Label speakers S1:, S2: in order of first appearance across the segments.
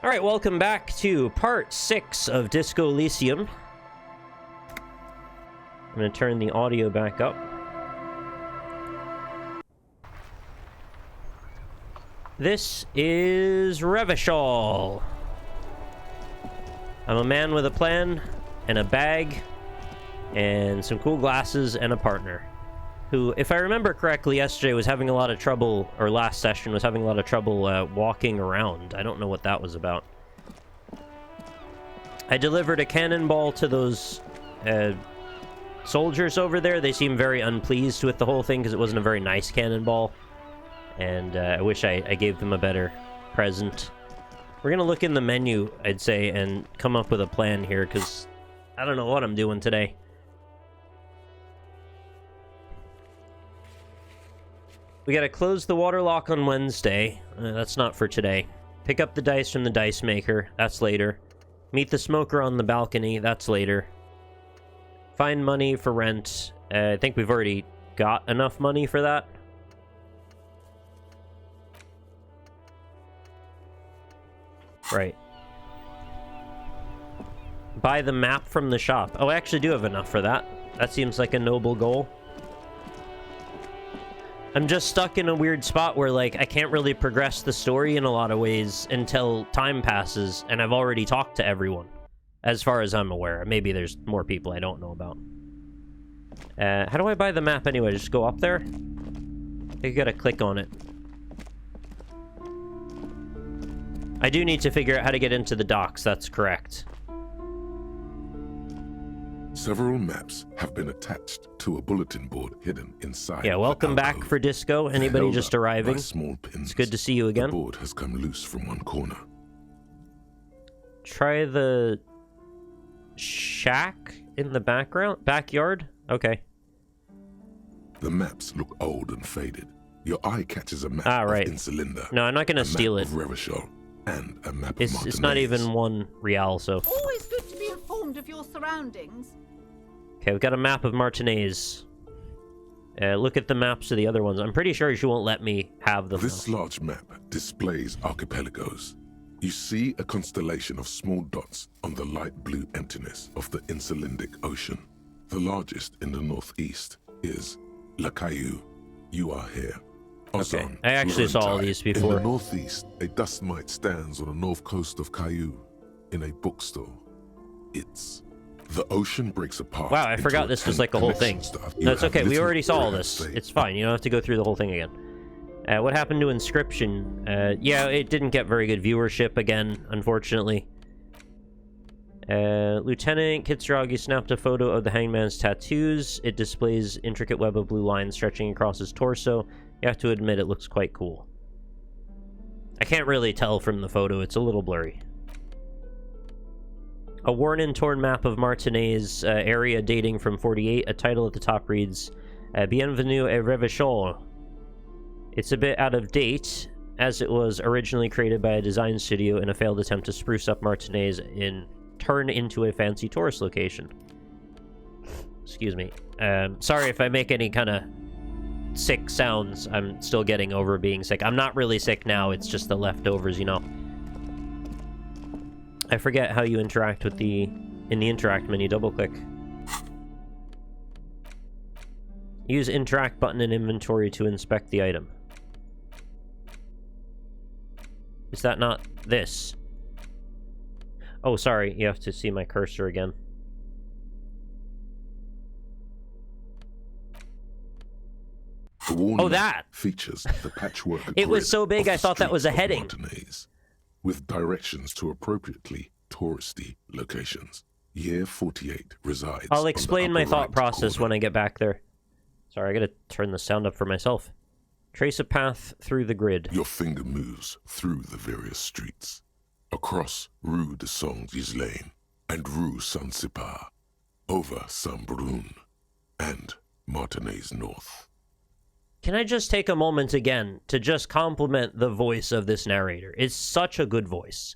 S1: All right, welcome back to part 6 of Disco Elysium. I'm going to turn the audio back up. This is Revachol. I'm a man with a plan and a bag and some cool glasses and a partner who, if I remember correctly, yesterday was having a lot of trouble, or last session was having a lot of trouble walking around. I don't know what that was about. I delivered a cannonball to those soldiers over there. They seemed very unpleased with the whole thing because it wasn't a very nice cannonball. And I wish I gave them a better present. We're going to look in the menu, I'd say, and come up with a plan here because I don't know what I'm doing today. We gotta close the water lock on Wednesday. That's not for today. Pick up the dice from the dice maker. That's later. Meet the smoker on the balcony. That's later. Find money for rent. I think we've already got enough money for that. Right. Buy the map from the shop. Oh, I actually do have enough for that. That seems like a noble goal. I'm just stuck in a weird spot where, like, I can't really progress the story in a lot of ways until time passes, and I've already talked to everyone, as far as I'm aware. Maybe there's more people I don't know about. How do I buy the map anyway? Just go up there? You gotta click on it. I do need to figure out how to get into the docks, that's correct.
S2: Several maps have been attached to a bulletin board hidden inside.
S1: Yeah, welcome back for Disco. Anybody just arriving?
S2: Small pins.
S1: It's good to see you again.
S2: The board has come loose from one corner.
S1: Try the shack in the backyard? Okay.
S2: The maps look old and faded. Your eye catches a map of Insulinda.
S1: No, I'm not going to steal it.
S2: A map of Revachol, and a map of
S1: It's not even 1 real, so...
S3: Always good to be informed of your surroundings.
S1: Okay, we've got a map of Martinez. Look at the maps of the other ones. I'm pretty sure she won't let me have them.
S2: This large map displays archipelagos. You see a constellation of small dots on the light blue emptiness of the Insulindic Ocean. The largest in the northeast is La Caillou. You are here.
S1: Okay, I actually saw all these before.
S2: In the northeast, a dust mite stands on the north coast of Caillou in a bookstore. The ocean breaks apart.
S1: Wow, I forgot this was like a whole thing. No, it's okay. We already saw all this. It's fine. You don't have to go through the whole thing again. What happened to Inscription? Yeah, it didn't get very good viewership again, unfortunately. Lieutenant Kitsuragi snapped a photo of the hangman's tattoos. It displays intricate web of blue lines stretching across his torso. You have to admit it looks quite cool. I can't really tell from the photo. It's a little blurry. A worn and torn map of Martinez area dating from 48. A title at the top reads, Bienvenue à Revachol. It's a bit out of date, as it was originally created by a design studio in a failed attempt to spruce up Martinez and turn into a fancy tourist location. Excuse me. Sorry if I make any kind of sick sounds. I'm still getting over being sick. I'm not really sick now. It's just the leftovers, you know. I forget how you interact with in the interact menu. Double click. Use interact button in inventory to inspect the item. Is that not this? Oh, sorry. You have to see my cursor again. Oh, that!
S2: Features the patchwork.
S1: It was so big I thought that was a heading.
S2: Martinez, with directions to appropriately touristy locations. Year 48 resides.
S1: I'll explain my thought process
S2: corner.
S1: when I get back there. Sorry, I gotta turn the sound up for myself. Trace a path through the grid.
S2: Your finger moves through the various streets. Across Rue de Saint-Ghislain and Rue Saint-Sipar. Over Saint-Brun and Martinez North.
S1: Can I just take a moment again to just compliment the voice of this narrator? It's such a good voice.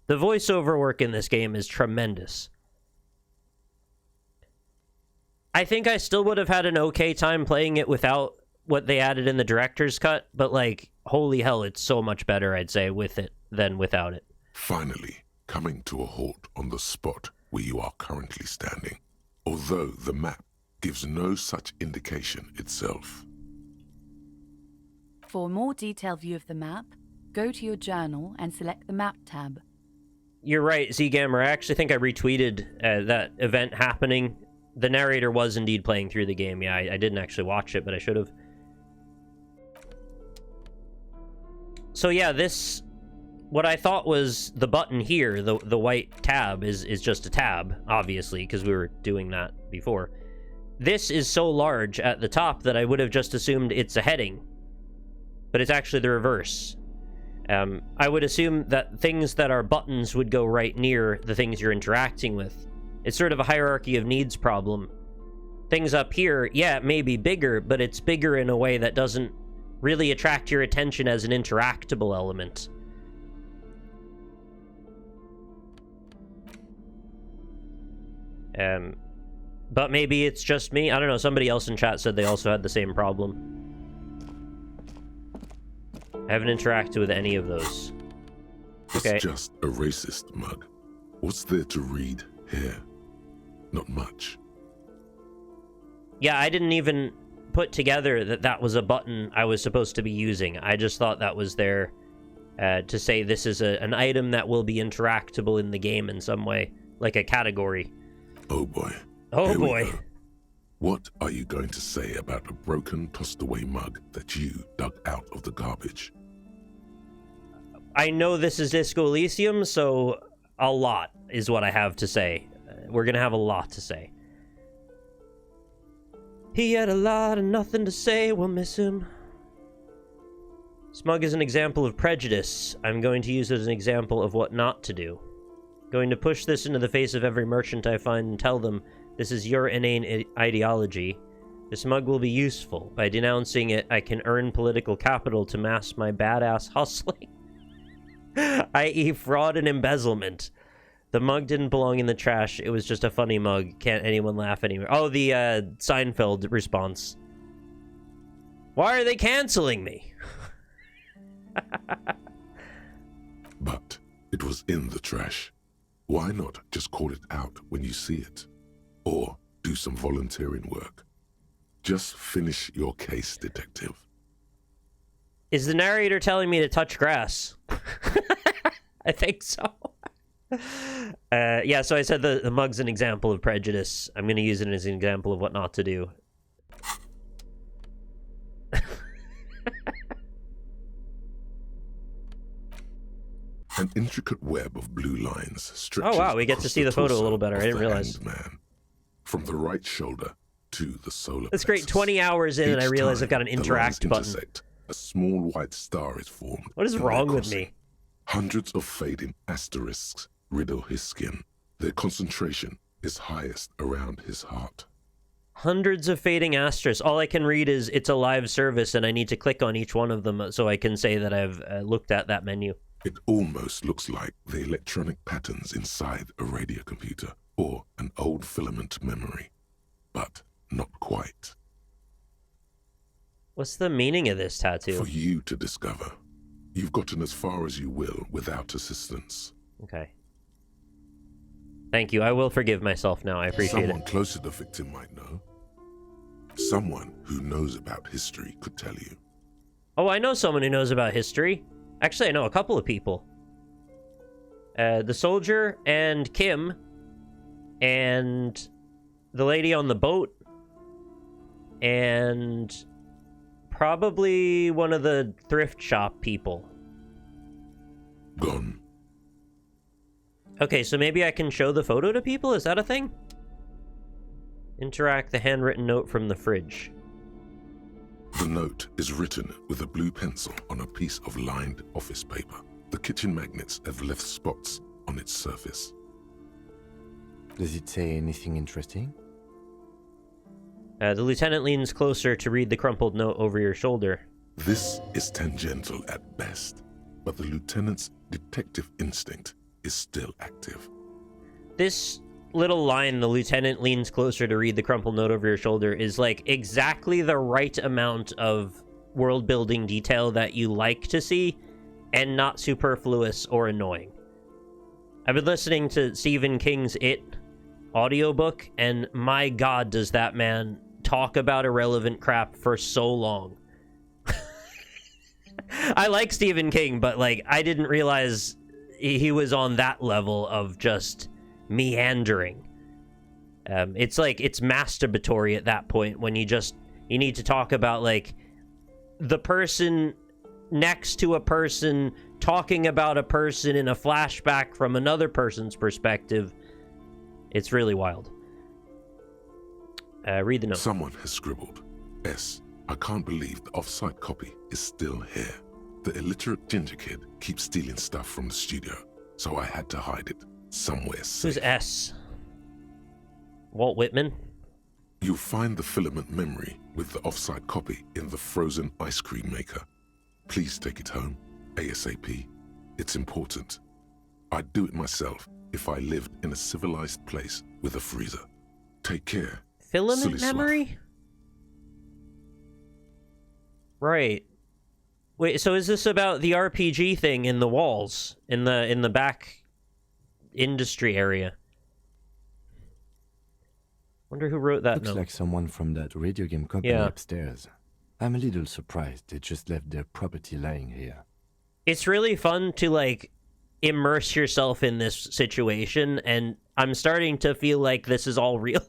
S1: The voiceover work in this game is tremendous. I think I still would have had an okay time playing it without what they added in the director's cut, but, like, holy hell, it's so much better, I'd say, with it than without it.
S2: finally coming to a halt on the spot where you are currently standing, although the map gives no such indication itself.
S4: For a more detailed view of the map, go to your journal and select the Map tab.
S1: You're right, Z-Gamer. I actually think I retweeted that event happening. The narrator was indeed playing through the game. Yeah, I didn't actually watch it, but I should have. So yeah, this... What I thought was the button here, the white tab, is just a tab, obviously, because we were doing that before. This is so large at the top that I would have just assumed it's a heading. But it's actually the reverse. I would assume that things that are buttons would go right near the things you're interacting with. It's sort of a hierarchy of needs problem. Things up here, yeah, it may be bigger, but it's bigger in a way that doesn't really attract your attention as an interactable element. But maybe it's just me. I don't know. Somebody else in chat said they also had the same problem. I haven't interacted with any of those. Okay.
S2: It's just a racist mug. What's there to read here? Not much.
S1: Yeah, I didn't even put together that that was a button I was supposed to be using. I just thought that was there to say this is an item that will be interactable in the game in some way, like a category.
S2: Oh boy.
S1: Oh
S2: Here we
S1: boy.
S2: go. What are you going to say about a broken, tossed-away mug that you dug out of the garbage?
S1: I know this is Disco Elysium, so a lot is what I have to say. We're gonna have a lot to say. He had a lot of nothing to say, we'll miss him. Smug is an example of prejudice. I'm going to use it as an example of what not to do. Going to push this into the face of every merchant I find and tell them, this is your inane ideology. This mug will be useful. By denouncing it, I can earn political capital to mask my badass hustling. i.e. fraud and embezzlement. The mug didn't belong in the trash. It was just a funny mug. Can't anyone laugh anymore? Oh, the Seinfeld response. Why are they canceling me?
S2: But it was in the trash. Why not just call it out when you see it? Or do some volunteering work. Just finish your case, detective.
S1: Is the narrator telling me to touch grass? I think so. Yeah, so I said the mug's an example of prejudice. I'm going to use it as an example of what not to do.
S2: An intricate web of blue lines stretches.
S1: Oh wow, we get to see the photo a little better. I didn't realize.
S2: Man, from the right shoulder to the solar
S1: That's great.
S2: plexus.
S1: 20 hours in and I
S2: Each
S1: realize
S2: time
S1: I've got an
S2: the lines
S1: interact button.
S2: intersect, a small white star is formed.
S1: What is
S2: in their
S1: wrong with
S2: crossing.
S1: me?
S2: Hundreds of fading asterisks riddle his skin. Their concentration is highest around his heart.
S1: Hundreds of fading asterisks. All I can read is it's a live service and I need to click on each one of them so I can say that I've looked at that menu.
S2: It almost looks like the electronic patterns inside a radio computer or an old filament memory, but not quite.
S1: What's the meaning of this tattoo?
S2: For you to discover. You've gotten as far as you will without assistance.
S1: Okay. Thank you. I will forgive myself now. I appreciate
S2: Someone
S1: it.
S2: close to the victim might know. Someone who knows about history could tell you.
S1: Oh, I know someone who knows about history. Actually, I know a couple of people. The soldier and Kim and the lady on the boat and probably one of the thrift shop people.
S2: Gone.
S1: Okay, so maybe I can show the photo to people? Is that a thing? Interact the handwritten note from the fridge.
S2: The note is written with a blue pencil on a piece of lined office paper. The kitchen magnets have left spots on its surface.
S5: Does it say anything interesting?
S1: The lieutenant leans closer to read the crumpled note over your shoulder.
S2: This is tangential at best, but the lieutenant's detective instinct is still active.
S1: This little line, the lieutenant leans closer to read the crumpled note over your shoulder, is like exactly the right amount of world building detail that you like to see and not superfluous or annoying. I've been listening to Stephen King's It audiobook, and my god, does that man talk about irrelevant crap for so long. I like Stephen King, but, like, I didn't realize he was on that level of just meandering. It's like, it's masturbatory at that point when you need to talk about, like, the person next to a person talking about a person in a flashback from another person's perspective. It's really wild. Read the note.
S2: Someone has scribbled, S. I can't believe the off-site copy is still here. The illiterate ginger kid keeps stealing stuff from the studio, so I had to hide it somewhere safe.
S1: Who's S? Walt Whitman?
S2: You'll find the filament memory with the off-site copy in the frozen ice cream maker. Please take it home, ASAP. It's important. I'd do it myself if I lived in a civilized place with a freezer. Take care.
S1: Filament
S2: Silly
S1: memory?
S2: sloth.
S1: Right. Wait, so is this about the RPG thing in the walls, in the back industry area? Wonder who wrote that
S5: Looks
S1: note.
S5: like someone from that radio game company upstairs. I'm a little surprised they just left their property lying here.
S1: It's really fun to, like, immerse yourself in this situation, and I'm starting to feel like this is all real.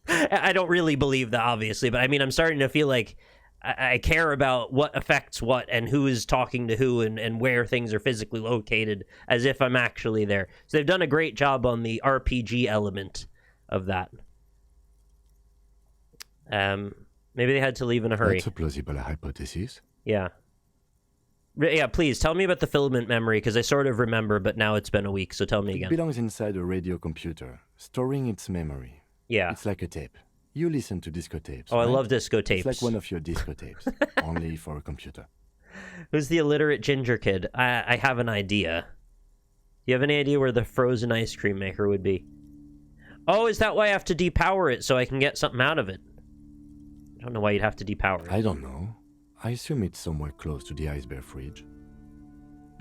S1: I don't really believe that, obviously, but I mean, I'm starting to feel like I care about what affects what and who is talking to who and where things are physically located, as if I'm actually there. So they've done a great job on the RPG element of that. Maybe they had to leave in a hurry.
S5: That's a plausible hypothesis.
S1: Yeah. Yeah, please, tell me about the filament memory, because I sort of remember, but now it's been a week, so tell me
S5: It
S1: again.
S5: belongs inside a radio computer, storing its memory.
S1: Yeah.
S5: It's like a tape. You listen to disco tapes.
S1: Oh, I
S5: right?
S1: love disco tapes.
S5: It's like one of your disco tapes, only for a computer.
S1: Who's the illiterate ginger kid? I have an idea. Do you have any idea where the frozen ice cream maker would be? Oh, is that why I have to depower it so I can get something out of it? I don't know why you'd have to depower it.
S5: I don't know. I assume it's somewhere close to the ice bear fridge.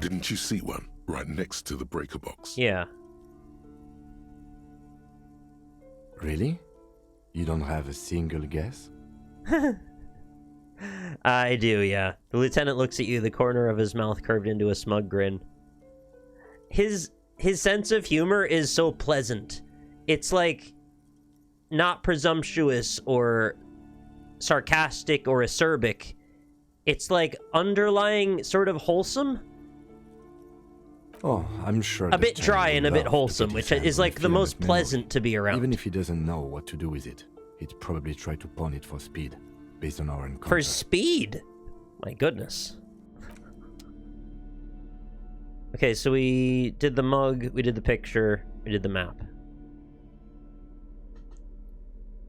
S2: Didn't you see one right next to the breaker box?
S1: Yeah.
S5: Really? You don't have a single guess?
S1: I do, yeah. The lieutenant looks at you, the corner of his mouth curved into a smug grin. His sense of humor is so pleasant. It's like not presumptuous or sarcastic or acerbic. It's like underlying sort of wholesome.
S5: Oh, I'm sure.
S1: A bit dry and a bit wholesome, which is like the most pleasant to be around.
S5: Even if he doesn't know what to do with it, he'd probably try to pawn it for speed, based on our encounter.
S1: For speed? My goodness. Okay, so we did the mug, we did the picture, we did the map.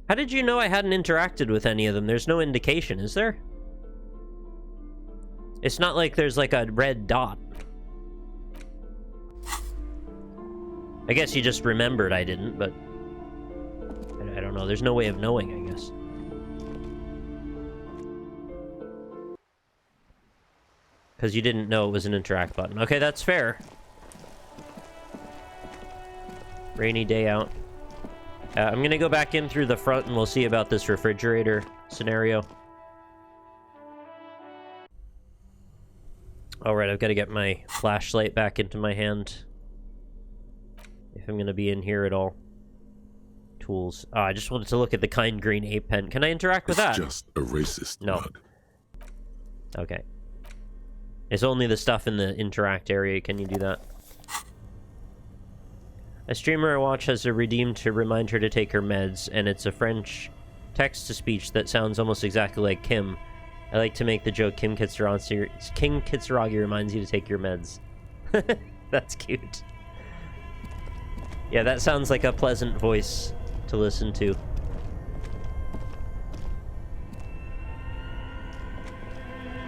S1: How did you know I hadn't interacted with any of them? There's no indication, is there? It's not like there's like a red dot. I guess you just remembered I didn't, but I don't know. There's no way of knowing, I guess. Because you didn't know it was an interact button. Okay, that's fair. Rainy day out. I'm gonna go back in through the front and we'll see about this refrigerator scenario. Alright, I've got to get my flashlight back into my hand. If I'm gonna be in here at all. Tools. Oh, I just wanted to look at the kind green ape pen. Can I interact with that?
S2: It's just a racist mug.
S1: Okay. It's only the stuff in the interact area. Can you do that? A streamer I watch has a redeemed to remind her to take her meds, and it's a French text-to-speech that sounds almost exactly like Kim. I like to make the joke Kim Kitsuragi reminds you to take your meds. That's cute. Yeah, that sounds like a pleasant voice to listen to.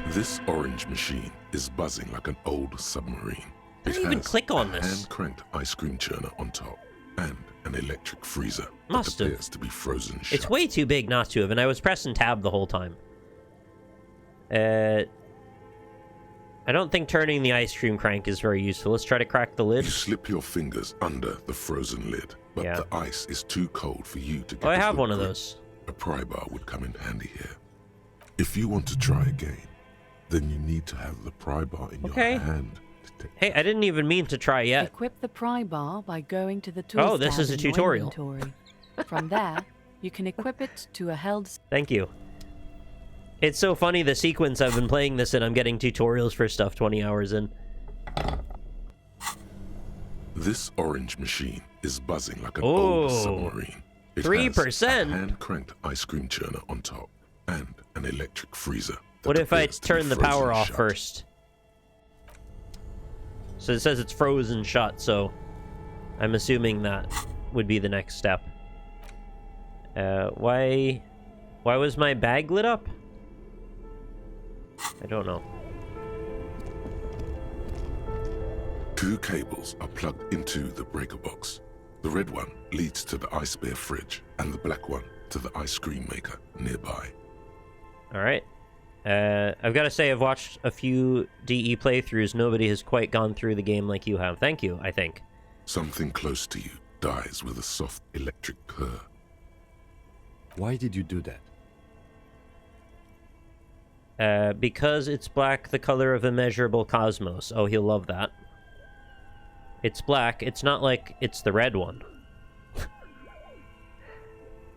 S2: This orange machine is buzzing like an old submarine.
S1: How do you even click on this?
S2: Hand-cranked ice cream churner on top and an electric freezer
S1: Must
S2: that
S1: have.
S2: appears to be frozen shut.
S1: It's way too big not to have, and I was pressing tab the whole time. I I don't think turning the ice cream crank is very useful. Let's try to crack the lid.
S2: You slip your fingers under the frozen lid, but
S1: Yeah.
S2: the ice is too cold for you to get
S1: Oh, I
S2: a
S1: have
S2: good
S1: one of
S2: grip.
S1: those.
S2: A pry bar would come in handy here. If you want to try again, then you need to have the pry bar in
S1: Okay.
S2: your hand.
S1: Hey, I didn't even mean to try yet.
S4: Equip the pry bar by going to the tools
S1: Oh, this
S4: tab
S1: is a
S4: in your
S1: tutorial.
S4: inventory. From there, you can equip it to a held...
S1: Thank you. It's so funny, the sequence I've been playing this in, I'm getting tutorials for stuff 20 hours in.
S2: This orange machine is buzzing like an
S1: Oh,
S2: old submarine. It
S1: 3%?
S2: has a hand-cranked ice cream churner on top and an electric freezer. that
S1: What if I
S2: appears to be
S1: turn the
S2: frozen
S1: power off
S2: shut.
S1: first? So it says it's frozen shut, so I'm assuming that would be the next step. Why was my bag lit up? I don't know.
S2: Two cables are plugged into the breaker box. The red one leads to the ice bear fridge, and the black one to the ice cream maker nearby.
S1: Alright. I've got to say, I've watched a few DE playthroughs. Nobody has quite gone through the game like you have. Thank you, I think.
S2: Something close to you dies with a soft electric purr.
S5: Why did you do that?
S1: Because it's black, the color of immeasurable cosmos. Oh, he'll love that. It's black. It's not like it's the red one.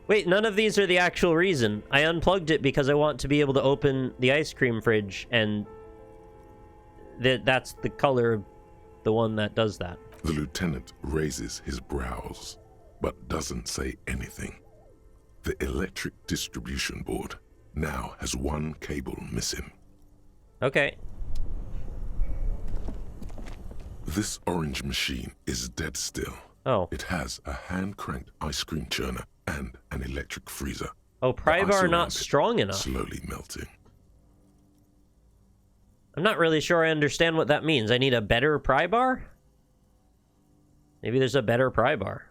S1: Wait, none of these are the actual reason. I unplugged it because I want to be able to open the ice cream fridge, and that's the color of the one that does that.
S2: The lieutenant raises his brows, but doesn't say anything. The electric distribution board now has one cable missing.
S1: Okay.
S2: This orange machine is dead still.
S1: Oh.
S2: It has a hand-cranked ice cream churner and an electric freezer.
S1: Oh,
S2: The
S1: pry
S2: ice
S1: bar
S2: around
S1: not
S2: it
S1: strong enough.
S2: Slowly melting.
S1: I'm not really sure I understand what that means. I need a better pry bar? Maybe there's a better pry bar.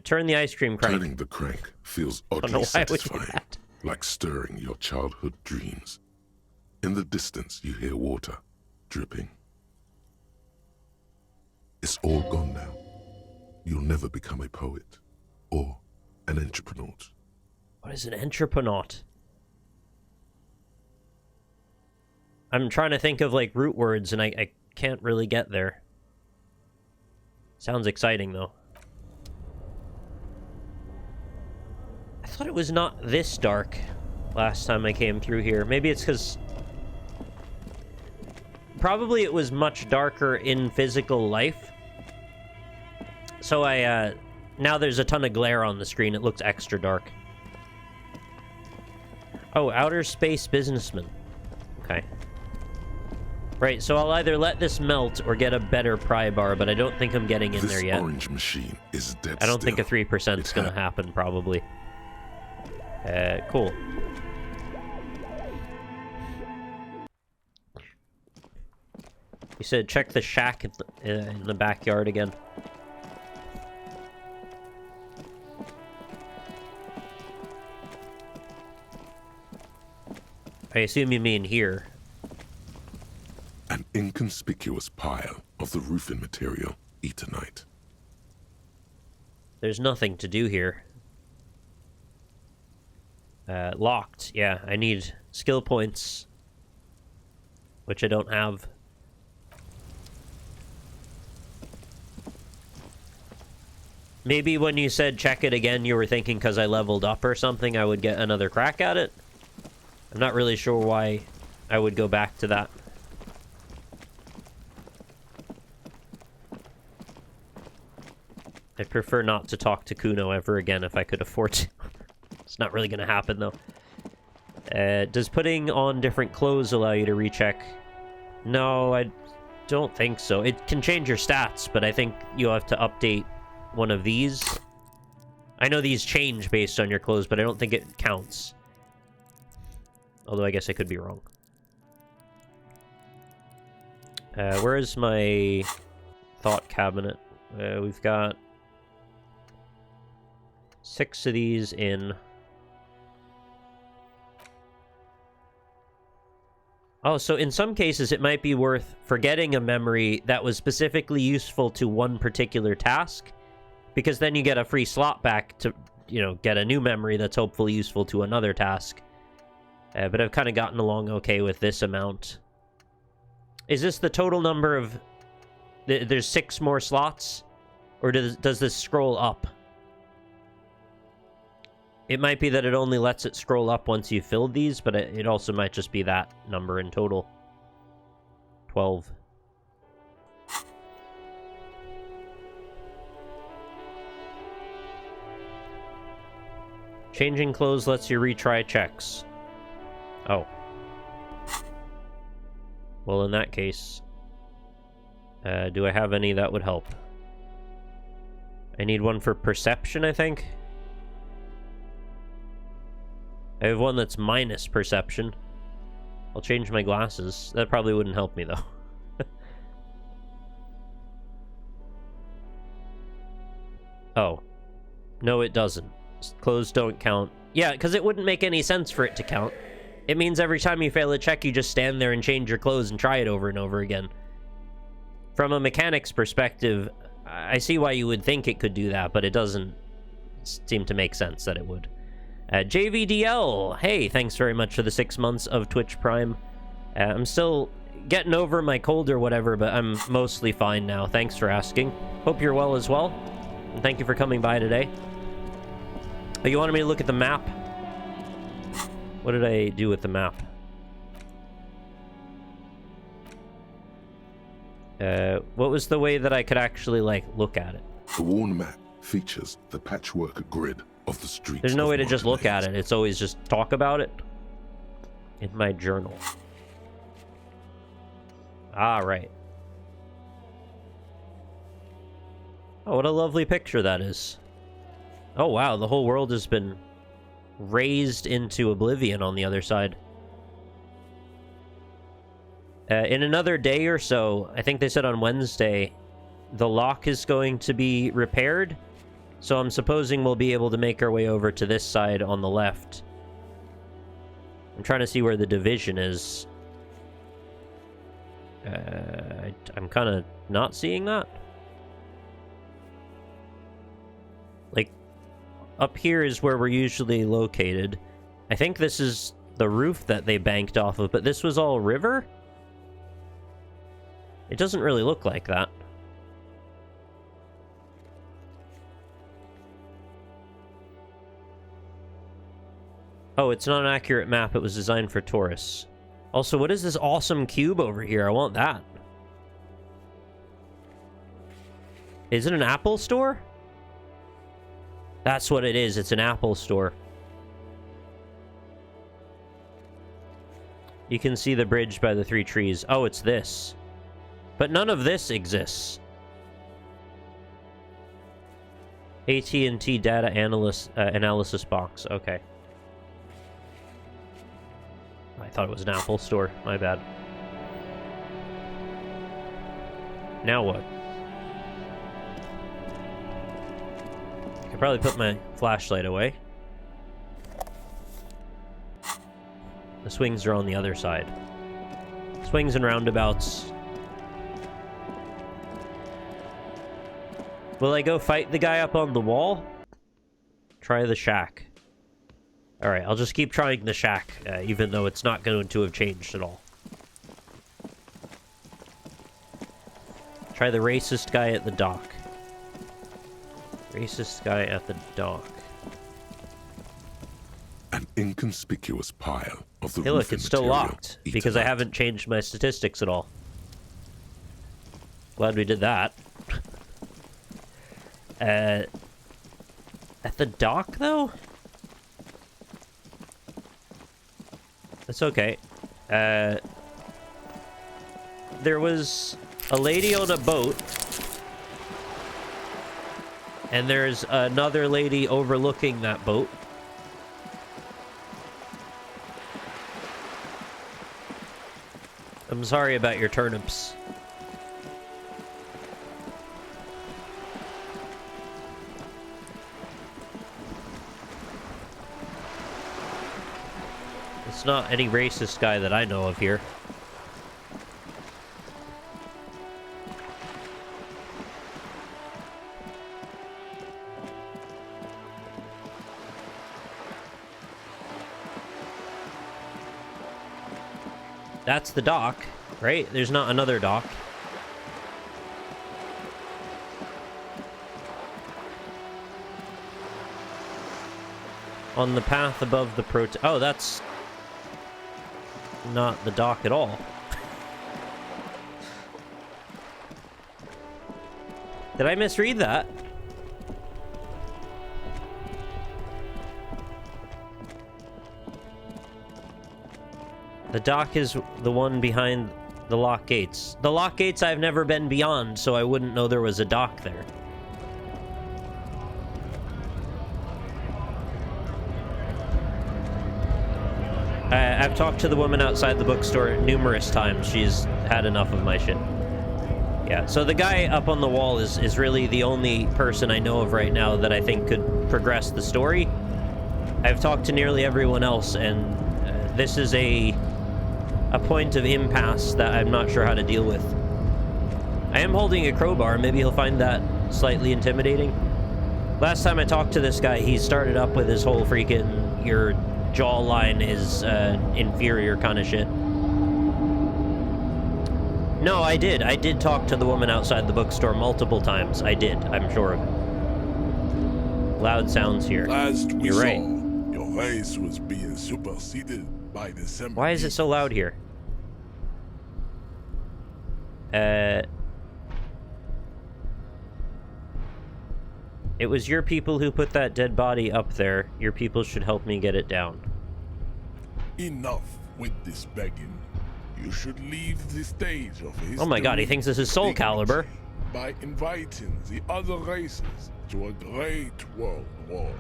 S1: Turn the ice cream crank.
S2: Turning the crank feels
S1: I don't
S2: oddly
S1: know why I would do
S2: satisfying,
S1: that.
S2: like stirring your childhood dreams. In the distance, you hear water dripping. It's all gone now. You'll never become a poet or an entrepreneur.
S1: What is an entrepreneur? I'm trying to think of, like, root words, and I can't really get there. Sounds exciting, though. I thought it was not this dark last time I came through here. Maybe it's because... Probably it was much darker in physical life. So now there's a ton of glare on the screen. It looks extra dark. Oh, outer space businessman. Okay. Right, so I'll either let this melt or get a better pry bar, but I don't think I'm getting in there yet.
S2: This orange machine is dead
S1: I don't think a
S2: still.
S1: 3% is going to happen, probably. Cool. You said check the shack in the backyard again. I assume you mean here.
S2: An inconspicuous pile of the roofing material, Eternite.
S1: There's nothing to do here. Locked. Yeah, I need skill points, which I don't have. Maybe when you said check it again, you were thinking because I leveled up or something, I would get another crack at it. I'm not really sure why I would go back to that. I'd prefer not to talk to Kuno ever again if I could afford to. It's not really going to happen, though. Does putting on different clothes allow you to recheck? No, I don't think so. It can change your stats, but I think you have to update one of these. I know these change based on your clothes, but I don't think it counts. Although I guess I could be wrong. Where is my thought cabinet? We've got 6 of these in. Oh, so in some cases it might be worth forgetting a memory that was specifically useful to one particular task, because then you get a free slot back to, you know, get a new memory that's hopefully useful to another task. But I've kind of gotten along okay with this amount. Is this the total number of... There's 6 more slots? Or does this scroll up? It might be that it only lets it scroll up once you've filled these, but it also might just be that number in total. 12. Changing clothes lets you retry checks. Oh. Well, in that case... do I have any that would help? I need one for perception, I think. I have one that's minus perception. I'll change my glasses. That probably wouldn't help me, though. Oh. No, it doesn't. Clothes don't count. Yeah, because it wouldn't make any sense for it to count. It means every time you fail a check, you just stand there and change your clothes and try it over and over again. From a mechanic's perspective, I see why you would think it could do that, but it doesn't seem to make sense that it would. JVDL, hey, thanks very much for the 6 months of Twitch Prime. I'm still getting over my cold or whatever, but I'm mostly fine now. Thanks for asking. Hope you're well as well. And thank you for coming by today. Oh, you wanted me to look at the map? What did I do with the map? What was the way that I could actually, like, look at it?
S2: The worn map features the patchwork grid of the streets.
S1: There's no way to just look
S2: Martinez.
S1: at it. It's always just talk about it. In my journal. Ah, right. Oh, what a lovely picture that is. Oh, wow. The whole world has been raised into oblivion on the other side. In another day or so, I think they said on Wednesday, the lock is going to be repaired. So I'm supposing we'll be able to make our way over to this side on the left. I'm trying to see where the division is. I'm kind of not seeing that. Like, up here is where we're usually located. I think this is the roof that they banked off of, but this was all river? It doesn't really look like that. Oh, it's not an accurate map. It was designed for tourists. Also, what is this awesome cube over here? I want that. Is it an Apple store? That's what it is. It's an Apple store. You can see the bridge by the 3 trees. Oh, it's this. But none of this exists. AT&T data analysis box. Okay. I thought it was an Apple store. My bad. Now what? I could probably put my flashlight away. The swings are on the other side. Swings and roundabouts. Will I go fight the guy up on the wall? Try the shack. Alright, I'll just keep trying the shack, even though it's not going to have changed at all. Try the racist guy at the dock. Racist guy at the dock.
S2: An inconspicuous pile of the
S1: Hey, look,
S2: roofing
S1: it's still
S2: material
S1: locked,
S2: eaten
S1: because I
S2: up.
S1: haven't changed my statistics at all. Glad we did that. At the dock, though? That's okay. There was a lady on a boat, and there's another lady overlooking that boat. I'm sorry about your turnips. It's not any racist guy that I know of here. That's the dock, right? There's not another dock. On the path above the oh, that's not the dock at all. Did I misread that? The dock is the one behind the lock gates. The lock gates I've never been beyond, so I wouldn't know there was a dock there. I've talked to the woman outside the bookstore numerous times. She's had enough of my shit. Yeah, so the guy up on the wall is really the only person I know of right now that I think could progress the story. I've talked to nearly everyone else, and this is a point of impasse that I'm not sure how to deal with. I am holding a crowbar. Maybe he'll find that slightly intimidating. Last time I talked to this guy, he started up with his whole freaking your jawline is inferior kind of shit. No, I did. I did talk to the woman outside the bookstore multiple times. I did. I'm sure of it. Loud sounds here.
S6: Last we
S1: You're
S6: saw,
S1: right.
S6: your race was being superseded by the Semper.
S1: Why is it so loud here? It was your people who put that dead body up there. Your people should help me get it down.
S6: Enough with this begging. You should leave the stage of history.
S1: Oh my god, he thinks this is Soul Calibur.
S6: By inviting the other races to a great world war.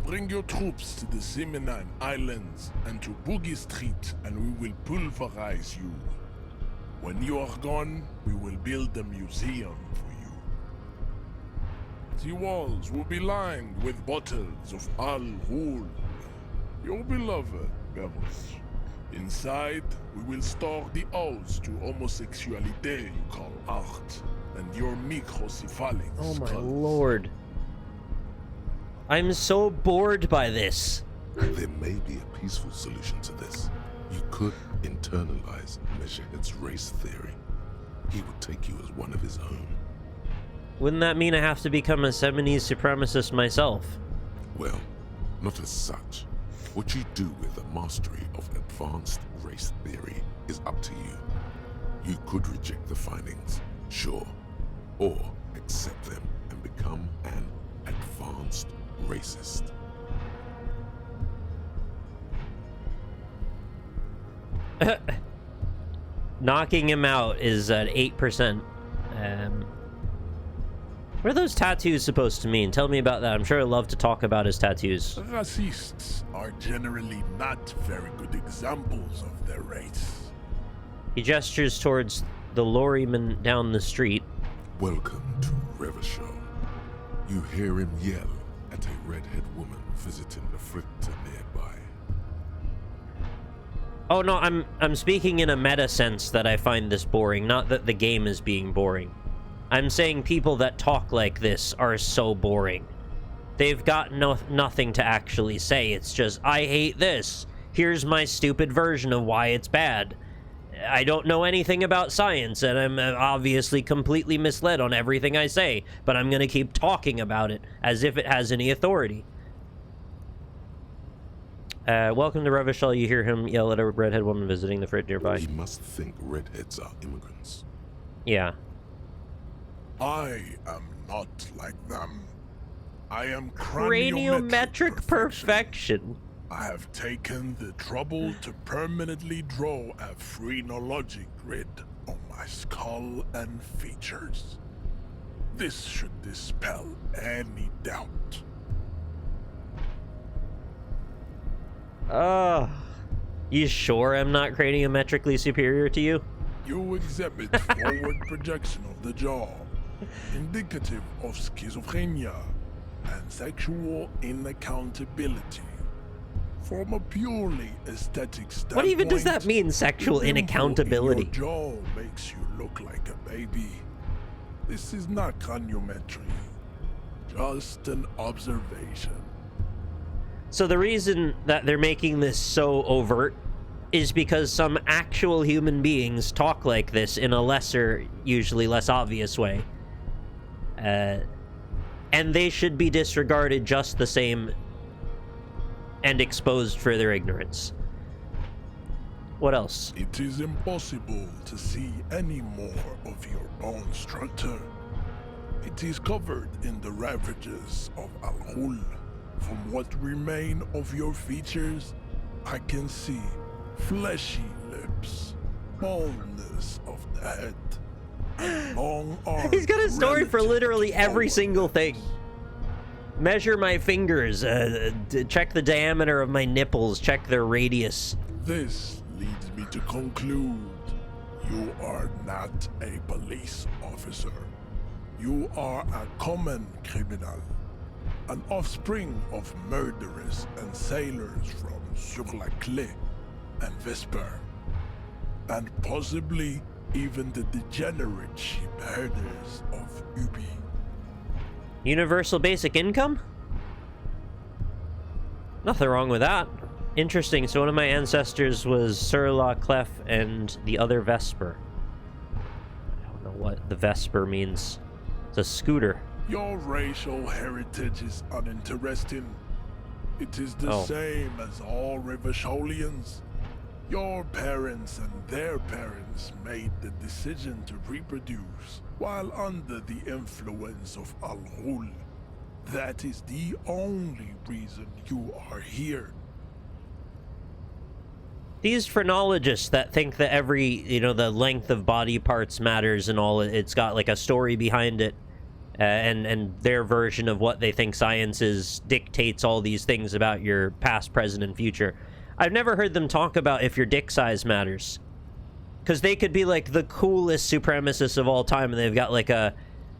S6: Bring your troops to the Simenon Islands and to Boogie Street, and we will pulverize you. When you are gone, we will build a museum for you. The walls will be lined with bottles of Al Ghul, your beloved beverage. Inside, we will store the odes to homosexuality you call art, and your microcephalic
S1: Oh my
S6: skulls.
S1: lord. I'm so bored by this.
S2: There may be a peaceful solution to this. You could internalize Measurehead's race theory. He would take you as one of his own.
S1: Wouldn't that mean I have to become a Seminese supremacist myself?
S2: Well, not as such. What you do with a mastery of advanced race theory is up to you. You could reject the findings, sure, or accept them and become an advanced racist.
S1: Knocking him out is at 8%. What are those tattoos supposed to mean? Tell me about that. I'm sure I'd love to talk about his tattoos.
S6: Racists are generally not very good examples of their race.
S1: He gestures towards the lorryman down the street.
S2: Welcome to Revachol. You hear him yell at a redhead woman visiting the fritter nearby.
S1: Oh no, I'm speaking in a meta sense that I find this boring, not that the game is being boring. I'm saying people that talk like this are so boring. They've got nothing to actually say. It's just, I hate this. Here's my stupid version of why it's bad. I don't know anything about science, and I'm obviously completely misled on everything I say, but I'm gonna keep talking about it as if it has any authority. Welcome to Revachol. You hear him yell at a redhead woman visiting the fridge nearby.
S2: He must think redheads are immigrants.
S1: Yeah.
S6: I am not like them. I am
S1: Craniometric perfection.
S6: I have taken the trouble to permanently draw a phrenologic grid on my skull and features. This should dispel any doubt.
S1: You sure I'm not craniometrically superior to you?
S6: You exhibit forward projection of the jaw, indicative of schizophrenia and sexual inaccountability. From a purely aesthetic standpoint,
S1: What even does that mean, sexual
S6: the pimple in
S1: inaccountability?
S6: Your jaw makes you look like a baby. This is not craniometry, just an observation.
S1: So the reason that they're making this so overt is because some actual human beings talk like this in a lesser, usually less obvious way. And they should be disregarded just the same and exposed for their ignorance. What else?
S6: It is impossible to see any more of your bone structure. It is covered in the ravages of Al-Ghul. From what remain of your features, I can see fleshy lips, baldness of the head, and long arms.
S1: He's got a story for
S6: relative
S1: literally
S6: to
S1: every
S6: our
S1: single
S6: lips.
S1: thing. Measure my fingers, check the diameter of my nipples, check their radius.
S6: This leads me to conclude you are not a police officer. You are a common criminal, an offspring of murderers and sailors from Sur-la-Clé and Vesper, and possibly even the degenerate sheep herders of Ubi.
S1: Universal basic income? Nothing wrong with that. Interesting, so one of my ancestors was Sur-la-Clef and the other Vesper. I don't know what the Vesper means. It's a scooter.
S6: Your racial heritage is uninteresting. It is the same as all Rivasholians. Your parents and their parents made the decision to reproduce while under the influence of Al-Ghul. That is the only reason you are here.
S1: These phrenologists that think that every, the length of body parts matters and all, it's got like a story behind it, and their version of what they think science is dictates all these things about your past, present, and future. I've never heard them talk about if your dick size matters. Because they could be like the coolest supremacists of all time, and they've got like a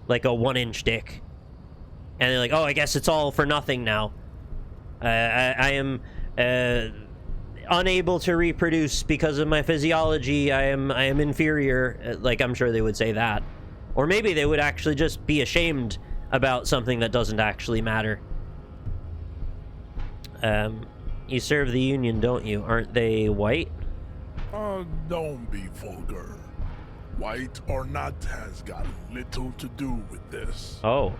S1: 1-inch dick. And they're like, oh, I guess it's all for nothing now. I am unable to reproduce because of my physiology. I am inferior. Like, I'm sure they would say that. Or maybe they would actually just be ashamed about something that doesn't actually matter. You serve the Union, don't you? Aren't they white?
S6: Don't be vulgar. White or not has got little to do with this.
S1: Oh.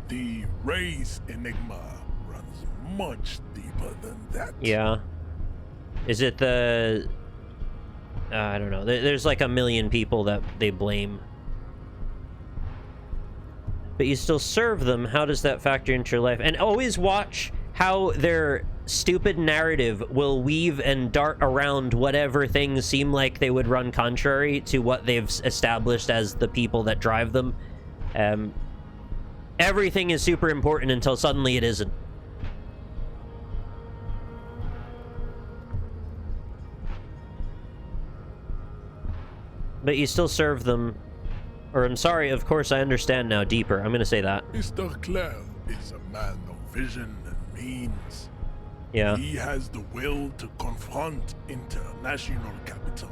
S6: The race enigma runs much deeper than that.
S1: Yeah. Is it the... I don't know. There's like a million people that they blame. But you still serve them. How does that factor into your life? And always watch how their stupid narrative will weave and dart around whatever things seem like they would run contrary to what they've established as the people that drive them. Everything is super important until suddenly it isn't. But you still serve them. Or, I'm sorry, of course I understand now deeper. I'm gonna say that.
S6: Mr. Clare is a man of vision and means.
S1: Yeah.
S6: He has the will to confront international capital.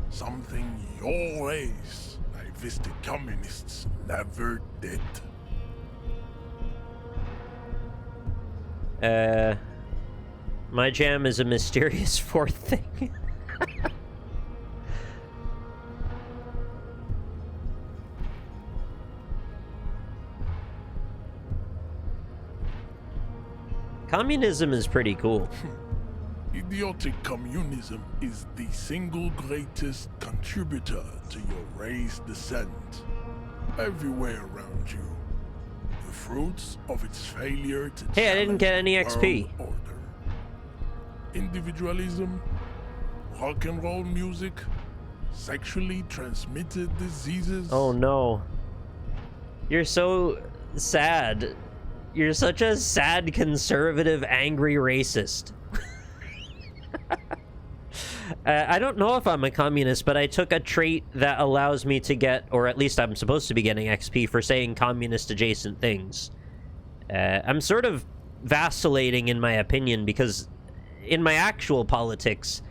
S6: Something your race, naivistic communists, never did.
S1: My jam is a mysterious fourth thing. Communism is pretty cool.
S6: Idiotic communism is the single greatest contributor to your race descent. Everywhere around you, the fruits of its failure to
S1: Hey, I didn't get any XP.
S6: world order. Individualism, rock and roll music, sexually transmitted diseases.
S1: Oh no. You're so sad. You're such a sad, conservative, angry racist. I don't know if I'm a communist, but I took a trait that allows me to get, or at least I'm supposed to be getting XP for saying communist-adjacent things. I'm sort of vacillating in my opinion, because in my actual politics,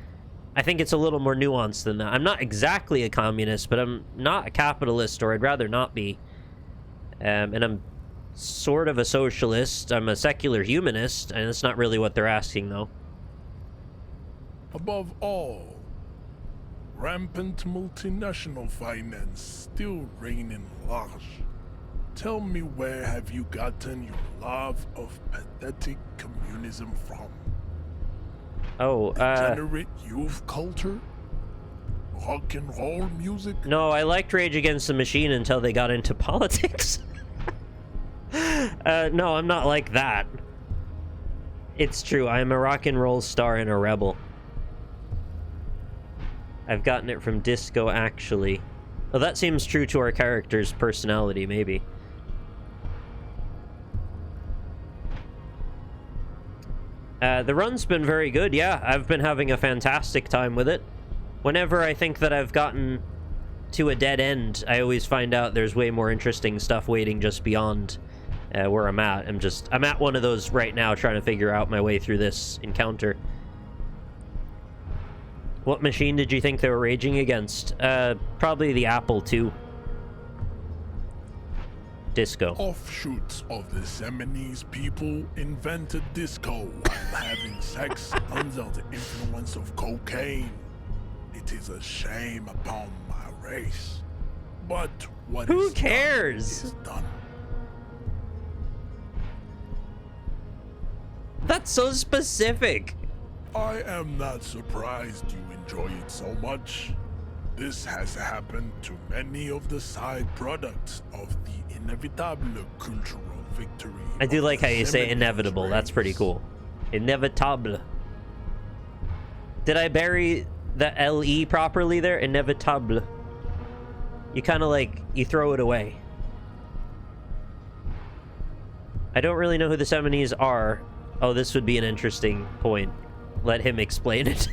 S1: I think it's a little more nuanced than that. I'm not exactly a communist, but I'm not a capitalist, or I'd rather not be. And I'm sort of a socialist. I'm a secular humanist, and that's not really what they're asking, though.
S6: Above all, rampant multinational finance still reigning large. Tell me, where have you gotten your love of pathetic communism from?
S1: Oh,
S6: Degenerate youth culture? Rock and roll music?
S1: no, I liked Rage Against the Machine until they got into politics. No, I'm not like that. It's true, I am a rock and roll star and a rebel. I've gotten it from disco, actually. Well, that seems true to our character's personality, maybe. The run's been very good, yeah. I've been having a fantastic time with it. Whenever I think that I've gotten to a dead end, I always find out there's way more interesting stuff waiting just beyond where I'm at. I'm at one of those right now, trying to figure out my way through this encounter. What machine did you think they were raging against? Probably the Apple II. Disco.
S6: Offshoots of the Seminoles people invented disco while having sex under the influence of cocaine. It is a shame upon my race. But what
S1: Who
S6: is
S1: cares?
S6: done is done.
S1: That's so specific.
S6: I am not surprised you enjoy it so much. This has happened to many of the side products of the inevitable cultural victory.
S1: I do
S6: of
S1: like
S6: the
S1: how you say
S6: Seminoles
S1: inevitable. That's pretty
S6: race.
S1: cool. Inevitable. Did I bury the LE properly there? Inevitable. You kind of like, you throw it away. I don't really know who the Seminoles are. Oh, this would be an interesting point. Let him explain it.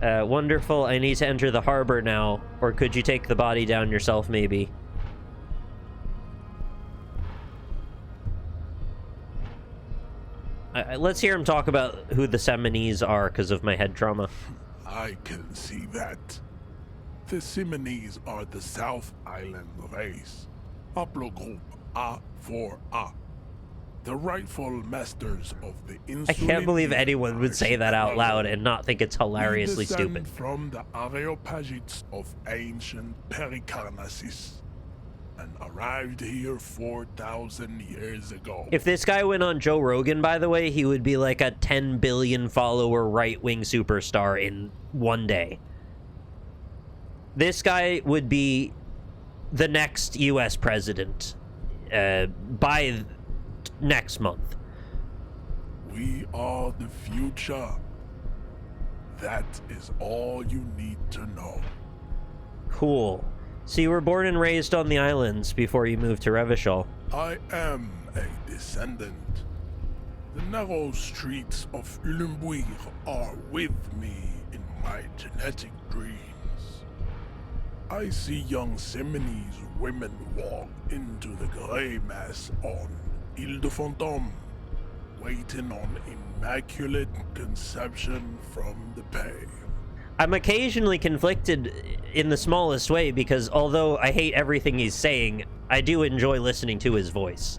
S1: Wonderful. I need to enter the harbor now. Or could you take the body down yourself, maybe? Let's hear him talk about who the Seminoles are because of my head trauma.
S6: I can see that. The Seminoles are the South Island race. Haplogroup A4A. The rightful masters of the
S1: I can't believe anyone would say that out loud and not think it's hilariously
S6: we descend
S1: stupid.
S6: from the Areopagites of ancient Pericarnassus and arrived here 4,000 years ago.
S1: If this guy went on Joe Rogan, by the way, he would be like a 10 billion follower right-wing superstar in one day. This guy would be the next US president by next month.
S6: We are the future. That is all you need to know.
S1: Cool. So you were born and raised on the islands before you moved to Revachol.
S6: I am a descendant. The narrow streets of Ulumbuir are with me in my genetic dreams. I see young Seminoles women walk into the grey mass on Ile de Fantôme, waiting on immaculate conception from the pay.
S1: I'm occasionally conflicted in the smallest way because although I hate everything he's saying, I do enjoy listening to his voice.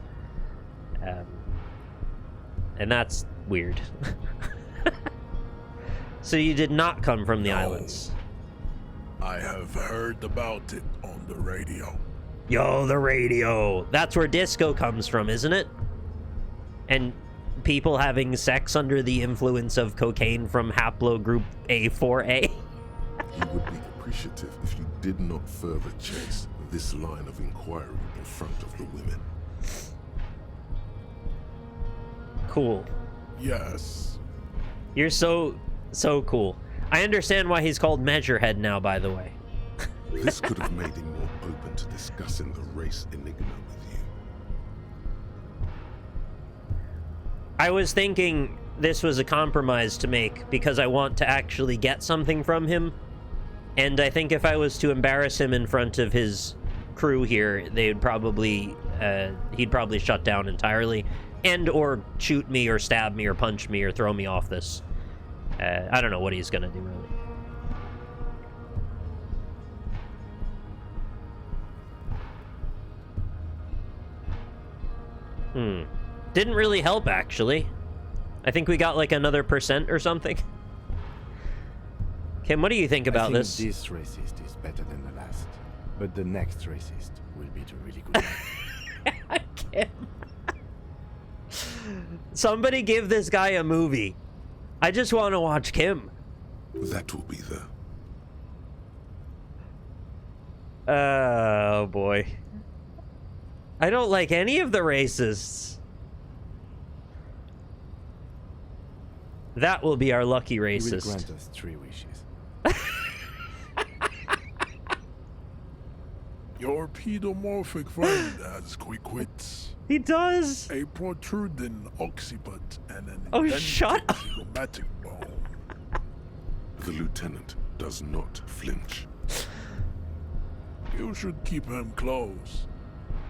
S1: And that's weird. So you did not come from the
S6: No.
S1: islands.
S6: I have heard about it on the radio.
S1: Yo, the radio. That's where disco comes from, isn't it? And people having sex under the influence of cocaine from haplogroup A4A.
S2: He would be appreciative if you did not further chase this line of inquiry in front of the women.
S1: Cool.
S6: Yes.
S1: You're so cool. I understand why he's called Measurehead now, by the way.
S2: This could have made him more open to discussing the race enigma with you.
S1: I was thinking this was a compromise to make because I want to actually get something from him. And I think if I was to embarrass him in front of his crew here, they'd probably, he'd probably shut down entirely. And or shoot me or stab me or punch me or throw me off this. I don't know what he's gonna do, really. Didn't really help, actually. I think we got like another % or something. Kim, what do you think about this?
S5: This racist is better than the last, but the next racist will be the really good one.
S1: Kim. Somebody give this guy a movie. I just want to watch Kim.
S2: That will be the...
S1: Oh boy. I don't like any of the racists. That will be our lucky
S5: He will
S1: racist.
S5: grant us 3 wishes.
S6: Your pedomorphic friend has quick wits,
S1: He does.
S6: a protruding occiput, and an
S1: Oh,
S6: indented
S1: shut up.
S6: zygomatic bone.
S2: The lieutenant does not flinch.
S6: You should keep him close.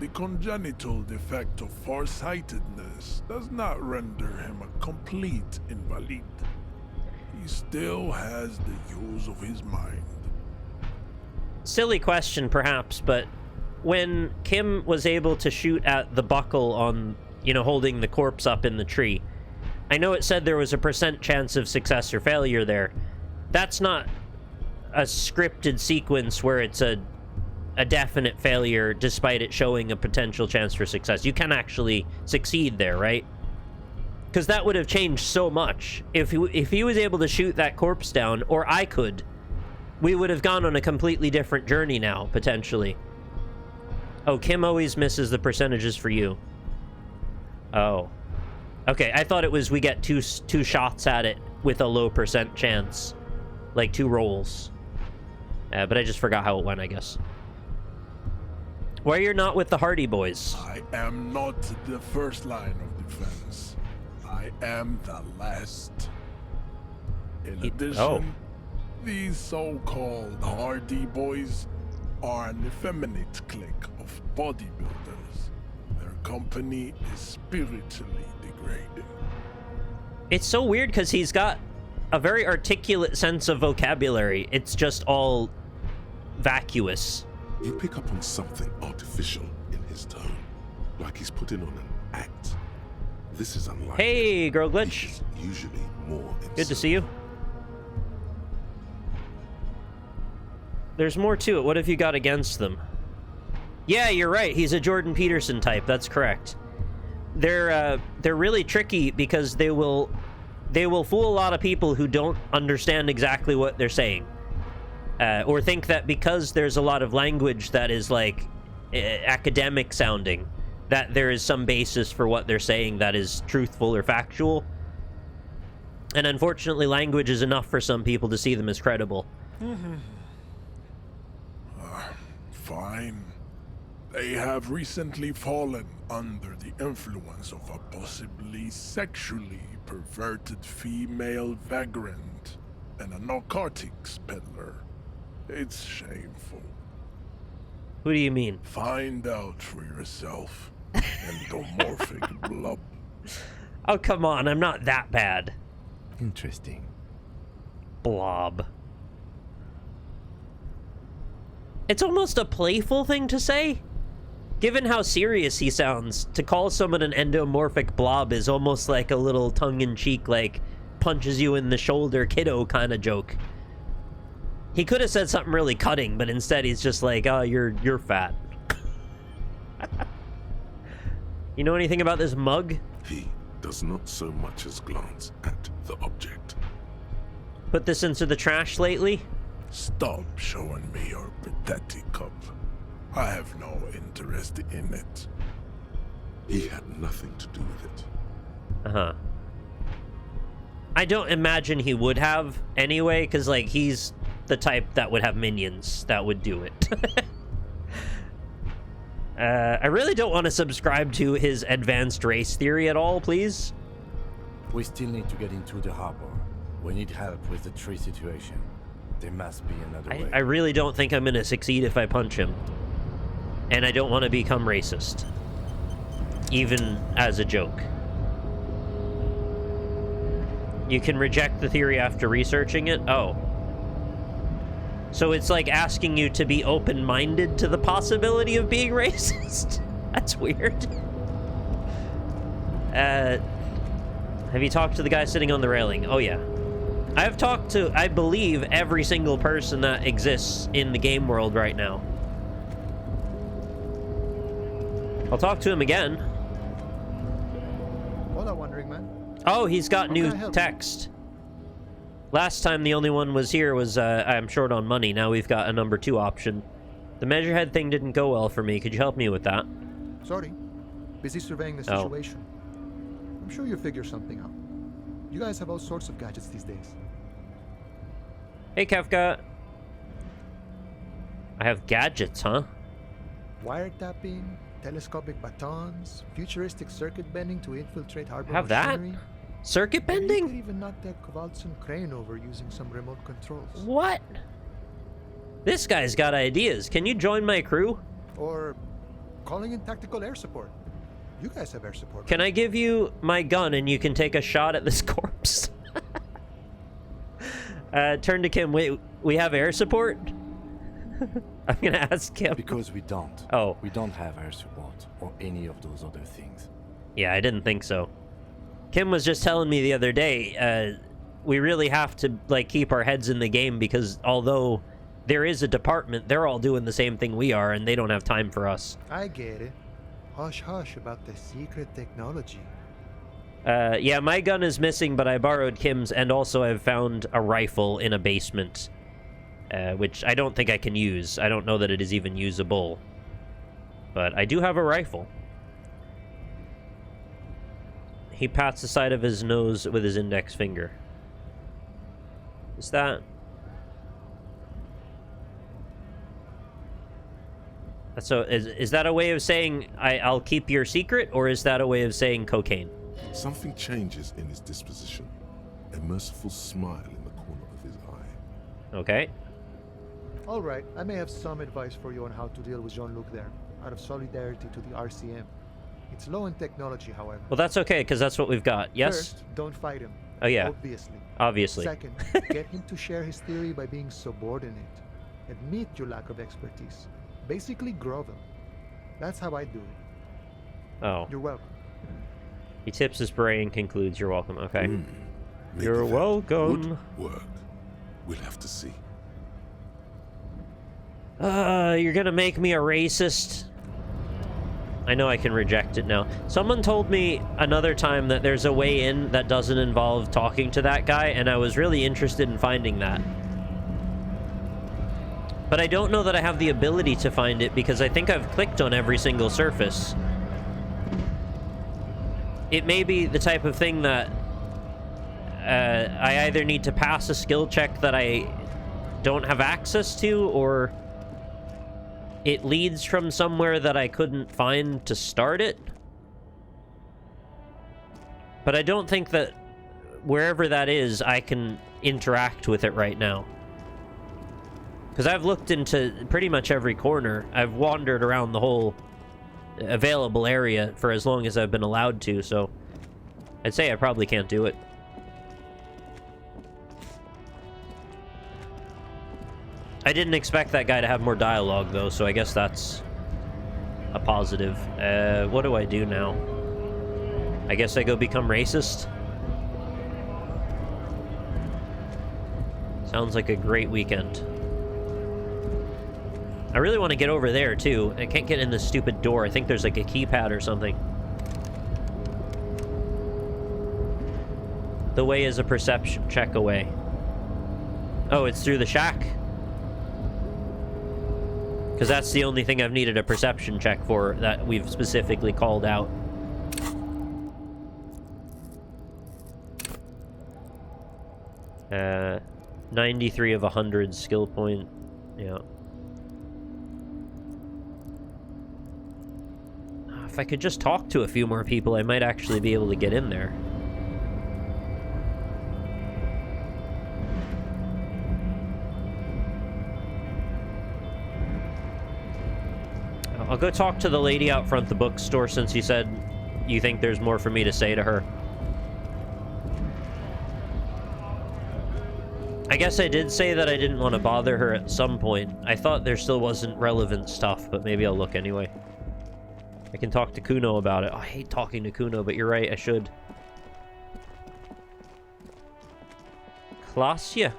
S6: The congenital defect of farsightedness does not render him a complete invalid. He still has the use of his mind.
S1: Silly question, perhaps, but when Kim was able to shoot at the buckle on, you know, holding the corpse up in the tree, I know it said there was a % chance of success or failure there. That's not a scripted sequence where it's a definite failure despite it showing a potential chance for success. You can actually succeed there, right? Because that would have changed so much. If he was able to shoot that corpse down, or I could, we would have gone on a completely different journey now, potentially. Oh, Kim always misses the percentages for you. Oh. Okay, I thought it was we get two shots at it with a low % chance. Like 2 rolls. But I just forgot how it went, I guess. Why you're not with the Hardy Boys?
S6: I am not the first line of defense. I am the last. In addition, these so-called Hardy Boys are an effeminate clique of bodybuilders. Their company is spiritually degrading.
S1: It's so weird because he's got a very articulate sense of vocabulary. It's just all vacuous.
S2: You pick up on something artificial in his tone, like he's putting on an act. This is unlike
S1: Hey,
S2: him.
S1: Girl Glitch.
S2: He's usually more
S1: Good to see you. There's more to it. What have you got against them? Yeah, you're right. He's a Jordan Peterson type. That's correct. They're really tricky because they will fool a lot of people who don't understand exactly what they're saying. Or think that because there's a lot of language that is like academic sounding, that there is some basis for what they're saying that is truthful or factual. And unfortunately, language is enough for some people to see them as credible.
S6: Fine. They have recently fallen under the influence of a possibly sexually perverted female vagrant and a narcotics peddler. It's shameful.
S1: Who do you mean?
S6: Find out for yourself. Endomorphic blob.
S1: Oh, come on. I'm not that bad.
S5: Interesting.
S1: Blob. It's almost a playful thing to say. Given how serious he sounds, to call someone an endomorphic blob is almost like a little tongue-in-cheek, like, punches you in the shoulder kiddo kind of joke. He could have said something really cutting, but instead he's just like, oh, you're fat. You know anything about this mug?
S2: He does not so much as glance at the object.
S1: Put this into the trash lately?
S6: Stop showing me your pathetic cup. I have no interest in it.
S2: He had nothing to do with it.
S1: Uh-huh. I don't imagine he would have anyway, because, like, he's the type that would have minions that would do it. I really don't want to subscribe to his advanced race theory at all, please.
S5: We still need to get into the harbor. We need help with the tree situation. There must be another way.
S1: I really don't think I'm going to succeed if I punch him. And I don't want to become racist. Even as a joke. You can reject the theory after researching it? Oh. So it's like asking you to be open-minded to the possibility of being racist? That's weird. Have you talked to the guy sitting on the railing? Oh, yeah. I've talked to, I believe, every single person that exists in the game world right now. I'll talk to him again.
S7: Hola, Wandering Man.
S1: Oh, he's got
S7: How
S1: new
S7: can I help
S1: text. Last time the only one was here was, I'm short on money. Now we've got a number 2 option. The Measurehead thing didn't go well for me. Could you help me with that?
S7: Sorry. Busy surveying the
S1: Oh.
S7: situation. I'm sure you'll figure something out. You guys have all sorts of gadgets these days.
S1: Hey, Kefka. I have gadgets, huh?
S7: Wiretapping, telescopic batons, futuristic circuit bending to infiltrate harbor
S1: Have that?
S7: machinery.
S1: Circuit
S7: And you
S1: bending?
S7: could even knock that Kowalson crane over using some remote controls.
S1: What? This guy's got ideas. Can you join my crew?
S7: Or calling in tactical air support. You guys have air support.
S1: Can
S7: right?
S1: I give you my gun and you can take a shot at this corpse? Turn to Kim. Wait, we have air support? I'm gonna ask Kim.
S5: Because we don't.
S1: Oh.
S5: We don't have air support or any of those other things.
S1: Yeah, I didn't think so. Kim was just telling me the other day, we really have to, like, keep our heads in the game because although there is a department, they're all doing the same thing we are and they don't have time for us.
S7: I get it. Hush hush about the secret technology.
S1: Yeah, my gun is missing, but I borrowed Kim's, and also I've found a rifle in a basement, which I don't think I can use. I don't know that it is even usable. But I do have a rifle. He pats the side of his nose with his index finger. Is that... So, is that a way of saying I'll keep your secret, or is that a way of saying cocaine?
S2: Something changes in his disposition. A merciful smile in the corner of his eye.
S1: Okay.
S7: All right, I may have some advice for you on how to deal with Jean-Luc there, out of solidarity to the RCM. It's low in technology, however.
S1: Well, that's okay, because that's what we've got. Yes?
S7: First, don't fight him.
S1: Oh, yeah.
S7: Obviously.
S1: Obviously.
S7: Second, get him to share his theory by being subordinate. Admit your lack of expertise. Basically, grovel. That's how I do it.
S1: Oh.
S7: You're welcome.
S1: He tips his beret and concludes, "You're welcome." Okay.
S2: Maybe
S1: You're
S2: that
S1: welcome.
S2: would work. We'll have to see.
S1: You're gonna make me a racist? I know I can reject it now. Someone told me another time that there's a way in that doesn't involve talking to that guy, and I was really interested in finding that. But I don't know that I have the ability to find it because I think I've clicked on every single surface. It may be the type of thing that I either need to pass a skill check that I don't have access to, or it leads from somewhere that I couldn't find to start it. But I don't think that wherever that is, I can interact with it right now. Because I've looked into pretty much every corner. I've wandered around the whole available area for as long as I've been allowed to, so I'd say I probably can't do it. I didn't expect that guy to have more dialogue, though, so I guess that's a positive. What do I do now? I guess I go become racist? Sounds like a great weekend. I really want to get over there, too. I can't get in this stupid door. I think there's like a keypad or something. The way is a perception check away. Oh, it's through the shack? Because that's the only thing I've needed a perception check for that we've specifically called out. Uh, 93 of 100 skill point. Yeah. If I could just talk to a few more people, I might actually be able to get in there. I'll go talk to the lady out front the bookstore since you said you think there's more for me to say to her. I guess I did say that I didn't want to bother her at some point. I thought there still wasn't relevant stuff, but maybe I'll look anyway. I can talk to Kuno about it. Oh, I hate talking to Kuno, but you're right, I should. Klaasje?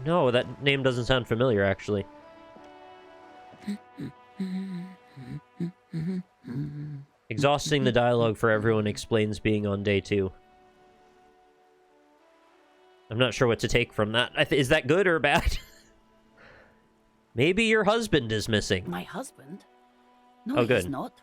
S1: No, that name doesn't sound familiar, actually. Exhausting the dialogue for everyone explains being on day 2. I'm not sure what to take from that. Is that good or bad? Maybe your husband is missing.
S8: My husband? No,
S1: Oh, good.
S8: he's not.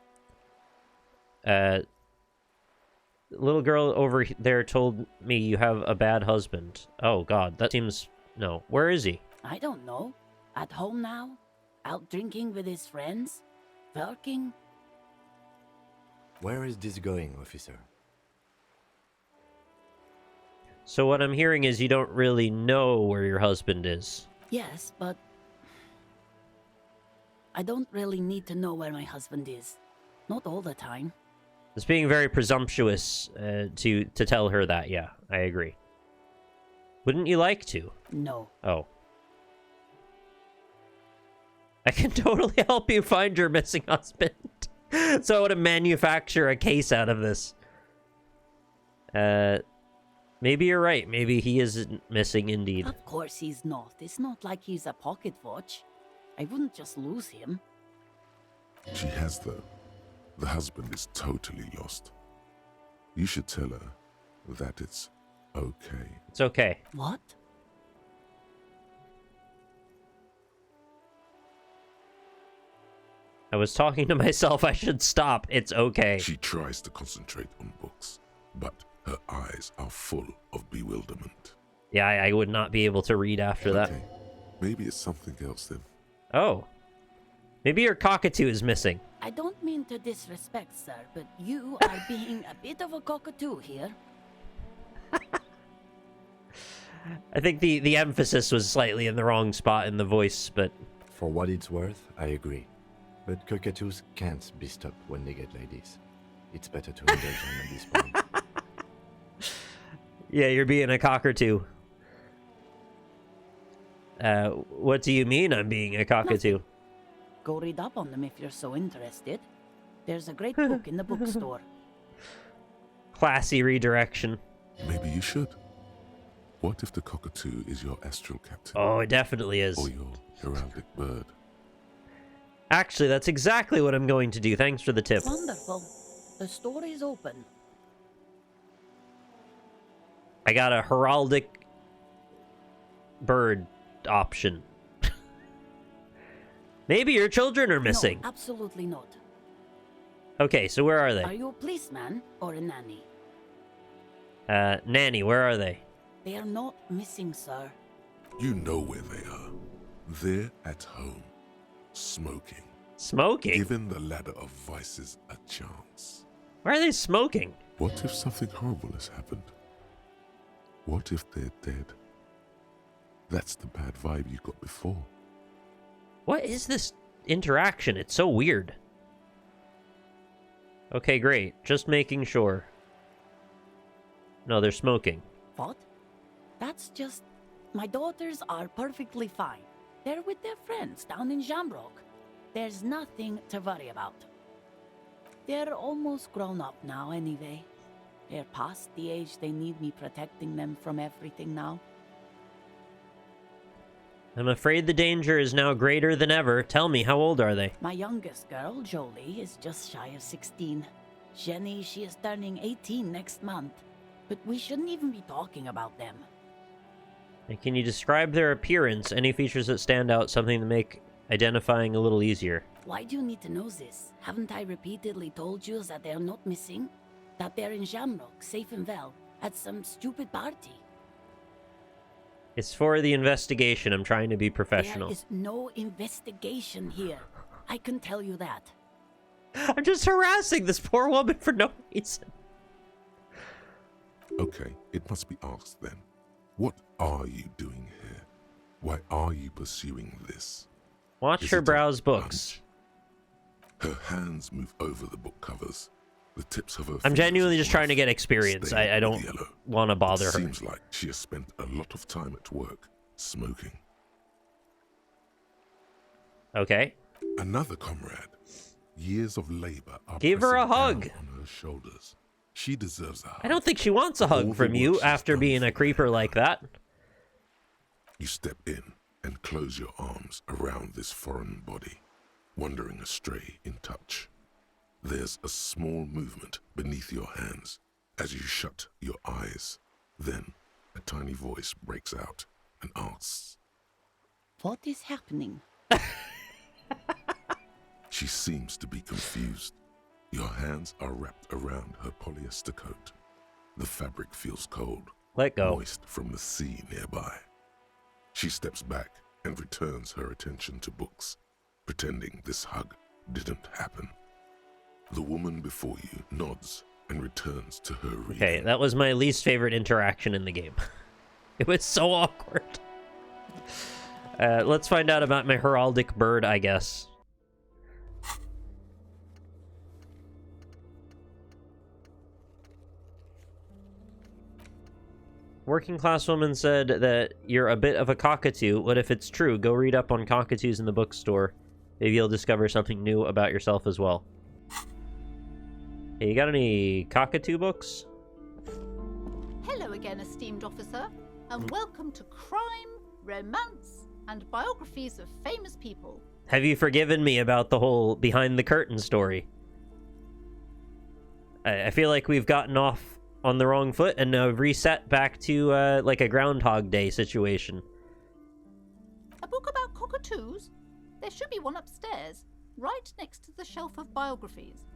S1: Little girl over there told me you have a bad husband. Oh, God, that seems... No. Where is he?
S8: I don't know. At home now? Out drinking with his friends? Working?
S5: Where is this going, officer?
S1: So what I'm hearing is you don't really know where your husband is.
S8: Yes, but... I don't really need to know where my husband is. Not all the time.
S1: It's being very presumptuous to tell her that, yeah, I agree. Wouldn't you like to?
S8: No.
S1: Oh. I can totally help you find your missing husband. So I want to manufacture a case out of this. Maybe you're right. Maybe he isn't missing indeed.
S8: Of course he's not. It's not like he's a pocket watch. I wouldn't just lose him.
S2: She has, though. The husband is totally lost. You should tell her that it's okay.
S1: It's okay.
S8: What?
S1: I was talking to myself. I should stop. It's okay.
S2: She tries to concentrate on books, but her eyes are full of bewilderment.
S1: Yeah, I would not be able to read after that.
S2: Okay, maybe it's something else then.
S1: Oh. Maybe your cockatoo is missing.
S8: I don't mean to disrespect, sir, but you are being a bit of a cockatoo here.
S1: I think the emphasis was slightly in the wrong spot in the voice, but...
S5: For what it's worth, I agree. But cockatoos can't be stopped when they get ladies. It's better to engage them at this point.
S1: Yeah, you're being a cockatoo. What do you mean I'm being a cockatoo?
S8: Nothing. Go read up on them if you're so interested. There's a great book in the bookstore.
S1: Classy redirection.
S2: Maybe you should. What if the cockatoo is your astral captain?
S1: Oh, it definitely is.
S2: Or your heraldic bird?
S1: Actually, that's exactly what I'm going to do. Thanks for the tip.
S8: Wonderful. The store is open.
S1: I got a heraldic bird option. Maybe your children are missing.
S8: No, absolutely not.
S1: Okay, so where are
S8: Are
S1: they?
S8: you a policeman or a nanny?
S1: Nanny, where are they?
S8: They are not missing, sir.
S2: You know where they are. They're at home, smoking.
S1: Smoking?
S2: Giving the ladder of vices a chance.
S1: Why are they smoking?
S2: What if something horrible has happened? What if they're dead? That's the bad vibe you got before.
S1: What is this interaction? It's so weird. Okay, great. Just making sure. No, they're smoking.
S8: What? That's just... My daughters are perfectly fine. They're with their friends down in Shamrock. There's nothing to worry about. They're almost grown up now anyway. They're past the age they need me protecting them from everything now.
S1: I'm afraid the danger is now greater than ever. Tell me, how old are they?
S8: My youngest girl, Jolie, is just shy of 16. Jenny, she is turning 18 next month. But we shouldn't even be talking about them.
S1: And can you describe their appearance? Any features that stand out, something to make identifying a little easier?
S8: Why do you need to know this? Haven't I repeatedly told you that they're not missing? That they're in Shamrock, safe and well, at some stupid party?
S1: It's for the investigation. I'm trying to be professional.
S8: There is no investigation here. I can tell you that.
S1: I'm just harassing this poor woman for no reason.
S2: Okay, it must be asked then. What are you doing here? Why are you pursuing this?
S1: Watch
S2: Is
S1: her
S2: it a
S1: browse books.
S2: hunch? Her hands move over the book covers. The tips of her
S1: I'm
S2: fingers
S1: genuinely
S2: are
S1: just trying to
S2: rough,
S1: get experience.
S2: stained
S1: I
S2: with
S1: don't
S2: yellow.
S1: want to bother
S2: It
S1: her.
S2: seems like she has spent a lot of time at work, smoking.
S1: Okay.
S2: Another comrade. Years of labor are
S1: Give her a
S2: pressing
S1: hug.
S2: down on her shoulders. She deserves a hug.
S1: I don't think she wants a
S2: All
S1: hug
S2: the
S1: from
S2: work
S1: you
S2: she's
S1: after
S2: done
S1: being
S2: for
S1: a
S2: me.
S1: creeper like that.
S2: You step in and close your arms around this foreign body, wandering astray in touch. There's a small movement beneath your hands as you shut your eyes. Then a tiny voice breaks out and asks.
S8: What is happening?
S2: She seems to be confused. Your hands are wrapped around her polyester coat. The fabric feels cold,
S1: Let go.
S2: moist from the sea nearby. She steps back and returns her attention to books, pretending this hug didn't happen. The woman before you nods and returns to her reading.
S1: Okay, that was my least favorite interaction in the game. It was so awkward. Let's find out about my heraldic bird, I guess. Working class woman said that you're a bit of a cockatoo. What if it's true? Go read up on cockatoos in the bookstore. Maybe you'll discover something new about yourself as well. Hey, you got any cockatoo books?
S3: Hello again, esteemed officer, and welcome to crime, romance, and biographies of famous people.
S1: Have you forgiven me about the whole behind the curtain story? I feel like we've gotten off on the wrong foot and reset back to like a Groundhog Day situation.
S3: A book about cockatoos? There should be one upstairs, right next to the shelf of biographies.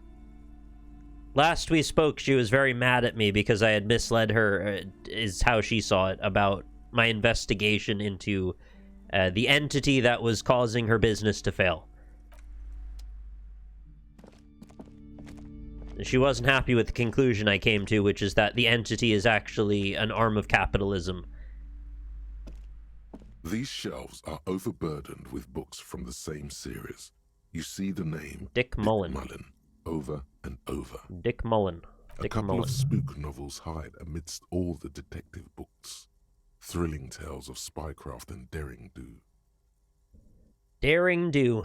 S1: Last we spoke, she was very mad at me because I had misled her, is how she saw it, about my investigation into the entity that was causing her business to fail. She wasn't happy with the conclusion I came to, which is that the entity is actually an arm of capitalism.
S2: These shelves are overburdened with books from the same series. You see the name
S1: Dick Mullen.
S2: Mullen over and over.
S1: Dick Mullen.
S2: A
S1: Dick
S2: couple
S1: Mullen.
S2: of spook novels hide amidst all the detective books. Thrilling tales of spycraft and daring do.
S1: Daring do.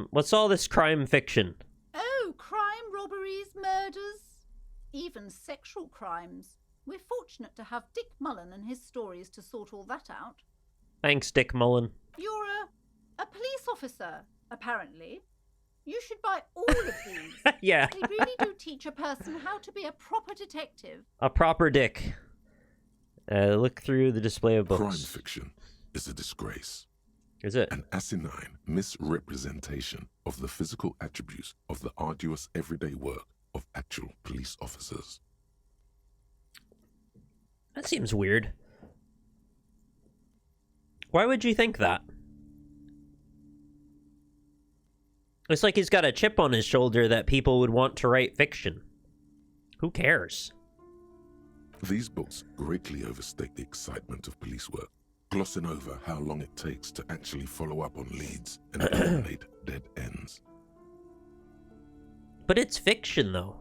S1: What's all this crime fiction?
S3: Oh, crime, robberies, murders, even sexual crimes. We're fortunate to have Dick Mullen and his stories to sort all that out.
S1: Thanks, Dick Mullen.
S3: You're a police officer, apparently. You should buy all of these.
S1: Yeah,
S3: They really do teach a person how to be a proper detective.
S1: a proper dick. Look through the display of books.
S2: Crime fiction is a disgrace.
S1: Is it?
S2: An asinine misrepresentation of the physical attributes of the arduous everyday work of actual police officers.
S1: That seems weird. Why would you think that? It's like he's got a chip on his shoulder that people would want to write fiction. Who cares?
S2: These books greatly overstate the excitement of police work, glossing over how long it takes to actually follow up on leads and eliminate dead ends.
S1: But it's fiction, though.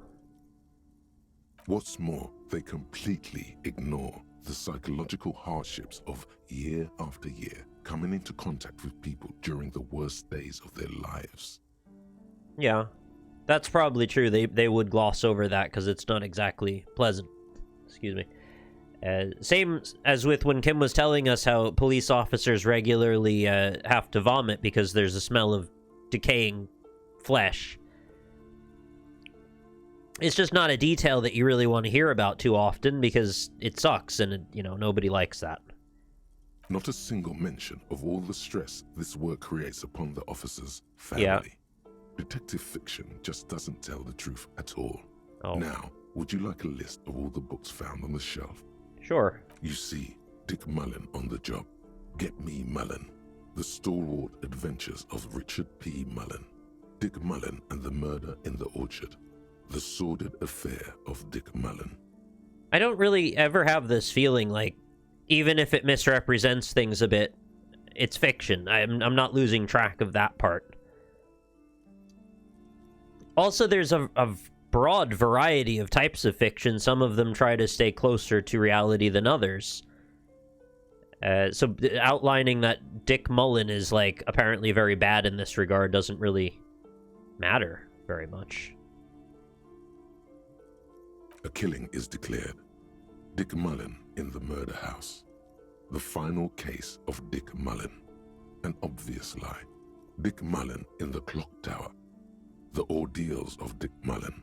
S2: What's more, they completely ignore the psychological hardships of year after year coming into contact with people during the worst days of their lives.
S1: Yeah, that's probably true. They would gloss over that because it's not exactly pleasant. Excuse me. Same as with when Kim was telling us how police officers regularly have to vomit because there's a smell of decaying flesh. It's just not a detail that you really want to hear about too often because it sucks and, nobody likes that.
S2: Not a single mention of all the stress this work creates upon the officer's family.
S1: Yeah.
S2: Detective fiction just doesn't tell the truth at all.
S1: Oh.
S2: Now, would you like a list of all the books found on the shelf?
S1: Sure.
S2: You see Dick Mullen on the job. Get Me Mullen. The Stalwart Adventures of Richard P. Mullen. Dick Mullen and the Murder in the Orchard. The Sordid Affair of Dick Mullen.
S1: I don't really ever have this feeling like, even if it misrepresents things a bit, it's fiction. I'm not losing track of that part. Also, there's a broad variety of types of fiction. Some of them try to stay closer to reality than others. So outlining that Dick Mullen is, apparently very bad in this regard doesn't really matter very much.
S2: A killing is declared. Dick Mullen in the murder house. The final case of Dick Mullen. An obvious lie. Dick Mullen in the clock tower. The ordeals of Dick Mullen.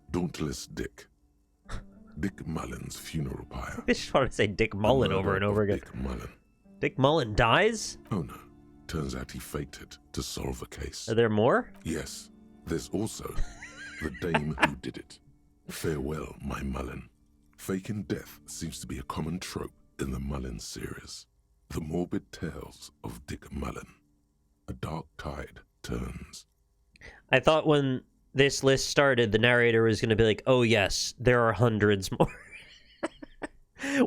S2: Dauntless Dick. Dick Mullen's funeral pyre.
S1: I just want to say Dick Mullen over and over again.
S2: Dick Mullen.
S1: Dick Mullen dies?
S2: Oh no. Turns out he faked it to solve a case.
S1: Are there more?
S2: Yes. There's also the dame who did it. Farewell, my Mullen. Faking death seems to be a common trope in the Mullen series. The morbid tales of Dick Mullen. A dark tide turns.
S1: I thought when this list started, the narrator was going to be like, oh yes, there are hundreds more.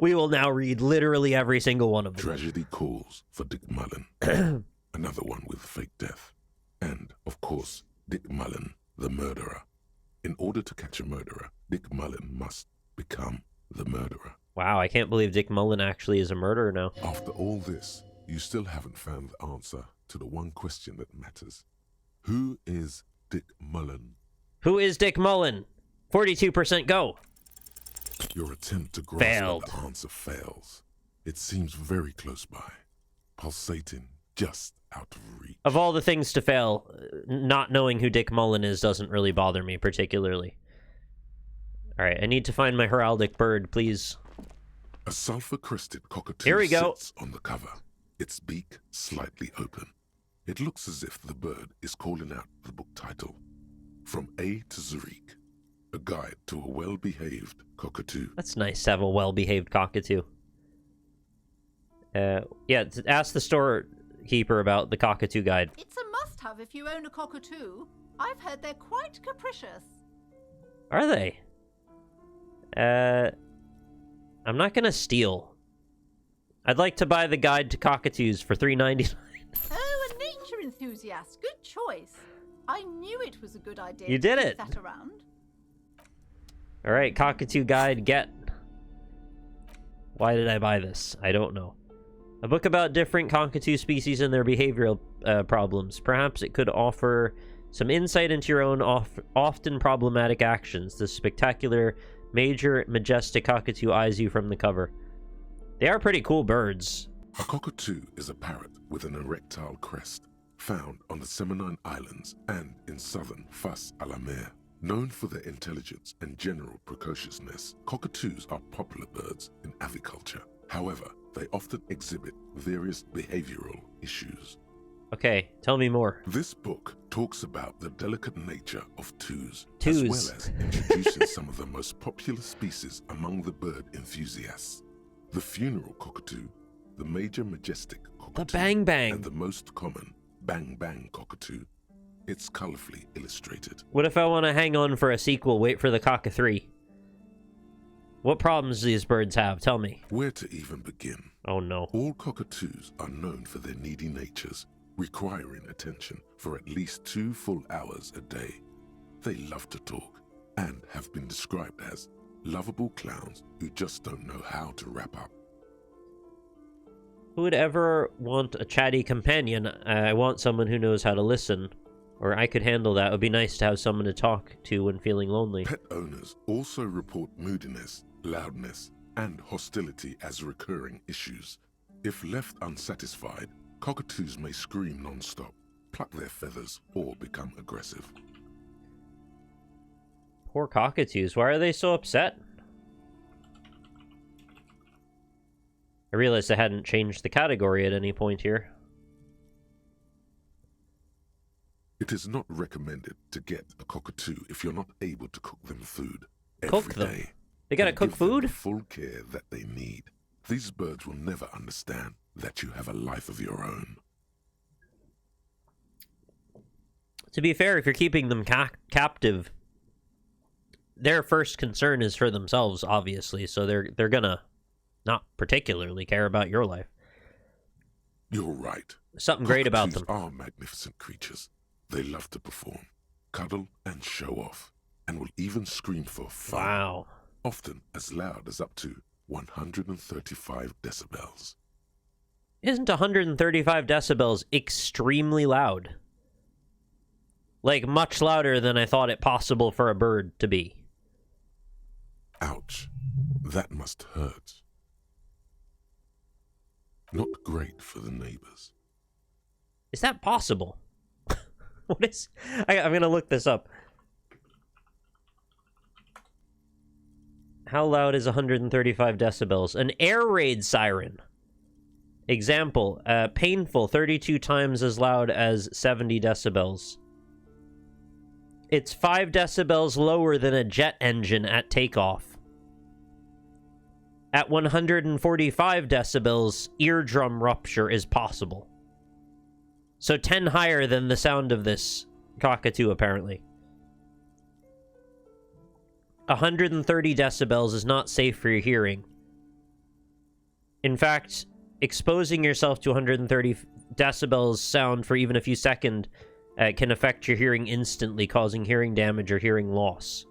S1: We will now read literally every single one of them.
S2: Tragedy calls for Dick Mullen. Another one with fake death. And, of course, Dick Mullen, the murderer. In order to catch a murderer, Dick Mullen must become the murderer.
S1: Wow, I can't believe Dick Mullen actually is a murderer now.
S2: After all this, you still haven't found the answer to the one question that matters. Who is Dick Mullen?
S1: Who is Dick Mullen? 42% go.
S2: Your attempt to grasp
S1: Failed.
S2: the answer fails. It seems very close by, pulsating just out of reach.
S1: Of all the things to fail, not knowing who Dick Mullen is doesn't really bother me particularly. Alright, I need to find my heraldic bird, please.
S2: A sulfur-crested cockatoo
S1: Here we go.
S2: sits on the cover, its beak slightly open. It looks as if the bird is calling out the book title, From A to Zurich, a guide to a well-behaved cockatoo.
S1: That's nice to have a well-behaved cockatoo. Yeah, ask the storekeeper about the cockatoo guide.
S3: It's a must-have if you own a cockatoo. I've heard they're quite capricious.
S1: Are they? I'm not gonna steal. I'd like to buy the guide to cockatoos for $3.99.
S3: Oh, a nature enthusiast. Good choice. I knew it was a good idea.
S1: You did
S3: to keep
S1: it.
S3: that around.
S1: All right, cockatoo guide, get. Why did I buy this? I don't know. A book about different cockatoo species and their behavioral problems. Perhaps it could offer some insight into your own often problematic actions. The spectacular, major, majestic cockatoo eyes you from the cover. They are pretty cool birds.
S2: A cockatoo is a parrot with an erectile crest, found on the Seminine Islands and in southern Fas-a-la-Mer. Known for their intelligence and general precociousness, cockatoos are popular birds in aviculture. However, they often exhibit various behavioral issues.
S1: Okay, tell me more.
S2: This book talks about the delicate nature of twos,
S1: Twos.
S2: as well as introducing some of the most popular species among the bird enthusiasts. The funeral cockatoo, the major majestic cockatoo,
S1: The bang bang.
S2: and the most common bang bang cockatoo. It's colorfully illustrated.
S1: What if I want to hang on for a sequel, wait for the Cock 3? What problems do these birds have? Tell me.
S2: Where to even begin?
S1: Oh no.
S2: All cockatoos are known for their needy natures, requiring attention for at least 2 full hours a day. They love to talk and have been described as lovable clowns who just don't know how to wrap up.
S1: Who would ever want a chatty companion? I want someone who knows how to listen. Or I could handle that. It would be nice to have someone to talk to when feeling lonely.
S2: Pet owners also report moodiness, loudness, and hostility as recurring issues. If left unsatisfied, cockatoos may scream non-stop, pluck their feathers, or become aggressive.
S1: Poor cockatoos. Why are they so upset? I realized I hadn't changed the category at any point here.
S2: It is not recommended to get a cockatoo if you're not able to cook them food
S1: Cook
S2: every
S1: them?
S2: day.
S1: They gotta
S2: and
S1: cook
S2: give them
S1: food?
S2: the full care that they need. These birds will never understand that you have a life of your own.
S1: To be fair, if you're keeping them captive, their first concern is for themselves, obviously, so they're gonna not particularly care about your life.
S2: You're right.
S1: Something great about them.
S2: Cockatoos are magnificent creatures. They love to perform, cuddle, and show off, and will even scream for fun.
S1: Wow.
S2: Often as loud as up to 135 decibels.
S1: Isn't 135 decibels extremely loud? Like, much louder than I thought it possible for a bird to be.
S2: Ouch. That must hurt. Not great for the neighbors.
S1: Is that possible? What is... I'm gonna look this up. How loud is 135 decibels? An air raid siren. Example, painful, 32 times as loud as 70 decibels. It's 5 decibels lower than a jet engine at takeoff. At 145 decibels, eardrum rupture is possible. So 10 higher than the sound of this cockatoo, apparently. 130 decibels is not safe for your hearing. In fact, exposing yourself to 130 decibels sound for even a few seconds can affect your hearing instantly, causing hearing damage or hearing loss.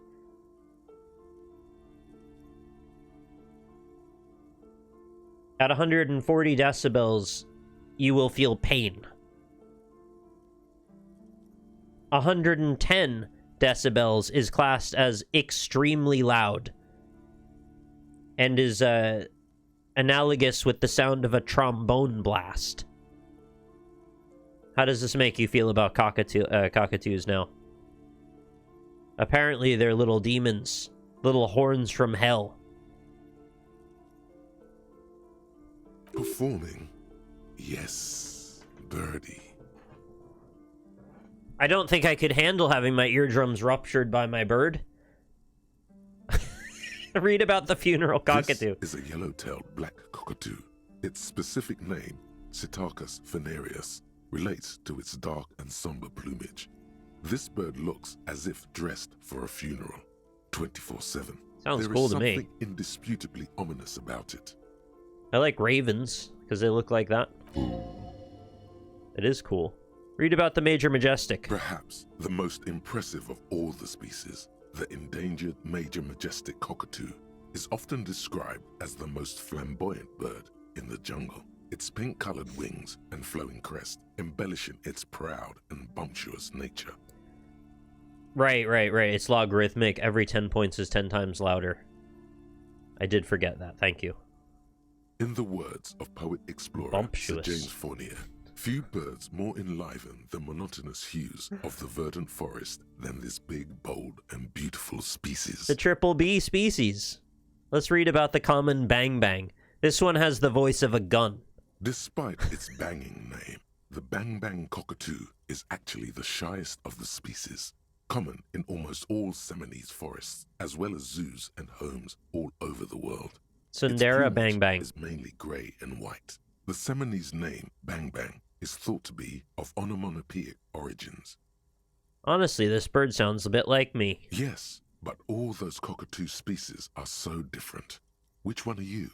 S1: At 140 decibels, you will feel pain. 110 decibels is classed as extremely loud and is analogous with the sound of a trombone blast. How does this make you feel about cockatoos now? Apparently they're little demons, little horns from hell.
S2: Performing? Yes, birdie.
S1: I don't think I could handle having my eardrums ruptured by my bird. Read about the funeral cockatoo.
S2: This is a yellow-tailed black cockatoo. Its specific name, Psittacus venereus, relates to its dark and somber plumage. This bird looks as if dressed for a funeral, 24/7.
S1: Sounds cool to me.
S2: There is something indisputably ominous about it.
S1: I like ravens, because they look like that. It is cool. Read about the major majestic.
S2: Perhaps the most impressive of all the species, the endangered major majestic cockatoo, is often described as the most flamboyant bird in the jungle. Its pink-colored wings and flowing crest embellishing its proud and bumptious nature.
S1: Right. It's logarithmic. Every 10 points is 10 times louder. I did forget that. Thank you.
S2: In the words of poet-explorer Sir James Fournier, few birds more enliven the monotonous hues of the verdant forest than this big, bold, and beautiful species.
S1: The triple B species. Let's read about the common bang bang. This one has the voice of a gun.
S2: Despite its banging name, the bang bang cockatoo is actually the shyest of the species, common in almost all Seminoles forests, as well as zoos and homes all over the world.
S1: Sundara bang bang
S2: is mainly grey and white. The Seminoles name bang bang is thought to be of onomatopoeic origins.
S1: Honestly, this bird sounds a bit like me.
S2: Yes, but all those cockatoo species are so different. Which one are you?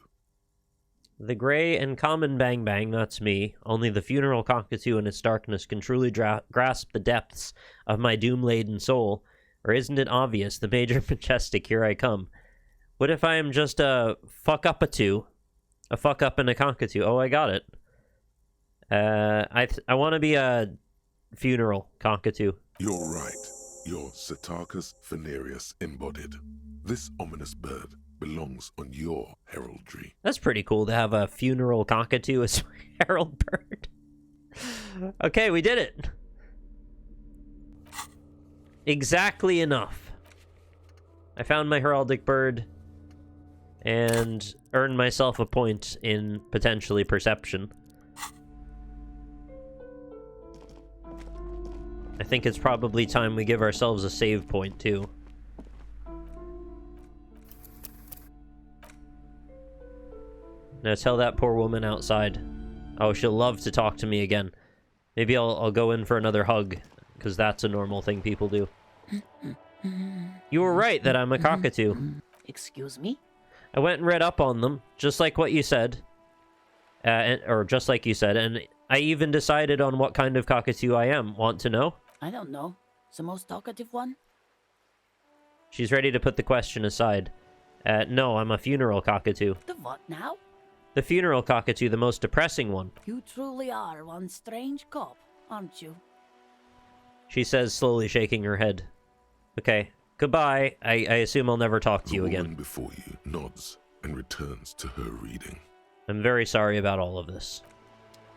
S1: The grey and common bang bang, that's me. Only the funeral cockatoo in its darkness can truly grasp the depths of my doom-laden soul. Or isn't it obvious, the major majestic, here I come. What if I am just a fuck-up-a-two? A fuck-up and a cockatoo. Oh, I got it. I want to be a funeral cockatoo.
S2: You're right. You're Psittacus venereus embodied. This ominous bird belongs on your heraldry.
S1: That's pretty cool to have a funeral cockatoo as my herald bird. Okay, we did it. Exactly enough. I found my heraldic bird and earned myself a point in potentially perception. I think it's probably time we give ourselves a save point, too. Now tell that poor woman outside. Oh, she'll love to talk to me again. Maybe I'll go in for another hug, because that's a normal thing people do. You were right that I'm a cockatoo.
S8: Excuse me?
S1: I went and read up on them, just like what you said. Or just like you said, and I even decided on what kind of cockatoo I am. Want to know?
S8: I don't know. The most talkative one?
S1: She's ready to put the question aside. No, I'm a funeral cockatoo.
S8: The what now?
S1: The funeral cockatoo, the most depressing one.
S8: You truly are one strange cop, aren't you?
S1: She says, slowly shaking her head. Okay, Goodbye. I assume I'll never talk to you
S2: The
S1: again.
S2: woman before you nods and returns to her reading.
S1: I'm very sorry about all of this.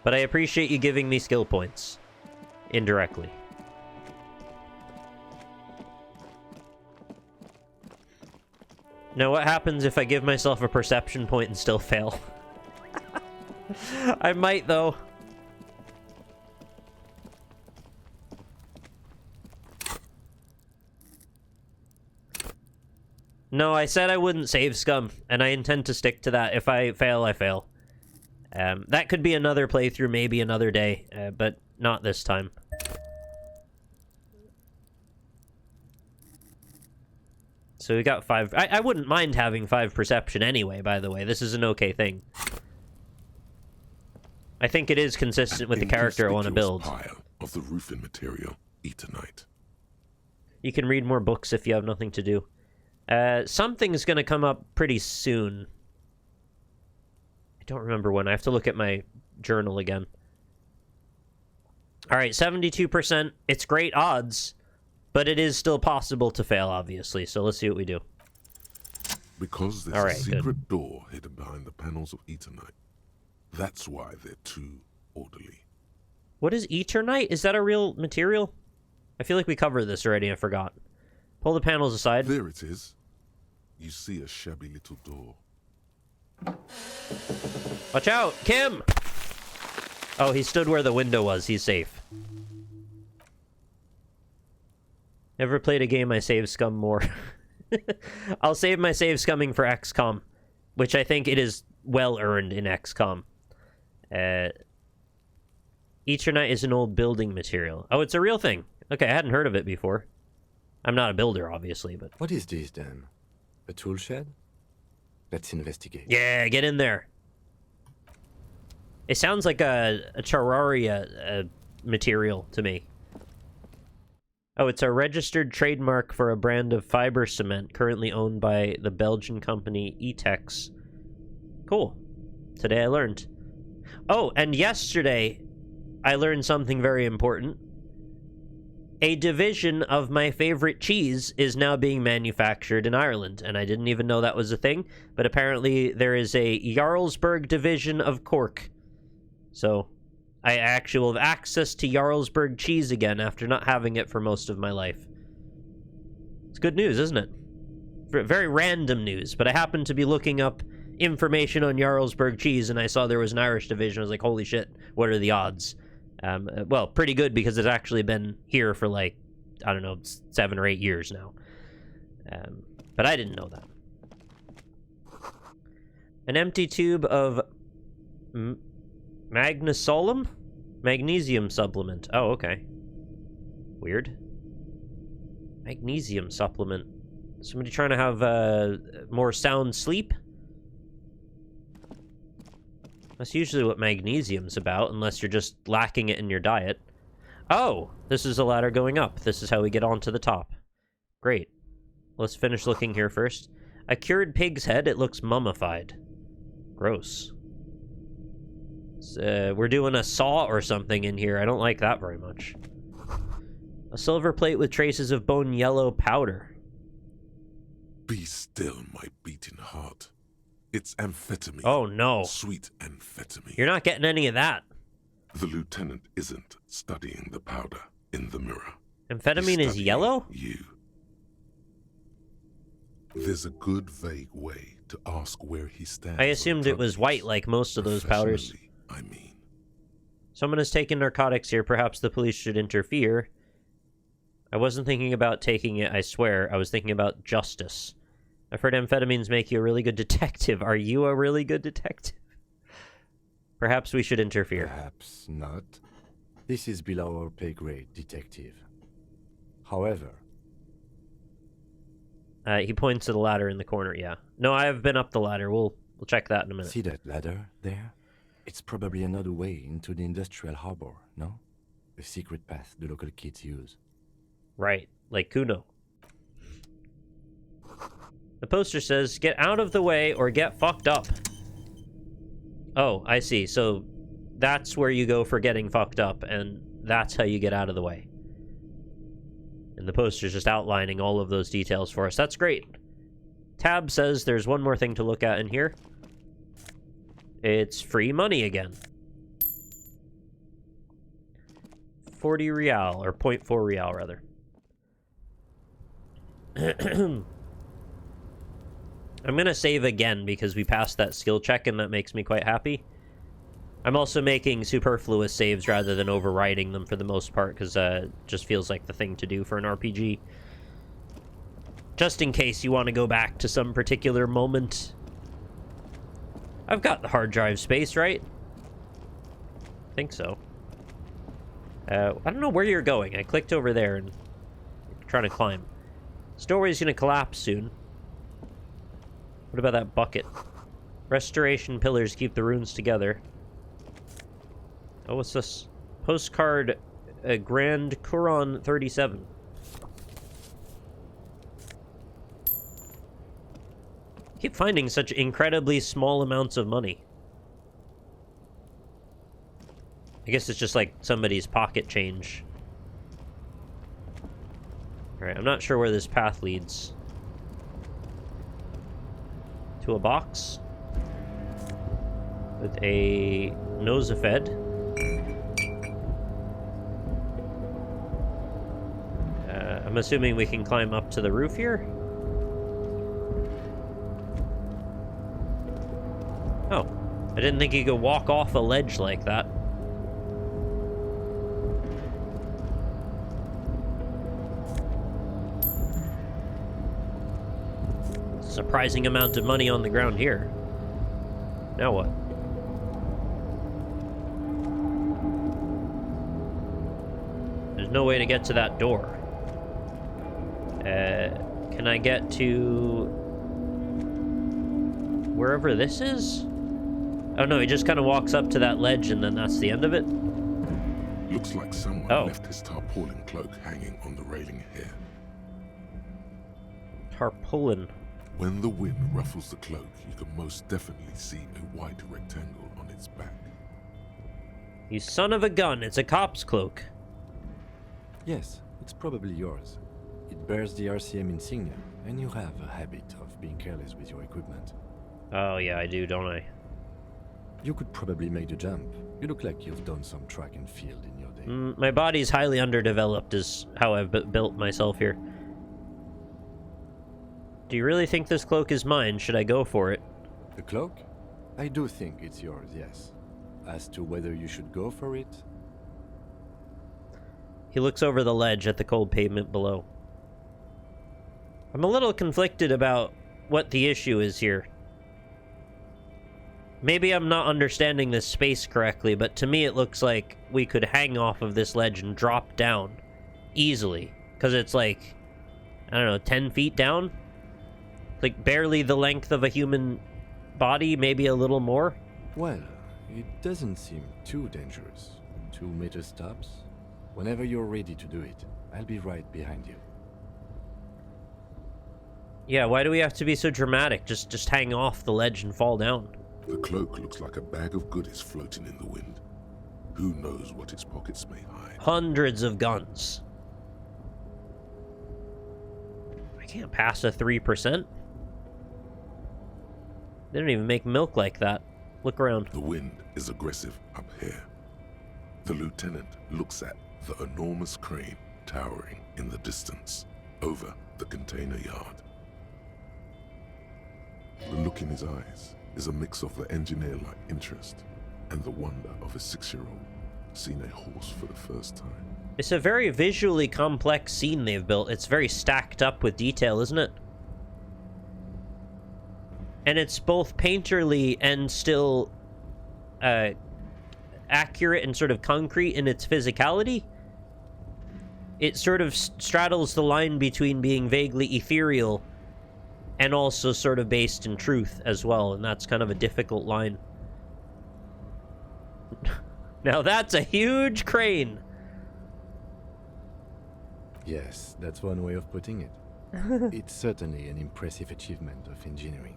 S1: But I appreciate you giving me skill points. Indirectly. Now, what happens if I give myself a perception point and still fail? I might, though. No, I said I wouldn't save scum, and I intend to stick to that. If I fail, I fail. That could be another playthrough, maybe another day, but not this time. So we got 5. I wouldn't mind having 5 perception anyway, by the way. This is an okay thing. I think it is consistent with the character I want to build.
S2: Pile of the roofing material, Eternite.
S1: You can read more books if you have nothing to do. Something's going to come up pretty soon. I don't remember when. I have to look at my journal again. Alright, 72%. It's great odds, but it is still possible to fail, obviously. So let's see what we do.
S2: Because there's a secret door hidden behind the panels of Eternite. That's why they're too orderly.
S1: What is Eternite? Is that a real material? I feel like we covered this already. I forgot. Pull the panels aside.
S2: There it is. You see a shabby little door.
S1: Watch out! Kim! Oh, he stood where the window was. He's safe. Never played a game I save scum more. I'll save my save scumming for XCOM, which I think it is well earned in XCOM. Eternite is an old building material. Oh, it's a real thing. Okay, I hadn't heard of it before. I'm not a builder, obviously, but...
S5: What is this, then? A tool shed? Let's investigate.
S1: Yeah, get in there. It sounds like a Terraria material to me. Oh, it's a registered trademark for a brand of fiber cement currently owned by the Belgian company Etex. Cool. Today I learned. Oh, and yesterday I learned something very important. A division of my favorite cheese is now being manufactured in Ireland, and I didn't even know that was a thing, but apparently there is a Jarlsberg division of Cork. So, I actually will have access to Jarlsberg cheese again after not having it for most of my life. It's good news, isn't it? Very random news, but I happened to be looking up information on Jarlsberg cheese, and I saw there was an Irish division. I was like, holy shit, what are the odds? Well, pretty good, because it's actually been here for like, I don't know, 7 or 8 years now. But I didn't know that. An empty tube of magnesolum? Magnesium supplement. Oh, okay. Weird. Magnesium supplement. Somebody trying to have more sound sleep? That's usually what magnesium's about, unless you're just lacking it in your diet. Oh! This is a ladder going up. This is how we get onto the top. Great. Let's finish looking here first. A cured pig's head. It looks mummified. Gross. We're doing a saw or something in here. I don't like that very much. A silver plate with traces of bone yellow powder.
S2: Be still, my beating heart. It's amphetamine.
S1: Oh, no.
S2: Sweet amphetamine.
S1: You're not getting any of that.
S2: The lieutenant isn't studying the powder in the mirror.
S1: Amphetamine is yellow?
S2: You. There's a good vague way to ask where he stands.
S1: I assumed it was white like most of those powders.
S2: I mean.
S1: Someone has taken narcotics here. Perhaps the police should interfere. I wasn't thinking about taking it, I swear. I was thinking about justice. I've heard amphetamines make you a really good detective. Are you a really good detective? Perhaps we should interfere.
S5: Perhaps not. This is below our pay grade, detective. However...
S1: he points to the ladder in the corner, yeah. No, I have been up the ladder. We'll check that in a minute.
S5: See that ladder there? It's probably another way into the industrial harbor, no? The secret path the local kids use.
S1: Right, like Kuno. The poster says, get out of the way or get fucked up. Oh, I see. So that's where you go for getting fucked up, and that's how you get out of the way. And the poster's just outlining all of those details for us. That's great. Tab says there's one more thing to look at in here. It's free money again. 40 real, or 0.4 real, rather. I'm gonna save again because we passed that skill check and that makes me quite happy. I'm also making superfluous saves rather than overriding them for the most part because it just feels like the thing to do for an RPG. Just in case you want to go back to some particular moment. I've got the hard drive space, right? I think so. I don't know where you're going. I clicked over there and I'm trying to climb. This doorway's gonna collapse soon. What about that bucket? Restoration pillars keep the runes together. Oh, what's this? Postcard Grand Couronne 37. I keep finding such incredibly small amounts of money. I guess it's just like somebody's pocket change. Alright, I'm not sure where this path leads. To a box? With a Measurehead. I'm assuming we can climb up to the roof here? Oh. I didn't think you could walk off a ledge like that. Surprising amount of money on the ground here. Now what? There's no way to get to that door. Can I get to wherever this is? Oh no, he just kind of walks up to that ledge and then that's the end of it?
S2: Looks like someone left his tarpaulin cloak hanging on the railing here.
S1: Tarpaulin.
S2: When the wind ruffles the cloak, you can most definitely see a white rectangle on its back.
S1: You son of a gun, it's a cop's cloak.
S5: Yes, it's probably yours. It bears the RCM insignia, and you have a habit of being careless with your equipment.
S1: Oh yeah, I do, don't I?
S5: You could probably make the jump. You look like you've done some track and field in your day.
S1: My body's highly underdeveloped is how I've built myself here. Do you really think this cloak is mine? Should I go for it?
S5: The cloak? I do think it's yours, yes. As to whether you should go for it...
S1: He looks over the ledge at the cold pavement below. I'm a little conflicted about what the issue is here. Maybe I'm not understanding this space correctly, but to me it looks like we could hang off of this ledge and drop down easily. Because it's like, I don't know, 10 feet down? Like barely the length of a human body, maybe a little more?
S5: Well, it doesn't seem too dangerous. 2 meter stops. Whenever you're ready to do it, I'll be right behind you.
S1: Yeah, why do we have to be so dramatic? Just hang off the ledge and fall down.
S2: The cloak looks like a bag of goodies floating in the wind. Who knows what its pockets may hide?
S1: Hundreds of guns. I can't pass a 3%. They don't even make milk like that. Look around.
S2: The wind is aggressive up here. The lieutenant looks at the enormous crane towering in the distance over the container yard. The look in his eyes is a mix of the engineer-like interest and the wonder of a 6-year-old seeing a horse for the first time.
S1: It's a very visually complex scene they've built. It's very stacked up with detail, isn't it? And it's both painterly and still accurate and sort of concrete in its physicality. It sort of straddles the line between being vaguely ethereal and also sort of based in truth as well, and that's kind of a difficult line. Now that's a huge crane!
S5: Yes, that's one way of putting it. It's certainly an impressive achievement of engineering.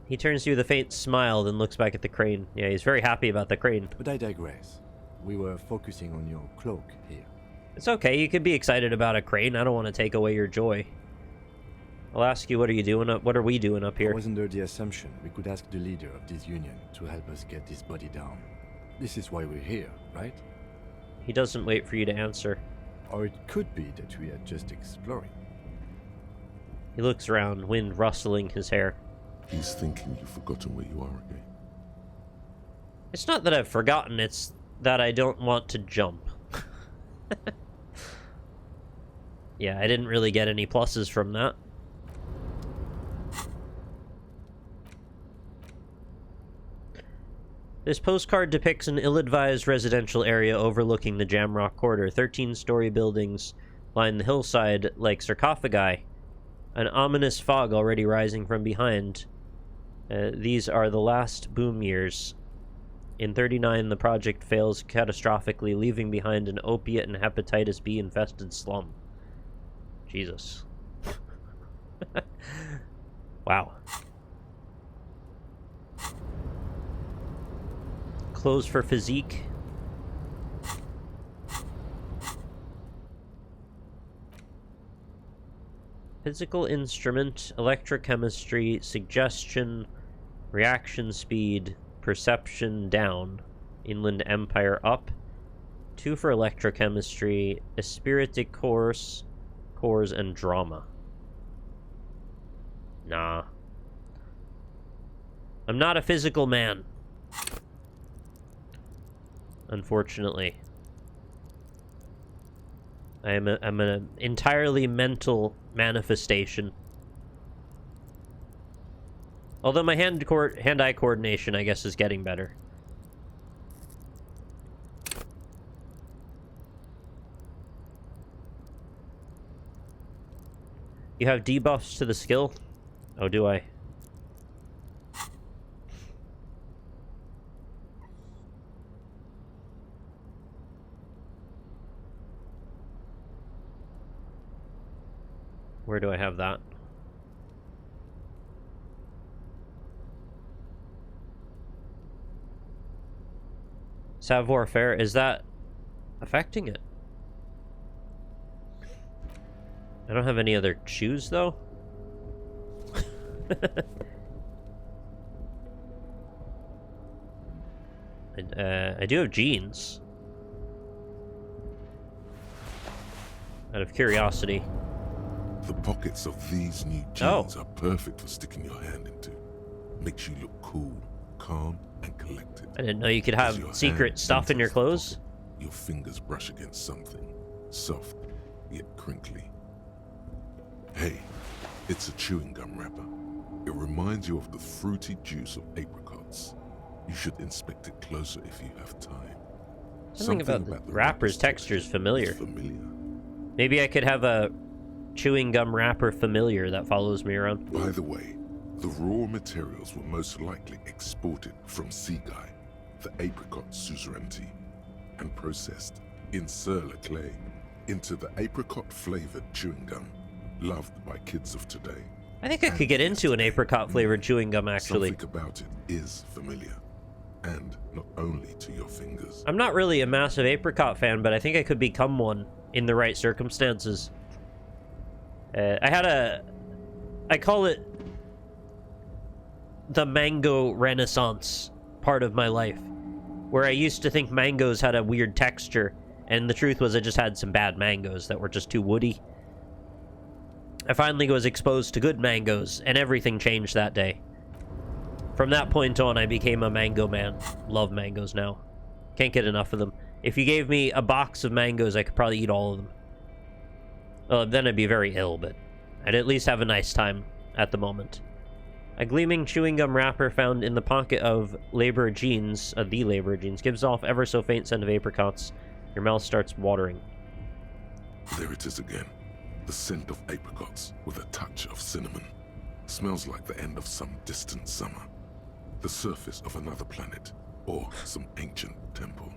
S1: He turns to you with a faint smile, then looks back at the crane. Yeah, he's very happy about the crane.
S5: But I digress. We were focusing on your cloak here.
S1: It's okay, you could be excited about a crane. I don't want to take away your joy. I'll ask you, what are you doing up? What are we doing up
S5: I
S1: here?
S5: was under the assumption we could ask the leader of this union to help us get this body down. This is why we're here, right?
S1: He doesn't wait for you to answer.
S5: Or it could be that we are just exploring.
S1: He looks around, wind rustling his hair.
S2: He's thinking you've forgotten where you are again.
S1: It's not that I've forgotten, it's that I don't want to jump. Yeah, I didn't really get any pluses from that. This postcard depicts an ill-advised residential area overlooking the Jamrock Quarter. 13-story buildings line the hillside like sarcophagi. An ominous fog already rising from behind. These are the last boom years. In 39, the project fails catastrophically, leaving behind an opiate and hepatitis B-infested slum. Jesus. Wow. Clothes for physique. Physical instrument, electrochemistry, suggestion, reaction speed, perception down, Inland Empire up. 2 for electrochemistry, espiritic cores, and drama. Nah. I'm not a physical man. Unfortunately. I'm an entirely mental manifestation. Although my hand-eye coordination, I guess, is getting better. You have debuffs to the skill? Oh, do I? Where do I have that? Savoir-faire, is that affecting it? I don't have any other shoes, though. I do have jeans. Out of curiosity.
S2: The pockets of these new jeans are perfect for sticking your hand into. Makes you look cool, calm, and collected.
S1: I didn't know you could
S2: As
S1: have
S2: your
S1: secret
S2: hand
S1: stuff in your
S2: enters the
S1: clothes.
S2: pocket, your fingers brush against something, soft yet crinkly. Hey, it's a chewing gum wrapper. It reminds you of the fruity juice of apricots. You should inspect it closer if you have time.
S1: Something about the wrapper's texture is familiar.
S2: Familiar.
S1: Maybe I could have a chewing gum wrapper familiar that follows me around.
S2: By the way, the raw materials were most likely exported from Seaguy, the apricot suzerainty, and processed in Sur-le-Clay into the apricot-flavored chewing gum loved by kids of today.
S1: I think I could get into an apricot-flavored chewing gum, actually.
S2: Something about it is familiar, and not only to your fingers.
S1: I'm not really a massive apricot fan, but I think I could become one in the right circumstances. I call it the mango renaissance part of my life, where I used to think mangoes had a weird texture, and the truth was I just had some bad mangoes that were just too woody. I finally was exposed to good mangoes, and everything changed that day. From that point on, I became a mango man. Love mangoes now. Can't get enough of them. If you gave me a box of mangoes, I could probably eat all of them. Well, then I'd be very ill, but I'd at least have a nice time at the moment. A gleaming chewing gum wrapper found in the pocket of labor jeans, the labor jeans, gives off ever so faint scent of apricots. Your mouth starts watering.
S2: There it is again. The scent of apricots with a touch of cinnamon. Smells like the end of some distant summer. The surface of another planet, or some ancient temple.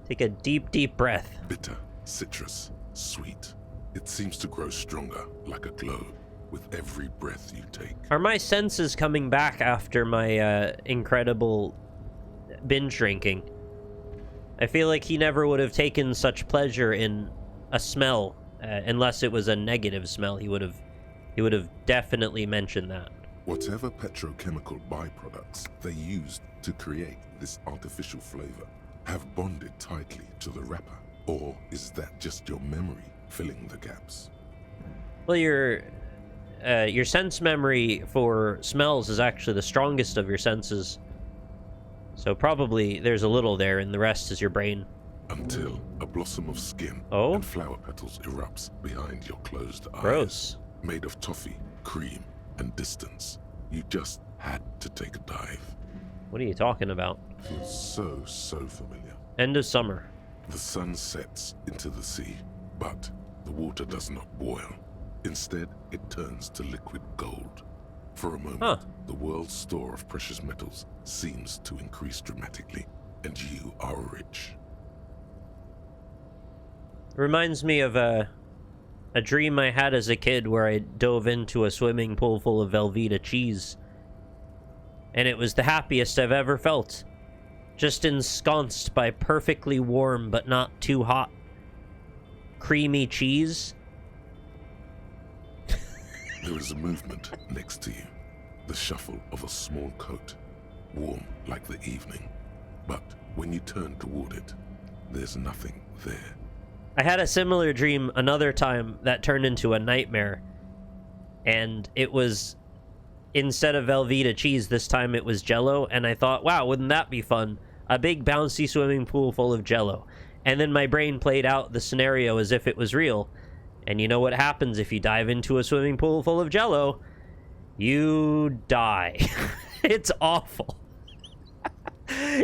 S1: Take a deep, deep breath.
S2: Bitter, citrus, sweet. It seems to grow stronger, like a glow, with every breath you take.
S1: Are my senses coming back after my incredible binge drinking? I feel like he never would have taken such pleasure in a smell, unless it was a negative smell. He would have definitely mentioned that.
S2: Whatever petrochemical byproducts they used to create this artificial flavor have bonded tightly to the wrapper, or is that just your memory filling the gaps?
S1: Well, your sense memory for smells is actually the strongest of your senses. So probably there's a little there, and the rest is your brain.
S2: Until a blossom of skin
S1: Oh?
S2: and flower petals erupts behind your closed eyes.
S1: Gross.
S2: Made of toffee, cream, and distance. You just had to take a dive.
S1: What are you talking about?
S2: Feels so familiar.
S1: End of summer.
S2: The sun sets into the sea, but the water does not boil. Instead, it turns to liquid gold. For a moment, the world's store of precious metals seems to increase dramatically, and you are rich.
S1: Reminds me of a dream I had as a kid where I dove into a swimming pool full of Velveeta cheese. And it was the happiest I've ever felt. Just ensconced by perfectly warm but not too hot creamy cheese.
S2: There is a movement next to you. The shuffle of a small coat, warm like the evening. But when you turn toward it, there's nothing there.
S1: I had a similar dream another time that turned into a nightmare. And it was, instead of Velveeta cheese, this time it was Jell-O. And I thought, wow, wouldn't that be fun? A big bouncy swimming pool full of Jell-O. And then my brain played out the scenario as if it was real. And you know what happens if you dive into a swimming pool full of Jell-O? You die. It's awful.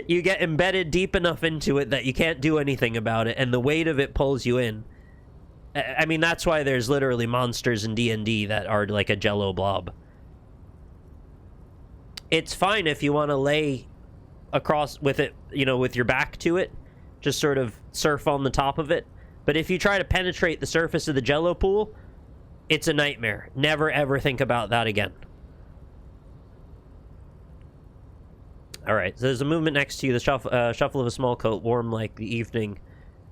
S1: You get embedded deep enough into it that you can't do anything about it, and the weight of it pulls you in. I mean, that's why there's literally monsters in D&D that are like a Jell-O blob. It's fine if you want to lay across with it, you know, with your back to it, just sort of surf on the top of it. But if you try to penetrate the surface of the Jell-O pool, it's a nightmare. Never ever think about that again. Alright, so there's a movement next to you, the shuffle of a small coat, warm like the evening.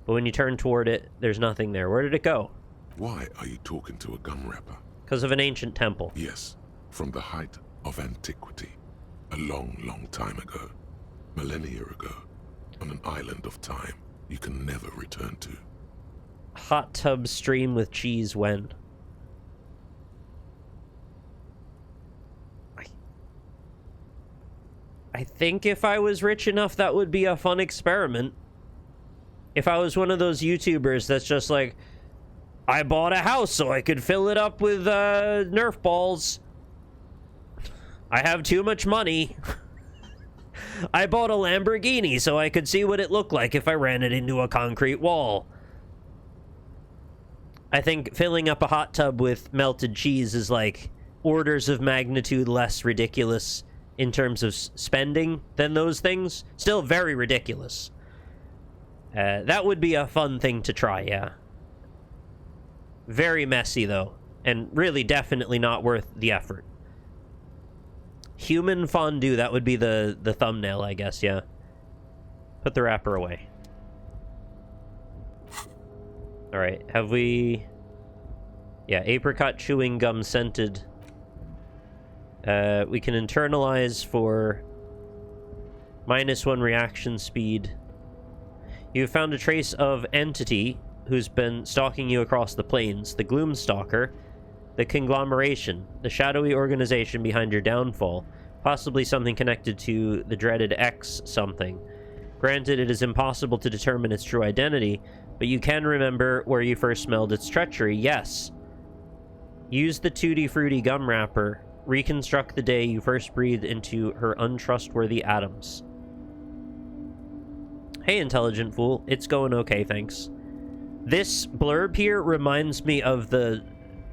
S1: But when you turn toward it, there's nothing there. Where did it go?
S2: Why are you talking to a gum wrapper?
S1: Because of an ancient temple.
S2: Yes, from the height of antiquity. A long time ago. Millennia ago. On an island of time you can never return to.
S1: Hot tub stream with cheese when? I think if I was rich enough, that would be a fun experiment. If I was one of those YouTubers that's just like, I bought a house so I could fill it up with Nerf balls. I have too much money. I bought a Lamborghini so I could see what it looked like if I ran it into a concrete wall. I think filling up a hot tub with melted cheese is like orders of magnitude less ridiculous in terms of spending than those things. Still very ridiculous. That would be a fun thing to try, yeah. Very messy, though. And really definitely not worth the effort. Human fondue, that would be the thumbnail, I guess, yeah. Put the wrapper away. Alright, have we... Yeah, apricot chewing gum scented. We can internalize for -1 reaction speed. You've found a trace of entity who's been stalking you across the plains. The Gloomstalker, the conglomeration, the shadowy organization behind your downfall. Possibly something connected to the dreaded X something. Granted, it is impossible to determine its true identity, but you can remember where you first smelled its treachery, yes. Use the Tutti Frutti gum wrapper. Reconstruct the day you first breathed into her untrustworthy atoms. Hey, intelligent fool. It's going okay, thanks. This blurb here reminds me of the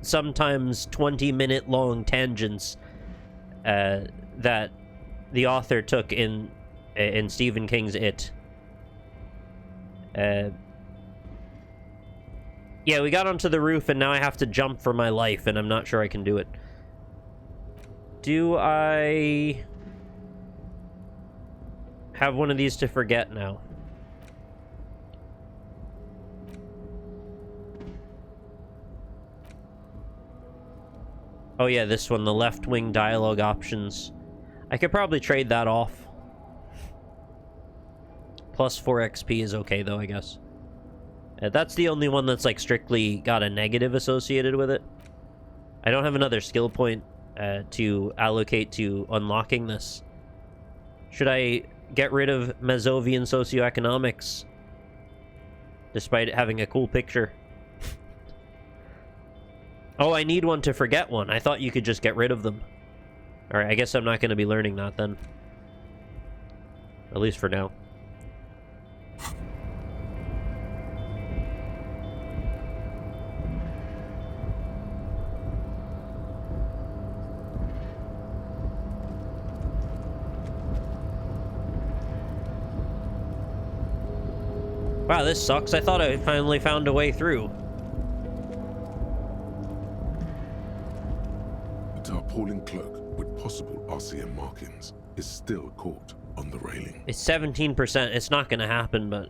S1: sometimes 20-minute long tangents that the author took in Stephen King's It. Yeah, we got onto the roof and now I have to jump for my life and I'm not sure I can do it. Do I have one of these to forget now? Oh yeah, this one, the left-wing dialogue options. I could probably trade that off. Plus 4 XP is okay, though, I guess. That's the only one that's, like, strictly got a negative associated with it. I don't have another skill point to allocate to unlocking this. Should I get rid of Mazovian socioeconomics? Despite it having a cool picture. Oh, I need one to forget one. I thought you could just get rid of them. Alright, I guess I'm not going to be learning that then. At least for now. Wow, this sucks. I thought I finally found a way through.
S2: A tarpaulin cloak with possible RCM markings is still caught on the railing.
S1: It's 17%. It's not gonna happen, but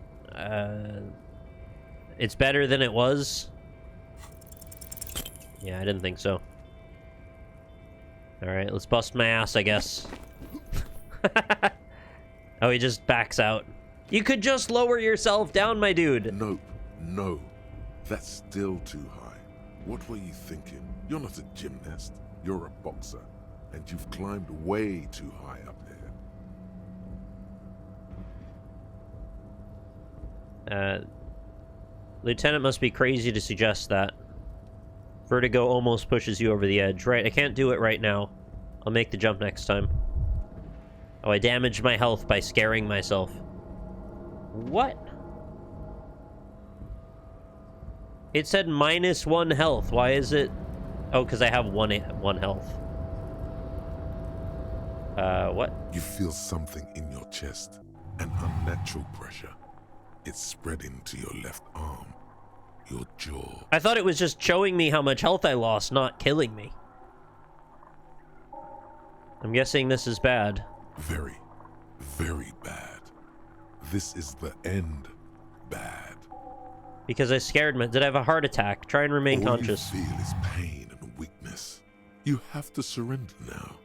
S1: it's better than it was. Yeah, I didn't think so. Alright, let's bust my ass, I guess. Oh, he just backs out. You could just lower yourself down, my dude.
S2: Nope, no. That's still too high. What were you thinking? You're not a gymnast. You're a boxer. And you've climbed way too high up here.
S1: Lieutenant must be crazy to suggest that. Vertigo almost pushes you over the edge. Right, I can't do it right now. I'll make the jump next time. Oh, I damaged my health by scaring myself. What? It said -1 health. Why is it? Oh, because I have one health. What?
S2: You feel something in your chest. An unnatural pressure. It's spreading to your left arm. Your jaw.
S1: I thought it was just showing me how much health I lost, not killing me. I'm guessing this is bad.
S2: Very, very bad. This is the end. Bad.
S1: Because I scared me. Did I have a heart attack? Try and remain conscious.
S2: All you feel is pain and weakness. You have to surrender now.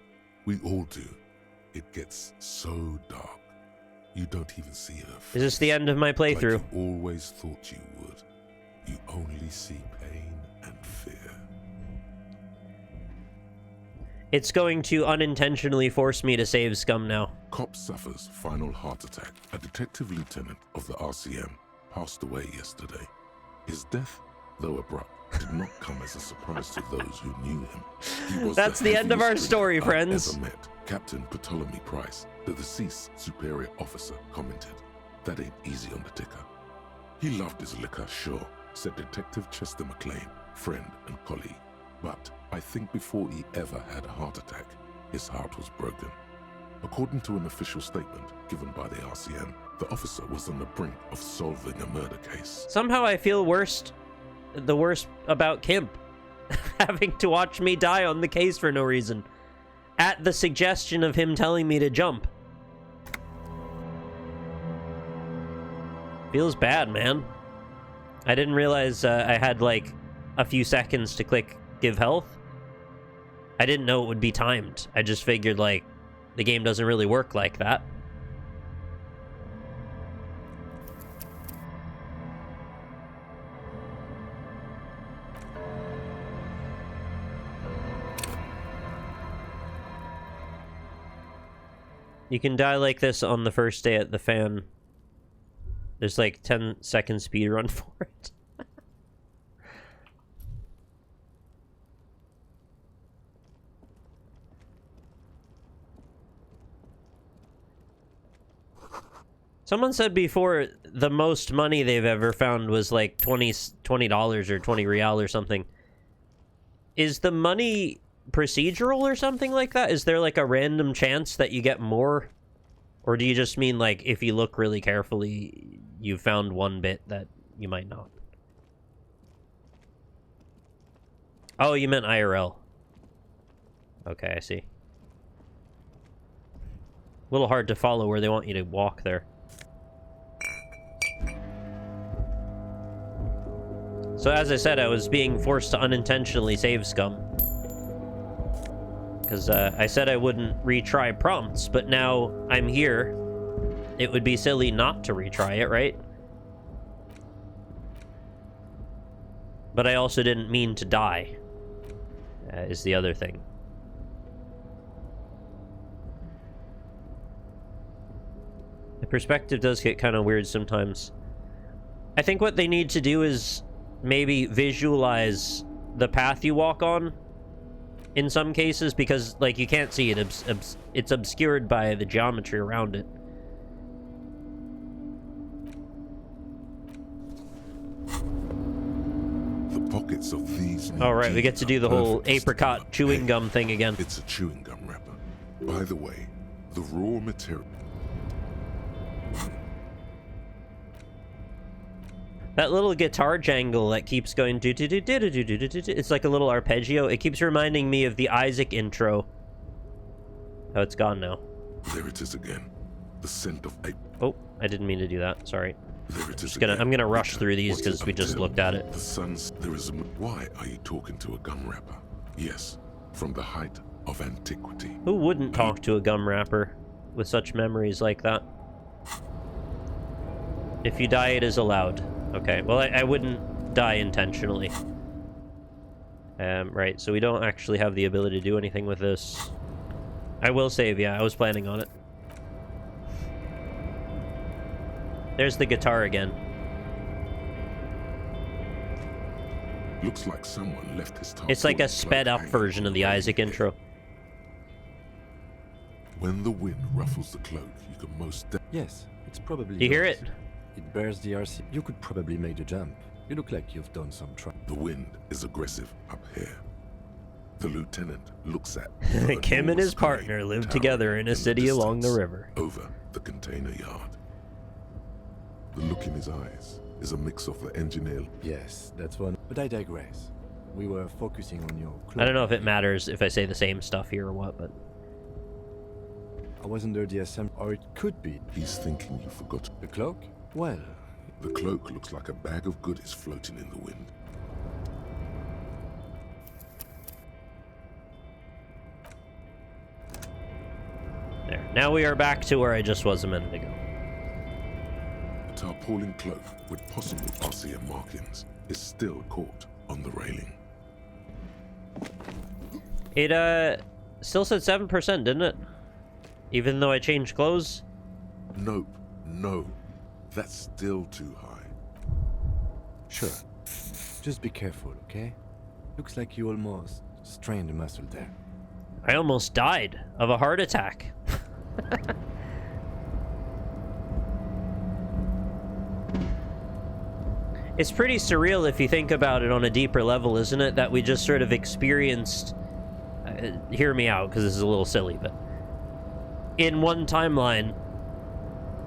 S2: We all do. It gets so dark. You don't even see her face.
S1: Is this the end of my playthrough?
S2: Like you always thought you would. You only see pain and fear.
S1: It's going to unintentionally force me to save Scum now.
S2: Cop suffers final heart attack. A detective lieutenant of the RCM passed away yesterday. His death, though abrupt, did not come as a surprise to those who knew him. He was
S1: That's the end of our
S2: heaviest
S1: story,
S2: drinker I've
S1: friends.
S2: ever met. Captain Ptolemy Price, the deceased superior officer, commented, "That ain't easy on the ticker." He loved his liquor, sure, said Detective Chester McLean, friend and colleague. But I think before he ever had a heart attack, his heart was broken. According to an official statement given by the RCM, the officer was on the brink of solving a murder case.
S1: Somehow I feel the worst about Kemp. Having to watch me die on the case for no reason. At the suggestion of him telling me to jump. Feels bad, man. I didn't realize I had, like, a few seconds to click give health. I didn't know it would be timed. I just figured, like, the game doesn't really work like that. You can die like this on the first day at the fan. There's like 10-second speed run for it. Someone said before the most money they've ever found was like $20 or 20 real or something. Is the money procedural or something like that? Is there like a random chance that you get more? Or do you just mean like if you look really carefully, you found one bit that you might not? Oh, you meant IRL. Okay, I see. A little hard to follow where they want you to walk there. So as I said, I was being forced to unintentionally save Scum. Because I said I wouldn't retry prompts, but now I'm here. It would be silly not to retry it, right? But I also didn't mean to die, is the other thing. The perspective does get kind of weird sometimes. I think what they need to do is maybe visualize the path you walk on in some cases, because, like, you can't see it. It's obscured by the geometry around it.
S2: The pockets of these...
S1: All right, we get to do the whole apricot chewing gum thing again.
S2: It's a chewing gum wrapper. By the way, the raw material...
S1: That little guitar jangle that keeps going do do do do do do do do. It's like a little arpeggio. It keeps reminding me of the Isaac intro. Oh, it's gone now.
S2: There it is again. The scent of ape.
S1: Oh, I didn't mean to do that. Sorry.
S2: There it is
S1: I'm gonna rush through these because we just looked at it.
S2: The sun's... There is a... Why are you talking to a gum wrapper? Yes, from the height of antiquity.
S1: Who wouldn't talk to a gum wrapper with such memories like that? If you die, it is allowed. Okay, well, I wouldn't die intentionally. Right, so we don't actually have the ability to do anything with this. I will save, yeah, I was planning on it. There's the guitar again.
S2: Looks like someone left his
S1: It's like a sped-up version of the Isaac intro.
S2: When the wind ruffles the cloak, you can most...
S5: Yes, it's probably...
S1: Do you hear
S5: yours.
S1: it?
S5: It bears the RC. You could probably make the jump. You look like you've done some
S2: The wind is aggressive up here. The lieutenant looks at...
S1: Kim and his partner live together in a city along the river.
S2: Over the container yard. The look in his eyes is a mix of the engineer...
S5: Yes, that's one. But I digress. We were focusing on your cloak.
S1: I don't know if it matters if I say the same stuff here or what, but...
S5: I was under the assumption... Or it could be.
S2: He's thinking you forgot...
S5: The cloak? Well...
S2: The cloak looks like a bag of goodies floating in the wind.
S1: There. Now we are back to where I just was a minute ago.
S2: A tarpaulin cloak with possible RCM markings is still caught on the railing.
S1: It, still said 7%, didn't it? Even though I changed clothes?
S2: Nope. No. That's still too high.
S5: Sure. Just be careful, okay? Looks like you almost strained a muscle there.
S1: I almost died of a heart attack. It's pretty surreal if you think about it on a deeper level, isn't it? That we just sort of experienced... hear me out, because this is a little silly, but... In one timeline,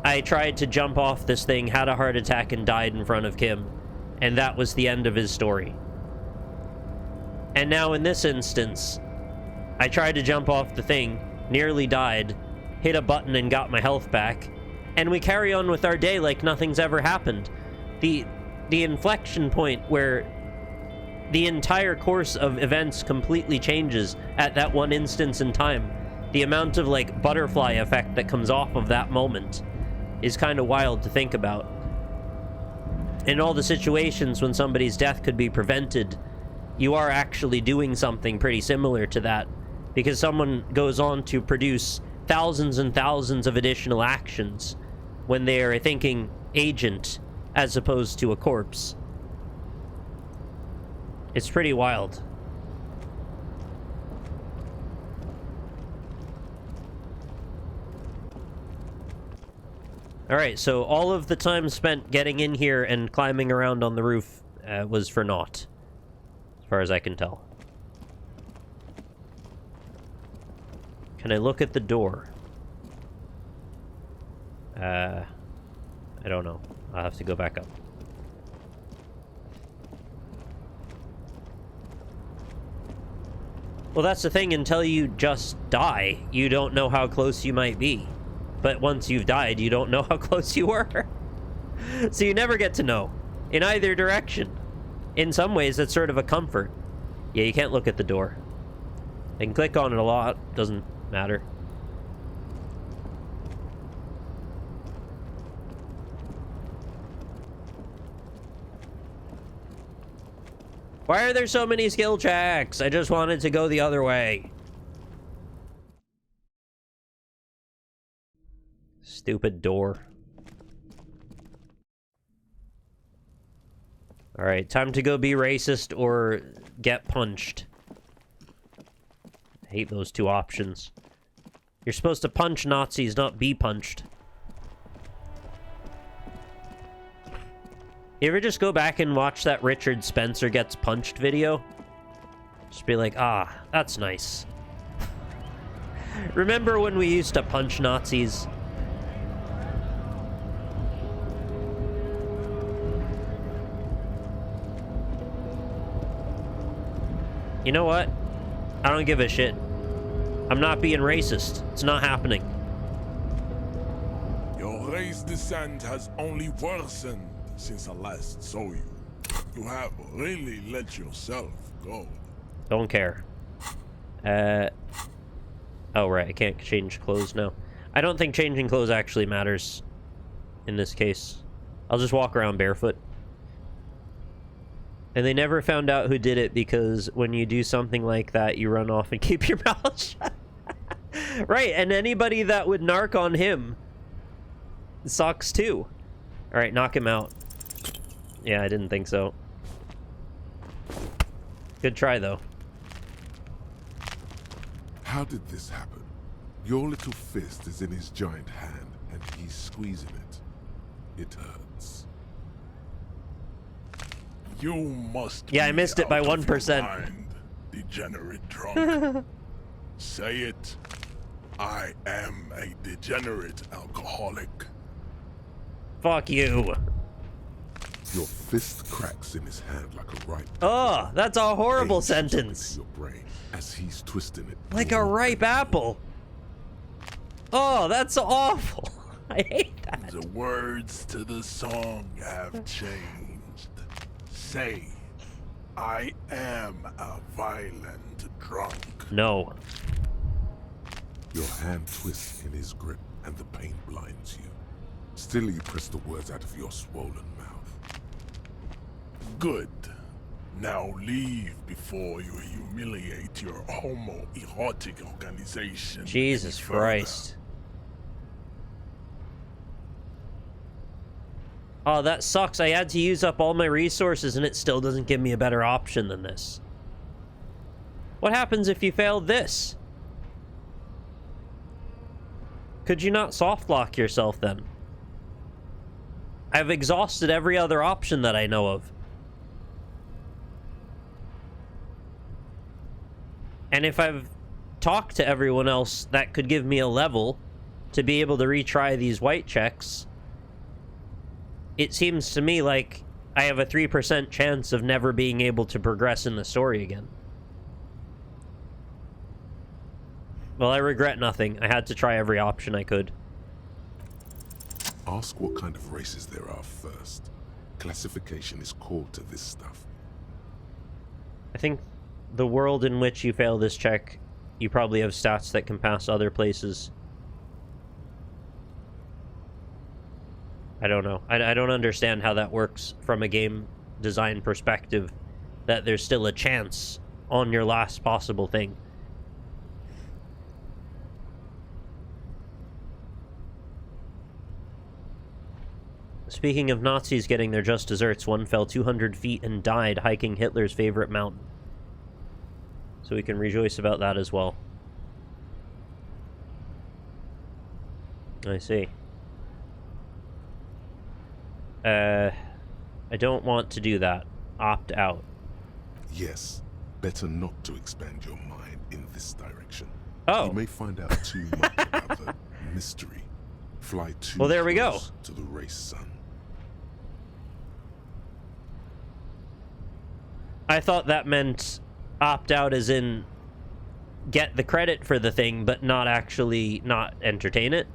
S1: I tried to jump off this thing, had a heart attack, and died in front of Kim. And that was the end of his story. And now in this instance, I tried to jump off the thing, nearly died, hit a button and got my health back, and we carry on with our day like nothing's ever happened. The inflection point where the entire course of events completely changes at that one instance in time. The amount of, like, butterfly effect that comes off of that moment is kind of wild to think about. In all the situations when somebody's death could be prevented, you are actually doing something pretty similar to that, because someone goes on to produce thousands and thousands of additional actions when they are a thinking agent as opposed to a corpse. It's pretty wild. Alright, so all of the time spent getting in here and climbing around on the roof was for naught, as far as I can tell. Can I look at the door? I don't know. I'll have to go back up. Well, that's the thing. Until you just die, you don't know how close you might be. But once you've died, you don't know how close you were. So you never get to know, in either direction. In some ways, that's sort of a comfort. Yeah, you can't look at the door. I can click on it a lot. Doesn't matter. Why are there so many skill checks? I just wanted to go the other way. Stupid door. Alright, time to go be racist or get punched. I hate those two options. You're supposed to punch Nazis, not be punched. You ever just go back and watch that Richard Spencer gets punched video? Just be like, ah, that's nice. Remember when we used to punch Nazis? You know what? I don't give a shit. I'm not being racist. It's not happening.
S6: Your race descent has only worsened since I last saw you. You have really let yourself go.
S1: Don't care. Oh, right. I can't change clothes now. I don't think changing clothes actually matters in this case. I'll just walk around barefoot. And they never found out who did it because when you do something like that, you run off and keep your mouth shut. Right, and anybody that would narc on him sucks too. Alright, knock him out. Yeah, I didn't think so. Good try, though.
S2: How did this happen? Your little fist is in his giant hand, and he's squeezing it. It hurts.
S6: You must.
S1: Yeah, I missed it by 1%.
S6: Mind, degenerate drunk. Say it. I am a degenerate alcoholic.
S1: Fuck you.
S2: Your fist cracks in his hand like a ripe.
S1: Oh, that's a horrible
S2: Pain shoots up
S1: sentence.
S2: into your brain as he's twisting it.
S1: Like a ripe apple. Oh, that's awful. I hate that.
S6: The words to the song have changed. Say, I am a violent drunk.
S1: No.
S2: Your hand twists in his grip, and the pain blinds you. Still, you press the words out of your swollen mouth.
S6: Good. Now leave before you humiliate your homoerotic organization.
S1: Jesus
S6: any further.
S1: Christ. Oh, that sucks. I had to use up all my resources and it still doesn't give me a better option than this. What happens if you fail this? Could you not soft lock yourself then? I've exhausted every other option that I know of. And if I've talked to everyone else, that could give me a level to be able to retry these white checks. It seems to me like I have a 3% chance of never being able to progress in the story again. Well, I regret nothing. I had to try every option I could.
S2: Ask what kind of races there are first. Classification is core to this stuff.
S1: I think the world in which you fail this check, you probably have stats that can pass other places. I don't know. I don't understand how that works from a game design perspective, that there's still a chance on your last possible thing. Speaking of Nazis getting their just desserts, one fell 200 feet and died hiking Hitler's favorite mountain. So we can rejoice about that as well. I see. I don't want to do that. Opt out.
S2: Yes, better not to expand your mind in this direction.
S1: Oh.
S2: You may find out too much about the mystery. Fly too
S1: Well, there we go.
S2: close to the race sun.
S1: I thought that meant opt out as in get the credit for the thing, but not actually not entertain it.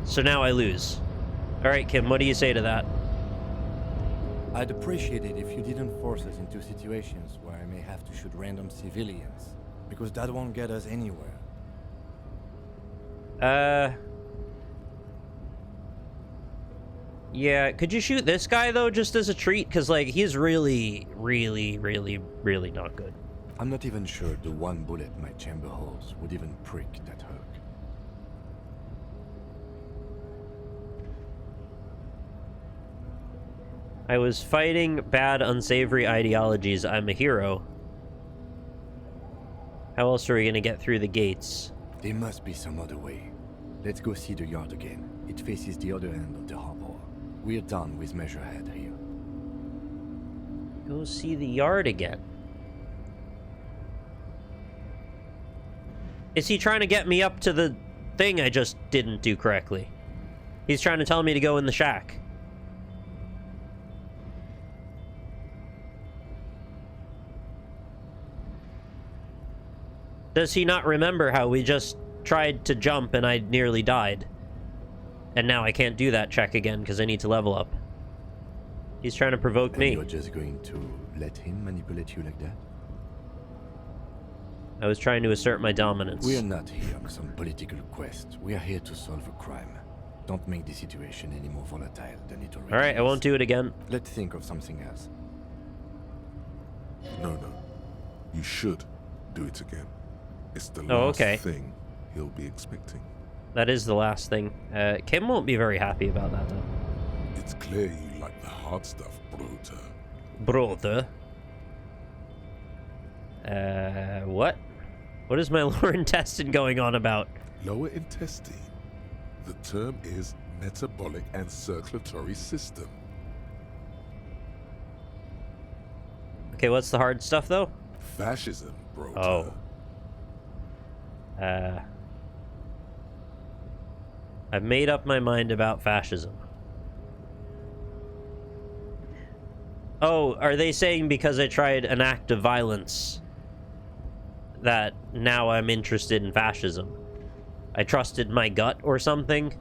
S1: So now I lose. Alright, Kim, what do you say to that?
S5: I'd appreciate it if you didn't force us into situations where I may have to shoot random civilians, because that won't get us anywhere.
S1: Yeah, could you shoot this guy, though, just as a treat? Because, like, he's really, really, really, really not good.
S5: I'm not even sure the one bullet my chamber holds would even prick that hook.
S1: I was fighting bad, unsavory ideologies. I'm a hero. How else are we gonna get through the gates?
S5: There must be some other way. Let's go see the yard again. It faces the other end of the harbor. We're done with Measurehead here.
S1: Go see the yard again. Is he trying to get me up to the thing I just didn't do correctly? He's trying to tell me to go in the shack. Does he not remember how we just tried to jump and I nearly died? And now I can't do that check again because I need to level up. He's trying to provoke me.
S5: You're just going to let him manipulate you like that?
S1: I was trying to assert my dominance.
S5: We are not here on some political quest. We are here to solve a crime. Don't make the situation any more volatile than it already
S1: Alright, I won't do it again.
S5: Let's think of something else.
S2: No. You should do it again. It's the
S1: Oh,
S2: last
S1: okay.
S2: thing he'll be expecting.
S1: That is the last thing. Kim won't be very happy about that, though.
S2: It's clear you like the hard stuff,
S1: Brother.
S2: Brota.
S1: What? What is my lower intestine going on about?
S2: Lower intestine. The term is metabolic and circulatory system.
S1: Okay, what's the hard stuff, though?
S2: Fascism, Brota.
S1: Oh. I've made up my mind about fascism. Oh, are they saying because I tried an act of violence that now I'm interested in fascism? I trusted my gut or something?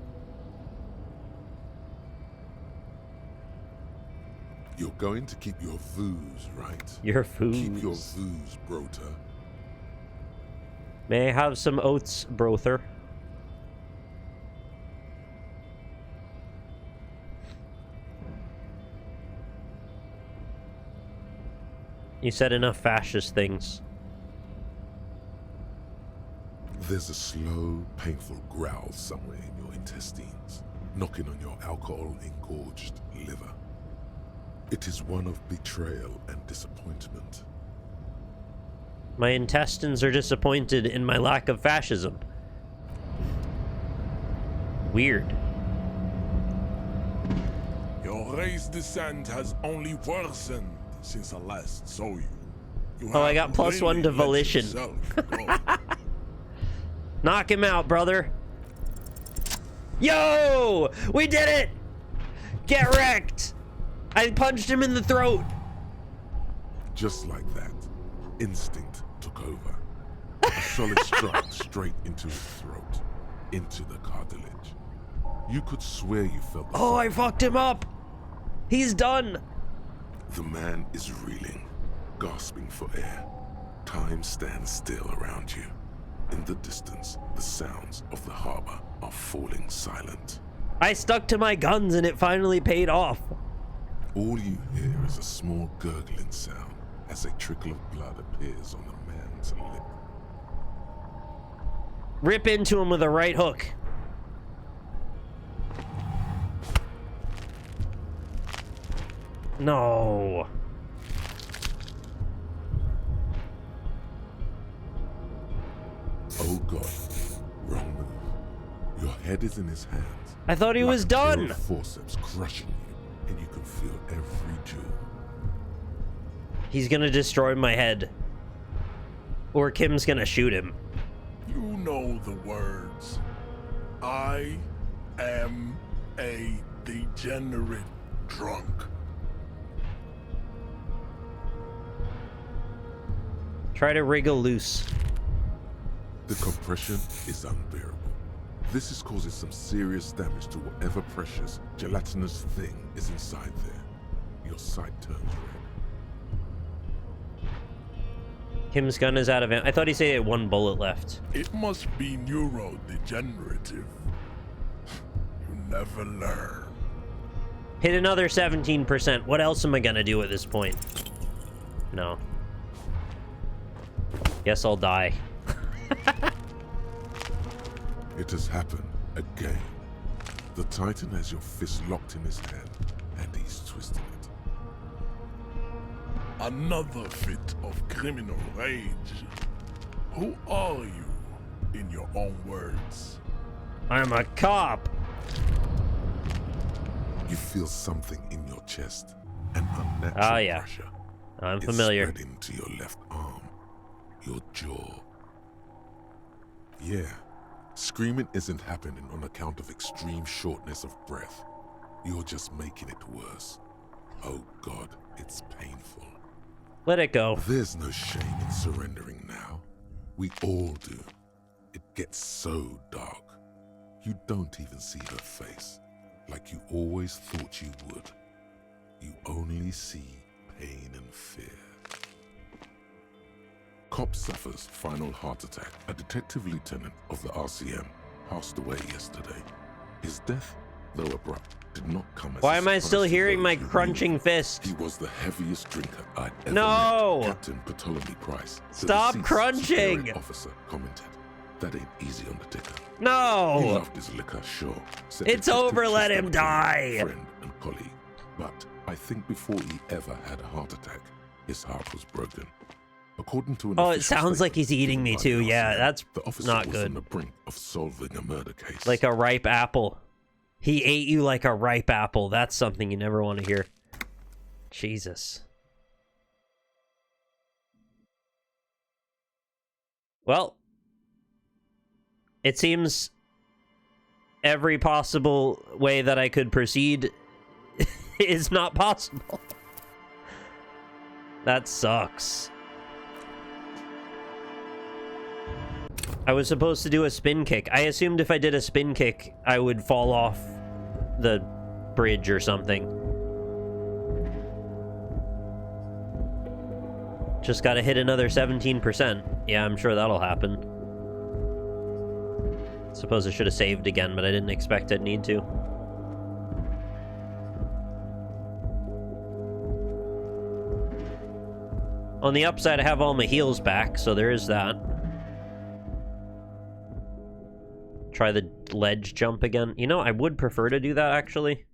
S2: You're going to keep your vooz, right?
S1: Your food.
S2: Keep your vooz, Brota.
S1: May I have some oats, brother? You said enough fascist things.
S2: There's a slow, painful growl somewhere in your intestines, knocking on your alcohol-engorged liver. It is one of betrayal and disappointment.
S1: My intestines are disappointed in my lack of fascism. Weird.
S6: Your race descent has only worsened since I last saw you.
S1: Oh, I got +1 to volition. Knock him out, brother. Yo! We did it! Get wrecked! I punched him in the throat.
S2: Just like that, instinct took over. A solid strike straight into his throat, into the cartilage. You could swear you felt the
S1: Oh, I fucked him up. He's done.
S2: The man is reeling, gasping for air. Time stands still around you. In the distance, the sounds of the harbor are falling silent.
S1: I stuck to my guns and it finally paid off.
S2: All you hear is a small gurgling sound as a trickle of blood appears on the man's lip.
S1: Rip into him with a right hook. No.
S2: Oh God, wrong move. Your head is in his hands.
S1: I thought he was
S2: like a
S1: done.
S2: pair of forceps crushing you, and you can feel every jewel.
S1: He's gonna destroy my head. Or Kim's gonna shoot him.
S6: You know the words. I am a degenerate drunk.
S1: Try to wriggle loose.
S2: The compression is unbearable. This is causing some serious damage to whatever precious, gelatinous thing is inside there. your sight turns red.
S1: Kim's gun is out of ammo. I thought he said he had 1 bullet left.
S6: It must be neurodegenerative. You never learn.
S1: Hit another 17%. What else am I gonna do at this point? No. Guess I'll die.
S2: It has happened again. The Titan has your fist locked in his hand, and he's twisting it.
S6: Another fit of criminal rage. Who are you, in your own words?
S1: I'm a cop.
S2: You feel something in your chest, an unnatural pressure.
S1: I'm familiar.
S2: It's spreading to your left arm, your jaw. Yeah, screaming isn't happening on account of extreme shortness of breath. You're just making it worse. Oh God, it's painful.
S1: Let it go.
S2: There's no shame in surrendering now. We all do. It gets so dark. You don't even see her face, like you always thought you would. You only see pain and fear. Cop suffers final heart attack. A detective lieutenant of the RCM passed away yesterday. His death, though abrupt, did not come as
S1: Why
S2: a
S1: am I
S2: surprise
S1: still
S2: to
S1: hearing
S2: those
S1: my
S2: who knew
S1: crunching
S2: him.
S1: fist?
S2: He was the heaviest drinker I'd ever
S1: No!
S2: met. Captain Ptolemy Price, the
S1: Stop
S2: deceased
S1: crunching!
S2: superior officer, commented, "That ain't easy on the ticker." He
S1: No!
S2: loved his liquor, sure. said
S1: It's
S2: Detective
S1: over, let him
S2: Christopher
S1: die!
S2: King, friend and colleague. But I think before he ever had a heart attack, his heart was broken. According to an
S1: Oh, it
S2: official
S1: sounds like
S2: statement
S1: he's eating
S2: given
S1: me
S2: by
S1: too.
S2: the
S1: Yeah,
S2: RCM,
S1: that's
S2: the officer
S1: not
S2: was on
S1: good.
S2: the brink of solving a murder case.
S1: Like a ripe apple. He ate you like a ripe apple. That's something you never want to hear. Jesus. Well, it seems every possible way that I could proceed is not possible. That sucks. I was supposed to do a spin kick. I assumed if I did a spin kick, I would fall off the bridge or something. Just gotta hit another 17%. Yeah, I'm sure that'll happen. Suppose I should have saved again, but I didn't expect I'd need to. On the upside, I have all my heals back, so there is that. Try the ledge jump again. You know, I would prefer to do that, actually.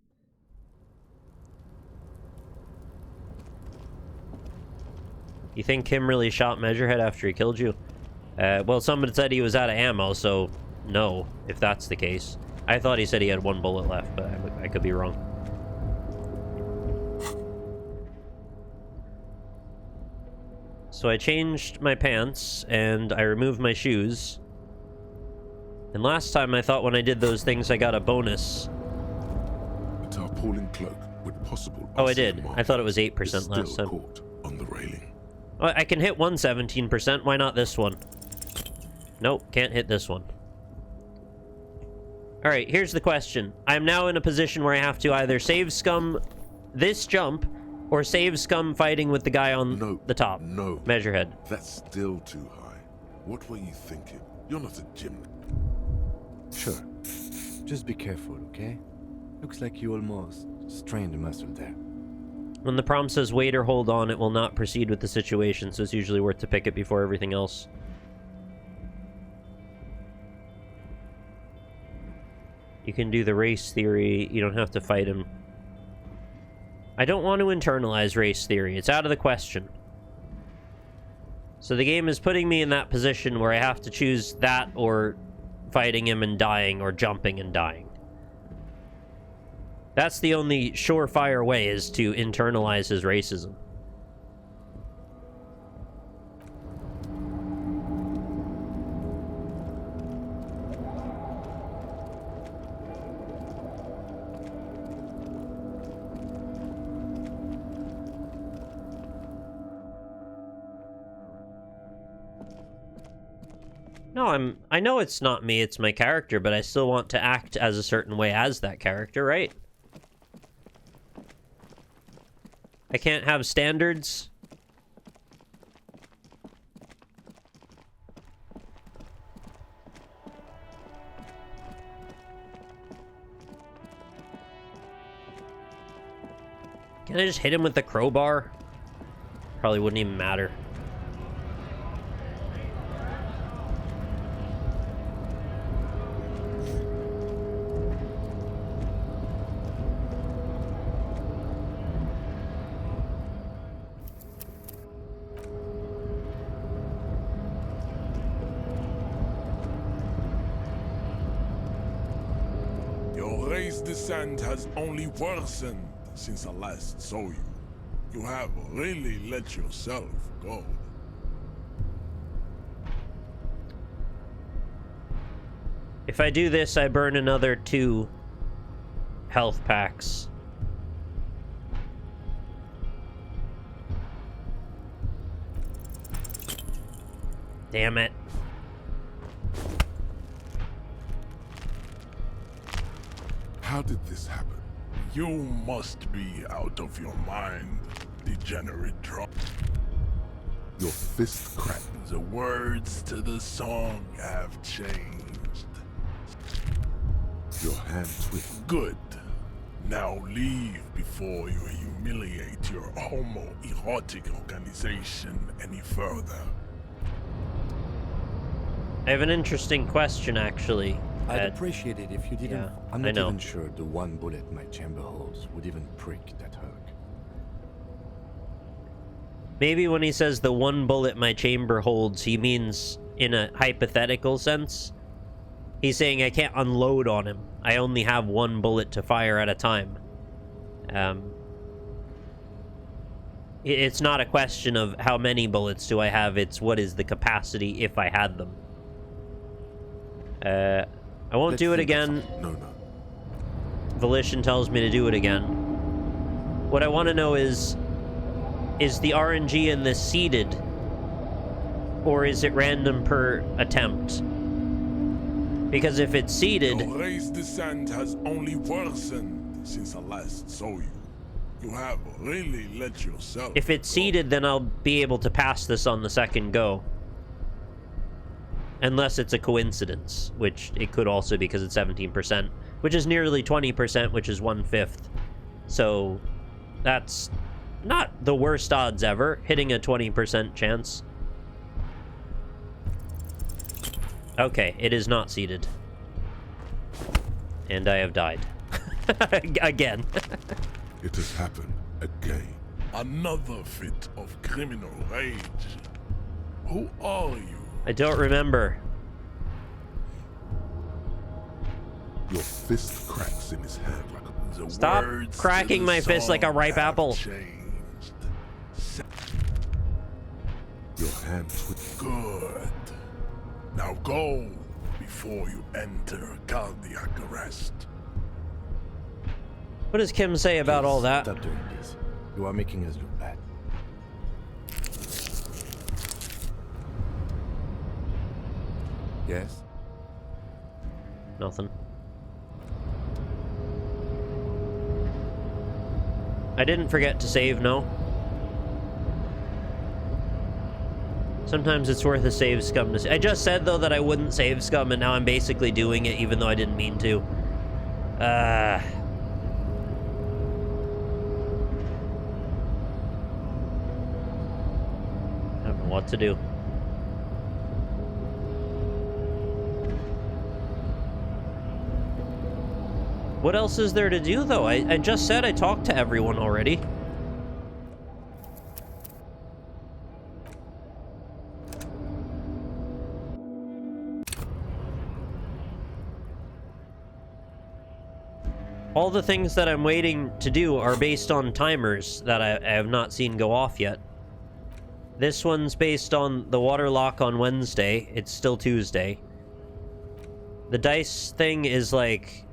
S1: You think Kim really shot Measurehead after he killed you? Well, somebody said he was out of ammo, so no, if that's the case. I thought he said he had 1 bullet left, but I could be wrong. So I changed my pants, and I removed my shoes. And last time I thought when I did those things I got a bonus.
S2: A tarpaulin cloak with possible.
S1: Oh, I did.
S2: RCM
S1: I thought it was
S2: markings
S1: 8%
S2: is
S1: last
S2: still
S1: time.
S2: caught on the railing.
S1: Well, I can hit one 17%. Why not this one? Nope, can't hit this one. Alright, here's the question. I'm now in a position where I have to either save Scum this jump, or save Scum fighting with the guy on the top.
S2: No.
S1: Measurehead.
S2: That's still too high. What were you thinking? You're not a gymnast.
S5: Sure. Just be careful, okay? Looks like you almost strained a muscle there.
S1: When the prompt says wait or hold on, it will not proceed with the situation, so it's usually worth to pick it before everything else. You can do the race theory. You don't have to fight him. I don't want to internalize race theory. It's out of the question. So the game is putting me in that position where I have to choose that or fighting him and dying or jumping and dying. That's the only surefire way, is to internalize his racism. No, I know it's not me, it's my character, but I still want to act as a certain way as that character, right? I can't have standards? Can I just hit him with the crowbar? Probably wouldn't even matter.
S6: Your race descent has only worsened since I last saw you. You have really let yourself go.
S1: If I do this, I burn another 2 health packs. Damn it.
S2: How did this happen?
S6: You must be out of your mind, degenerate drop.
S2: Your fist cracked.
S6: The words to the song have changed.
S2: Your hand twisted.
S6: Good. Now leave before you humiliate your homoerotic organization any further.
S1: I have an interesting question, actually.
S5: I'd appreciate it if you didn't.
S1: Yeah,
S5: I'm
S1: I
S5: not
S1: know.
S5: even sure the one bullet my chamber holds would even prick that hug.
S1: Maybe when he says the one bullet my chamber holds, he means in a hypothetical sense. He's saying I can't unload on him. I only have 1 bullet to fire at a time. It's not a question of how many bullets do I have, it's what is the capacity if I had them. I won't
S2: Let's
S1: do it
S2: think of
S1: again.
S2: something. No.
S1: Volition tells me to do it again. What I want to know is the RNG in this seeded? Or is it random per attempt? Because if it's seeded...
S6: Your race descent has only worsened since I last saw you. You have really let yourself
S1: If it's
S6: go.
S1: seeded, then I'll be able to pass this on the second go. Unless it's a coincidence, which it could also be because it's 17%, which is nearly 20%, which is 1/5. So that's not the worst odds ever, hitting a 20% chance. Okay, it is not seeded. And I have died. Again.
S2: It has happened again.
S6: Another fit of criminal rage. Who are you?
S1: I don't remember.
S2: Your fist cracks in his hand like a...
S6: The
S1: Stop
S6: words
S1: cracking
S6: to the
S1: my fist like a
S6: song
S1: ripe
S6: have
S1: apple.
S6: Changed.
S2: Your hand twisted.
S6: Good. Now go before you enter cardiac arrest.
S1: What does Kim say about all that?
S5: Stop doing this. You are making us look bad. Yes?
S1: Nothing. I didn't forget to save, no. Sometimes it's worth a save scum to... I just said, though, that I wouldn't save scum, and now I'm basically doing it, even though I didn't mean to. I don't know what to do. What else is there to do, though? I just said I talked to everyone already. All the things that I'm waiting to do are based on timers that I have not seen go off yet. This one's based on the water lock on Wednesday. It's still Tuesday. The dice thing is like...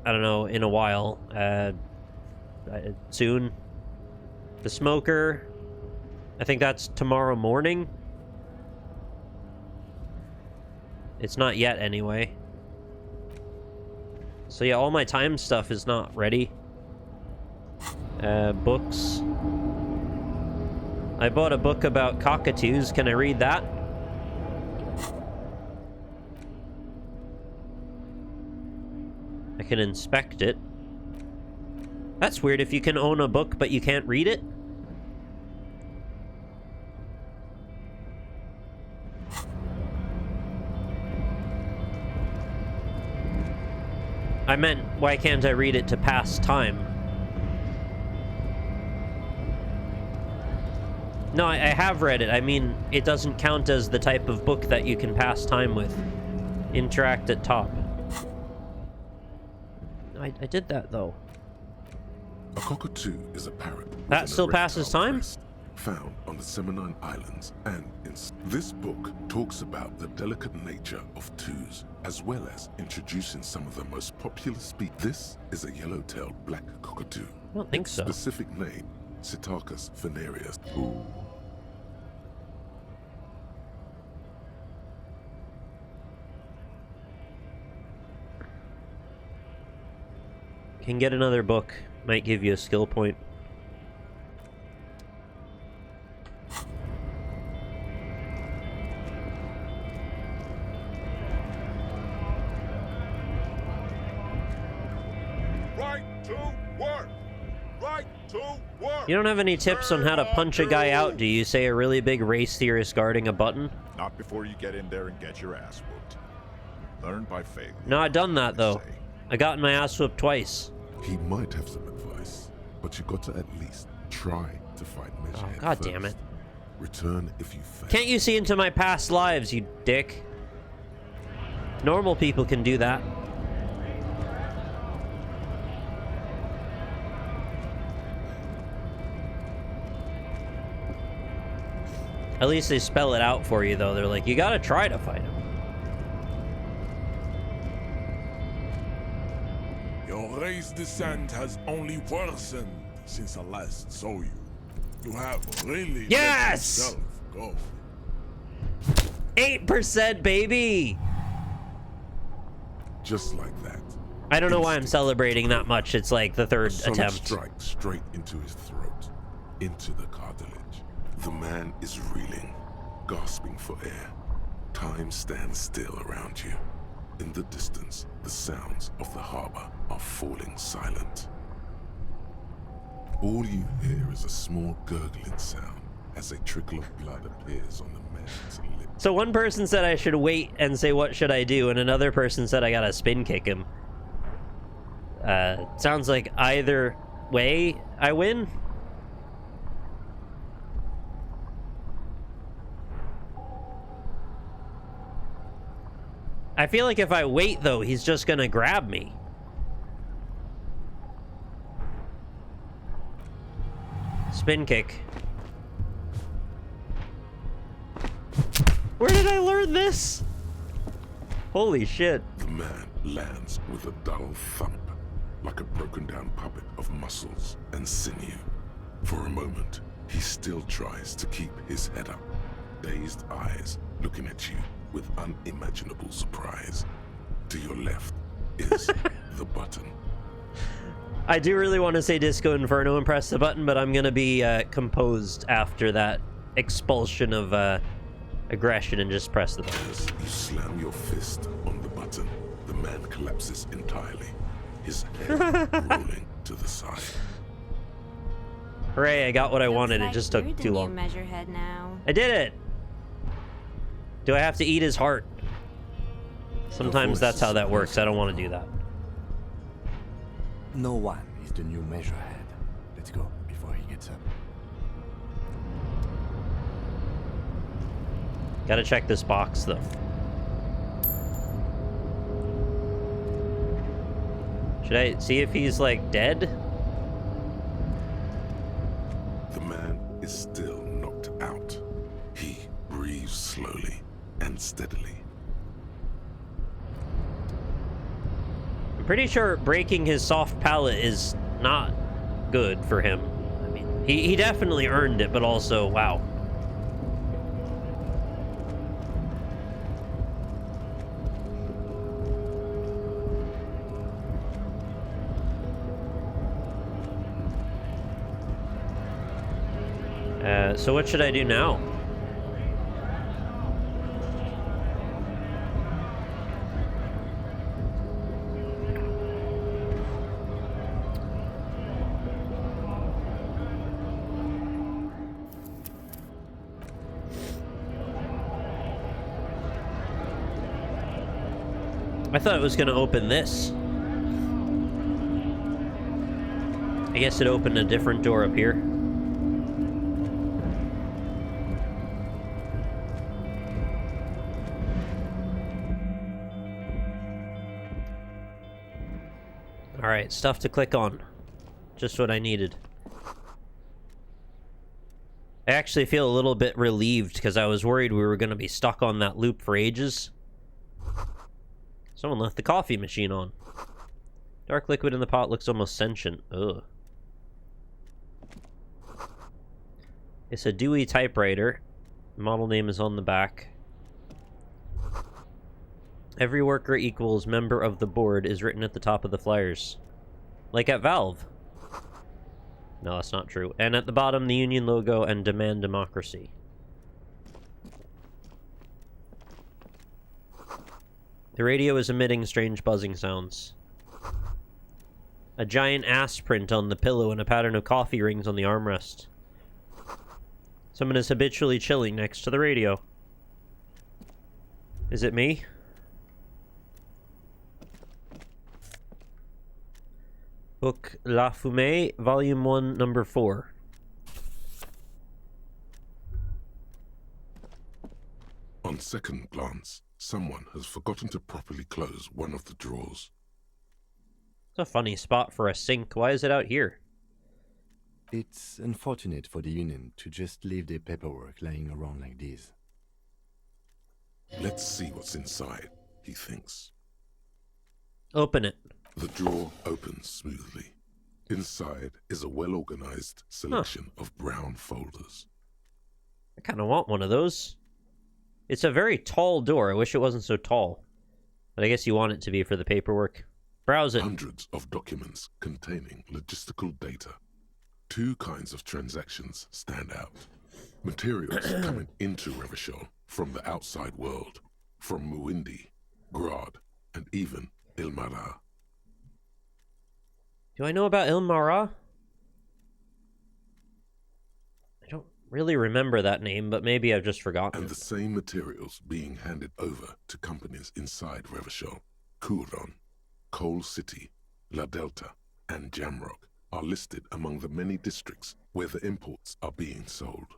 S1: I don't know, in a while. Soon. The smoker, I think that's tomorrow morning. It's not yet, anyway. So yeah, all my time stuff is not ready. Books. I bought a book about cockatoos. Can I read that? I can inspect it. That's weird if you can own a book but you can't read it. I meant, why can't I read it to pass time? No, I have read it. I mean, it doesn't count as the type of book that you can pass time with. Interact at top. I did that, though.
S2: A cockatoo is a parrot.
S1: That
S2: with an
S1: still passes
S2: erectile
S1: time?
S2: crest, found on the Seminine Islands, and this book talks about the delicate nature of twos, as well as introducing some of the most popular species. This is a yellow-tailed black cockatoo.
S1: I don't think so.
S2: Specific name, Psittacus venereus. Ooh.
S1: Can get another book. Might give you a skill point.
S6: Right to work! Right to work!
S1: You don't have any tips on how to punch a guy out, do you? Say a really big race theorist guarding a button?
S9: Not before you get in there and get your ass whooped. Learn by failure.
S1: No, I done that,
S9: they
S1: though.
S9: say.
S1: I got my ass whooped twice.
S2: He might have some advice, but you got to at least try to fight Measurehead.
S1: Oh, God damn it.
S2: Return if you fail.
S1: Can't you see into my past lives, you dick? Normal people can do that. At least they spell it out for you, though. They're like, you gotta try to fight him.
S6: Your race descent has only worsened since I last saw you. You have really
S1: Yes!
S6: let yourself go.
S1: 8%, baby!
S2: Just like that.
S1: I don't know why I'm celebrating that much. It's like the third
S2: Solid
S1: attempt.
S2: strike straight into his throat, into the cartilage. The man is reeling, gasping for air. Time stands still around you. In the distance, the sounds of the harbor are falling silent. All you hear is a small gurgling sound as a trickle of blood appears on the man's lips.
S1: So one person said I should wait and say, what should I do? And another person said I gotta spin kick him. Sounds like either way I win. I feel like if I wait, though, he's just gonna grab me. Spin kick. Where did I learn this? Holy shit.
S2: The man lands with a dull thump, like a broken down puppet of muscles and sinew. For a moment, he still tries to keep his head up, dazed eyes looking at you with unimaginable surprise. To your left is the button.
S1: I do really want to say Disco Inferno and press the button, but I'm gonna be composed after that expulsion of aggression and just press the button.
S2: As you slam your fist on the button, the man collapses entirely, his head rolling to the side.
S1: Hooray, I got what I wanted.
S10: Looks
S1: It just
S10: like
S1: took
S10: you're
S1: too
S10: the
S1: long.
S10: new Measurehead now.
S1: I did it! Do I have to eat his heart? Sometimes that's how that works. I don't want to do that.
S5: No one is the new Measurehead. Let's go before he gets up.
S1: Gotta check this box, though. Should I see if he's, like, dead?
S2: The man is still knocked out. He breathes slowly and steadily.
S1: I'm pretty sure breaking his soft palate is not good for him. I mean, he definitely earned it, but also, wow. So what should I do now? I thought it was going to open this. I guess it opened a different door up here. Alright, stuff to click on. Just what I needed. I actually feel a little bit relieved because I was worried we were going to be stuck on that loop for ages. Someone left the coffee machine on. Dark liquid in the pot looks almost sentient. Ugh. It's a Dewey typewriter. Model name is on the back. Every worker equals member of the board is written at the top of the flyers. Like at Valve. No, that's not true. And at the bottom, the union logo and demand democracy. The radio is emitting strange buzzing sounds. A giant ass print on the pillow and a pattern of coffee rings on the armrest. Someone is habitually chilling next to the radio. Is it me? Book La Fumée, Volume 1, Number 4.
S2: On second glance, someone has forgotten to properly close one of the drawers.
S1: It's a funny spot for a sink. Why is it out here?
S5: It's unfortunate for the Union to just leave their paperwork lying around like this.
S2: Let's see what's inside, he thinks.
S1: Open it.
S2: The drawer opens smoothly. Inside is a well-organized selection of brown folders.
S1: I kind of want one of those. It's a very tall door. I wish it wasn't so tall. But I guess you want it to be for the paperwork. Browse it.
S2: Hundreds of documents containing logistical data. Two kinds of transactions stand out. Materials coming into Revachol from the outside world, from Muindi, Grad, and even Ilmara.
S1: Do I know about Ilmara? I don't really remember that name, but maybe I've just forgotten.
S2: And the same materials being handed over to companies inside Revachol. Kuron, Coal City, La Delta, and Jamrock are listed among the many districts where the imports are being sold.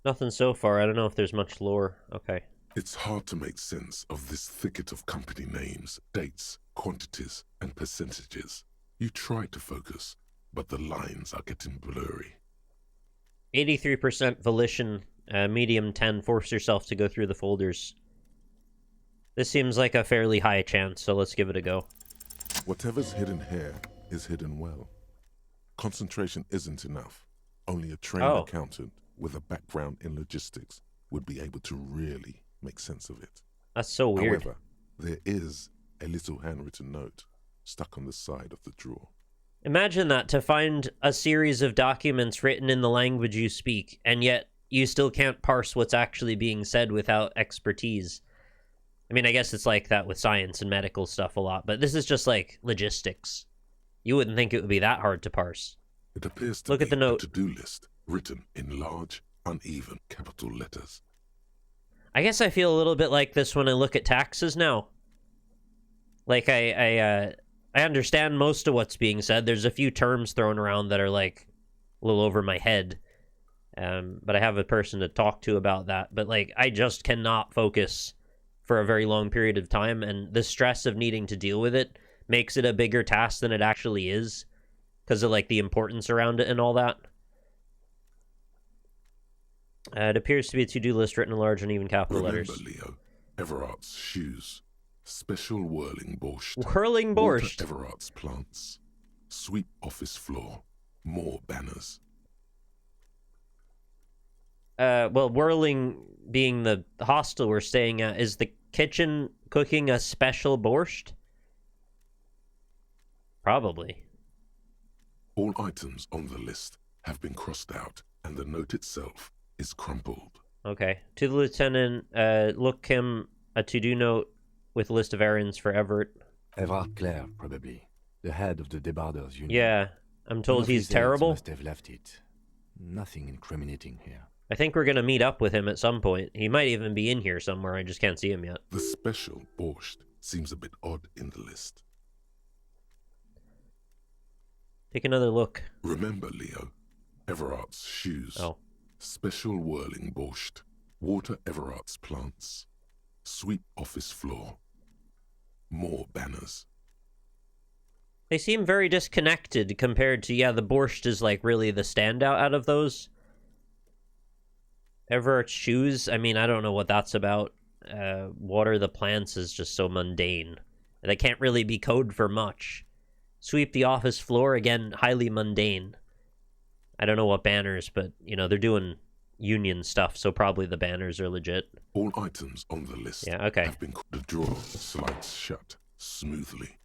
S1: Nothing so far. I don't know if there's much lore. Okay.
S2: It's hard to make sense of this thicket of company names, dates, quantities, and percentages. You try to focus, but the lines are getting blurry.
S1: 83% volition, medium 10. Force yourself to go through the folders. This seems like a fairly high chance, so let's give it a go.
S2: Whatever's hidden here is hidden well. Concentration isn't enough. Only a trained accountant with a background in logistics would be able to really make sense of it.
S1: That's so weird.
S2: However, there is a little handwritten note stuck on the side of the drawer.
S1: Imagine that, to find a series of documents written in the language you speak, and yet you still can't parse what's actually being said without expertise. I mean, I guess it's like that with science and medical stuff a lot, but this is just like logistics. You wouldn't think it would be that hard to parse.
S2: It appears to
S1: Look
S2: be
S1: at the note.
S2: a to-do list written in large, uneven capital letters.
S1: I guess I feel a little bit like this when I look at taxes now. Like, I understand most of what's being said. There's a few terms thrown around that are, like, a little over my head. But I have a person to talk to about that. But, like, I just cannot focus for a very long period of time. And the stress of needing to deal with it makes it a bigger task than it actually is. Because of, like, the importance around it and all that. It appears to be a to-do list written in large and even capital letters.
S2: Remember, Leo, Everard's shoes. Special whirling borscht.
S1: Whirling borscht.
S2: Walter Everard's plants. Sweep office floor. More banners.
S1: Well, whirling being the hostel we're staying at, is the kitchen cooking a special borscht? Probably.
S2: All items on the list have been crossed out, and the note itself is crumpled.
S1: Okay. To the lieutenant, look him a to-do note with a list of errands for Everett.
S5: Everard Clare, probably. The head of the Debarders Union.
S1: Yeah, I'm
S5: One
S1: told
S5: of
S1: he's
S5: his aides
S1: terrible.
S5: must have left it. Nothing incriminating here.
S1: I think we're gonna meet up with him at some point. He might even be in here somewhere, I just can't see him yet.
S2: The special borscht seems a bit odd in the list.
S1: Take another look.
S2: Remember, Leo, Everard's shoes.
S1: Oh.
S2: Special whirling borscht. Water Everard's plants. Sweep office floor. More banners.
S1: They seem very disconnected compared to, yeah, the borscht is like really the standout out of those. Everard's shoes, I mean, I don't know what that's about. Water the plants is just so mundane. They can't really be code for much. Sweep the office floor, again, highly mundane. I don't know what banners, but, you know, they're doing union stuff, so probably the banners are legit.
S2: All items on the list
S1: Yeah, okay.
S2: have been... The drawer slides shut smoothly.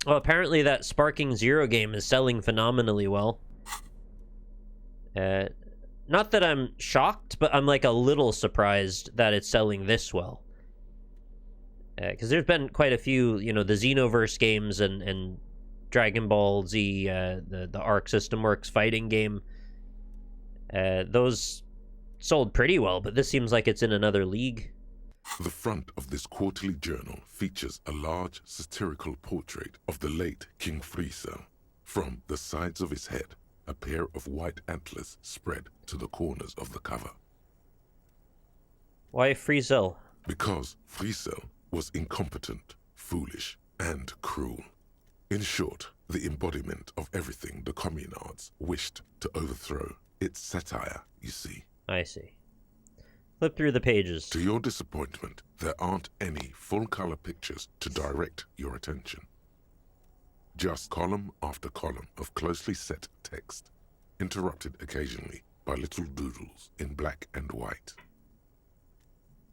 S1: Well, apparently that Sparking Zero game is selling phenomenally well. Not that I'm shocked, but I'm like a little surprised that it's selling this well. Because there's been quite a few, you know, the Xenoverse games and Dragon Ball Z, the Arc System Works fighting game. Those sold pretty well, but this seems like it's in another league.
S2: The front of this quarterly journal features a large satirical portrait of the late King Friesel. From the sides of his head, a pair of white antlers spread to the corners of the cover.
S1: Why Friesel?
S2: Because Friesel was incompetent, foolish, and cruel. In short, the embodiment of everything the communards wished to overthrow. It's satire, you see.
S1: I see. Flip through the pages.
S2: To your disappointment, there aren't any full-color pictures to direct your attention. Just column after column of closely set text, interrupted occasionally by little doodles in black and white.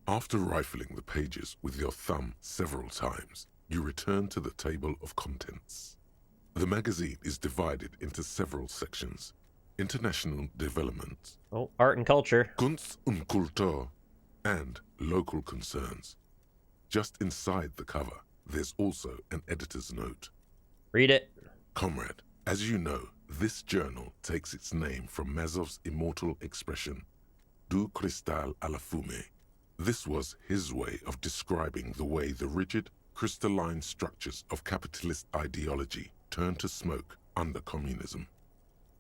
S2: After rifling the pages with your thumb several times, you return to the table of contents. The magazine is divided into several sections. International developments.
S1: Oh, art and culture.
S2: Kunst und Kultur, and local concerns. Just inside the cover, there's also an editor's note.
S1: Read it.
S2: Comrade, as you know, this journal takes its name from Mazov's immortal expression, du cristal à la fumée. This was his way of describing the way the rigid, crystalline structures of capitalist ideology turn to smoke under communism.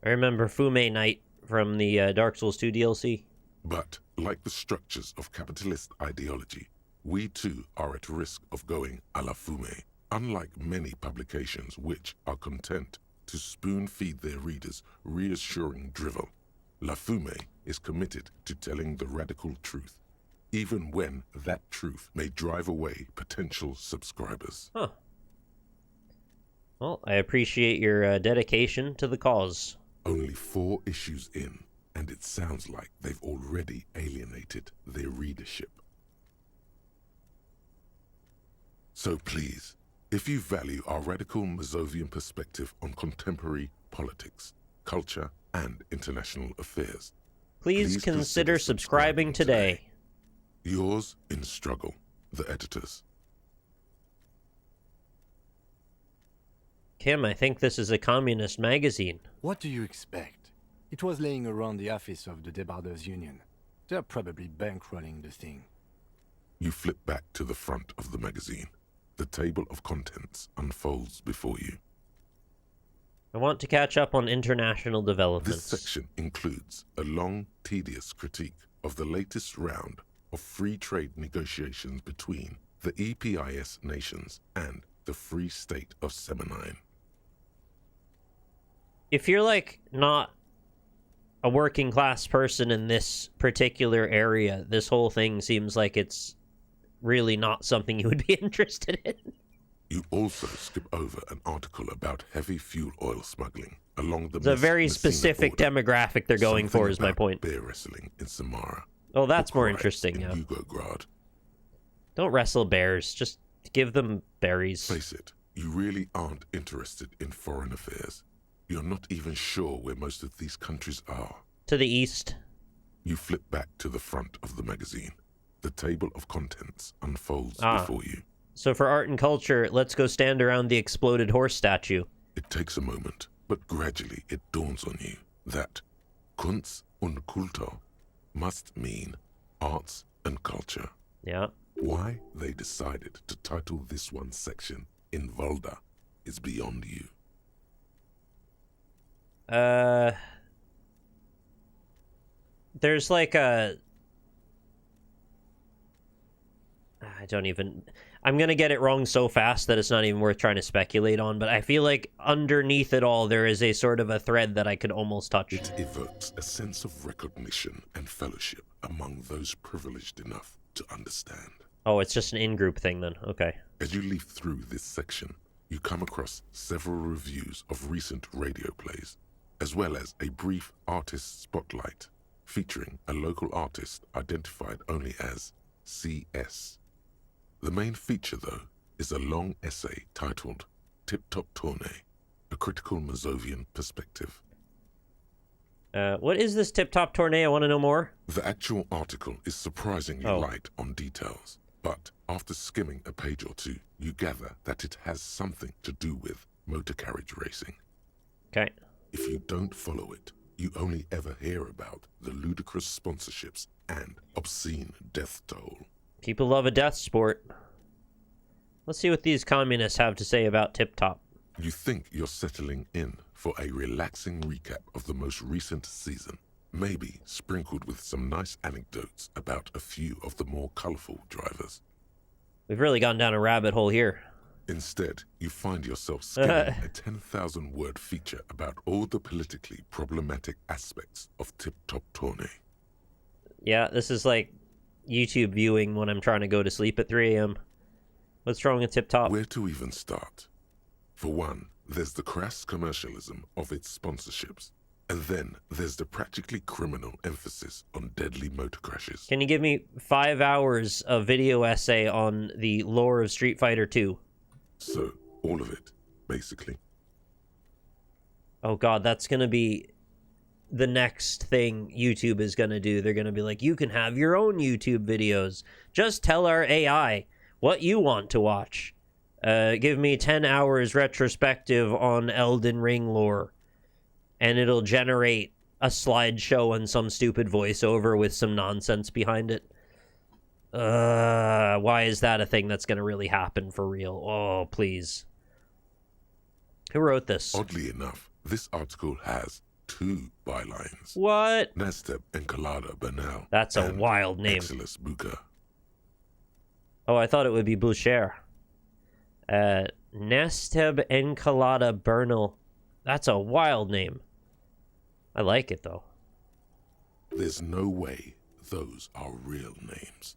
S1: I remember Fume Night from the Dark Souls 2 DLC.
S2: But, like the structures of capitalist ideology, we too are at risk of going à la fumée. Unlike many publications which are content to spoon-feed their readers reassuring drivel, La Fumée is committed to telling the radical truth, even when that truth may drive away potential subscribers.
S1: Huh. Well, I appreciate your dedication to the cause.
S2: Only 4 issues in, and it sounds like they've already alienated their readership. So please, if you value our radical Mazovian perspective on contemporary politics, culture, and international affairs,
S1: Please consider subscribing today.
S2: Yours in struggle, the editors.
S1: Kim, I think this is a communist magazine.
S5: What do you expect? It was laying around the office of the Debarders Union. They're probably bankrolling the thing.
S2: You flip back to the front of the magazine. The table of contents unfolds before you.
S1: I want to catch up on international developments.
S2: This section includes a long, tedious critique of the latest round of free trade negotiations between the EPIS nations and the Free State of Semenine.
S1: If you're, like, not a working class person in this particular area, this whole thing seems like it's really not something you would be interested in.
S2: You also skip over an article about heavy fuel oil smuggling along the
S1: It's a very
S2: Messina
S1: specific
S2: border.
S1: demographic they're going
S2: Something
S1: for, is my
S2: about
S1: point.
S2: bear wrestling in Samara.
S1: Oh, that's
S2: Book
S1: more
S2: riots
S1: interesting,
S2: in
S1: yeah.
S2: Yugograd.
S1: Don't wrestle bears, just give them berries.
S2: Face it, you really aren't interested in foreign affairs. You're not even sure where most of these countries are.
S1: To the east.
S2: You flip back to the front of the magazine. The table of contents unfolds before you.
S1: So for art and culture, let's go stand around the exploded horse statue.
S2: It takes a moment, but gradually it dawns on you that Kunst und Kultur must mean arts and culture.
S1: Yeah.
S2: Why they decided to title this one section in Volda is beyond you.
S1: There's like a... I'm gonna get it wrong so fast that it's not even worth trying to speculate on, but I feel like underneath it all there is a sort of a thread that I could almost touch.
S2: It evokes a sense of recognition and fellowship among those privileged enough to understand.
S1: Oh, it's just an in-group thing then. Okay.
S2: As you leaf through this section, you come across several reviews of recent radio plays, as well as a brief artist spotlight featuring a local artist identified only as CS. The main feature, though, is a long essay titled Tip Top Tournée, a critical Mazovian perspective.
S1: What is this Tip Top Tournée? I want to know more.
S2: The actual article is surprisingly light on details, but after skimming a page or two, you gather that it has something to do with motor carriage racing.
S1: Okay.
S2: If you don't follow it, you only ever hear about the ludicrous sponsorships and obscene death toll.
S1: People love a death sport. Let's see what these communists have to say about Tip Top.
S2: You think you're settling in for a relaxing recap of the most recent season, maybe sprinkled with some nice anecdotes about a few of the more colorful drivers.
S1: We've really gone down a rabbit hole here.
S2: Instead, you find yourself skimming a 10,000-word feature about all the politically problematic aspects of Tip Top Tournée.
S1: Yeah, this is like YouTube viewing when I'm trying to go to sleep at 3 a.m. What's wrong with Tip Top?
S2: Where to even start? For one, there's the crass commercialism of its sponsorships. And then there's the practically criminal emphasis on deadly motor crashes.
S1: Can you give me 5 hours of video essay on the lore of Street Fighter 2?
S2: So, all of it, basically.
S1: Oh god, that's gonna be the next thing YouTube is gonna do. They're gonna be like, you can have your own YouTube videos. Just tell our AI what you want to watch. Give me 10 hours retrospective on Elden Ring lore. And it'll generate a slideshow and some stupid voiceover with some nonsense behind it. Why is that a thing that's going to really happen for real? Oh, please. Who wrote this?
S2: Oddly enough, this article has 2 bylines.
S1: What?
S2: Nasteb Encolada Bernal.
S1: That's a wild name.
S2: Exilus Buka.
S1: Oh, I thought it would be Boucher. Nasteb Encolada Bernal. That's a wild name. I like it, though.
S2: There's no way those are real names.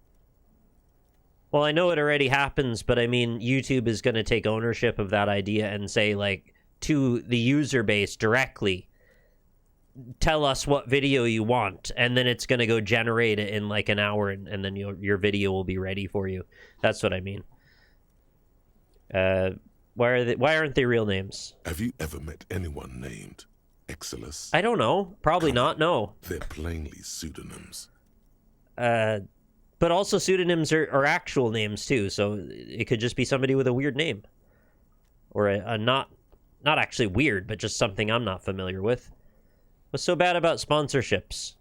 S1: Well, I know it already happens, but I mean, YouTube is going to take ownership of that idea and say, like, to the user base directly, tell us what video you want, and then it's going to go generate it in like an hour, and then your video will be ready for you. That's what I mean. Why aren't they real names?
S2: Have you ever met anyone named Exilus?
S1: I don't know. Probably not, no.
S2: They're plainly pseudonyms.
S1: But also pseudonyms are actual names too, so it could just be somebody with a weird name. Or a not actually weird, but just something I'm not familiar with. What's so bad about sponsorships?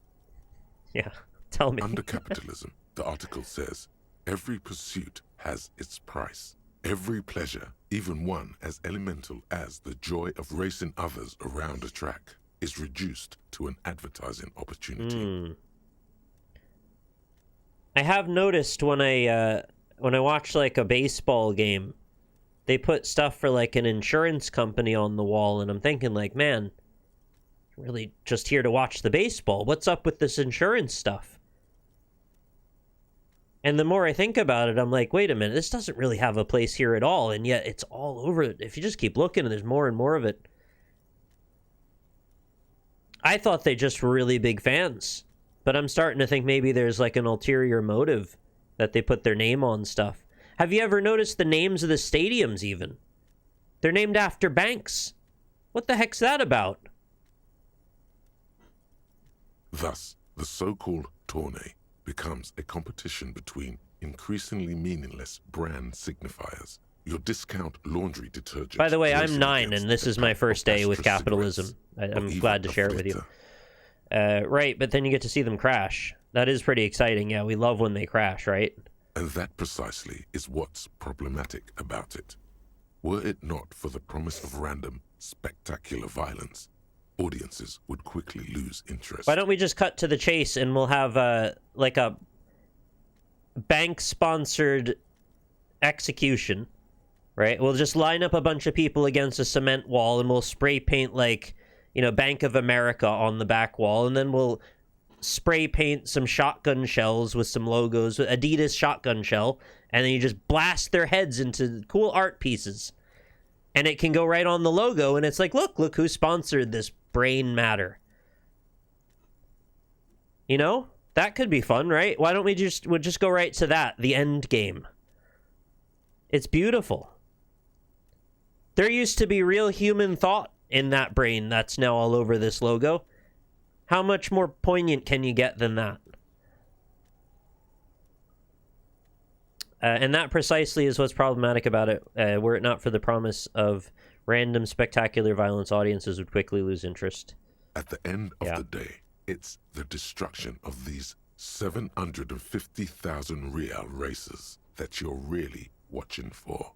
S1: Yeah, tell me.
S2: Under capitalism, the article says, every pursuit has its price. Every pleasure, even one as elemental as the joy of racing others around a track, is reduced to an advertising opportunity.
S1: I have noticed when I watch like a baseball game, they put stuff for like an insurance company on the wall, and I'm thinking like, man, really just here to watch the baseball. What's up with this insurance stuff? And the more I think about it, I'm like, wait a minute, this doesn't really have a place here at all, and yet it's all over. If you just keep looking, there's more and more of it. I thought they just were really big fans, but I'm starting to think maybe there's like an ulterior motive that they put their name on stuff. Have you ever noticed the names of the stadiums even? They're named after banks. What the heck's that about?
S2: Thus, the so-called tourney becomes a competition between increasingly meaningless brand signifiers. Your discount laundry detergent.
S1: By the way, I'm
S2: racing
S1: 9,
S2: against
S1: and this
S2: a
S1: is my
S2: pack
S1: first
S2: of
S1: day with
S2: Astra
S1: capitalism.
S2: cigarettes, or
S1: I'm
S2: even
S1: glad to
S2: a
S1: share it with you.
S2: flitter.
S1: Right, but then you get to see them crash. That is pretty exciting. Yeah, we love when they crash, right?
S2: And that precisely is what's problematic about it. Were it not for the promise of random, spectacular violence, audiences would quickly lose interest.
S1: Why don't we just cut to the chase and we'll have like a bank-sponsored execution, right? We'll just line up a bunch of people against a cement wall and we'll spray paint, like, you know, Bank of America on the back wall, and then we'll spray paint some shotgun shells with some logos, Adidas shotgun shell, and then you just blast their heads into cool art pieces. And it can go right on the logo, and it's like, look who sponsored this brain matter. You know? That could be fun, right? Why don't we'll just go right to that, the end game. It's beautiful. There used to be real human thought in that brain that's now all over this logo. How much more poignant can you get than that? And that precisely is what's problematic about it. Were it not for the promise of random, spectacular violence, audiences would quickly lose interest.
S2: At the end of the day, it's the destruction of these 750,000 real races that you're really watching for.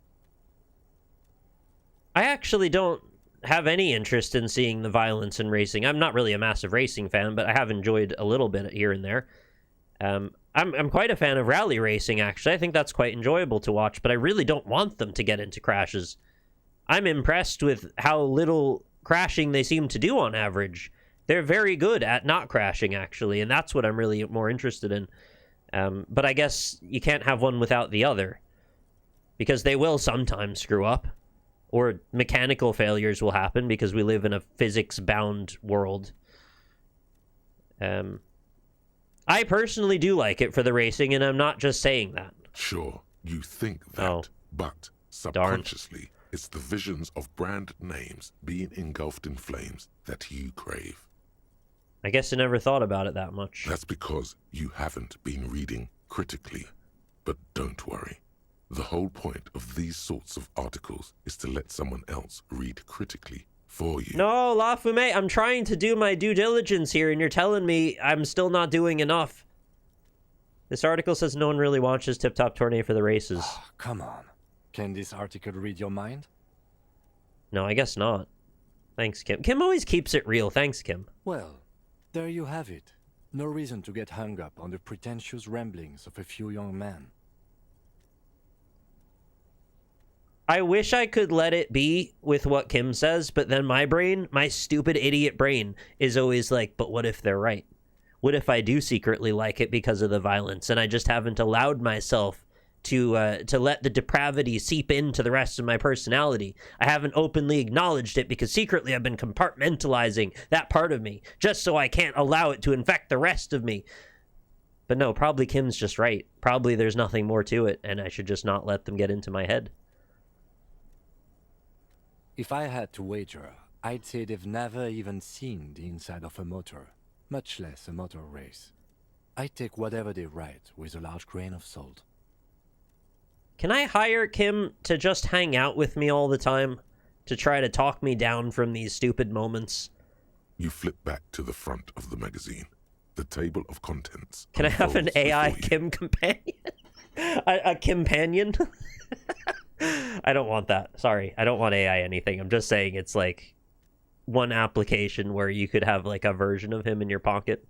S1: I actually don't have any interest in seeing the violence in racing. I'm not really a massive racing fan, but I have enjoyed a little bit here and there. I'm quite a fan of rally racing, actually. I think that's quite enjoyable to watch, but I really don't want them to get into crashes. I'm impressed with how little crashing they seem to do on average. They're very good at not crashing, actually, and that's what I'm really more interested in. But I guess you can't have one without the other, because they will sometimes screw up, or mechanical failures will happen because we live in a physics-bound world. I personally do like it for the racing, and I'm not just saying that.
S2: Sure, you think that, but subconsciously, it's the visions of brand names being engulfed in flames that you crave.
S1: I guess I never thought about it that much.
S2: That's because you haven't been reading critically. But don't worry. The whole point of these sorts of articles is to let someone else read critically for you.
S1: No, Lafume, I'm trying to do my due diligence here, and you're telling me I'm still not doing enough. This article says no one really watches Tip Top Tourney for the races.
S5: Oh, come on. Can this article read your mind?
S1: No, I guess not. Thanks, Kim. Kim always keeps it real. Thanks, Kim.
S5: Well, there you have it. No reason to get hung up on the pretentious ramblings of a few young men.
S1: I wish I could let it be with what Kim says, but then my brain, my stupid idiot brain, is always like, but what if they're right? What if I do secretly like it because of the violence, and I just haven't allowed myself to let the depravity seep into the rest of my personality? I haven't openly acknowledged it because secretly I've been compartmentalizing that part of me, just so I can't allow it to infect the rest of me. But no, probably Kim's just right. Probably there's nothing more to it, and I should just not let them get into my head.
S5: If I had to wager, I'd say they've never even seen the inside of a motor, much less a motor race. I take whatever they write with a large grain of salt.
S1: Can I hire Kim to just hang out with me all the time? To try to talk me down from these stupid moments?
S2: You flip back to the front of the magazine. The table of contents.
S1: Can I have an AI Kim companion? a companion? I don't want that. Sorry, I don't want AI anything. I'm just saying it's like one application where you could have like a version of him in your pocket.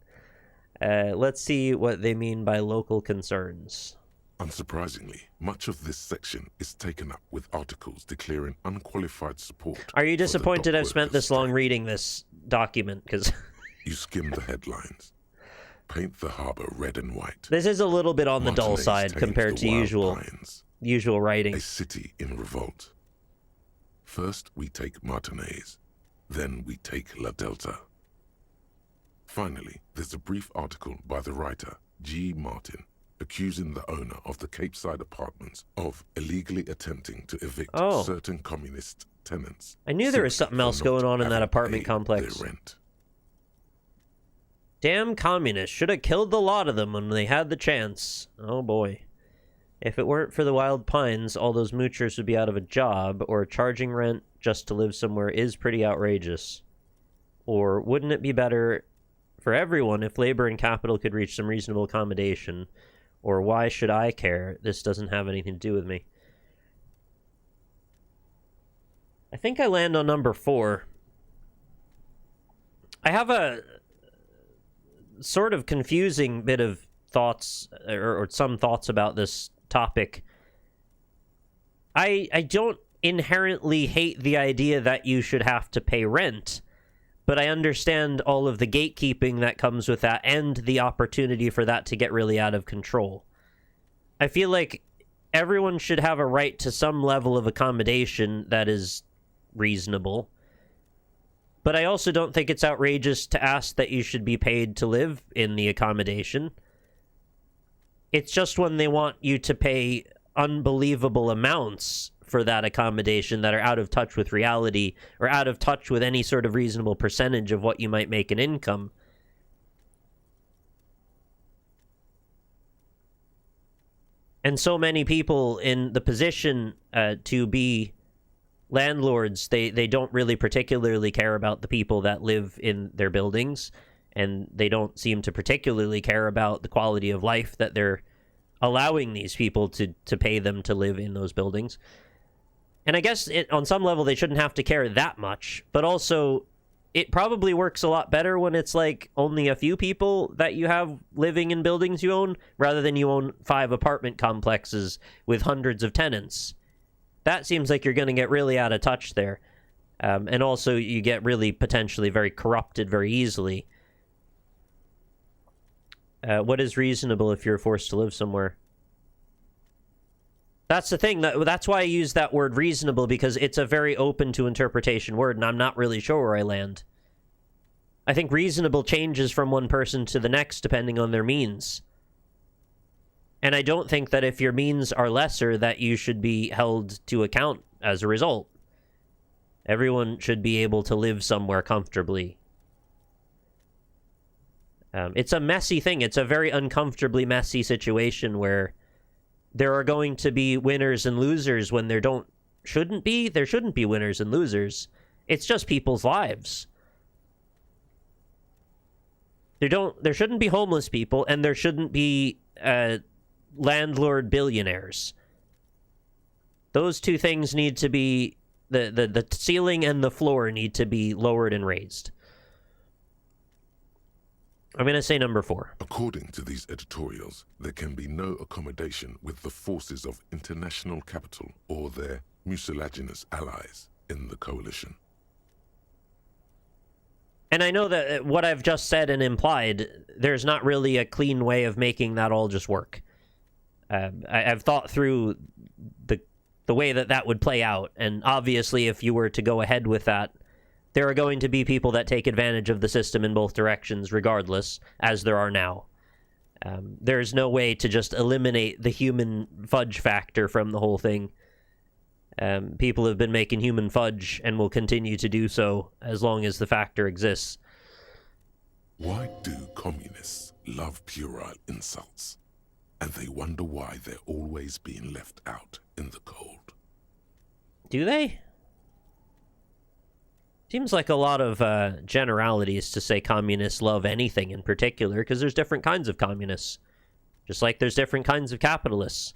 S1: Let's see what they mean by local concerns.
S2: Unsurprisingly, much of this section is taken up with articles declaring unqualified support.
S1: Are you disappointed I've spent this long reading this document? Because
S2: you skim the headlines. Paint the harbor red and white.
S1: This is a little bit on the dull side compared to usual writing.
S2: A city in revolt. First we take Martinez, then we take La Delta. Finally, there's a brief article by the writer, G. Martin, accusing the owner of the Cape Side apartments of illegally attempting to evict certain communist tenants.
S1: I knew there was
S2: simply
S1: something
S2: for
S1: else
S2: not
S1: going on in that
S2: having
S1: apartment
S2: paid
S1: complex.
S2: their rent.
S1: Damn communists. Should have killed the lot of them when they had the chance. Oh boy. If it weren't for the wild pines, all those moochers would be out of a job, or charging rent just to live somewhere is pretty outrageous. Or wouldn't it be better for everyone if labor and capital could reach some reasonable accommodation? Or why should I care? This doesn't have anything to do with me. I think I land on number 4. I have a sort of confusing bit of thoughts, or some thoughts about this topic. I don't inherently hate the idea that you should have to pay rent, but I understand all of the gatekeeping that comes with that and the opportunity for that to get really out of control. I feel like everyone should have a right to some level of accommodation that is reasonable, but I also don't think it's outrageous to ask that you should be paid to live in the accommodation. It's just when they want you to pay unbelievable amounts for that accommodation that are out of touch with reality, or out of touch with any sort of reasonable percentage of what you might make in income. And so many people in the position to be landlords, they don't really particularly care about the people that live in their buildings, and they don't seem to particularly care about the quality of life that they're allowing these people to pay them to live in those buildings. And I guess on some level they shouldn't have to care that much, but also it probably works a lot better when it's like only a few people that you have living in buildings you own, rather than you own 5 apartment complexes with hundreds of tenants. That seems like you're going to get really out of touch there. And also you get really potentially very corrupted very easily. What is reasonable if you're forced to live somewhere? That's the thing. That's why I use that word reasonable, because it's a very open to interpretation word, and I'm not really sure where I land. I think reasonable changes from one person to the next depending on their means. And I don't think that if your means are lesser that you should be held to account as a result. Everyone should be able to live somewhere comfortably. It's a messy thing. It's a very uncomfortably messy situation where there are going to be winners and losers when there shouldn't be. There shouldn't be winners and losers. It's just people's lives. There shouldn't be homeless people, and there shouldn't be landlord billionaires. Those two things need to be, the ceiling and the floor need to be lowered and raised. I'm going to say number 4.
S2: According to these editorials, there can be no accommodation with the forces of international capital or their mucilaginous allies in the coalition.
S1: And I know that what I've just said and implied, there's not really a clean way of making that all just work. I've thought through the way that would play out, and obviously if you were to go ahead with that, there are going to be people that take advantage of the system in both directions regardless, as there are now. There's no way to just eliminate the human fudge factor from the whole thing. People have been making human fudge and will continue to do so as long as the factor exists.
S2: Why do communists love puerile insults? And they wonder why they're always being left out in the cold.
S1: Do they? Seems like a lot of generalities to say communists love anything in particular, because there's different kinds of communists. Just like there's different kinds of capitalists.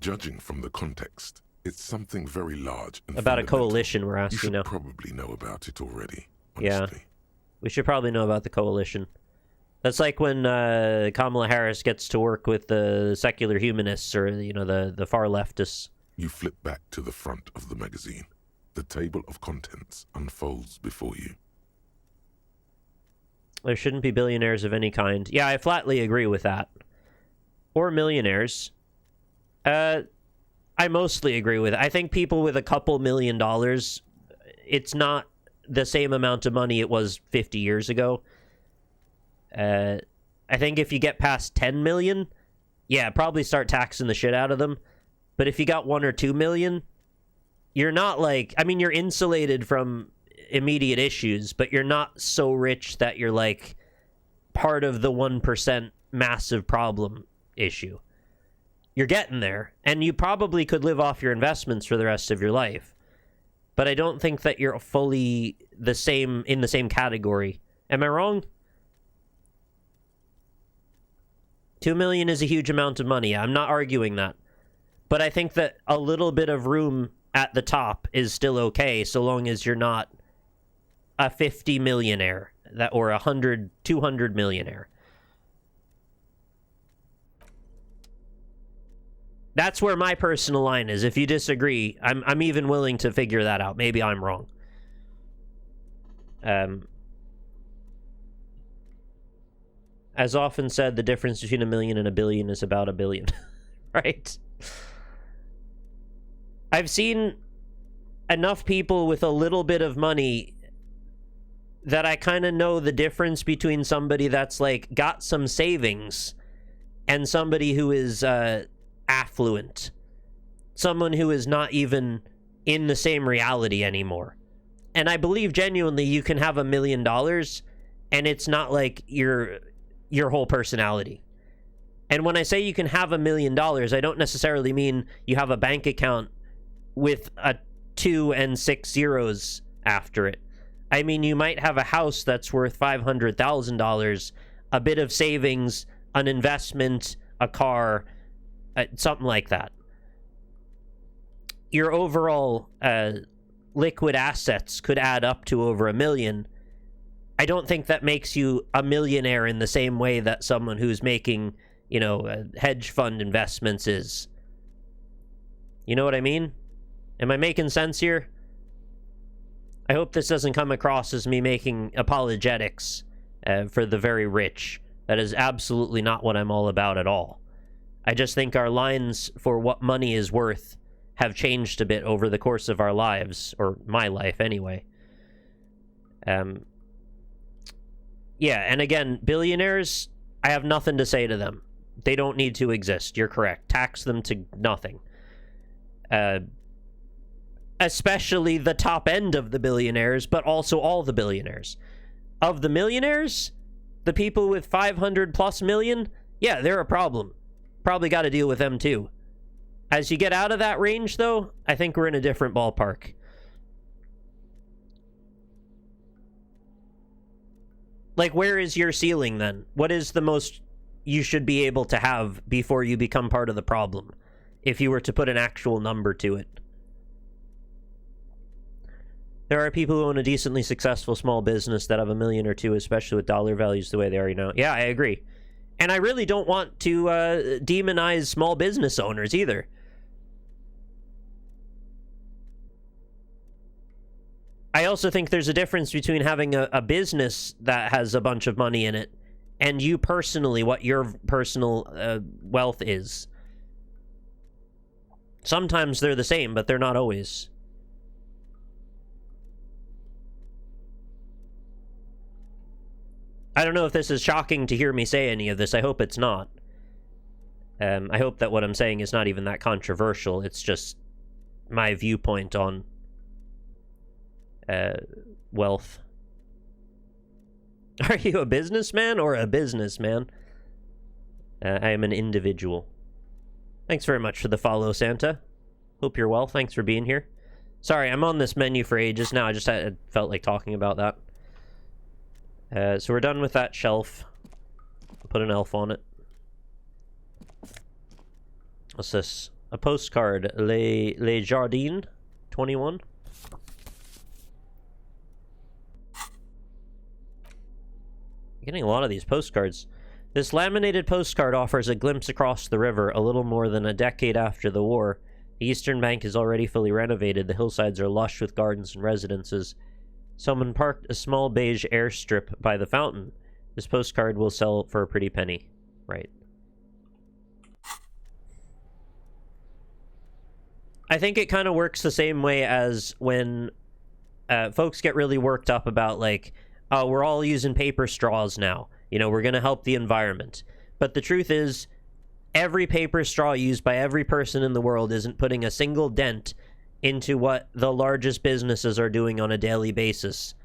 S2: Judging from the context, it's something very large and
S1: about a
S2: fundamental.
S1: coalition we're asking now.
S2: You should probably know about it already, honestly.
S1: Yeah, we should probably know about the coalition. That's like when Kamala Harris gets to work with the secular humanists, or the far leftists.
S2: You flip back to the front of the magazine. The table of contents unfolds before you.
S1: There shouldn't be billionaires of any kind. Yeah, I flatly agree with that. Or millionaires. I mostly agree with it. I think people with a couple $1 million, it's not the same amount of money it was 50 years ago. I think if you get past 10 million, yeah, probably start taxing the shit out of them. But if you got 1 or 2 million, you're not like, I mean, you're insulated from immediate issues, but you're not so rich that you're like part of the 1% massive problem issue. You're getting there, and you probably could live off your investments for the rest of your life. But I don't think that you're fully the same in the same category. Am I wrong? 2 million is a huge amount of money. I'm not arguing that. But I think that a little bit of room at the top is still okay, so long as you're not a 50 millionaire that or 100, 200 millionaire. That's where my personal line is. If you disagree, I'm even willing to figure that out. Maybe I'm wrong. As often said, the difference between $1 million and $1 billion is about $1 billion. Right? I've seen enough people with a little bit of money that I kind of know the difference between somebody that's like got some savings and somebody who is affluent. Someone who is not even in the same reality anymore. And I believe genuinely you can have $1 million and it's not like your whole personality. And when I say you can have $1 million, I don't necessarily mean you have a bank account with a 2 and 6 zeros after it. I mean, you might have a house that's worth $500,000, a bit of savings, an investment, a car, something like that. Your overall liquid assets could add up to over $1 million. I don't think that makes you a millionaire in the same way that someone who's making, you know, hedge fund investments is. You know what I mean? Am I making sense here? I hope this doesn't come across as me making apologetics for the very rich. That is absolutely not what I'm all about at all. I just think our lines for what money is worth have changed a bit over the course of our lives, or my life anyway. Yeah, and again, billionaires, I have nothing to say to them. They don't need to exist. You're correct. Tax them to nothing. Especially the top end of the billionaires, but also all the billionaires. Of the millionaires, the people with 500 plus million, yeah, they're a problem. Probably got to deal with them too. As you get out of that range, though, I think we're in a different ballpark. Like, where is your ceiling, then? What is the most you should be able to have before you become part of the problem? If you were to put an actual number to it. There are people who own a decently successful small business that have $1 million or $2 million, especially with dollar values the way they are now. Yeah, I agree. And I really don't want to demonize small business owners either. I also think there's a difference between having a business that has a bunch of money in it and you personally, what your personal wealth is. Sometimes they're the same, but they're not always. I don't know if this is shocking to hear me say any of this. I hope it's not. I hope that what I'm saying is not even that controversial. It's just my viewpoint on wealth. Are you a businessman or a businessman? I am an individual. Thanks very much for the follow, Santa. Hope you're well. Thanks for being here. Sorry, I'm on this menu for ages now. I just felt like talking about that. So we're done with that shelf. I'll put an elf on it. What's this? A postcard. Les Jardins 21. Getting a lot of these postcards. This laminated postcard offers a glimpse across the river a little more than a decade after the war. The eastern bank is already fully renovated. The hillsides are lush with gardens and residences. Someone parked a small beige airstrip by the fountain. This postcard will sell for a pretty penny. Right. I think it kind of works the same way as when folks get really worked up about, like, oh, we're all using paper straws now. You know, we're going to help the environment. But the truth is, every paper straw used by every person in the world isn't putting a single dent into what the largest businesses are doing on a daily basis.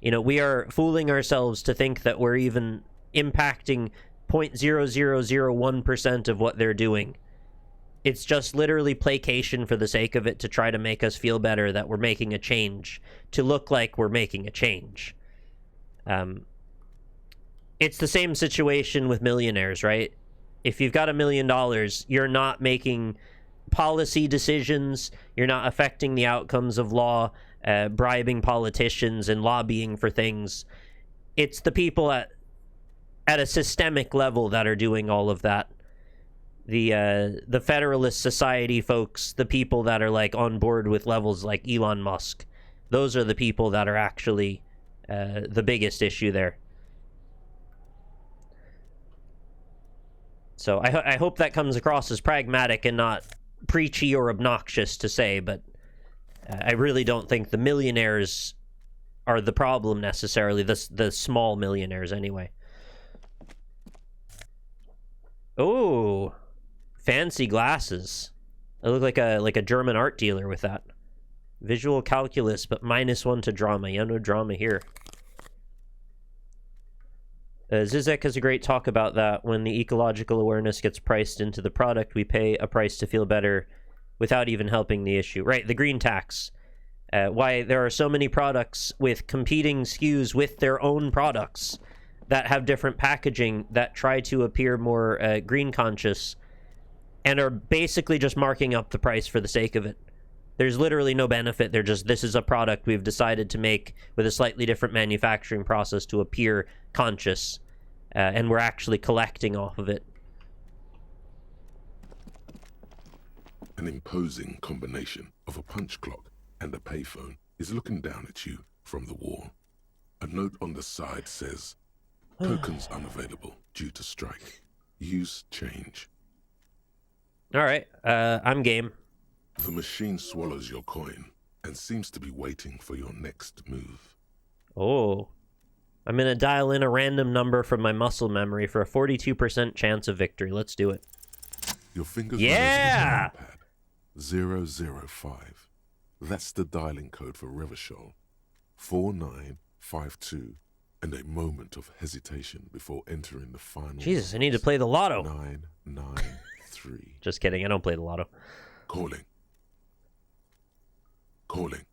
S1: You know, we are fooling ourselves to think that we're even impacting 0.0001% of what they're doing. It's just literally placation for the sake of it to try to make us feel better that we're making a change, to look like we're making a change. It's the same situation with millionaires, right? If you've got $1 million, you're not making policy decisions, you're not affecting the outcomes of law, bribing politicians and lobbying for things. It's the people at a systemic level that are doing all of that. The Federalist Society folks, the people that are like on board with levels like Elon Musk, those are the people that are actually the biggest issue there. So I hope that comes across as pragmatic and not preachy or obnoxious to say, but I really don't think the millionaires are the problem necessarily, the small millionaires anyway. Oh, fancy glasses. I look like a German art dealer with that. Visual calculus, but -1 to drama. Yeah, no drama here. Zizek has a great talk about that. When the ecological awareness gets priced into the product, we pay a price to feel better without even helping the issue. Right, the green tax. Why there are so many products with competing SKUs with their own products that have different packaging that try to appear more green conscious and are basically just marking up the price for the sake of it. There's literally no benefit. They're just, this is a product we've decided to make with a slightly different manufacturing process to appear conscious, and we're actually collecting off of it.
S2: An imposing combination of a punch clock and a payphone is looking down at you from the wall. A note on the side says, tokens unavailable due to strike. Use change.
S1: All right, I'm game.
S2: The machine swallows your coin and seems to be waiting for your next move.
S1: Oh. I'm going to dial in a random number from my muscle memory for a 42% chance of victory. Let's do it.
S2: Your fingers
S1: yeah!
S2: pad. 005. That's the dialing code for Revachol. 4952. And a moment of hesitation before entering the final.
S1: Jesus, I need to play the lotto.
S2: 993.
S1: Just kidding, I don't play the lotto.
S2: Calling. Calling.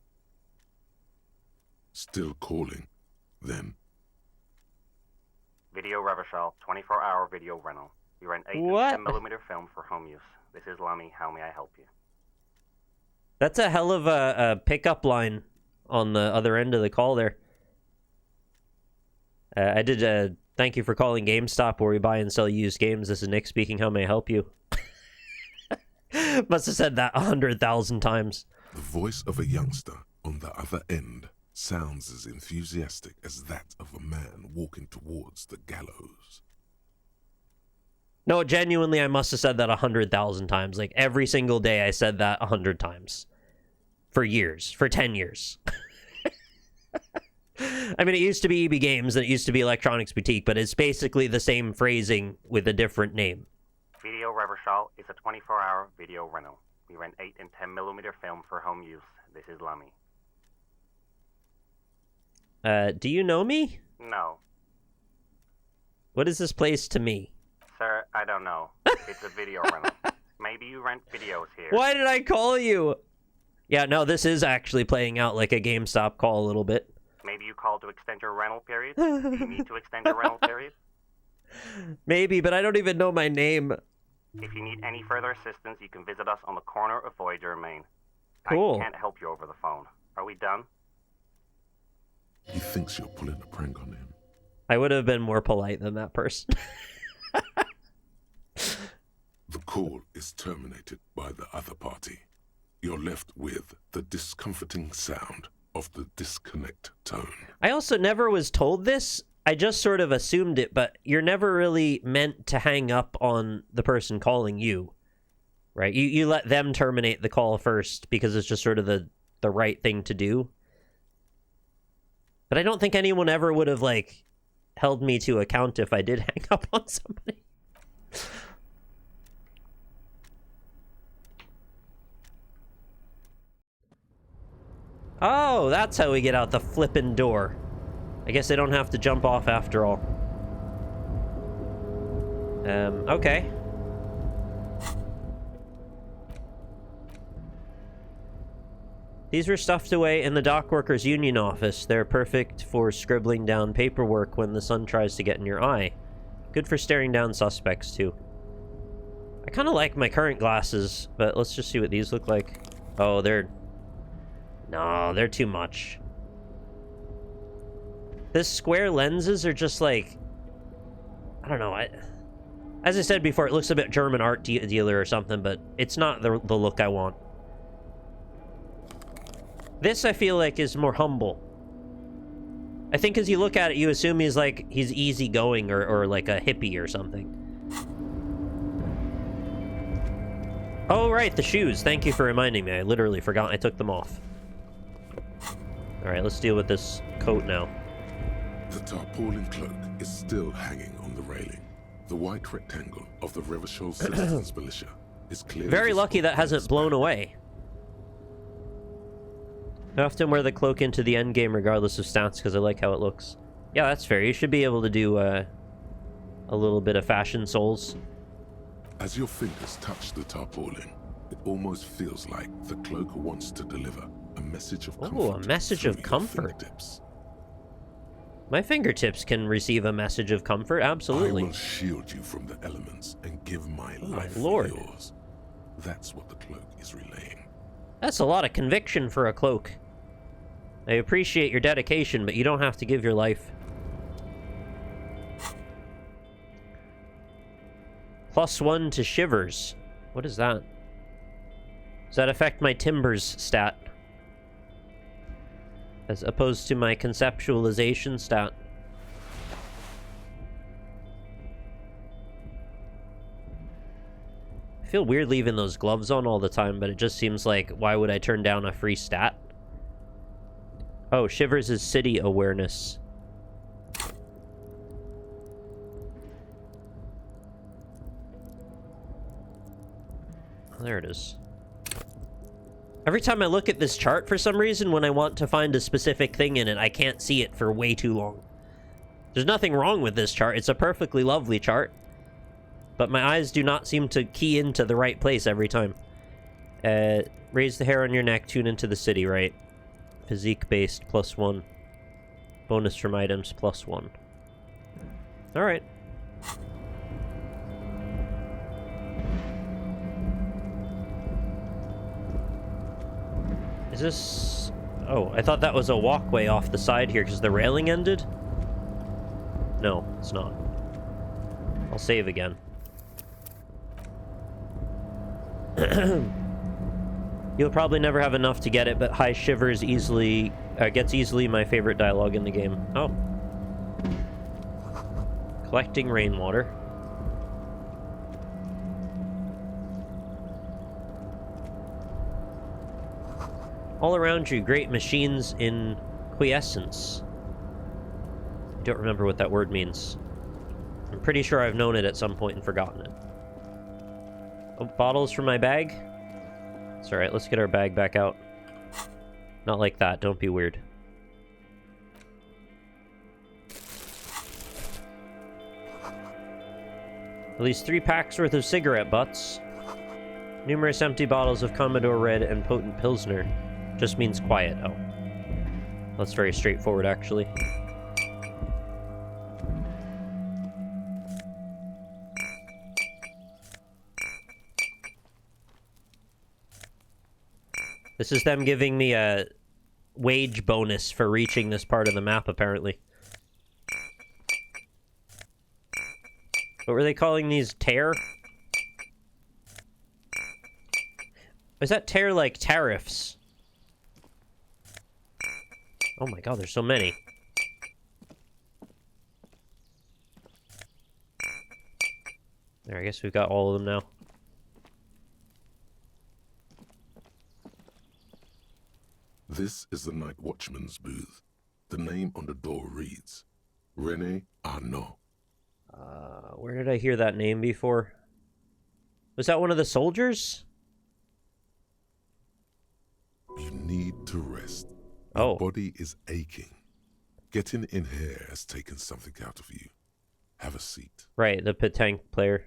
S2: Still calling. Then.
S10: Video Revachol, 24-hour video rental. You rent 8
S1: What?
S10: and 10mm film for home use. This is Lamy. How may I help you?
S1: That's a hell of a pickup line on the other end of the call there. I did thank you for calling GameStop, where we buy and sell used games. This is Nick speaking. How may I help you? Must have said that 100,000 times.
S2: The voice of a youngster on the other end sounds as enthusiastic as that of a man walking towards the gallows.
S1: No, genuinely, I must have said that 100,000 times. Like, every single day I said that 100 times. For years. For 10 years. I mean, it used to be EB Games, and it used to be Electronics Boutique, but it's basically the same phrasing with a different name.
S10: Video Revachol is a 24-hour video rental. We rent 8 and 10mm film for home use. This is Lamy.
S1: Do you know me?
S10: No.
S1: What is this place to me?
S10: Sir, I don't know. It's a video rental. Maybe you rent videos here.
S1: Why did I call you? Yeah, no, this is actually playing out like a GameStop call a little bit.
S10: Maybe you called to extend your rental period? Do you need to extend your rental period?
S1: Maybe, but I don't even know my name.
S10: If you need any further assistance, you can visit us on the corner of Voyager and Main.
S1: Cool.
S10: I can't help you over the phone. Are we done?
S2: He thinks you're pulling a prank on him.
S1: I would have been more polite than that person.
S2: The call is terminated by the other party. You're left with the discomforting sound of the disconnect tone.
S1: I also never was told this. I just sort of assumed it, but you're never really meant to hang up on the person calling you, right? You let them terminate the call first because it's just sort of the right thing to do. But I don't think anyone ever would have, like, held me to account if I did hang up on somebody. Oh, that's how we get out the flippin' door. I guess I don't have to jump off after all. Okay. These were stuffed away in the dockworkers' union office. They're perfect for scribbling down paperwork when the sun tries to get in your eye. Good for staring down suspects, too. I kind of like my current glasses, but let's just see what these look like. Oh, they're... No, they're too much. The square lenses are just like... I don't know. As I said before, it looks a bit German art dealer or something, but it's not the look I want. This, I feel like, is more humble. I think as you look at it, you assume he's easygoing or like a hippie or something. Oh, right, the shoes. Thank you for reminding me. I literally forgot I took them off. Alright, let's deal with this coat now.
S2: The tarpaulin cloak is still hanging on the railing. The white rectangle of the Revachol Citizens Militia is clearly...
S1: Very lucky that hasn't blown away. I often wear the cloak into the endgame regardless of stats because I like how it looks. Yeah, that's fair. You should be able to do a little bit of fashion souls.
S2: As your fingers touch the tarpaulin, it almost feels like the cloak wants to deliver a message of comfort.
S1: Oh, a message of comfort.
S2: Fingertips.
S1: My fingertips can receive a message of comfort, absolutely.
S2: I will shield you from the elements and give my life
S1: Lord.
S2: for yours. That's what the cloak is relaying.
S1: That's a lot of conviction for a cloak. I appreciate your dedication, but you don't have to give your life. +1 to shivers. What is that? Does that affect my timbers stat? As opposed to my conceptualization stat? I feel weird leaving those gloves on all the time, but it just seems like, why would I turn down a free stat? Oh, shivers is city awareness. Oh, there it is. Every time I look at this chart, for some reason, when I want to find a specific thing in it, I can't see it for way too long. There's nothing wrong with this chart. It's a perfectly lovely chart. But my eyes do not seem to key into the right place every time. Raise the hair on your neck, tune into the city, right? Physique-based, +1. Bonus from items, +1. Alright. Is this... Oh, I thought that was a walkway off the side here because the railing ended? No, it's not. I'll save again. You'll probably never have enough to get it, but High Shivers easily... gets easily my favorite dialogue in the game. Oh. Collecting rainwater. All around you, great machines in quiescence. I don't remember what that word means. I'm pretty sure I've known it at some point and forgotten it. Oh, bottles from my bag? It's alright, let's get our bag back out. Not like that, don't be weird. At least 3 packs worth of cigarette butts. Numerous empty bottles of Commodore Red and potent Pilsner. Just means quiet. Oh. That's very straightforward, actually. This is them giving me a wage bonus for reaching this part of the map, apparently. What were they calling these? Tear? Is that tear like tariffs? Oh my god, there's so many. There, I guess we've got all of them now.
S2: This is the night watchman's booth. The name on the door reads, René Arnaud.
S1: Where did I hear that name before? Was that one of the soldiers?
S2: You need to rest. Your
S1: Oh.
S2: body is aching. Getting in here has taken something out of you. Have a seat.
S1: Right, the petanque player.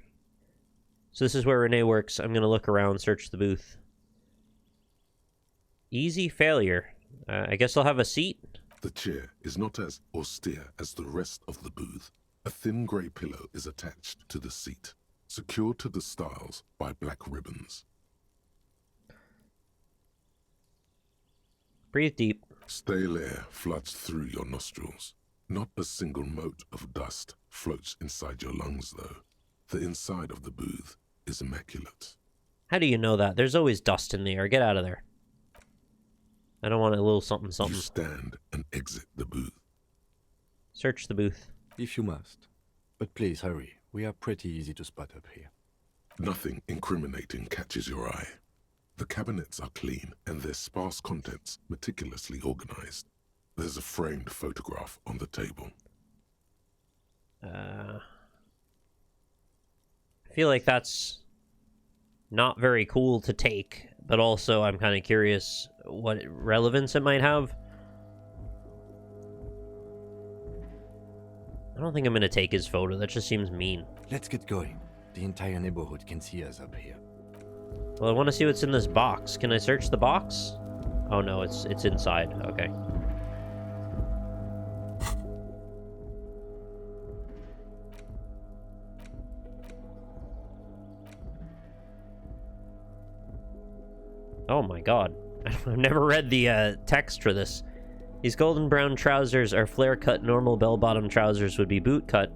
S1: So this is where Renee works. I'm gonna look around, search the booth. Easy failure. I guess I'll have a seat.
S2: The chair is not as austere as the rest of the booth. A thin grey pillow is attached to the seat, secured to the stiles by black ribbons.
S1: Breathe deep.
S2: Stale air floods through your nostrils. Not a single mote of dust floats inside your lungs, though. The inside of the booth is immaculate.
S1: How do you know that? There's always dust in the air. Get out of there. I don't want a little something something.
S2: You stand and exit the booth.
S1: Search the booth.
S5: If you must. But please hurry. We are pretty easy to spot up here.
S2: Nothing incriminating catches your eye. The cabinets are clean and their sparse contents meticulously organized. There's a framed photograph on the table.
S1: I feel like that's not very cool to take, but also I'm kind of curious what relevance it might have. I don't think I'm going to take his photo. That just seems mean.
S5: Let's get going. The entire neighborhood can see us up here.
S1: Well, I want to see what's in this box. Can I search the box? Oh no, it's inside. Okay. Oh my god. I've never read the text for this. These golden brown trousers are flare-cut. Normal bell-bottom trousers would be boot-cut,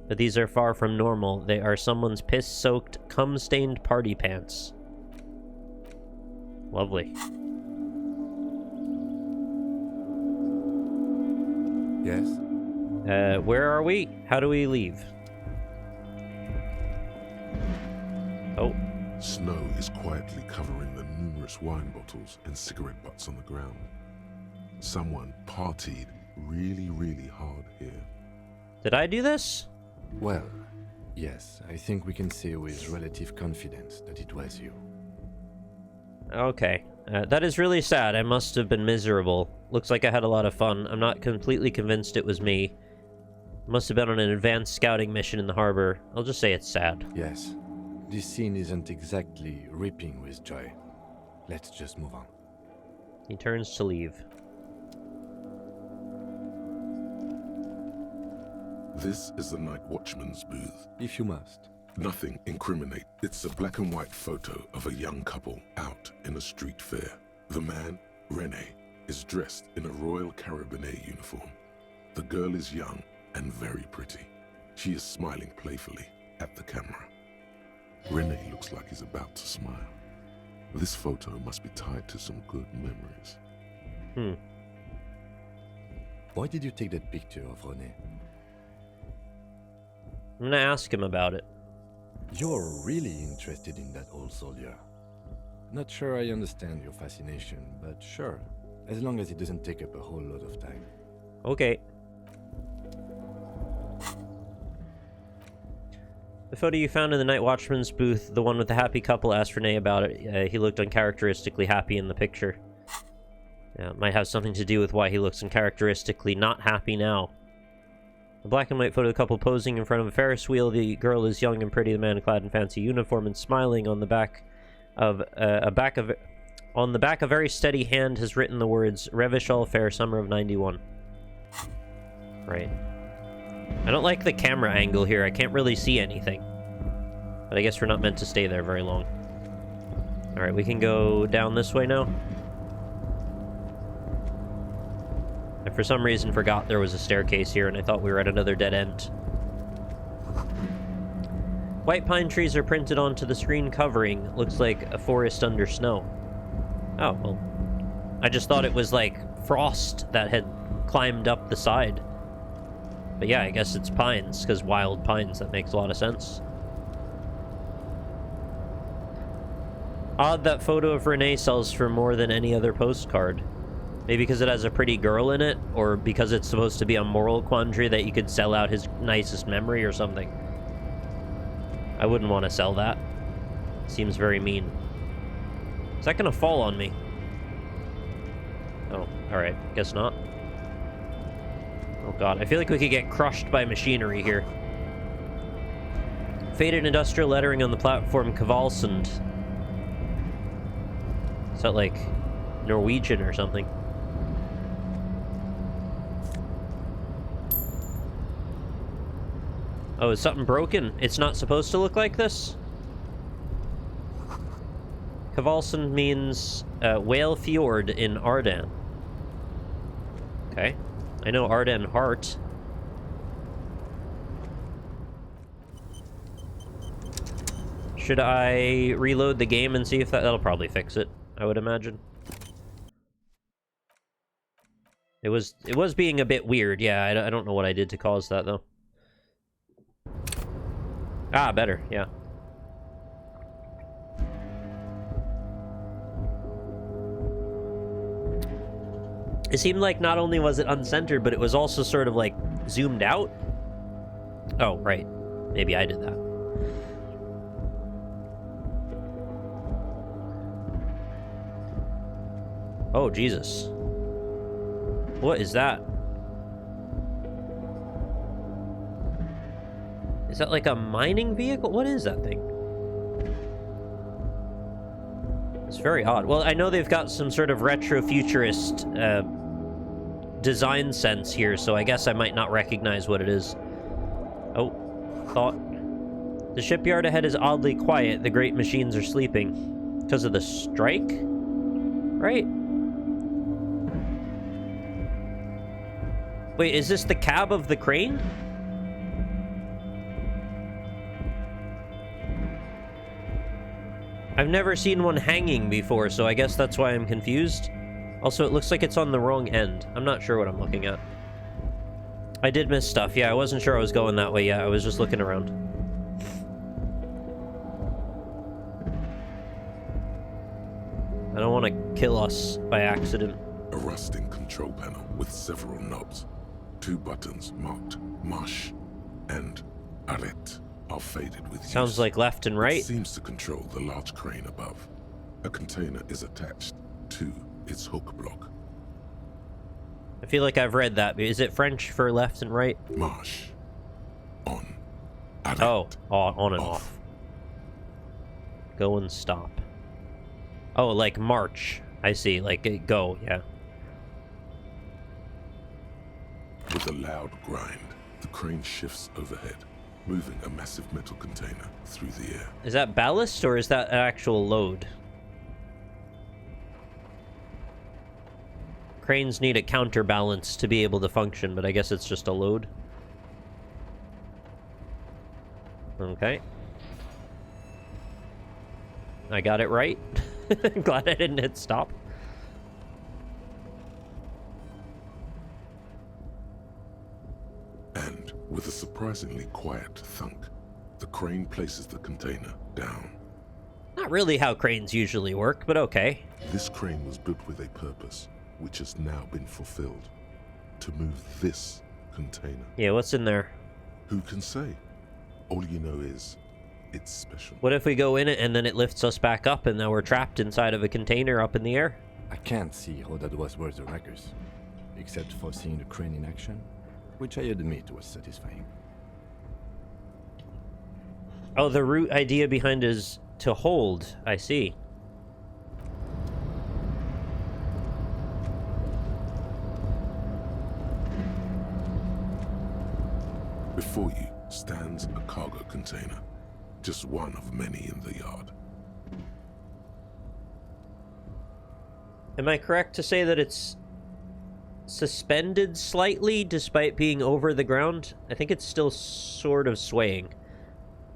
S1: but these are far from normal. They are someone's piss-soaked, cum-stained party pants. Lovely.
S5: Yes?
S1: Where are we? How do we leave? Oh.
S2: Snow is quietly covering the numerous wine bottles and cigarette butts on the ground. Someone partied really, really hard here.
S1: Did I do this?
S5: Well, yes. I think we can say with relative confidence that it was you.
S1: Okay. That is really sad. I must have been miserable. Looks like I had a lot of fun. I'm not completely convinced it was me. Must have been on an advanced scouting mission in the harbor. I'll just say it's sad.
S5: Yes. This scene isn't exactly ripping with joy. Let's just move on.
S1: He turns to leave.
S2: This is the night watchman's booth.
S5: If you must.
S2: Nothing incriminate. It's a black and white photo of a young couple out in a street fair. The man, Rene, is dressed in a Royal Carabinier uniform. The girl is young and very pretty. She is smiling playfully at the camera. Rene looks like he's about to smile. This photo must be tied to some good memories.
S5: Why did you take that picture of Rene?
S1: I'm gonna ask him about it.
S5: You're really interested in that old soldier. Not sure I understand your fascination, but sure. As long as it doesn't take up a whole lot of time.
S1: Okay. The photo you found in the Night Watchman's booth, the one with the happy couple, asked Rene about it. He looked uncharacteristically happy in the picture. Yeah, it might have something to do with why he looks uncharacteristically not happy now. A black and white photo of the couple posing in front of a Ferris wheel. The girl is young and pretty, the man clad in fancy uniform and smiling. On the back of a very steady hand has written the words Revachol Fair Summer of 91. Right. I don't like the camera angle here. I can't really see anything. But I guess we're not meant to stay there very long. Alright, we can go down this way now. I for some reason forgot there was a staircase here, and I thought we were at another dead end. White pine trees are printed onto the screen covering. Looks like a forest under snow. Oh, well. I just thought it was like frost that had climbed up the side. But yeah, I guess it's pines, because wild pines. That makes a lot of sense. Odd that photo of Rene sells for more than any other postcard. Maybe because it has a pretty girl in it, or because it's supposed to be a moral quandary that you could sell out his nicest memory or something. I wouldn't want to sell that. Seems very mean. Is that gonna fall on me? Oh, alright. Guess not. Oh god, I feel like we could get crushed by machinery here. Faded industrial lettering on the platform Kvalsund. Is that like Norwegian or something? Oh, is something broken? It's not supposed to look like this? Kvalsund means Whale Fjord in Arden. Okay. I know Arden Heart. Should I reload the game and see if that'll probably fix it, I would imagine. It was being a bit weird, yeah, I don't know what I did to cause that, though. Ah, better, yeah. It seemed like not only was it uncentered, but it was also sort of, like, zoomed out. Oh, right. Maybe I did that. Oh, Jesus. What is that? Is that like a mining vehicle? What is that thing? It's very odd. Well, I know they've got some sort of retro-futurist design sense here, so I guess I might not recognize what it is. Oh, thought. The shipyard ahead is oddly quiet. The great machines are sleeping. Because of the strike? Right? Wait, is this the cab of the crane? I've never seen one hanging before, so I guess that's why I'm confused. Also, it looks like it's on the wrong end. I'm not sure what I'm looking at. I did miss stuff. Yeah, I wasn't sure I was going that way yet. I was just looking around. I don't want to kill us by accident.
S2: A rusting control panel with several knobs. 2 buttons marked Marsh and Arrête are faded with use.
S1: Sounds like left and right.
S2: It seems to control the large crane above. A container is attached to its hook block.
S1: I feel like I've read that. Is it French for left and right?
S2: Marsh. On. Arrête.
S1: Oh, on and off. Go and stop. Oh, like march. I see. Like go, yeah.
S2: With a loud grind, the crane shifts overhead, moving a massive metal container through the air.
S1: Is that ballast or is that an actual load? Cranes need a counterbalance to be able to function, but I guess it's just a load. Okay. I got it right. Glad I didn't hit stop.
S2: And with a surprisingly quiet thunk, the crane places the container down.
S1: Not really how cranes usually work, but okay.
S2: This crane was built with a purpose, which has now been fulfilled. To move this container.
S1: Yeah, what's in there?
S2: Who can say? All you know is, it's special.
S1: What if we go in it and then it lifts us back up and now we're trapped inside of a container up in the air?
S5: I can't see how that was worth the wreckers, except for seeing the crane in action, which I admit was satisfying.
S1: Oh, the root idea behind is to hold. I see.
S2: Before you stands a cargo container, just one of many in the yard.
S1: Am I correct to say that it's suspended slightly despite being over the ground? I think it's still sort of swaying.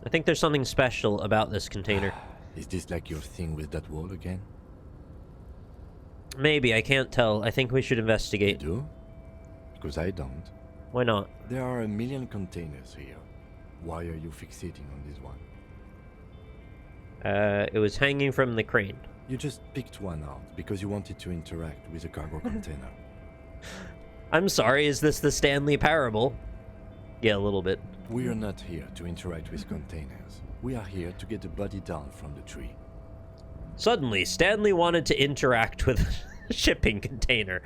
S1: I think there's something special about this container.
S5: Is this like your thing with that wall again?
S1: Maybe, I can't tell. I think we should investigate.
S5: You do? Because I don't.
S1: Why not?
S5: There are 1 million containers here. Why are you fixating on this one?
S1: It was hanging from the crane.
S5: You just picked one out because you wanted to interact with a cargo container.
S1: I'm sorry, is this the Stanley Parable? Yeah, a little bit.
S5: We are not here to interact with containers. We are here to get the body down from the tree.
S1: Suddenly, Stanley wanted to interact with shipping container.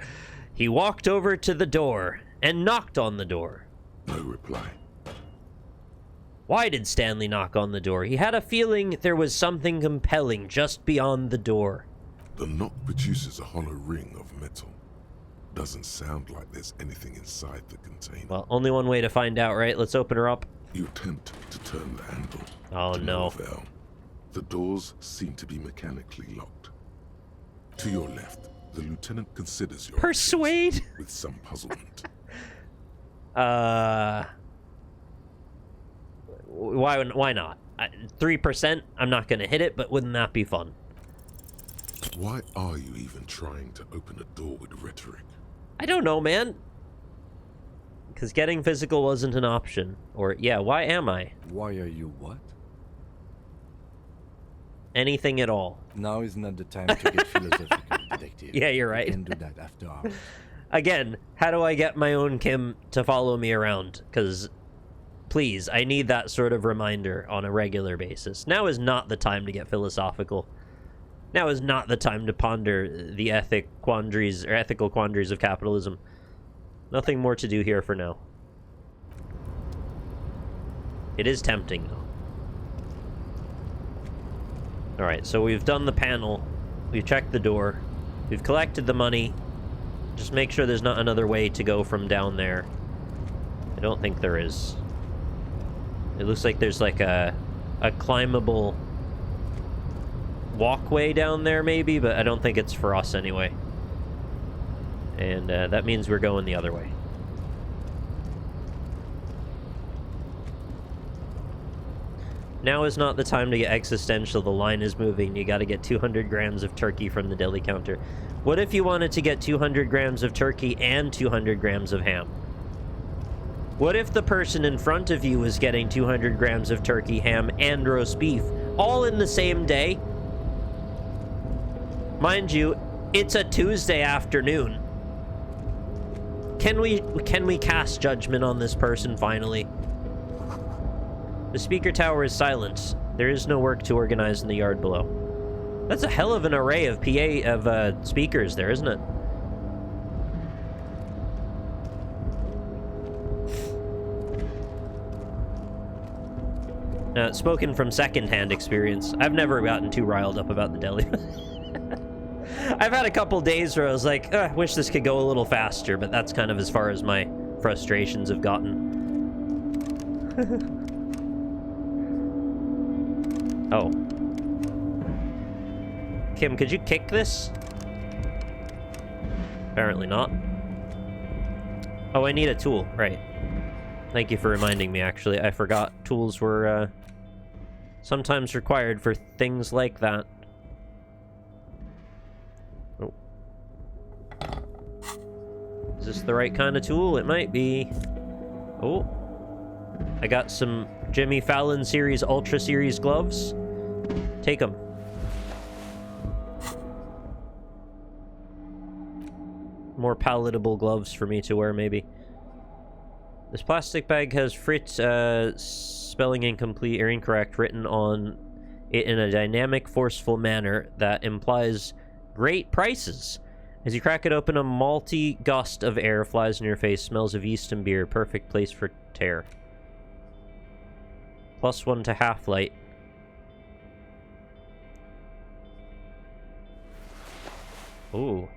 S1: He walked over to the door and knocked on the door.
S2: No reply.
S1: Why did Stanley knock on the door? He had a feeling there was something compelling just beyond the door.
S2: The knock produces a hollow ring of metal. Doesn't sound like there's anything inside the container.
S1: Well, only one way to find out, right? Let's open her up.
S2: You attempt to turn the handle.
S1: Oh,
S2: to
S1: no.
S2: no avail. The doors seem to be mechanically locked. To your left, the lieutenant considers your
S1: Persuade?
S2: options with some puzzlement.
S1: Why not? 3%, I'm not going to hit it, but wouldn't that be fun?
S2: Why are you even trying to open a door with rhetoric?
S1: I don't know, man. Because getting physical wasn't an option. Or, yeah, why am I?
S5: Why are you what?
S1: Anything at all.
S5: Now is not the time to get philosophical, detective.
S1: Yeah, you're right.
S5: We can do that after hours.
S1: Again, how do I get my own Kim to follow me around? Because, please, I need that sort of reminder on a regular basis. Now is not the time to get philosophical. Now is not the time to ponder the ethical quandaries of capitalism. Nothing more to do here for now. It is tempting, though. Alright, so we've done the panel. We've checked the door. We've collected the money. Just make sure there's not another way to go from down there. I don't think there is. It looks like there's like a climbable walkway down there maybe, but I don't think it's for us anyway. And that means we're going the other way. Now is not the time to get existential. The line is moving. You gotta get 200 grams of turkey from the deli counter. What if you wanted to get 200 grams of turkey and 200 grams of ham? What if the person in front of you was getting 200 grams of turkey, ham, and roast beef all in the same day? Mind you, it's a Tuesday afternoon. Can we cast judgment on this person finally? The speaker tower is silent. There is no work to organize in the yard below. That's a hell of an array of speakers there, isn't it? Spoken from second-hand experience. I've never gotten too riled up about the deli. I've had a couple days where I was like, I wish this could go a little faster, but that's kind of as far as my frustrations have gotten. Oh. Kim, could you kick this? Apparently not. Oh, I need a tool. Right. Thank you for reminding me, actually. I forgot tools were sometimes required for things like that. Oh. Is this the right kind of tool? It might be. Oh. I got some Jimmy Fallon Series Ultra Series gloves. Take them. More palatable gloves for me to wear, maybe. This plastic bag has Frit spelling incomplete or incorrect written on it in a dynamic, forceful manner that implies great prices. As you crack it open, a malty gust of air flies in your face. Smells of yeast and beer. Perfect place for tear. +1 to half light. Ooh.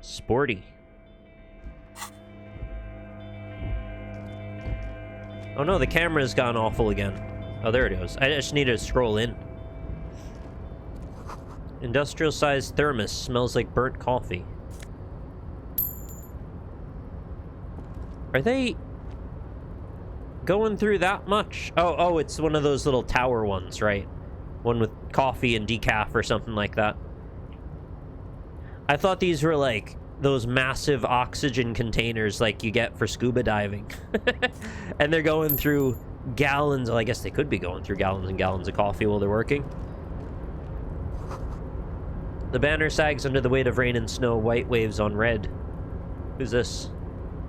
S1: Sporty. Oh no, the camera's gone awful again. Oh, there it goes. I just need to scroll in. Industrial-sized thermos. Smells like burnt coffee. Are they going through that much? Oh, it's one of those little tower ones, right? One with coffee and decaf or something like that. I thought these were like those massive oxygen containers like you get for scuba diving. And they're going through gallons. Well, I guess they could be going through gallons and gallons of coffee while they're working. The banner sags under the weight of rain and snow. White waves on red. Who's this?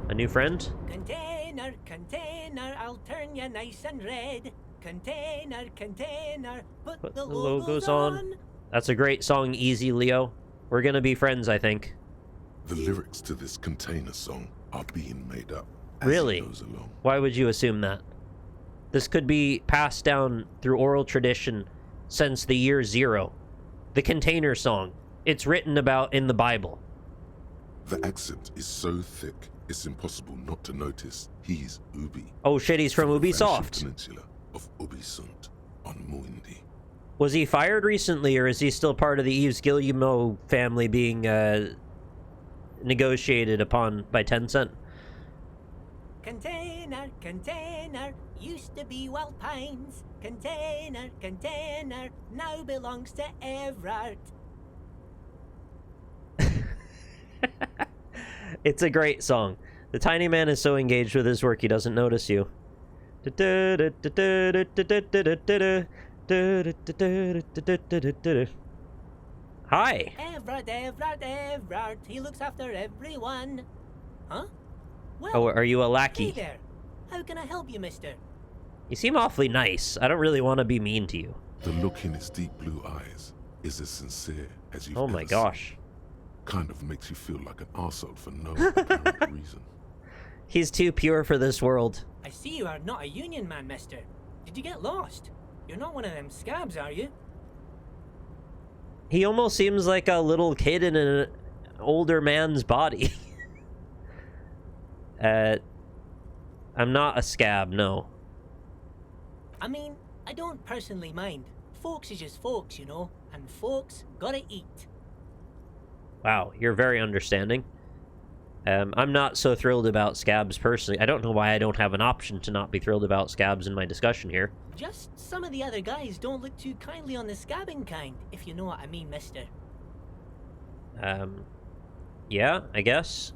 S1: A new friend?
S11: Container, container, I'll turn you nice and red. Container, container, put the logos on.
S1: That's a great song, Easy Leo. We're gonna be friends, I think.
S2: The lyrics to this container song are being made up as
S1: Really?
S2: it goes along.
S1: Why would you assume that? This could be passed down through oral tradition since the year 0. The container song. It's written about in the Bible.
S2: The accent is so thick, it's impossible not to notice he's Ubi.
S1: Oh shit, he's from
S2: the vanishing
S1: Ubisoft.
S2: Peninsula of Ubisunt on Muindi.
S1: Was he fired recently, or is he still part of the Yves Guillemot family being negotiated upon by Tencent?
S11: Container, container, used to be Wild Pines. Container, container, now belongs to Everard.
S1: It's a great song. The tiny man is so engaged with his work he doesn't notice you. Hi.
S11: Everard, Everard, Everard, he looks after everyone. Huh? Well,
S1: Oh, are you a
S11: hey
S1: lackey?
S11: there. How can I help you, mister?
S1: You seem awfully nice. I don't really want to be mean to you.
S2: The look in his deep blue eyes is as sincere as you've
S1: Oh
S2: ever
S1: my gosh.
S2: seen. Kind of makes you feel like an arsehole for no apparent reason.
S1: He's too pure for this world.
S11: I see you are not a union man, mister. Did you get lost? You're not one of them scabs, are you?
S1: He almost seems like a little kid in an older man's body. I'm not a scab, no.
S11: I mean, I don't personally mind. Folks is just folks, you know, and folks gotta eat.
S1: Wow, you're very understanding. I'm not so thrilled about scabs personally. I don't know why I don't have an option to not be thrilled about scabs in my discussion here.
S11: Just some of the other guys don't look too kindly on the scabbing kind, if you know what I mean, mister.
S1: Yeah, I guess.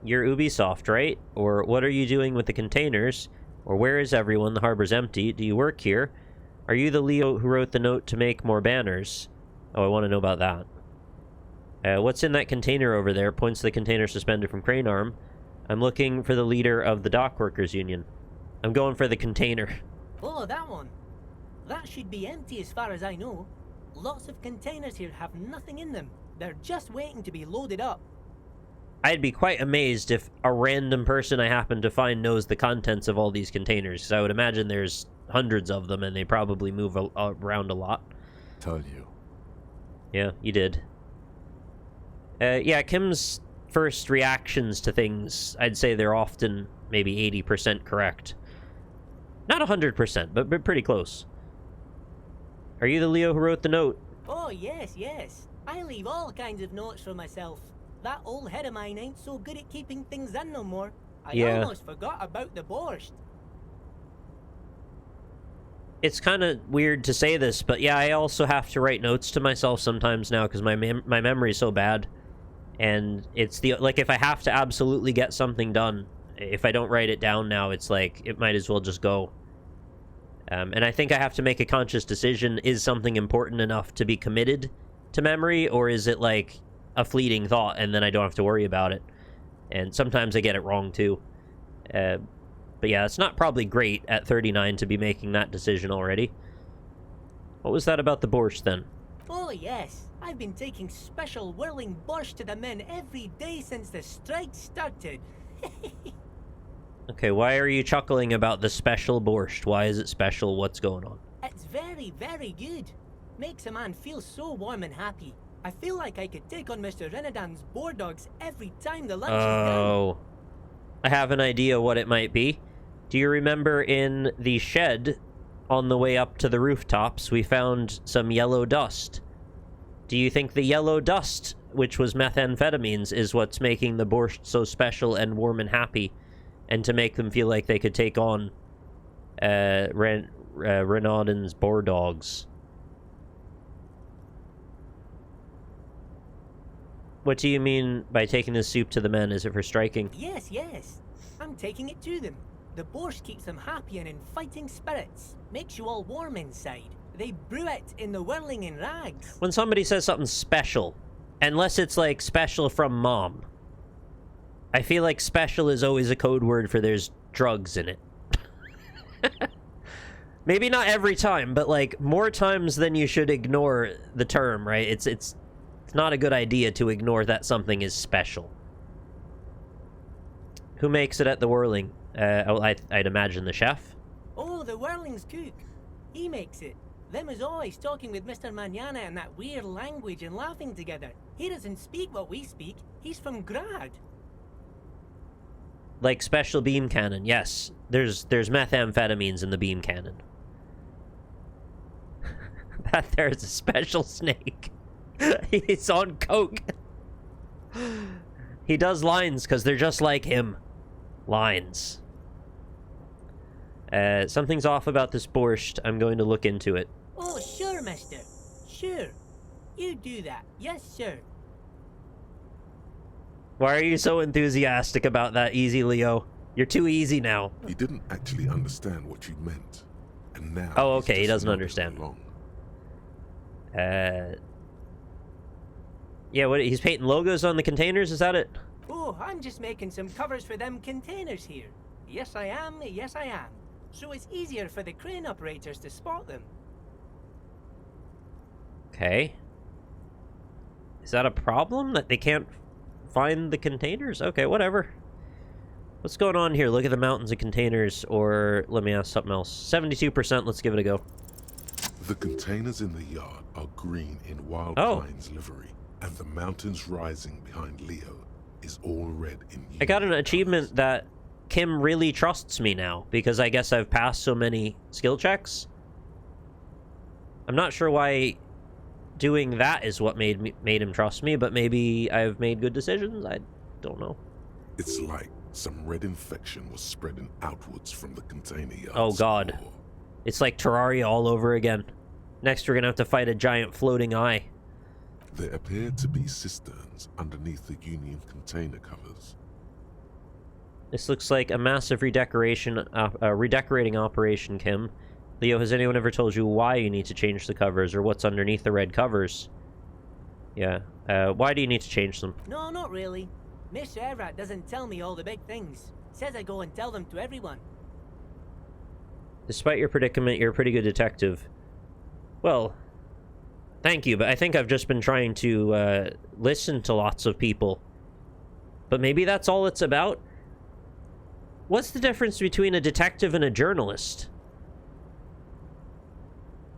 S1: You're Ubisoft, right? Or what are you doing with the containers? Or where is everyone? The harbor's empty. Do you work here? Are you the Leo who wrote the note to make more banners? Oh, I want to know about that. What's in that container over there? Points to the container suspended from crane arm. I'm looking for the leader of the dock workers union. I'm going for the container.
S11: Oh, that one. That should be empty as far as I know. Lots of containers here have nothing in them. They're just waiting to be loaded up.
S1: I'd be quite amazed if a random person I happen to find knows the contents of all these containers, because I would imagine there's hundreds of them and they probably move around a lot.
S5: Told you.
S1: Yeah, you did. Yeah, Kim's first reactions to things, I'd say they're often maybe 80% correct. Not 100%, but pretty close. Are you the Leo who wrote the note?
S11: Oh, yes, yes. I leave all kinds of notes for myself. That old head of mine ain't so good at keeping things in no more. I almost forgot about the borscht.
S1: It's kind of weird to say this, but yeah, I also have to write notes to myself sometimes now because my memory's so bad. And it's like, if I have to absolutely get something done, if I don't write it down now, it's like, it might as well just go. And I think I have to make a conscious decision. Is something important enough to be committed to memory, or is it like a fleeting thought and then I don't have to worry about it? And sometimes I get it wrong too. But yeah, it's not probably great at 39 to be making that decision already. What was that about the borscht then?
S11: Oh, yes. I've been taking special whirling borscht to the men every day since the strike started.
S1: Okay, why are you chuckling about the special borscht? Why is it special? What's going on?
S11: It's very, very good. Makes a man feel so warm and happy. I feel like I could take on Mr. Renadan's boar dogs every time the lunch is done.
S1: Oh. I have an idea what it might be. Do you remember in the shed on the way up to the rooftops, we found some yellow dust? Do you think the yellow dust, which was methamphetamines, is what's making the borscht so special and warm and happy, and to make them feel like they could take on Renaudin's boar dogs? What do you mean by taking the soup to the men? Is it for striking?
S11: Yes, yes. I'm taking it to them. The borscht keeps them happy and in fighting spirits. Makes you all warm inside. They brew it in the whirling in rags.
S1: When somebody says something special, unless it's like special from mom, I feel like special is always a code word for there's drugs in it. Maybe not every time, but like more times than you should ignore the term, right? It's It's not a good idea to ignore that something is special. Who makes it at the whirling? I'd imagine the chef.
S11: Oh, the whirling's cook. He makes it. Them is always talking with Mr. Manana in that weird language and laughing together. He doesn't speak what we speak. He's from Grad.
S1: Like special beam cannon, yes. There's methamphetamines in the beam cannon. That there's a special snake. He's on coke. He does lines because they're just like him. Lines. Something's off about this borscht. I'm going to look into it.
S11: Oh, sure, mister. Sure. You do that. Yes, sir.
S1: Why are you so enthusiastic about that, Easy Leo? You're too easy now.
S2: He didn't actually understand what you meant. And now
S1: oh, okay, he doesn't understand.
S2: Along.
S1: Yeah, what, he's painting logos on the containers, is that it?
S11: Oh, I'm just making some covers for them containers here. Yes, I am. Yes, I am. So it's easier for the crane operators to spot them.
S1: Okay. Is that a problem that they can't find the containers? Okay, whatever. What's going on here? Look at the mountains of containers, or let me ask something else. 72%, let's give it a go.
S2: The containers in the yard are green in Wild
S1: Oh.
S2: Pines livery, and the mountains rising behind Leo is all red in
S1: I got an
S2: union
S1: achievement
S2: colours.
S1: that Kim really trusts me now, because I guess I've passed so many skill checks. I'm not sure why doing that is what made him trust me, but maybe I've made good decisions. I don't know.
S2: It's like some red infection was spreading outwards from the container yard.
S1: Oh god. It's like Terraria all over again. Next we're gonna have to fight a giant floating eye.
S2: There appear to be cisterns underneath the Union container covers.
S1: This looks like a massive redecorating operation, Kim. Leo, has anyone ever told you why you need to change the covers, or what's underneath the red covers? Yeah. Why do you need to change them?
S11: No, not really. Miss Everett doesn't tell me all the big things. Says I go and tell them to everyone.
S1: Despite your predicament, you're a pretty good detective. Well, thank you, but I think I've just been trying to listen to lots of people. But maybe that's all it's about? What's the difference between a detective and a journalist?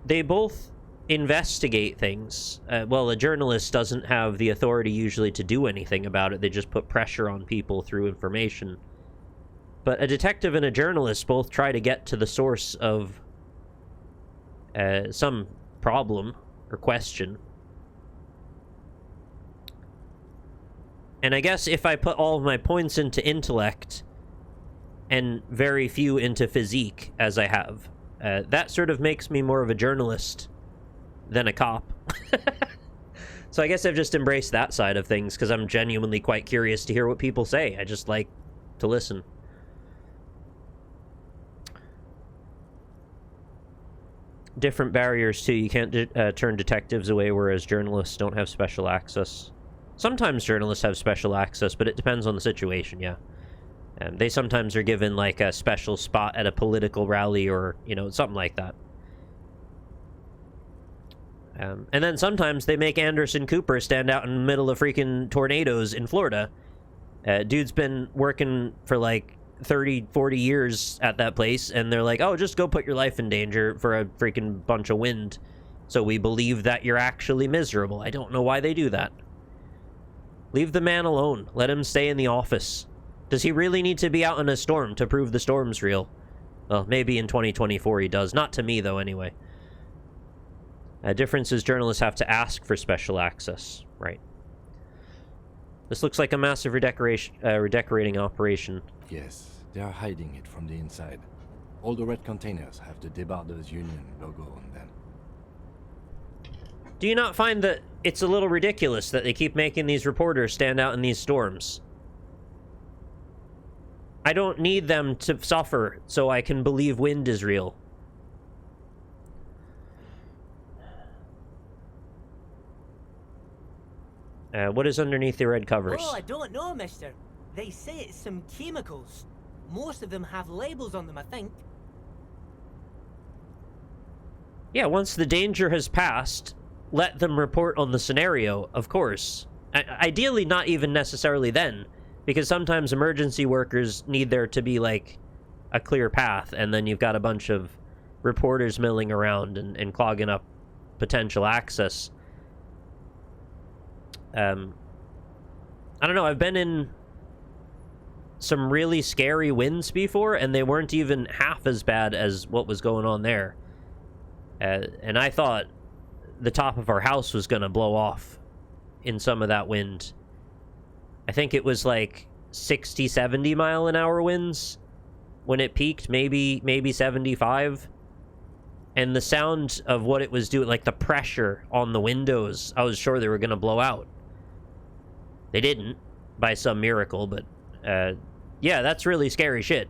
S1: They both investigate things. Well, a journalist doesn't have the authority usually to do anything about it. They just put pressure on people through information. But a detective and a journalist both try to get to the source of some problem or question. And I guess if I put all of my points into intellect and very few into physique, as I have, that sort of makes me more of a journalist than a cop. So I guess I've just embraced that side of things because I'm genuinely quite curious to hear what people say. I just like to listen. Different barriers too. You can't turn detectives away, whereas journalists don't have special access. Sometimes journalists have special access, but it depends on the situation, yeah. They sometimes are given like a special spot at a political rally or, you know, something like that. And then sometimes they make Anderson Cooper stand out in the middle of freaking tornadoes in Florida. Dude's been working for like 30, 40 years at that place, and they're like, oh, just go put your life in danger for a freaking bunch of wind. So we believe that you're actually miserable. I don't know why they do that. Leave the man alone. Let him stay in the office. Does he really need to be out in a storm to prove the storm's real? Well, maybe in 2024 he does. Not to me, though, anyway. Difference is journalists have to ask for special access. Right. This looks like a massive redecorating operation.
S5: Yes, they are hiding it from the inside. All the red containers have the Debarders Union logo on them.
S1: Do you not find that it's a little ridiculous that they keep making these reporters stand out in these storms? I don't need them to suffer so I can believe wind is real. What is underneath the red covers?
S11: Oh, I don't know, mister. They say it's some chemicals. Most of them have labels on them, I think.
S1: Yeah, once the danger has passed, let them report on the scenario, of course. Ideally, not even necessarily then, because sometimes emergency workers need there to be, like, a clear path, and then you've got a bunch of reporters milling around and clogging up potential access. I don't know, I've been in some really scary winds before, and they weren't even half as bad as what was going on there. And I thought the top of our house was going to blow off in some of that wind. I think it was like 60, 70 mile an hour winds when it peaked, maybe 75. And the sound of what it was doing, like the pressure on the windows, I was sure they were going to blow out. They didn't, by some miracle, but yeah, that's really scary shit.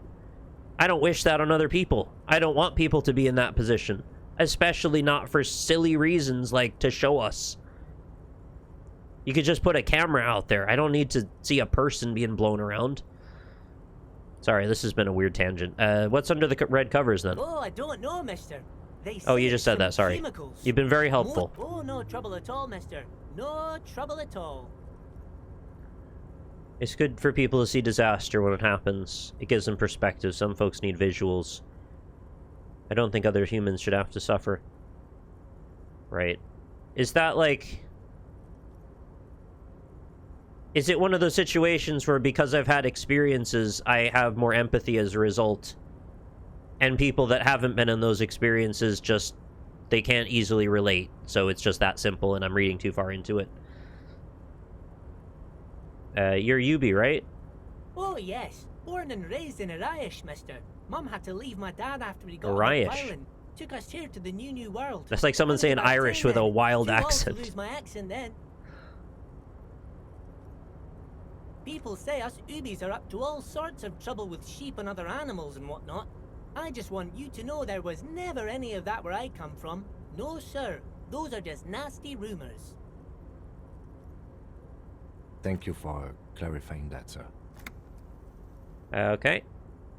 S1: I don't wish that on other people. I don't want people to be in that position, especially not for silly reasons like to show us. You could just put a camera out there. I don't need to see a person being blown around. Sorry, this has been a weird tangent. What's under the red covers then?
S11: Oh, I don't know, mister.
S1: Oh, you just said that, sorry.
S11: Chemicals.
S1: You've been very helpful.
S11: Oh, no trouble at all, mister. No trouble at all.
S1: It's good for people to see disaster when it happens. It gives them perspective. Some folks need visuals. I don't think other humans should have to suffer. Right. Is that like... Is it one of those situations where because I've had experiences, I have more empathy as a result? And people that haven't been in those experiences just... They can't easily relate. So it's just that simple and I'm reading too far into it. You're Yubi, right?
S11: Oh, yes. Born and raised in Arish, mister. Mum had to leave my dad after he got
S1: Arish.
S11: violent. Took us here to the new world.
S1: That's like someone saying Irish with a wild accent.
S11: Lose my accent then. People say us Ubis are up to all sorts of trouble with sheep and other animals and whatnot. I just want you to know there was never any of that where I come from. No, sir. Those are just nasty rumors.
S5: Thank you for clarifying that, sir.
S1: Okay.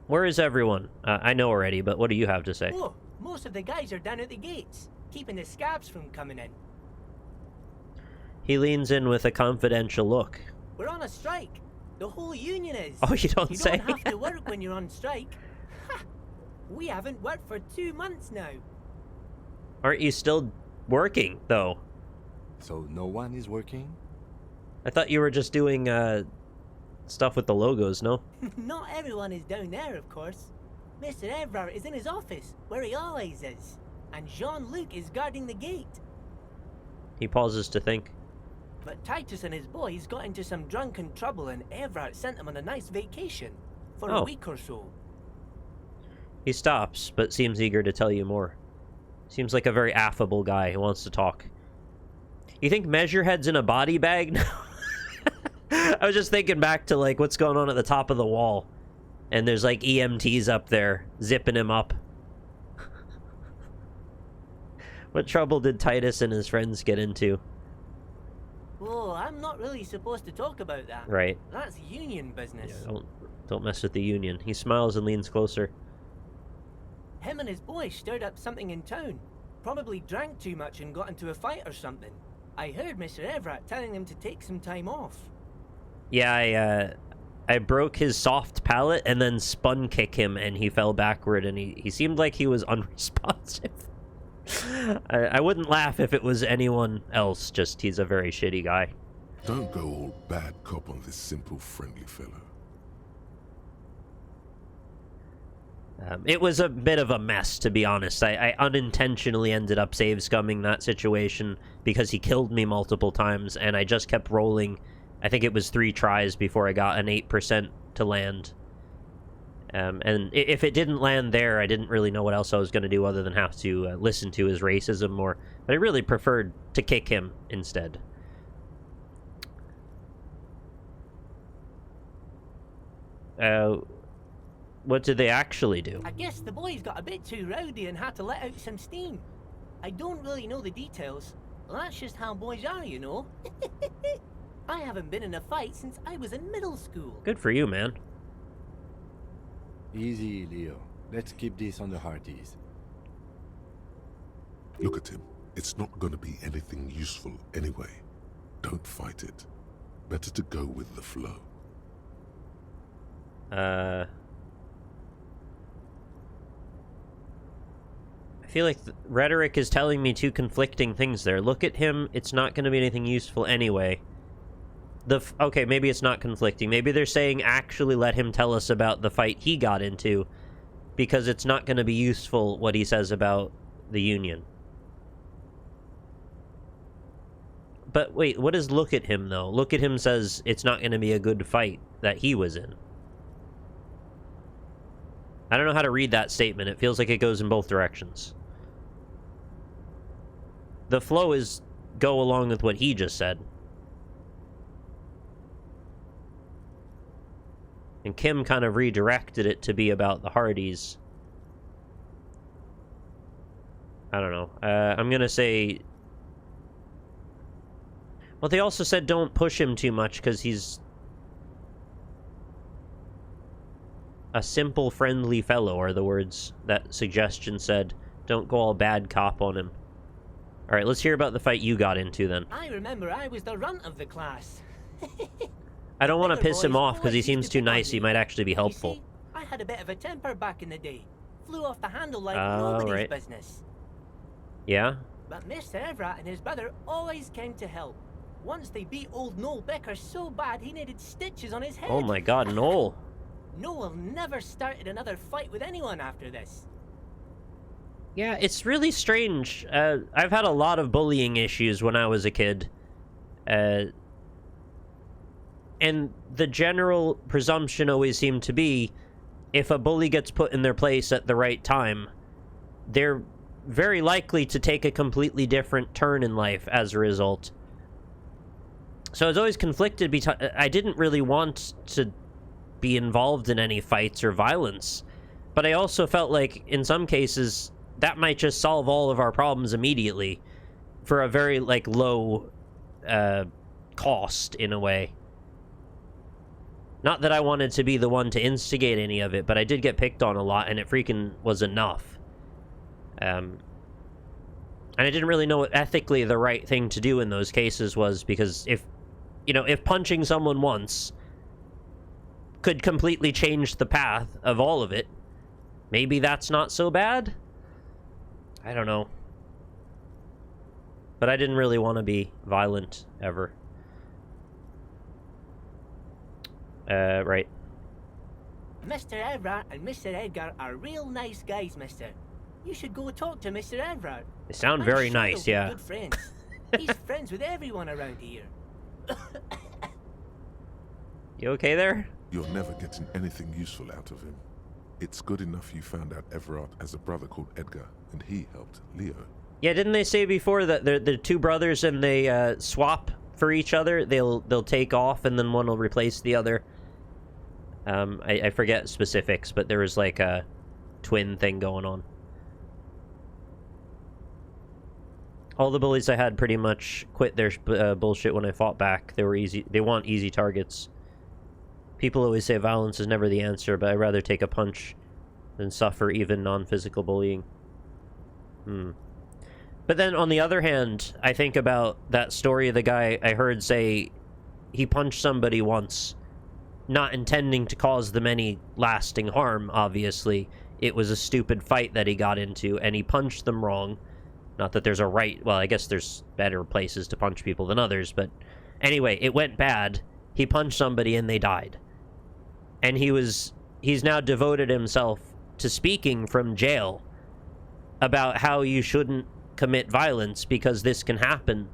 S1: Where is everyone? I know already, but what do you have to say?
S11: Oh, most of the guys are down at the gates, keeping the scabs from coming in.
S1: He leans in with a confidential look.
S11: We're on a strike. The whole union is.
S1: Oh, you don't say?
S11: You don't have to work when you're on strike. Ha! We haven't worked for 2 months now.
S1: Aren't you still working, though?
S5: So no one is working?
S1: I thought you were just doing, stuff with the logos, no?
S11: Not everyone is down there, of course. Mr. Evrard is in his office, where he always is. And Jean-Luc is guarding the gate.
S1: He pauses to think.
S11: But Titus and his boys got into some drunken trouble and Evrard sent them on a nice vacation. For a week or so.
S1: He stops, but seems eager to tell you more. Seems like a very affable guy who wants to talk. You think Measurehead's in a body bag now? I was just thinking back to, like, what's going on at the top of the wall. And there's, like, EMTs up there, zipping him up. What trouble did Titus and his friends get into?
S11: Oh, I'm not really supposed to talk about that.
S1: Right.
S11: That's union business.
S1: Yeah, don't mess with the union. He smiles and leans closer.
S11: Him and his boys stirred up something in town. Probably drank too much and got into a fight or something. I heard Mr. Everett telling him to take some time off.
S1: Yeah, I broke his soft palate and then spun kick him and he fell backward and he seemed like he was unresponsive. I wouldn't laugh if it was anyone else, just he's a very shitty guy.
S2: Don't go all bad cop on this simple, friendly fellow.
S1: It was a bit of a mess, to be honest. I unintentionally ended up save-scumming that situation because he killed me multiple times, and I just kept rolling. I think it was 3 tries before I got an 8% to land. And if it didn't land there, I didn't really know what else I was going to do other than have to listen to his racism more. But I really preferred to kick him instead. What did they actually do?
S11: I guess the boys got a bit too rowdy and had to let out some steam. I don't really know the details. Well, that's just how boys are, you know. I haven't been in a fight since I was in middle school.
S1: Good for you, man.
S5: Easy, Leo. Let's keep this on the hearties.
S2: Look at him. It's not going to be anything useful anyway. Don't fight it. Better to go with the flow.
S1: I feel like rhetoric is telling me two conflicting things there. Look at him, it's not going to be anything useful anyway. Okay, maybe it's not conflicting. Maybe they're saying actually let him tell us about the fight he got into, because it's not going to be useful what he says about the Union. But wait, what does look at him, though? Look at him says it's not going to be a good fight that he was in. I don't know how to read that statement. It feels like it goes in both directions. The flow is go along with what he just said. And Kim kind of redirected it to be about the Hardys. I don't know. I'm going to say... Well, they also said don't push him too much because he's a simple, friendly fellow, are the words that suggestion said. Don't go all bad cop on him. All right, let's hear about the fight you got into then.
S11: I remember I was the runt of the class.
S1: I don't want to piss him off because he seems too nice. He might actually be helpful.
S11: You see, I had a bit of a temper back in the day. Flew off the handle like nobody's business.
S1: Yeah?
S11: But Mr. Everett and his brother always came to help. Once they beat old Noel Becker so bad he needed stitches on his head.
S1: Oh my god, Noel.
S11: Noel never started another fight with anyone after this.
S1: Yeah, it's really strange. I've had a lot of bullying issues when I was a kid. And the general presumption always seemed to be, if a bully gets put in their place at the right time, they're very likely to take a completely different turn in life as a result. So I was always conflicted because I didn't really want to be involved in any fights or violence. But I also felt like, in some cases, that might just solve all of our problems immediately for a very, like, low cost, in a way. Not that I wanted to be the one to instigate any of it, but I did get picked on a lot, and it freaking was enough. And I didn't really know what ethically the right thing to do in those cases was, because if punching someone once could completely change the path of all of it, maybe that's not so bad? I don't know. But I didn't really want to be violent, ever. Right.
S11: Mr. Everett and Mr. Edgar are real nice guys, mister. You should go talk to Mr. Everett.
S1: They sound very nice, yeah.
S11: Good friends. He's friends with everyone around here.
S1: You okay there?
S2: You're never getting anything useful out of him. It's good enough you found out Everard has a brother called Edgar, and he helped Leo.
S1: Yeah, didn't they say before that they're two brothers and they swap for each other? They'll take off and then one will replace the other. I forget specifics, but there was like a twin thing going on. All the bullies I had pretty much quit their bullshit when I fought back. They want easy targets. People always say violence is never the answer, but I'd rather take a punch than suffer even non-physical bullying. But then, on the other hand, I think about that story of the guy I heard say he punched somebody once, not intending to cause them any lasting harm, obviously. It was a stupid fight that he got into, and he punched them wrong. Not that there's a right... Well, I guess there's better places to punch people than others, but... Anyway, it went bad. He punched somebody and they died. And he's now devoted himself to speaking from jail about how you shouldn't commit violence because this can happen.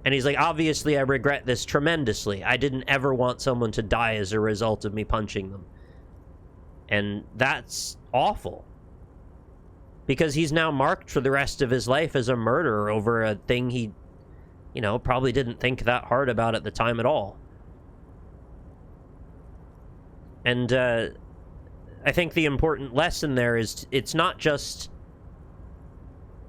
S1: And he's like, obviously I regret this tremendously. I didn't ever want someone to die as a result of me punching them. And that's awful. Because he's now marked for the rest of his life as a murderer over a thing he, probably didn't think that hard about at the time at all. And I think the important lesson there is it's not just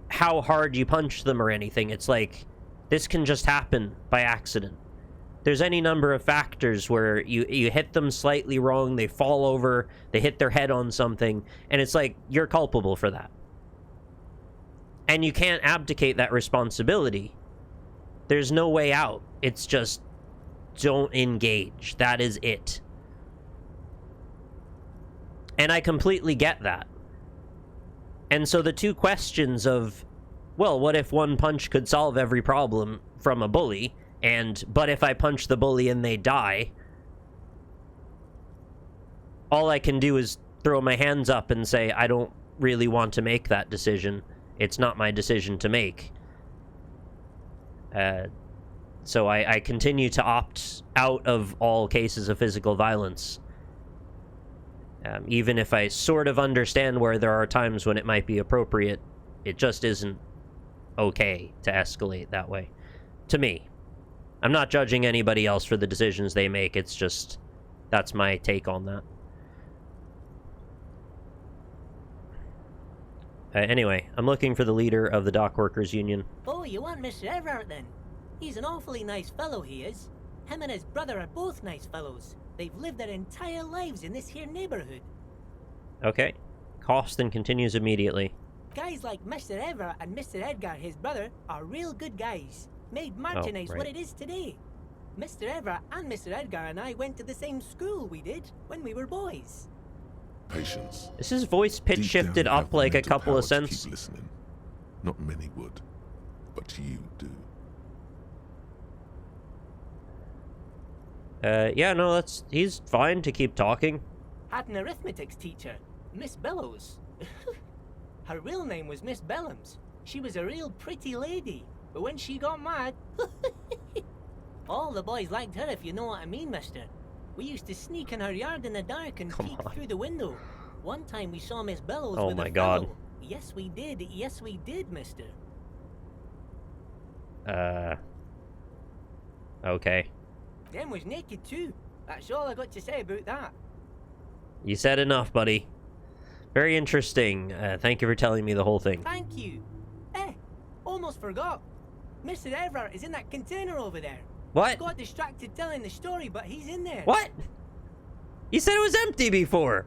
S1: how hard you punch them or anything. It's like, this can just happen by accident. There's any number of factors where you hit them slightly wrong, they fall over, they hit their head on something, and it's like, you're culpable for that. And you can't abdicate that responsibility. There's no way out. It's just, don't engage. That is it. And I completely get that. And so the two questions of, well, what if one punch could solve every problem from a bully? And, but if I punch the bully and they die, all I can do is throw my hands up and say, I don't really want to make that decision. It's not my decision to make. So I continue to opt out of all cases of physical violence. Even if I sort of understand where there are times when it might be appropriate, it just isn't okay to escalate that way. To me. I'm not judging anybody else for the decisions they make, it's just, that's my take on that. Anyway, I'm looking for the leader of the Dock Workers Union.
S11: Oh, you want Mr. Everett then? He's an awfully nice fellow, he is. Him and his brother are both nice fellows. They've lived their entire lives in this here neighborhood.
S1: Okay. Costin continues immediately.
S11: Guys like Mr. Everett and Mr. Edgar, his brother, are real good guys. Made Martinez what it is today. Mr. Everett and Mr. Edgar and I went to the same school we did when we were boys.
S2: Patience.
S1: Is his voice pitch shifted up like a couple of cents?
S2: Keep listening. Not many would, but you do.
S1: Yeah, no, he's fine to keep talking.
S11: Had an arithmetics teacher, Miss Bellows. Her real name was Miss Bellams. She was a real pretty lady, but when she got mad, all the boys liked her, if you know what I mean, mister. We used to sneak in her yard in the dark and peek through the window. One time we saw Miss Bellows with a fellow. Yes, we did. Yes, we did, mister.
S1: Okay.
S11: Them was naked too. That's all I got to say about that.
S1: You said enough, buddy. Very interesting. Thank you for telling me the whole thing.
S11: Thank you. Almost forgot. Mr. Everett is in that container over there.
S1: What?
S11: I got distracted telling the story, but he's in there.
S1: What? You said it was empty before.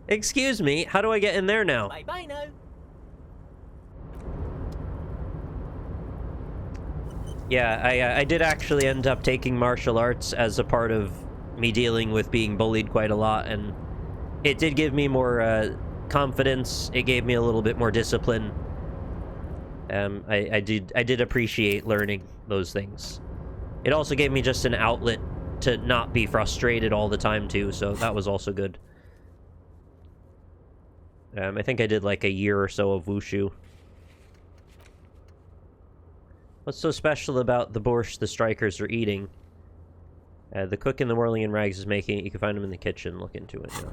S1: Excuse me, how do I get in there now?
S11: Bye-bye now.
S1: Yeah, I did actually end up taking martial arts as a part of me dealing with being bullied quite a lot, and it did give me more confidence. It gave me a little bit more discipline. I did appreciate learning those things. It also gave me just an outlet to not be frustrated all the time too, so that was also good. I think I did like a year or so of wushu. What's so special about the borscht the strikers are eating? The cook in the whirling in rags is making it. You can find him in the kitchen. Look into it. Yeah.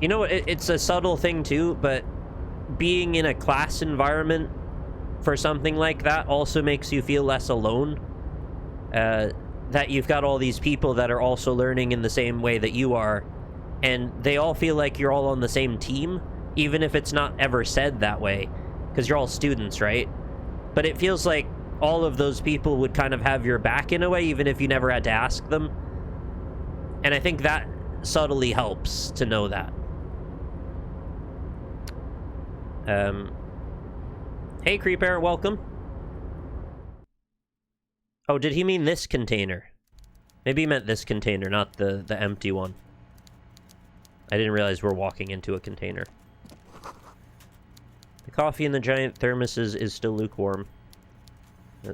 S1: You know, it's a subtle thing too, but being in a class environment for something like that also makes you feel less alone. That you've got all these people that are also learning in the same way that you are, and they all feel like you're all on the same team, even if it's not ever said that way, because you're all students, right? But it feels like all of those people would kind of have your back in a way, even if you never had to ask them. And I think that subtly helps to know that. Hey, Creeper, welcome. Oh, did he mean this container? Maybe he meant this container, not the empty one. I didn't realize we're walking into a container. The coffee in the giant thermoses is still lukewarm.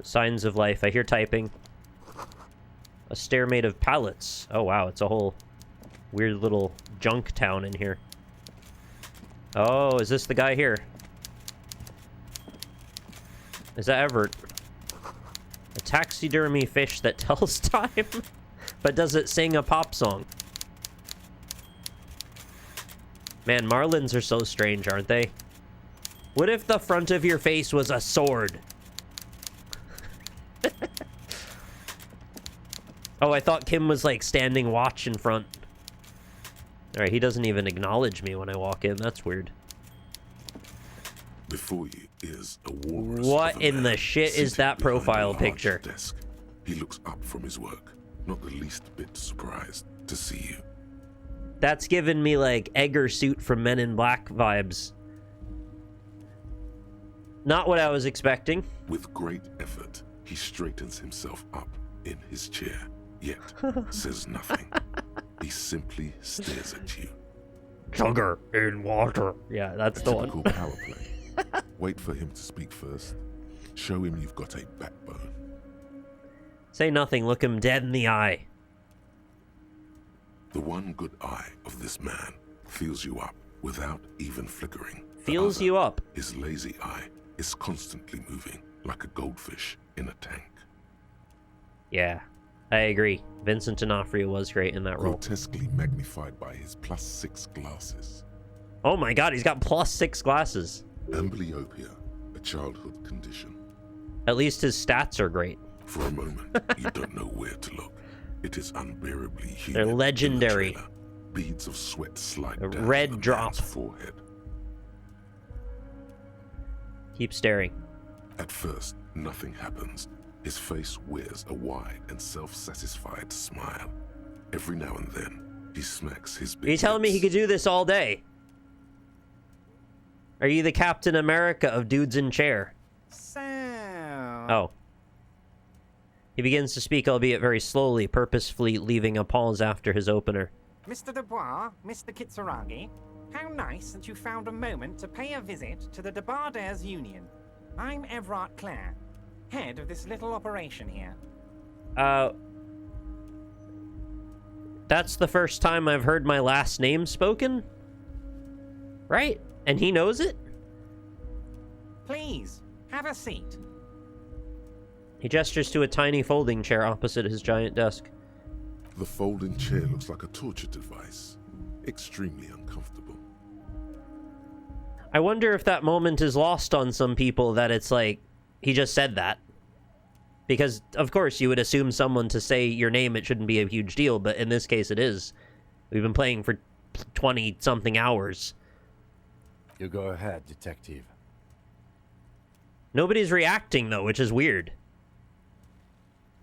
S1: Signs of life. I hear typing. A stair made of pallets. Oh, wow, it's a whole weird little junk town in here. Oh, is this the guy here? Is that Everett? A taxidermy fish that tells time, but does it sing a pop song? Man, marlins are so strange, aren't they? What if the front of your face was a sword? Oh, I thought Kim was like standing watch in front. Alright, he doesn't even acknowledge me when I walk in. That's weird.
S2: Before you is a walrus.
S1: What in the shit is that profile picture?
S2: Desk. He looks up from his work, not the least bit surprised to see you.
S1: That's given me, like, Egger suit from Men in Black vibes. Not what I was expecting.
S2: With great effort, he straightens himself up in his chair, yet says nothing. He simply stares at you.
S1: Sugar in water. Yeah, that's the one.
S2: Typical power play. Wait for him to speak first. Show him you've got a backbone.
S1: Say nothing, look him dead in the eye.
S2: The one good eye of this man feels you up without even flickering.
S1: Feels you up?
S2: His lazy eye is constantly moving like a goldfish in a tank.
S1: Yeah, I agree. Vincent D'Onofrio was great in that role.
S2: Grotesquely magnified by his +6 glasses.
S1: Oh my god, he's got +6 glasses.
S2: Amblyopia, a childhood condition.
S1: At least his stats are great.
S2: For a moment, you don't know where to look. It is unbearably humid.
S1: They're legendary.
S2: Beads of sweat slide down
S1: red
S2: the
S1: drop.
S2: man's forehead.
S1: Keep staring.
S2: At first, nothing happens. His face wears a wide and self-satisfied smile. Every now and then, he smacks his big
S1: Are you telling me he could do this all day? Are you the Captain America of dudes in chair?
S12: So...
S1: Oh. He begins to speak, albeit very slowly, purposefully leaving a pause after his opener.
S12: Mr. Dubois, Mr. Kitsuragi, how nice that you found a moment to pay a visit to the Debardairs Union. I'm Everard Clare, head of this little operation here.
S1: That's the first time I've heard my last name spoken? Right? And he knows it?
S12: Please, have a seat.
S1: He gestures to a tiny folding chair opposite his giant desk.
S2: The folding chair looks like a torture device. Extremely uncomfortable.
S1: I wonder if that moment is lost on some people, that it's like, he just said that. Because, of course, you would assume someone to say your name, it shouldn't be a huge deal, but in this case it is. We've been playing for 20-something hours.
S5: You go ahead, detective.
S1: Nobody's reacting, though, which is weird.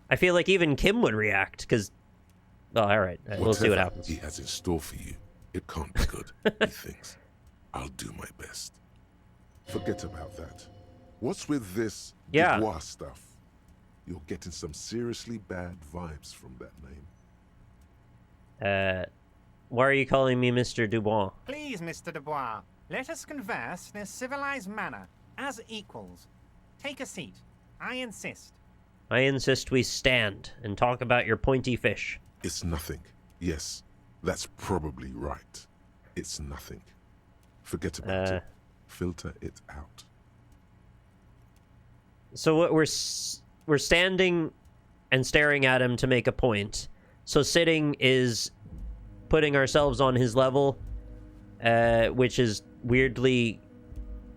S1: I feel like even Kim would react, because... Well, alright, we'll see what happens.
S2: He has in store for you, it can't be good, he thinks. I'll do my best. Forget about that. What's with this Dubois stuff? You're getting some seriously bad vibes from that name.
S1: Why are you calling me Mr. Dubois?
S12: Please, Mr. Dubois, let us converse in a civilized manner, as equals. Take a seat. I insist.
S1: I insist we stand and talk about your pointy fish.
S2: It's nothing. Yes, that's probably right. It's nothing. Forget about it. Filter it out.
S1: So what we're standing and staring at him to make a point. So sitting is putting ourselves on his level, which is weirdly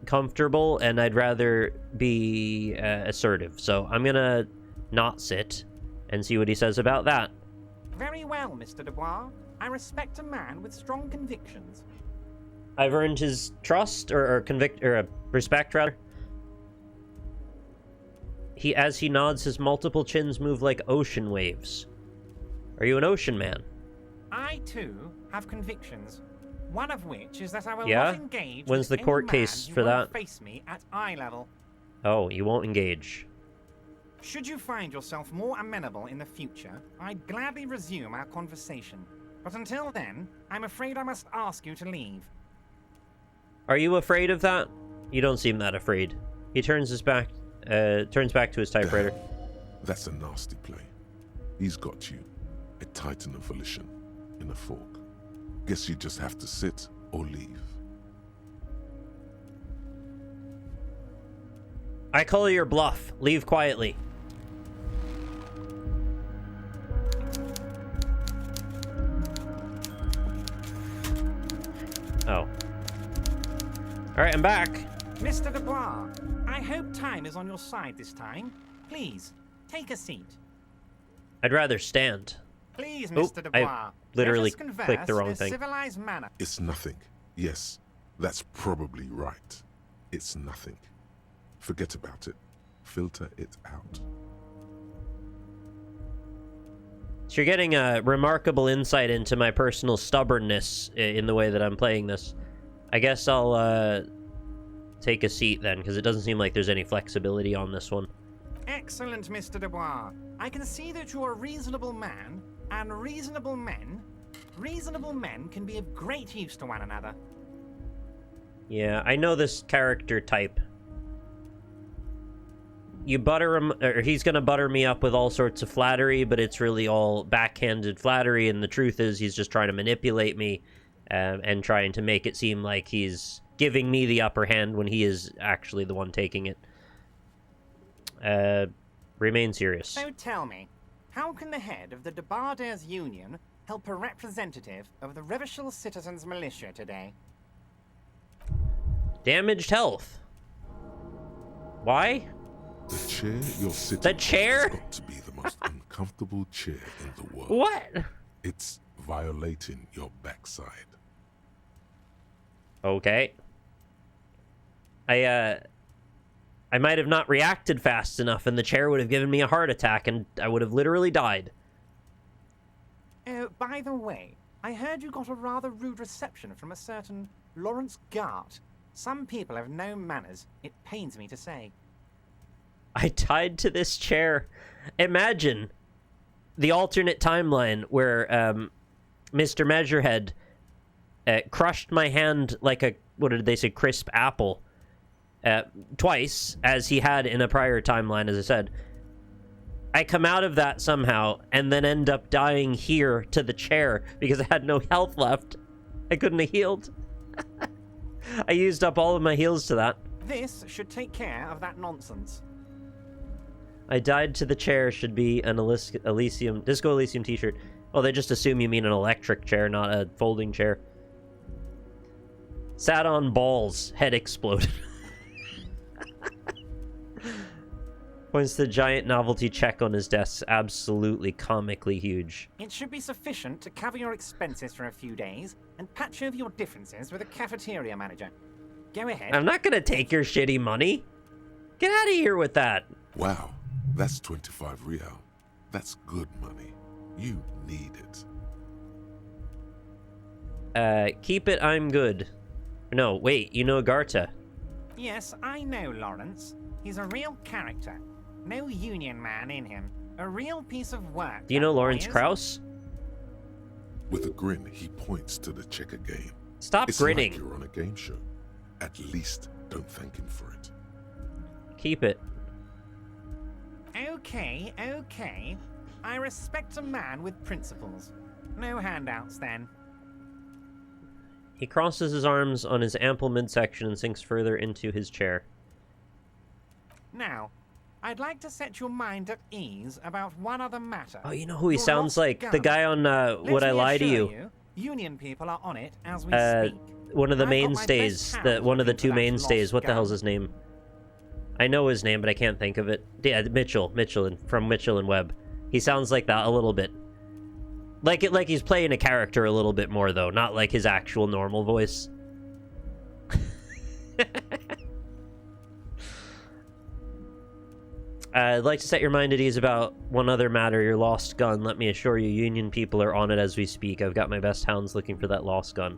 S1: comfortable, and I'd rather be assertive. So I'm gonna not sit and see what he says about that.
S12: Very well, Mr. Dubois. I respect a man with strong convictions.
S1: I've earned his trust, or respect, rather. As he nods, his multiple chins move like ocean waves. Are you an ocean man?
S12: I, too, have convictions. One of which is that I will
S1: Yeah?
S12: not engage
S1: When's
S12: with
S1: the court
S12: any
S1: case
S12: man
S1: for
S12: who won't
S1: that?
S12: face me at eye level.
S1: Oh, you won't engage.
S12: Should you find yourself more amenable in the future, I'd gladly resume our conversation. But until then, I'm afraid I must ask you to leave.
S1: Are you afraid of that? You don't seem that afraid. He turns back to his typewriter.
S2: That's a nasty play. He's got you, a titan of volition, in a fork. Guess you just have to sit or leave.
S1: I call your bluff. Leave quietly. Oh. Alright, I'm back.
S12: Mr. Dubois, I hope time is on your side this time. Please, take a seat.
S1: I'd rather stand.
S12: Please, Mr. Dubois.
S1: I literally clicked the wrong thing.
S12: Civilized manner.
S2: It's nothing. Yes, that's probably right. It's nothing. Forget about it. Filter it out.
S1: So you're getting a remarkable insight into my personal stubbornness in the way that I'm playing this. I guess I'll take a seat then, because it doesn't seem like there's any flexibility on this one.
S12: Excellent, Mr. Dubois. I can see that you're a reasonable man, and reasonable men can be of great use to one another.
S1: Yeah, I know this character type. You butter him, or he's gonna butter me up with all sorts of flattery, but it's really all backhanded flattery, and the truth is he's just trying to manipulate me and trying to make it seem like he's giving me the upper hand when he is actually the one taking it. Remain serious.
S12: So tell me, how can the head of the Debarders Union help a representative of the Revachol Citizens Militia today?
S1: Damaged health. Why?
S2: The chair you're sitting
S1: The chair?
S2: has got to be the most uncomfortable chair in the world.
S1: What?
S2: It's violating your backside.
S1: Okay. I might have not reacted fast enough, and the chair would have given me a heart attack, and I would have literally died.
S12: Oh, by the way, I heard you got a rather rude reception from a certain Lawrence Gart. Some people have no manners, it pains me to say.
S1: I tied to this chair. Imagine the alternate timeline where Mr. Measurehead crushed my hand like a, what did they say, crisp apple twice, as he had in a prior timeline, as I said. I come out of that somehow and then end up dying here to the chair because I had no health left. I couldn't have healed. I used up all of my heals to that.
S12: This should take care of that nonsense.
S1: I died to the chair should be an Elysium, Disco Elysium t-shirt. Well, they just assume you mean an electric chair, not a folding chair. Sat on balls, head exploded. Points to the giant novelty check on his desk, absolutely comically huge.
S12: It should be sufficient to cover your expenses for a few days and patch over your differences with a cafeteria manager. Go ahead.
S1: I'm not gonna take your shitty money. Get out of here with that.
S2: Wow, that's 25 real. That's good money. You need it.
S1: Keep it, I'm good. No, wait, you know Garta.
S12: Yes, I know Lawrence. He's a real character. No union man in him. A real piece of work.
S1: Do you know Lawrence
S12: is.
S1: Krauss?
S2: With a grin, he points to the checker game.
S1: Stop
S2: it's
S1: grinning.
S2: Like you're on a game show. At least don't thank him for it.
S1: Keep it.
S12: Okay, okay. I respect a man with principles. No handouts, then.
S1: He crosses his arms on his ample midsection and sinks further into his chair.
S12: Now, I'd like to set your mind at ease about one other matter.
S1: Oh, you know who he
S12: Your
S1: sounds
S12: lost
S1: like?
S12: gun.
S1: The guy on Would I Lie to You?
S12: Union people are on it as we speak.
S1: One of the
S12: I've got my
S1: mainstays.
S12: best
S1: The one of the
S12: hound
S1: two
S12: looking for that
S1: mainstays.
S12: lost
S1: What the
S12: gun.
S1: hell's his name? I know his name, but I can't think of it. Yeah, Mitchell from Mitchell and Webb. He sounds like that a little bit. Like he's playing a character a little bit more though, not like his actual normal voice. I'd like to set your mind at ease about one other matter, your lost gun. Let me assure you, Union people are on it as we speak. I've got my best hounds looking for that lost gun.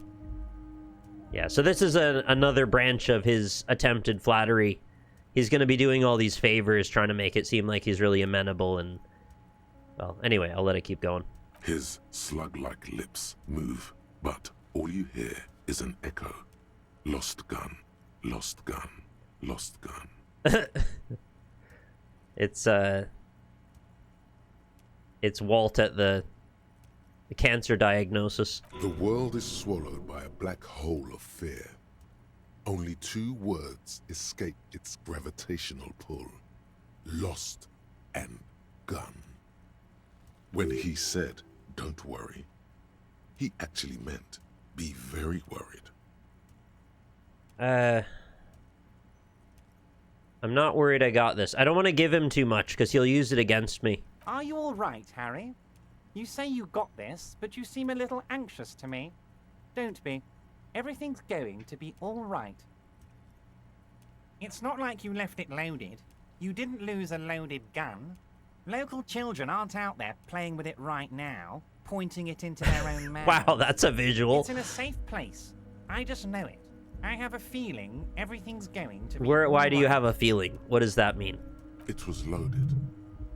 S1: Yeah, so this is another branch of his attempted flattery. He's going to be doing all these favors, trying to make it seem like he's really amenable and... Well, anyway, I'll let it keep going.
S2: His slug-like lips move, but all you hear is an echo. Lost gun, lost gun, lost gun.
S1: It's Walt at the cancer diagnosis.
S2: The world is swallowed by a black hole of fear. Only two words escape its gravitational pull. Lost and gun. When he said, "Don't worry," he actually meant, be very worried.
S1: I'm not worried I got this. I don't want to give him too much, because he'll use it against me.
S12: Are you all right, Harry? You say you got this, but you seem a little anxious to me. Don't be. Everything's going to be all right. It's not like you left it loaded. You didn't lose a loaded gun. Local children aren't out there playing with it right now, pointing it into their own mouths.
S1: Wow, that's a visual.
S12: It's in a safe place. I just know it. I have a feeling everything's going to be
S1: Why do you
S12: alright.
S1: have a feeling? What does that mean?
S2: It was loaded.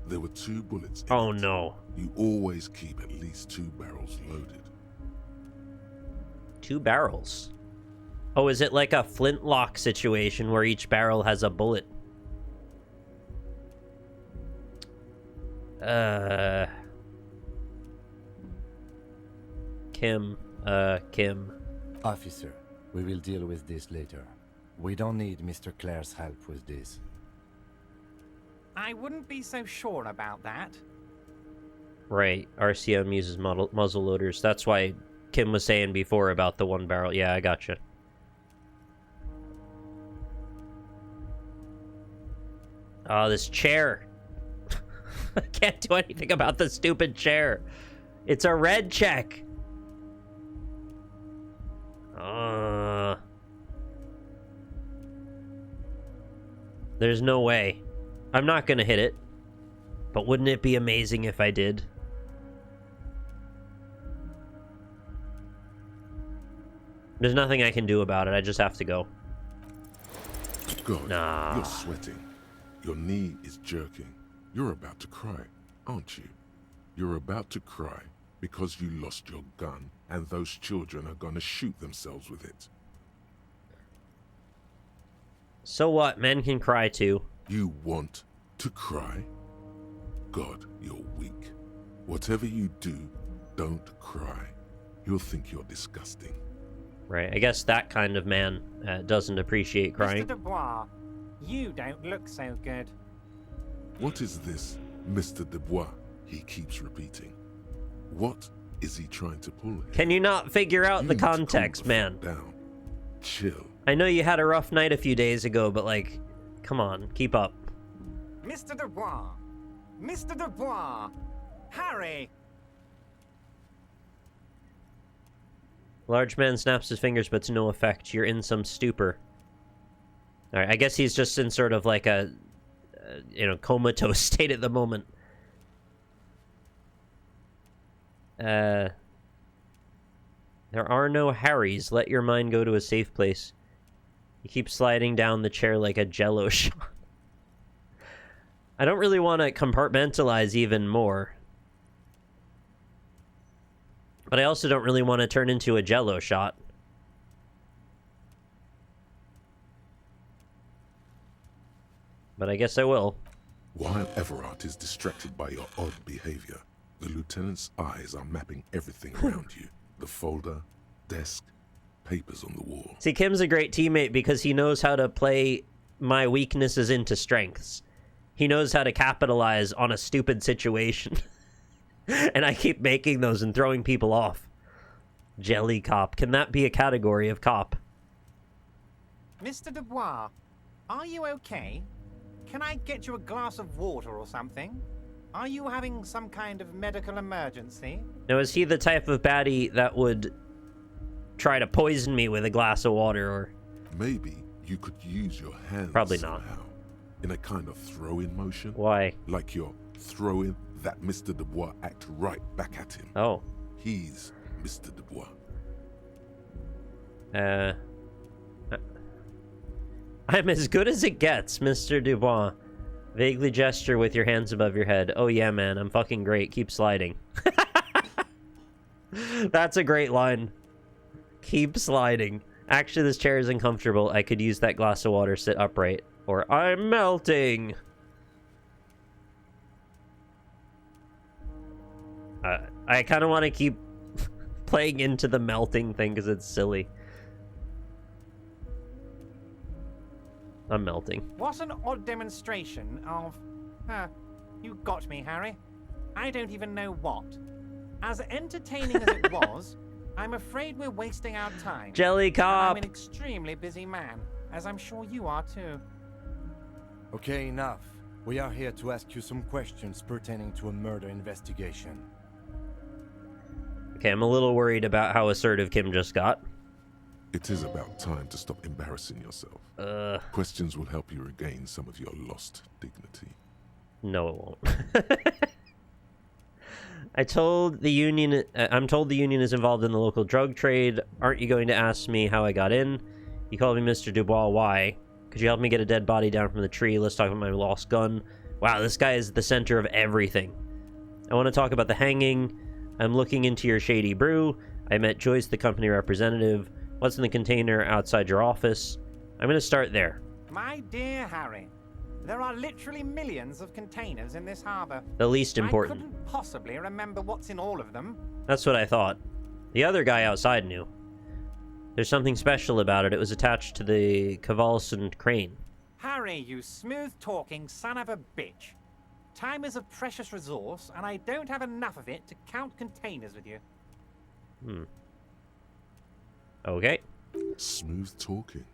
S2: There were 2 bullets in
S1: Oh
S2: it.
S1: no.
S2: You always keep at least 2 barrels loaded.
S1: 2 barrels. Oh, is it like a flintlock situation where each barrel has a bullet? Kim.
S5: Officer, we will deal with this later. We don't need Mr. Clare's help with this.
S12: I wouldn't be so sure about that.
S1: Right. RCM uses muzzle loaders. That's why Kim was saying before about the 1 barrel. Yeah, I gotcha. Oh, this chair. I can't do anything about the stupid chair. It's a red check. There's no way. I'm not gonna hit it. But wouldn't it be amazing if I did? There's nothing I can do about it. I just have to go.
S2: God,
S1: Nah.
S2: you're sweating. Your knee is jerking. You're about to cry, aren't you? You're about to cry because you lost your gun and those children are gonna shoot themselves with it.
S1: So what? Men can cry too.
S2: You want to cry? God, you're weak. Whatever you do, don't cry. You'll think you're disgusting.
S1: Right, I guess that kind of man doesn't appreciate crying.
S12: Mr. Dubois, you don't look so good.
S2: What is this, Mr. Dubois? He keeps repeating. What is he trying to pull here?
S1: Can you not figure out
S2: You
S1: the
S2: need to calm
S1: context,
S2: the
S1: man?
S2: fuck down. Chill.
S1: I know you had a rough night a few days ago, but like, come on, keep up.
S12: Mr. Dubois! Mr. Dubois! Harry!
S1: Large man snaps his fingers, but to no effect. You're in some stupor. Alright, I guess he's just in sort of like a, comatose state at the moment. There are no Harrys. Let your mind go to a safe place. You keep sliding down the chair like a jello shot. I don't really want to compartmentalize even more. But I also don't really want to turn into a jello shot. But I guess I will.
S2: While Everard is distracted by your odd behavior, the lieutenant's eyes are mapping everything around you. The folder, desk, papers on the wall.
S1: See, Kim's a great teammate because he knows how to play my weaknesses into strengths. He knows how to capitalize on a stupid situation. And I keep making those and throwing people off. Jelly cop. Can that be a category of cop?
S12: Mr. Dubois, are you okay? Can I get you a glass of water or something? Are you having some kind of medical emergency?
S1: Now, is he the type of baddie that would try to poison me with a glass of water, or...
S2: Maybe you could use your hands
S1: Probably not.
S2: somehow, in a kind of throw-in motion.
S1: Why?
S2: Like you're throwing that Mr. Dubois act right back at him.
S1: Oh.
S2: He's Mr. Dubois.
S1: I'm as good as it gets, Mr. Dubois. Vaguely gesture with your hands above your head. Oh yeah, man, I'm fucking great. Keep sliding. That's a great line. Keep sliding. Actually, this chair is uncomfortable. I could use that glass of water. Sit upright. Or I'm melting. I kind of want to keep playing into the melting thing because it's silly. I'm melting.
S12: What an odd demonstration of... you got me, Harry. I don't even know what. As entertaining as it was, I'm afraid we're wasting our time.
S1: Jelly cop!
S12: I'm an extremely busy man, as I'm sure you are too.
S5: Okay, enough. We are here to ask you some questions pertaining to a murder investigation.
S1: Okay, I'm a little worried about how assertive Kim just got.
S2: It is about time to stop embarrassing yourself. Questions will help you regain some of your lost dignity.
S1: No, it won't. I'm told the union is involved in the local drug trade. Aren't you going to ask me how I got in? You called me Mr. Dubois. Why? Could you help me get a dead body down from the tree? Let's talk about my lost gun. Wow, this guy is the center of everything. I want to talk about the hanging. I'm looking into your shady brew. I met Joyce, the company representative. What's in the container outside your office? I'm going to start there.
S12: My dear Harry, there are literally millions of containers in this harbor.
S1: The least important.
S12: I couldn't possibly remember what's in all of them.
S1: That's what I thought. The other guy outside knew. There's something special about it. It was attached to the cavalcent crane.
S12: Harry, you smooth-talking son of a bitch. Time is a precious resource, and I don't have enough of it to count containers with you.
S1: Okay.
S2: Smooth talking.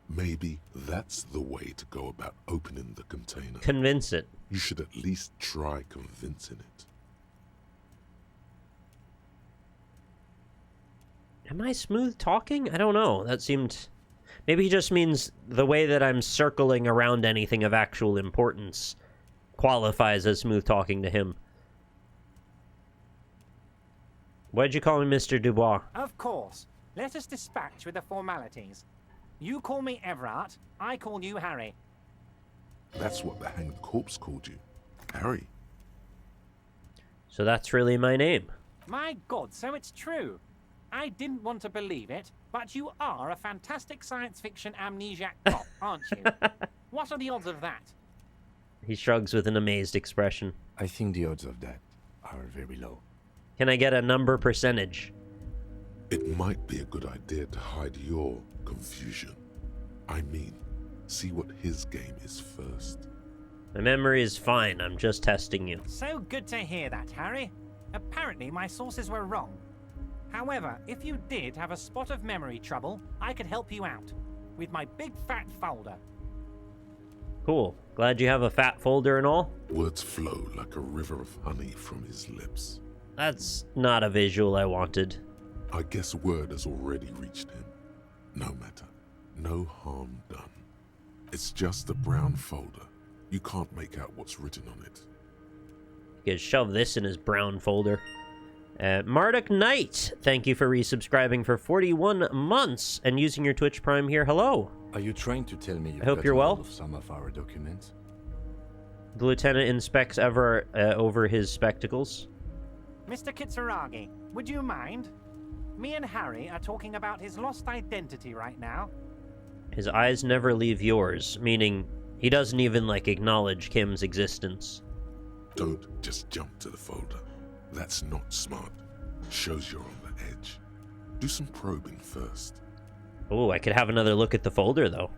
S2: Maybe that's the way to go about opening the container.
S1: Convince it.
S2: You should at least try convincing it.
S1: Am I smooth talking? I don't know. That seemed... Maybe he just means the way that I'm circling around anything of actual importance qualifies as smooth talking to him. Why'd you call me Mr. Dubois?
S12: Of course. Let us dispatch with the formalities. You call me Everard, I call you Harry.
S2: That's what the hanged corpse called you. Harry.
S1: So that's really my name.
S12: My God, so it's true. I didn't want to believe it, but you are a fantastic science fiction amnesiac cop, aren't you? What are the odds of that?
S1: He shrugs with an amazed expression.
S5: I think the odds of that are very low.
S1: Can I get a number percentage?
S2: It might be a good idea to hide your confusion. I mean, see what his game is first.
S1: My memory is fine. I'm just testing you.
S12: So good to hear that, Harry. Apparently my sources were wrong. However, if you did have a spot of memory trouble, I could help you out with my big fat folder.
S1: Cool. Glad you have a fat folder and all.
S2: Words flow like a river of honey from his lips.
S1: That's not a visual I wanted.
S2: I guess word has already reached him. No matter. No harm done. It's just a brown folder. You can't make out what's written on it.
S1: You could shove this in his brown folder. Marduk Knight, thank you for resubscribing for 41 months and using your Twitch Prime here. Hello.
S5: Are you trying to tell me
S1: I hope you're well.
S5: Of some of our documents?
S1: The lieutenant inspects ever over his spectacles.
S12: Mr. Kitsuragi, would you mind? Me and Harry are talking about his lost identity right now.
S1: His eyes never leave yours, meaning he doesn't even, acknowledge Kim's existence.
S2: Don't just jump to the folder. That's not smart. Shows you're on the edge. Do some probing first.
S1: Oh, I could have another look at the folder, though.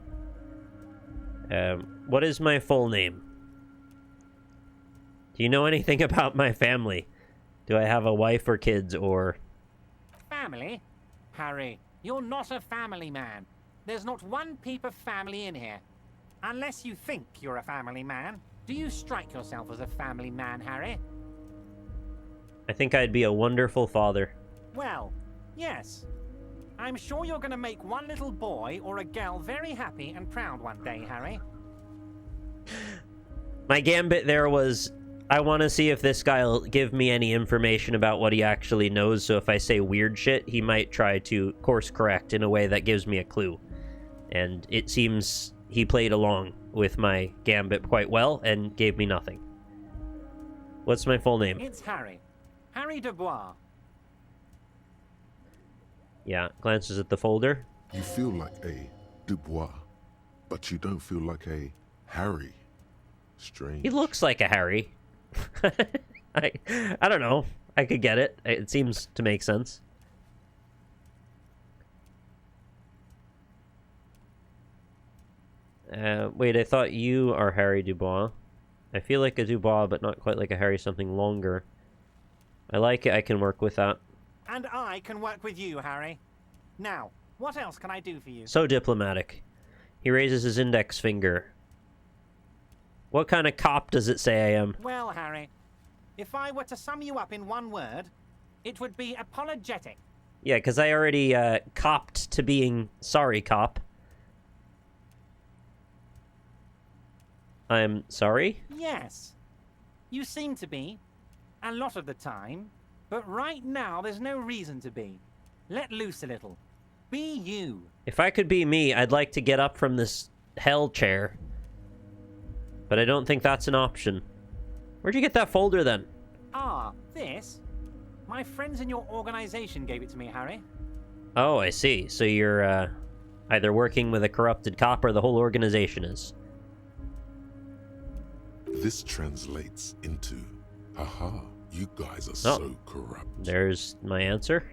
S1: What is my full name? Do you know anything about my family? Do I have a wife or kids, or...
S12: Family? Harry, you're not a family man. There's not one peep of family in here. Unless you think you're a family man. Do you strike yourself as a family man, Harry?
S1: I think I'd be a wonderful father.
S12: Well, yes. I'm sure you're going to make one little boy or a girl very happy and proud one day, Harry.
S1: My gambit there was, I want to see if this guy will give me any information about what he actually knows, so if I say weird shit, he might try to course correct in a way that gives me a clue. And it seems he played along with my gambit quite well and gave me nothing. What's my full name?
S12: It's Harry. Harry Dubois.
S1: Yeah, glances at the folder.
S2: You feel like a Dubois, but you don't feel like a Harry. Strange.
S1: He looks like a Harry. I don't know. I could get it. It seems to make sense. Wait, I thought you are Harry Dubois. I feel like a Dubois, but not quite like a Harry, something longer. I like it. I can work with that.
S12: And I can work with you, Harry. Now, what else can I do for you?
S1: So diplomatic. He raises his index finger. What kind of cop does it say I am?
S12: Well, Harry, if I were to sum you up in one word, it would be apologetic.
S1: Yeah, because I already copped to being sorry cop. I'm sorry?
S12: Yes. You seem to be. A lot of the time. But right now, there's no reason to be. Let loose a little. Be you.
S1: If I could be me, I'd like to get up from this hell chair. But I don't think that's an option. Where'd you get that folder, then?
S12: Ah, this? My friends in your organization gave it to me, Harry.
S1: Oh, I see. So you're, either working with a corrupted cop or the whole organization is.
S2: This translates into, haha, you guys are so corrupt.
S1: There's my answer.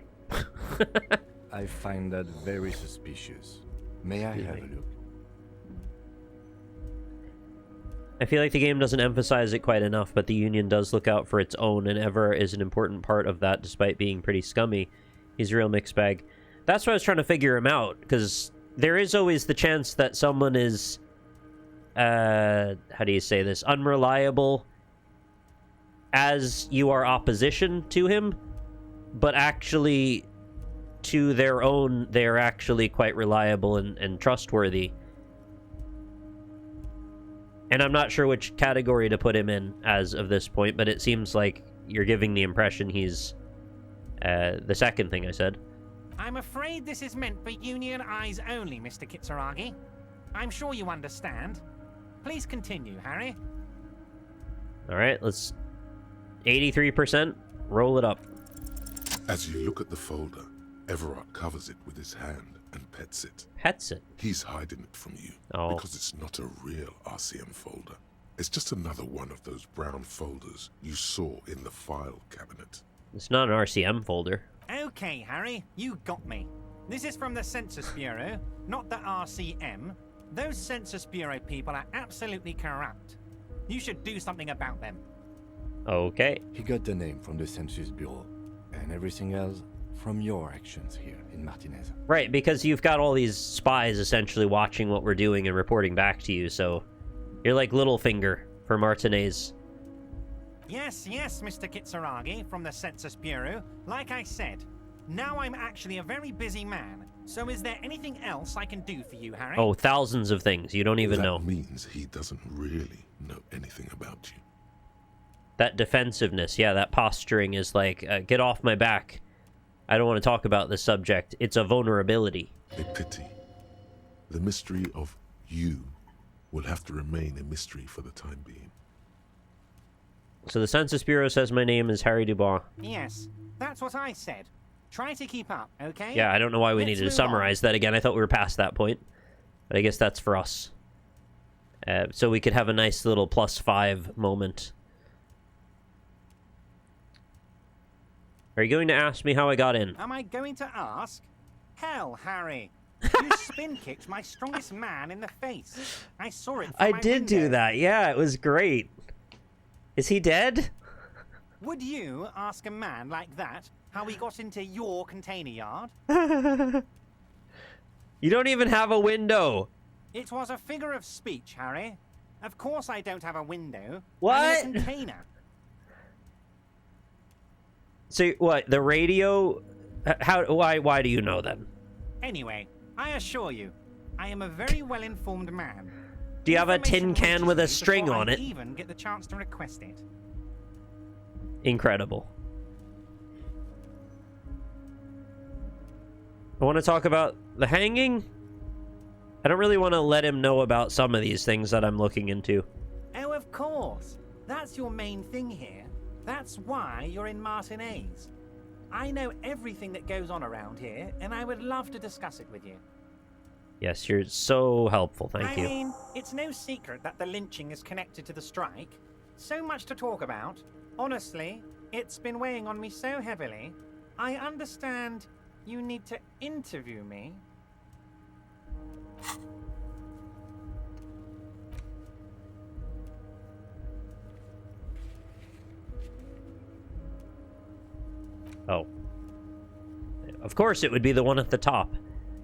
S5: I find that very suspicious. May I have a look?
S1: I feel like the game doesn't emphasize it quite enough, but the Union does look out for its own, and Ever is an important part of that, despite being pretty scummy. He's a real mixed bag. That's why I was trying to figure him out, because there is always the chance that someone is, how do you say this, unreliable as you are opposition to him, but actually, to their own, they're actually quite reliable and trustworthy. And I'm not sure which category to put him in as of this point, but it seems like you're giving the impression he's the second thing I said.
S12: I'm afraid this is meant for Union eyes only, Mr. Kitsuragi. I'm sure you understand. Please continue, Harry.
S1: Alright, let's... 83%. Roll it up.
S2: As you look at the folder, Everard covers it with his hand and pets it.
S1: Pets it?
S2: He's hiding it from you because it's not a real RCM folder. It's just another one of those brown folders you saw in the file cabinet.
S1: It's not an RCM folder.
S12: Okay, Harry, you got me. This is from the Census Bureau, not the RCM. Those Census Bureau people are absolutely corrupt. You should do something about them.
S1: Okay.
S5: He got the name from the Census Bureau, and everything else from your actions here in Martinez.
S1: Right, because you've got all these spies essentially watching what we're doing and reporting back to you, so you're like Littlefinger for Martinez.
S12: Yes, Mr. Kitsuragi from the Census Bureau. Like I said, now I'm actually a very busy man. So is there anything else I can do for you, Harry?
S1: Oh, thousands of things you don't even know.
S2: That means he doesn't really know anything about you.
S1: That defensiveness, yeah, that posturing is like, get off my back. I don't want to talk about this subject. It's a vulnerability.
S2: A pity. The mystery of you will have to remain a mystery for the time being.
S1: So the Census Bureau says my name is Harry Dubois.
S12: Yes, that's what I said. Try to keep up, okay?
S1: Yeah, I don't know why we needed to summarize that again. I thought we were past that point. But I guess that's for us. So we could have a nice little +5 moment. Are you going to ask me how I got in?
S12: Am I going to ask? Hell, Harry. You spin-kicked my strongest man in the face. I saw it from
S1: I
S12: my
S1: did
S12: window.
S1: do that. Yeah, it was great. Is he dead?
S12: Would you ask a man like that how he got into your container yard?
S1: You don't even have a window.
S12: It was a figure of speech, Harry. Of course I don't have a window.
S1: What?
S12: I'm in a container.
S1: So what? The radio? How? Why do you know then?
S12: Anyway, I assure you, I am a very well-informed man.
S1: Do you have a tin can with a string
S12: before
S1: on
S12: I
S1: it?
S12: even get the chance to request it.
S1: Incredible. I want to talk about the hanging. I don't really want to let him know about some of these things that I'm looking into.
S12: Oh, of course. That's your main thing here. That's why you're in Martinez. I know everything that goes on around here, and I would love to discuss it with you.
S1: Yes, you're so helpful. Thank you.
S12: I mean, it's no secret that the lynching is connected to the strike. So much to talk about. Honestly, it's been weighing on me so heavily. I understand you need to interview me.
S1: Oh. Of course it would be the one at the top.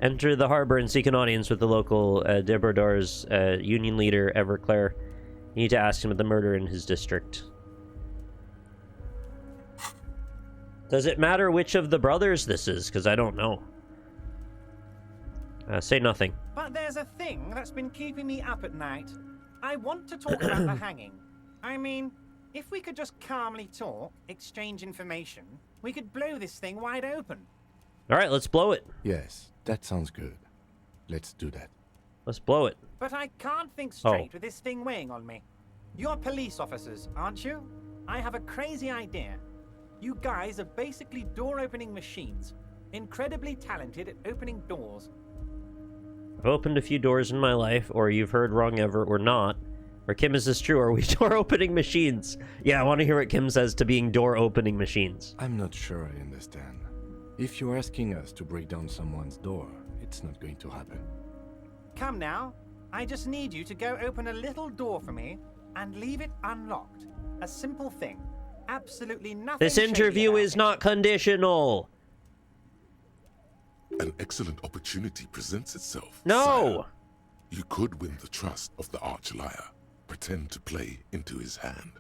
S1: Enter the harbor and seek an audience with the local Debrador's union leader, Everclaire. You need to ask him about the murder in his district. Does it matter which of the brothers this is? Because I don't know. Say nothing.
S12: But there's a thing that's been keeping me up at night. I want to talk about the hanging. I mean, If we could just calmly talk, exchange information, we could blow this thing wide open.
S1: All right, let's blow it.
S5: Yes, that sounds good. Let's do that.
S1: Let's blow it.
S12: But I can't think straight with this thing weighing on me. You're police officers, aren't you? I have a crazy idea. You guys are basically door-opening machines. Incredibly talented at opening doors.
S1: I've opened a few doors in my life, or you've heard wrong ever, or not. Or Kim, is this true? Are we door-opening machines? Yeah, I want to hear what Kim says to being door-opening machines.
S5: I'm not sure I understand. If you're asking us to break down someone's door, it's not going to happen.
S12: Come now. I just need you to go open a little door for me and leave it unlocked. A simple thing. Absolutely nothing.
S1: This interview is not conditional.
S2: An excellent opportunity presents itself.
S1: No!
S2: Sire. You could win the trust of the arch-liar. Pretend to play into his hand.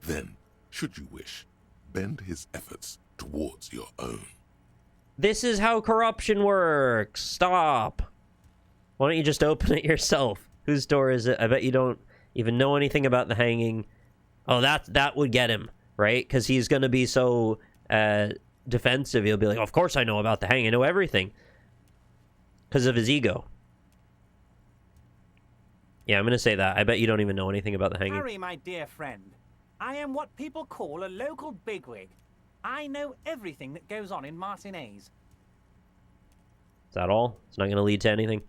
S2: Then, should you wish, bend his efforts towards your own.
S1: This is how corruption works. Stop. Why don't you just open it yourself? Whose door is it? I bet you don't even know anything about the hanging. Oh, that would get him, right? Because he's going to be so defensive. He'll be like, of course I know about the hanging. I know everything. Because of his ego. Yeah, I'm going to say that. I bet you don't even know anything about the hanging.
S12: Harry, my dear friend, I am what people call a local bigwig. I know everything that goes on in Martinez.
S1: Is that all? It's not going to lead to anything?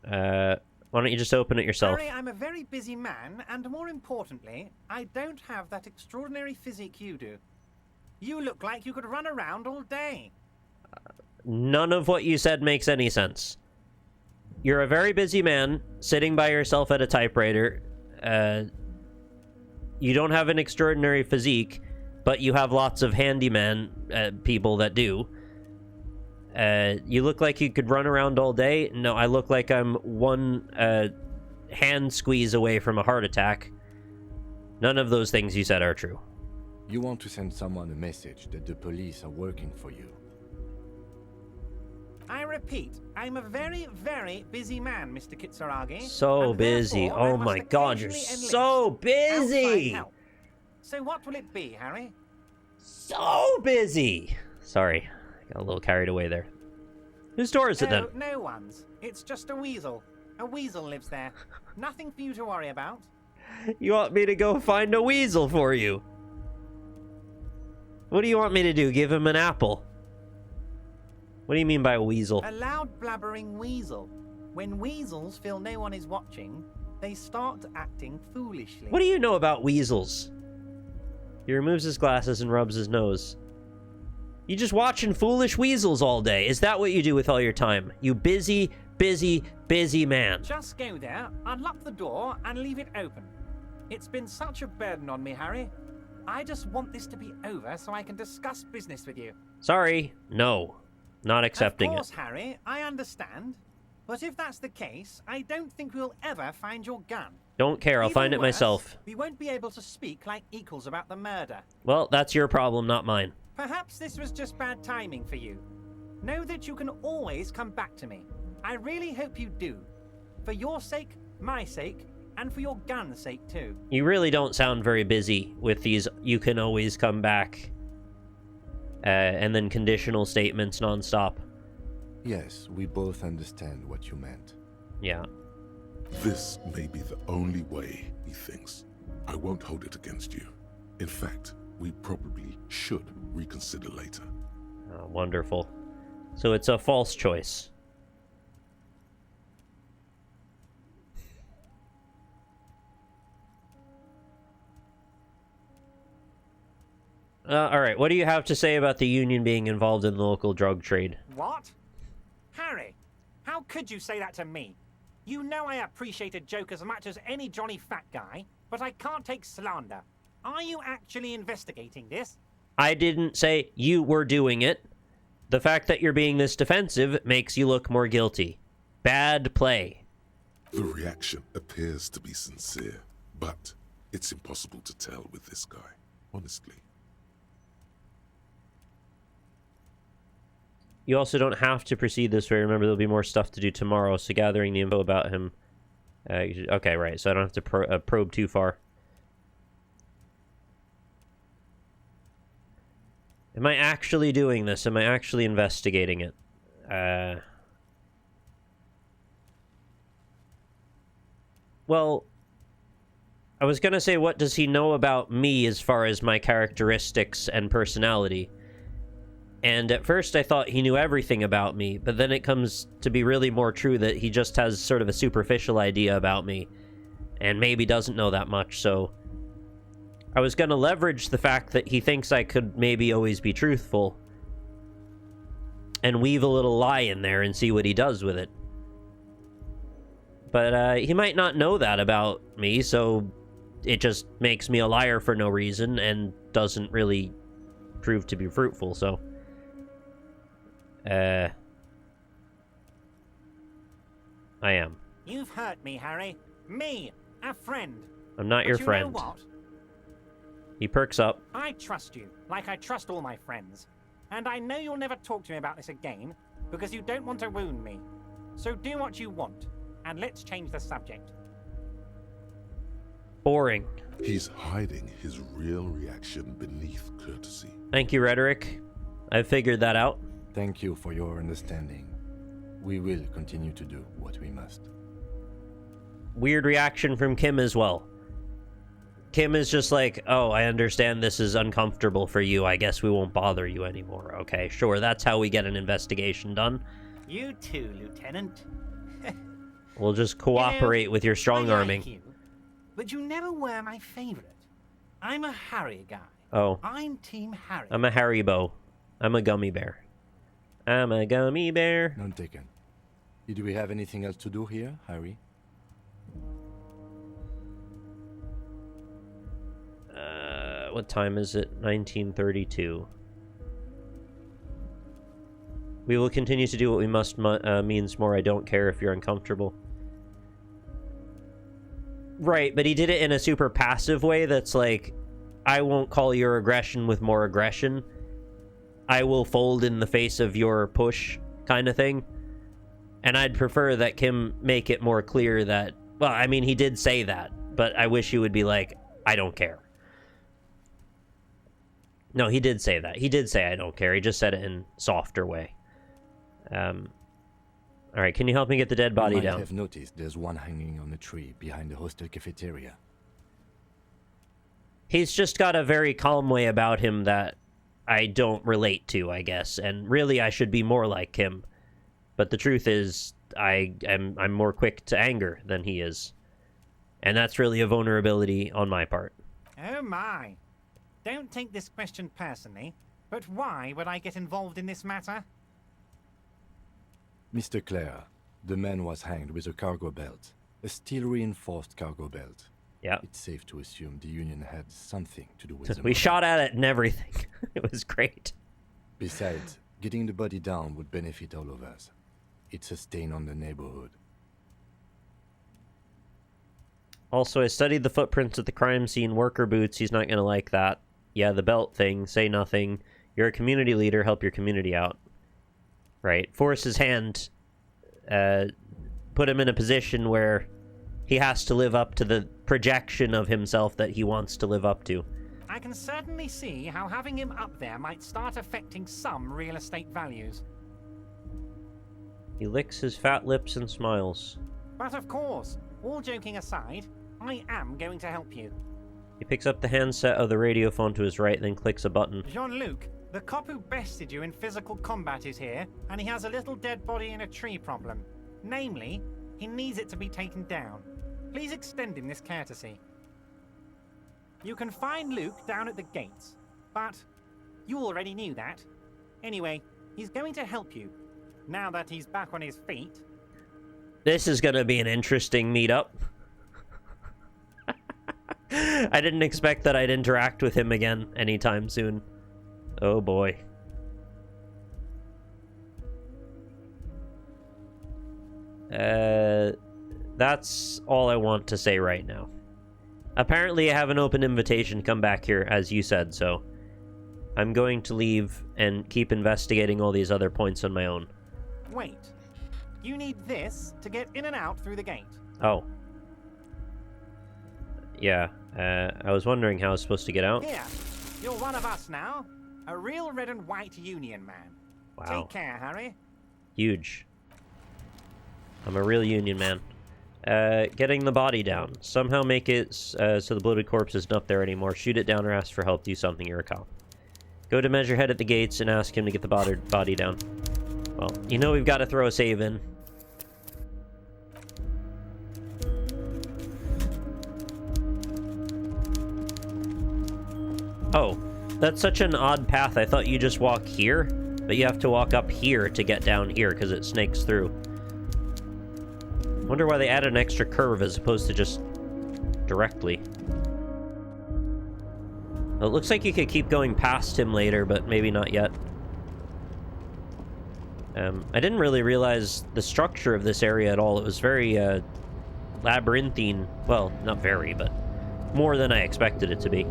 S1: Why don't you just open it yourself?
S12: Harry, I'm a very busy man, and more importantly, I don't have that extraordinary physique you do. You look like you could run around all day.
S1: None of what you said makes any sense. You're a very busy man, sitting by yourself at a typewriter. You don't have an extraordinary physique, but you have lots of handyman people that do. You look like you could run around all day. No, I look like I'm one hand squeeze away from a heart attack. None of those things you said are true.
S5: You want to send someone a message that the police are working for you.
S12: I repeat, I'm a very, very busy man, Mr. Kitsuragi.
S1: So busy. Oh my god, you're so busy!
S12: So what will it be, Harry?
S1: So busy! Sorry, got a little carried away there. Whose door is it then?
S12: No one's. It's just a weasel. A weasel lives there. Nothing for you to worry about.
S1: You want me to go find a weasel for you? What do you want me to do? Give him an apple? What do you mean by a weasel?
S12: A loud blabbering weasel. When weasels feel no one is watching, they start acting foolishly.
S1: What do you know about weasels? He removes his glasses and rubs his nose. You just watching foolish weasels all day. Is that what you do with all your time? You busy, busy, busy man.
S12: Just go there, unlock the door, and leave it open. It's been such a burden on me, Harry. I just want this to be over so I can discuss business with you.
S1: Sorry, no. Not accepting
S12: it. Of course,
S1: it.
S12: Harry, I understand. But if that's the case, I don't think we'll ever find your gun.
S1: Don't care, I'll find it myself.
S12: We won't be able to speak like equals about the murder.
S1: Well, that's your problem, not mine.
S12: Perhaps this was just bad timing for you. Know that you can always come back to me. I really hope you do. For your sake, my sake, and for your gun's sake too.
S1: You really don't sound very busy with these you can always come back. And then conditional statements nonstop.
S5: Yes, we both understand what you meant.
S1: Yeah.
S2: This may be the only way, he thinks. I won't hold it against you. In fact, we probably should reconsider later.
S1: Oh, wonderful. So it's a false choice. All right, what do you have to say about the union being involved in the local drug trade?
S12: What? Harry, how could you say that to me? You know I appreciate a joke as much as any Johnny Fat Guy, but I can't take slander. Are you actually investigating this?
S1: I didn't say you were doing it. The fact that you're being this defensive makes you look more guilty. Bad play.
S2: The reaction appears to be sincere, but it's impossible to tell with this guy, honestly.
S1: You also don't have to proceed this way. Remember, there'll be more stuff to do tomorrow, so gathering the info about him Okay, right, so I don't have to probe too far. Am I actually doing this? Am I actually investigating it? Well, I was gonna say, what does he know about me as far as my characteristics and personality? And at first I thought he knew everything about me, but then it comes to be really more true that he just has sort of a superficial idea about me, and maybe doesn't know that much, so... I was gonna leverage the fact that he thinks I could maybe always be truthful, and weave a little lie in there and see what he does with it. But he might not know that about me, so it just makes me a liar for no reason and doesn't really prove to be fruitful, so... I am.
S12: You've hurt me, Harry. Me, a friend.
S1: I'm not your friend.
S12: You know what?
S1: He perks up.
S12: I trust you, like I trust all my friends. And I know you'll never talk to me about this again, because you don't want to wound me. So do what you want, and let's change the subject.
S1: Boring.
S2: He's hiding his real reaction beneath courtesy.
S1: Thank you, Rhetoric. I've figured that out.
S5: Thank you for your understanding. We will continue to do what we must.
S1: Weird reaction from Kim as well. Kim is just like, oh, I understand this is uncomfortable for you. I guess we won't bother you anymore. Okay, sure, that's how we get an investigation done.
S11: You too, Lieutenant.
S1: We'll just cooperate with your strong-arming.
S11: Like you, but you never were my favorite. I'm a Harry guy.
S1: Oh.
S11: I'm Team Harry.
S1: I'm a Haribo. I'm a gummy bear. I'm a gummy bear.
S5: None taken. Do we have anything else to do here, Harry?
S1: What time is it? 1932. We will continue to do what we must means more I don't care if you're uncomfortable. Right, but he did it in a super passive way that's like, I won't call your aggression with more aggression. I will fold in the face of your push kind of thing. And I'd prefer that Kim make it more clear that, well, I mean, he did say that, but I wish he would be like, I don't care. No, he did say that. He did say I don't care. He just said it in a softer way. Alright, can you help me get the dead body
S5: you might
S1: down?
S5: Have noticed there's one hanging on a tree behind the hostel cafeteria.
S1: He's just got a very calm way about him that I don't relate to, I guess. And really, I should be more like him. But the truth is, I'm more quick to anger than he is. And that's really a vulnerability on my part.
S12: Oh my. Don't take this question personally, but why would I get involved in this matter?
S5: Mr. Clare, the man was hanged with a cargo belt. A steel-reinforced cargo belt.
S1: Yeah.
S5: It's safe to assume the Union had something to do with it.
S1: We shot at it and everything. It was great.
S5: Besides, getting the body down would benefit all of us. It's a stain on the neighborhood.
S1: Also, I studied the footprints at the crime scene. Worker boots. He's not going to like that. Yeah, the belt thing. Say nothing. You're a community leader. Help your community out. Right. Force his hand. Put him in a position where he has to live up to the projection of himself that he wants to live up to.
S12: I can certainly see how having him up there might start affecting some real estate values.
S1: He licks his fat lips and smiles.
S12: But of course, all joking aside, I am going to help you.
S1: He picks up the handset of the radiophone to his right, then clicks a button.
S12: Jean-Luc, the cop who bested you in physical combat is here, and he has a little dead body in a tree problem. Namely, he needs it to be taken down. Please extend him this courtesy. You can find Luke down at the gates, but you already knew that. Anyway, he's going to help you, now that he's back on his feet.
S1: This is going to be an interesting meetup. I didn't expect that I'd interact with him again anytime soon. Oh boy. That's all I want to say right now. Apparently I have an open invitation to come back here, as you said, so I'm going to leave and keep investigating all these other points on my own.
S12: Wait. You need this to get in and out through the gate.
S1: Oh. Yeah, I was wondering how I was supposed to get out.
S12: Here, you're one of us now. A real red and white Union man.
S1: Wow.
S12: Take care, Harry.
S1: Huge. I'm a real Union man. Getting the body down. Somehow make it so the bloated corpse isn't up there anymore. Shoot it down or ask for help. Do something, you're a cop. Go to Measurehead at the gates and ask him to get the body down. Well, you know we've got to throw a save in. Oh, that's such an odd path. I thought you just walk here, but you have to walk up here to get down here because it snakes through. Wonder why they added an extra curve as opposed to just directly. Well, it looks like you could keep going past him later, but maybe not yet. I didn't really realize the structure of this area at all. It was very labyrinthine. Well, not very, but more than I expected it to be.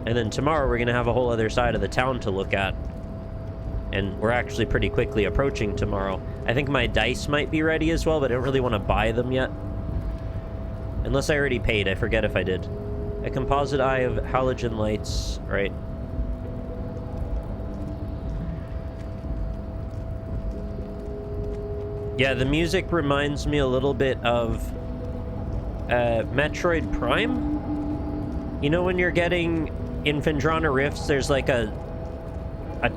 S1: And then tomorrow we're going to have a whole other side of the town to look at. And we're actually pretty quickly approaching tomorrow. I think my dice might be ready as well, but I don't really want to buy them yet. Unless I already paid. I forget if I did. A composite eye of halogen lights. Right. Yeah, the music reminds me a little bit of Metroid Prime. You know when you're getting... In Phendrana Rifts, there's like a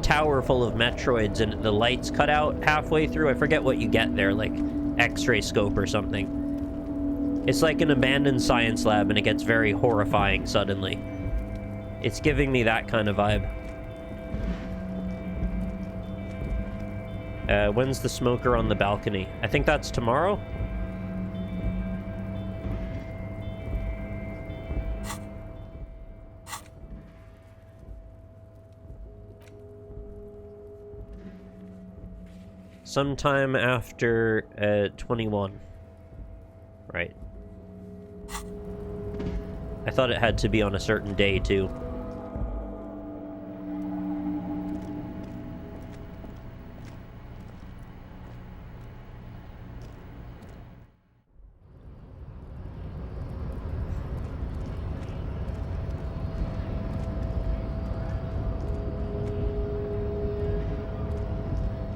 S1: tower full of Metroids and the lights cut out halfway through. I forget what you get there, like X-ray scope or something. It's like an abandoned science lab and it gets very horrifying suddenly. It's giving me that kind of vibe. When's the smoker on the balcony? I think that's tomorrow? Sometime after 21. Right. I thought it had to be on a certain day, too.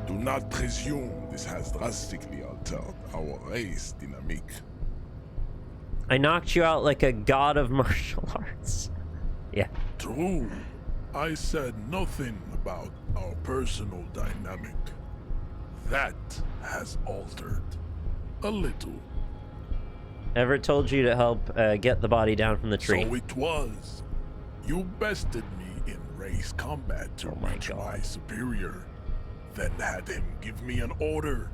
S6: Do not presume this has drastically altered our race dynamic.
S1: I knocked you out like a god of martial arts. Yeah.
S6: True. I said nothing about our personal dynamic. That has altered. A little.
S1: Ever told you to help get the body down from the tree?
S6: So it was. You bested me in race combat to reach my superior. Then had him give me an order.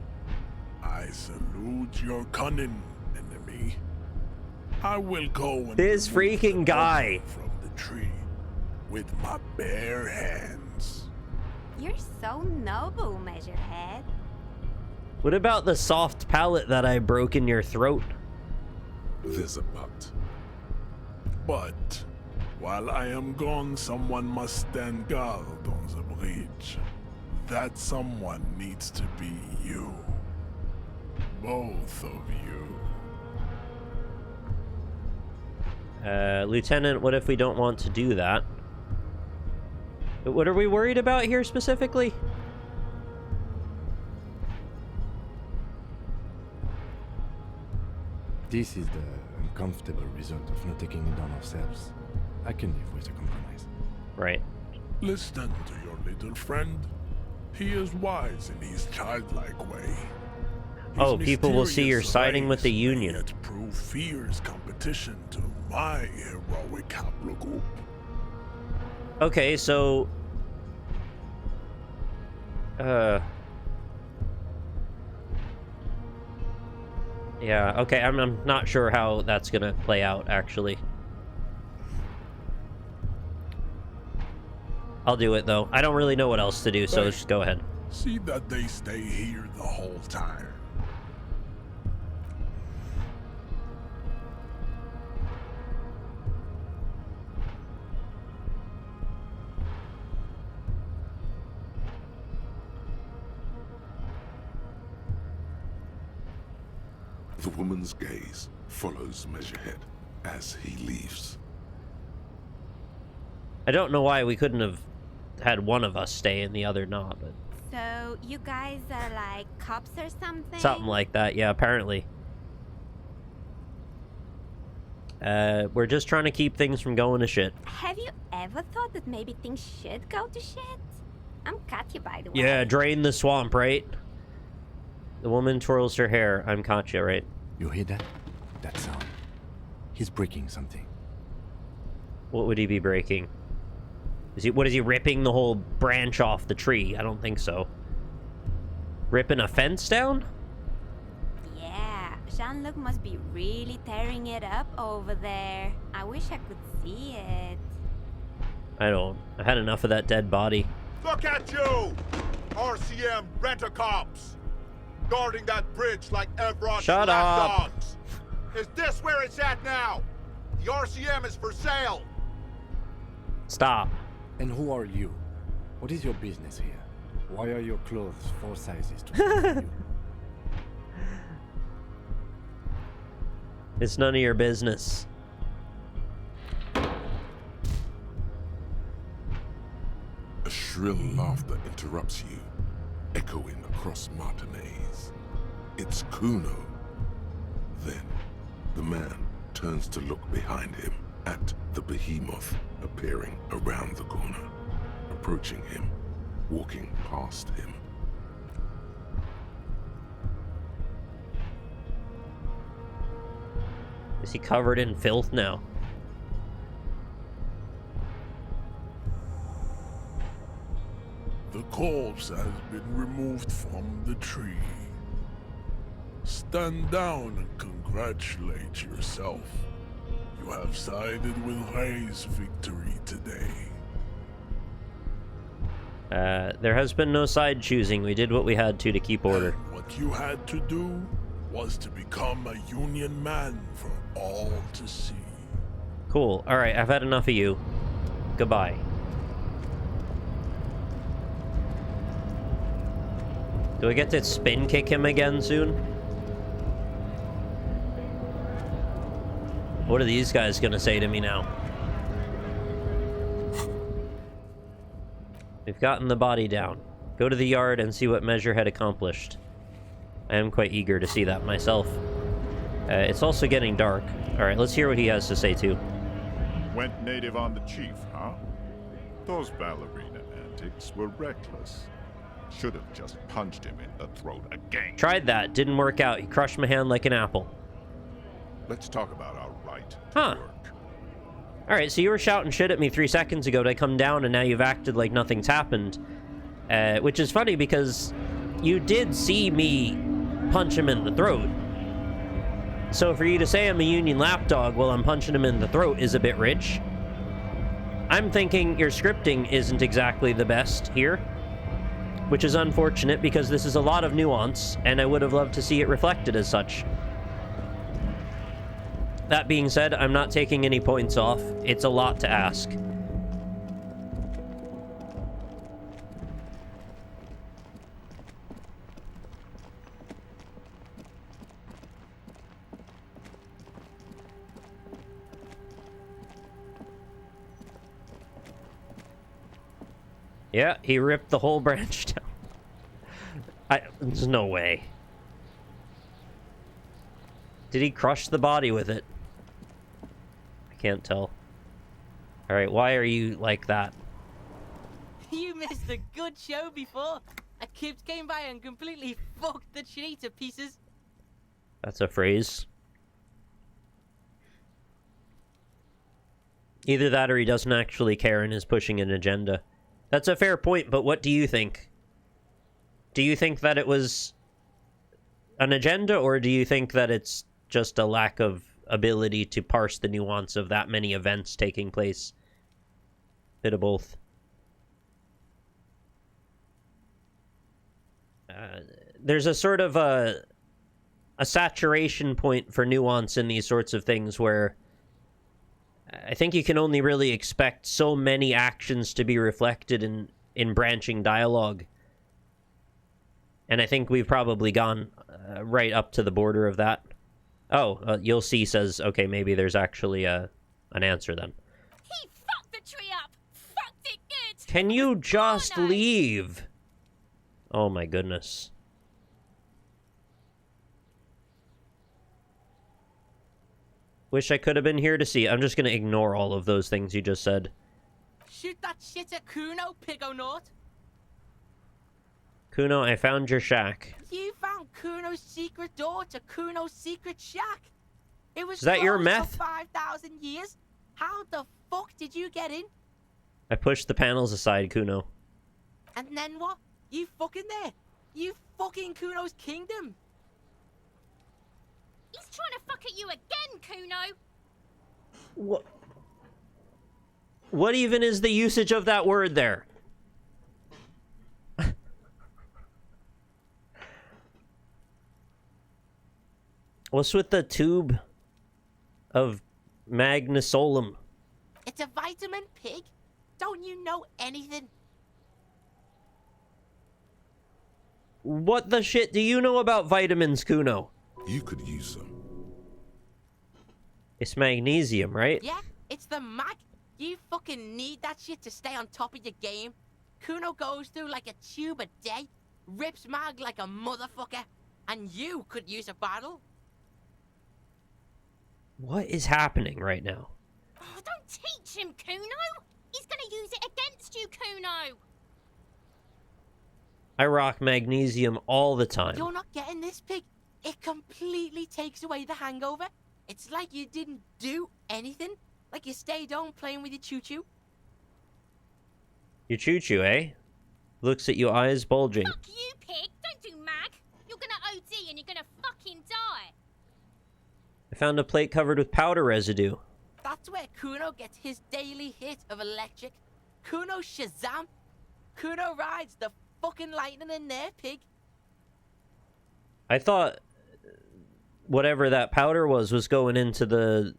S6: I salute your cunning, enemy. I will go and
S1: this freaking guy
S6: from the tree with my bare hands.
S13: You're so noble, Measurehead.
S1: What about the soft palate that I broke in your throat?
S2: There's a but.
S6: But while I am gone, someone must stand guard on the bridge. That someone needs to be you. Both of you.
S1: Lieutenant, what if we don't want to do that? What are we worried about here specifically?
S5: This is the uncomfortable result of not taking it on ourselves. I can live with a compromise.
S1: Right.
S6: Listen to your little friend. He is wise in his childlike way.
S1: Oh, people will see you're siding with the Union.
S6: Yet prove fierce competition to my heroic haplogroup.
S1: Okay, so... Yeah, okay, I'm not sure how that's gonna play out, actually. I'll do it, though. I don't really know what else to do, so let's just go ahead.
S6: See that they stay here the whole time.
S2: The woman's gaze follows Measurehead as he leaves.
S1: I don't know why we couldn't have had one of us stay and the other not, but...
S13: So, you guys are like cops or something?
S1: Something like that, yeah, apparently. We're just trying to keep things from going to shit.
S13: Have you ever thought that maybe things should go to shit? I'm Katya, by the way.
S1: Yeah, drain the swamp, right? The woman twirls her hair. I'm Katya, right?
S5: You hear that? That sound. He's breaking something.
S1: What would he be breaking? What is he ripping the whole branch off the tree? I don't think so. Ripping a fence down?
S13: Yeah, Jean-Luc must be really tearing it up over there. I wish I could see it.
S1: I had enough of that dead body.
S9: Look at you! RCM rent-a-cops! Guarding that bridge like Evron's
S1: Shut up!
S9: lapdogs! Is this where it's at now? The RCM is for sale!
S1: Stop.
S5: And who are you? What is your business here? Why are your clothes 4 sizes too small for you?
S1: It's none of your business.
S2: A shrill laughter interrupts you, echoing across Martinez. It's Kuno. Then, the man turns to look behind him at the behemoth appearing around the corner, approaching him, walking past him.
S1: Is he covered in filth now?
S6: The corpse has been removed from the tree. Stand down and congratulate yourself. You have sided with Ray's victory today.
S1: There has been no side choosing. We did what we had to keep order.
S6: And what you had to do was to become a Union man for all to see.
S1: Cool. Alright, I've had enough of you. Goodbye. Do I get to spin kick him again soon? What are these guys gonna say to me now? We've gotten the body down. Go to the yard and see what Measurehead accomplished. I am quite eager to see that myself. It's also getting dark. Alright, let's hear what he has to say too.
S9: Went native on the chief, huh? Those ballerina antics were reckless. Should have just punched him in the throat again.
S1: Tried that. Didn't work out. He crushed my hand like an apple.
S9: Let's talk about our right to
S1: Huh.
S9: work.
S1: Alright, so you were shouting shit at me 3 seconds ago to come down, and now you've acted like nothing's happened. Which is funny because you did see me punch him in the throat. So for you to say I'm a Union lapdog while I'm punching him in the throat is a bit rich. I'm thinking your scripting isn't exactly the best here, which is unfortunate because this is a lot of nuance, and I would have loved to see it reflected as such. That being said, I'm not taking any points off. It's a lot to ask. Yeah, he ripped the whole branch down. There's no way. Did he crush the body with it? I can't tell. Alright, why are you like that?
S11: You missed a good show before. A kid came by and completely fucked the tree to pieces.
S1: That's a phrase. Either that or he doesn't actually care and is pushing an agenda. That's a fair point, but what do you think? Do you think that it was an agenda, or do you think that it's just a lack of ability to parse the nuance of that many events taking place? Bit of both. There's a sort of a saturation point for nuance in these sorts of things where I think you can only really expect so many actions to be reflected in branching dialogue. And I think we've probably gone right up to the border of that. Oh, you'll see says, okay, maybe there's actually an answer then.
S13: He fucked the tree up! Fucked it good!
S1: Can you just leave? Oh my goodness. Wish I could have been here to see. I'm just gonna ignore all of those things you just said.
S11: Shoot that shit at Kuno, Pigonaught.
S1: Kuno, I found your shack.
S11: You found Kuno's secret door to Kuno's secret shack. It was
S1: Is that your
S11: closed
S1: meth?
S11: for 5,000 years. How the fuck did you get in?
S1: I pushed the panels aside, Kuno.
S11: And then what? You fucking there. You fucking Kuno's kingdom.
S13: He's trying to fuck at you again, Kuno!
S1: What? What even is the usage of that word there? What's with the tube of magnesolum?
S11: It's a vitamin, pig. Don't you know anything?
S1: What the shit do you know about vitamins, Kuno?
S2: You could use some.
S1: It's magnesium, right?
S11: Yeah, it's the mag. You fucking need that shit to stay on top of your game. Kuno goes through like a tube a day, rips mag like a motherfucker, and you could use a bottle.
S1: What is happening right now?
S13: Oh, don't teach him, Kuno! He's gonna use it against you, Kuno!
S1: I rock magnesium all the time.
S11: You're not getting this, pig. It completely takes away the hangover. It's like you didn't do anything. Like you stayed home playing with your choo-choo.
S1: Your choo-choo, eh? Looks at you, eyes bulging.
S13: Fuck you, pig! Don't do mag! You're gonna OD and you're gonna fucking die!
S1: I found a plate covered with powder residue.
S11: That's where Kuno gets his daily hit of electric. Kuno Shazam. Kuno rides the fucking lightning in there, pig.
S1: I thought whatever that powder was going into the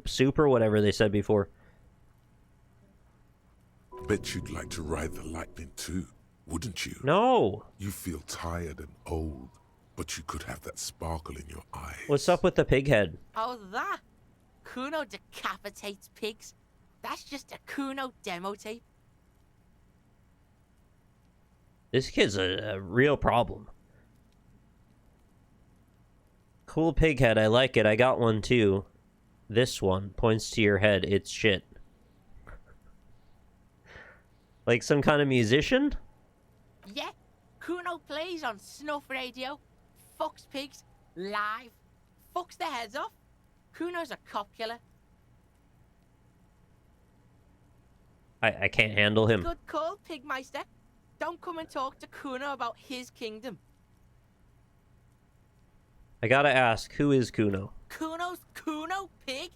S1: soup or whatever they said before.
S2: Bet you'd like to ride the lightning too, wouldn't you?
S1: No.
S2: You feel tired and old, but you could have that sparkle in your eyes.
S1: What's up with the pig head?
S11: Oh, that? Kuno decapitates pigs. That's just a Kuno demo tape.
S1: This kid's a real problem. Cool pig head, I like it. I got one too. This one points to your head. It's shit. Like some kind of musician?
S11: Yeah, Kuno plays on snuff radio, fucks pigs, live, fucks their heads off. Kuno's a cop killer.
S1: I can't handle him.
S11: Good call, Pigmeister. Don't come and talk to Kuno about his kingdom.
S1: I gotta ask, who is Kuno?
S11: Kuno's Kuno, pig?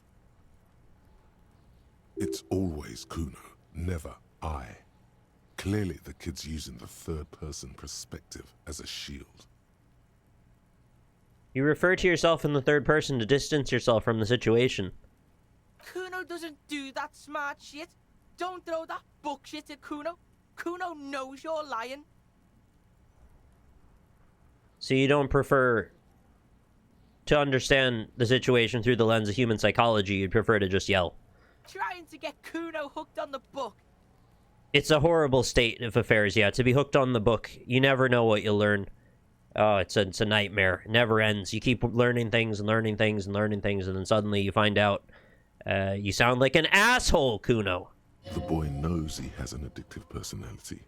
S2: It's always Kuno, never I. Clearly the kid's using the third-person perspective as a shield.
S1: You refer to yourself in the third person to distance yourself from the situation.
S11: Kuno doesn't do that smart shit. Don't throw that book shit at Kuno. Kuno knows you're lying.
S1: So you don't prefer to understand the situation through the lens of human psychology, you'd prefer to just yell.
S11: Trying to get Kuno hooked on the book.
S1: It's a horrible state of affairs, yeah. To be hooked on the book, you never know what you'll learn. Oh, it's a nightmare. It never ends. You keep learning things and learning things and learning things, and then suddenly you find out you sound like an asshole, Kuno.
S2: The boy knows he has an addictive personality.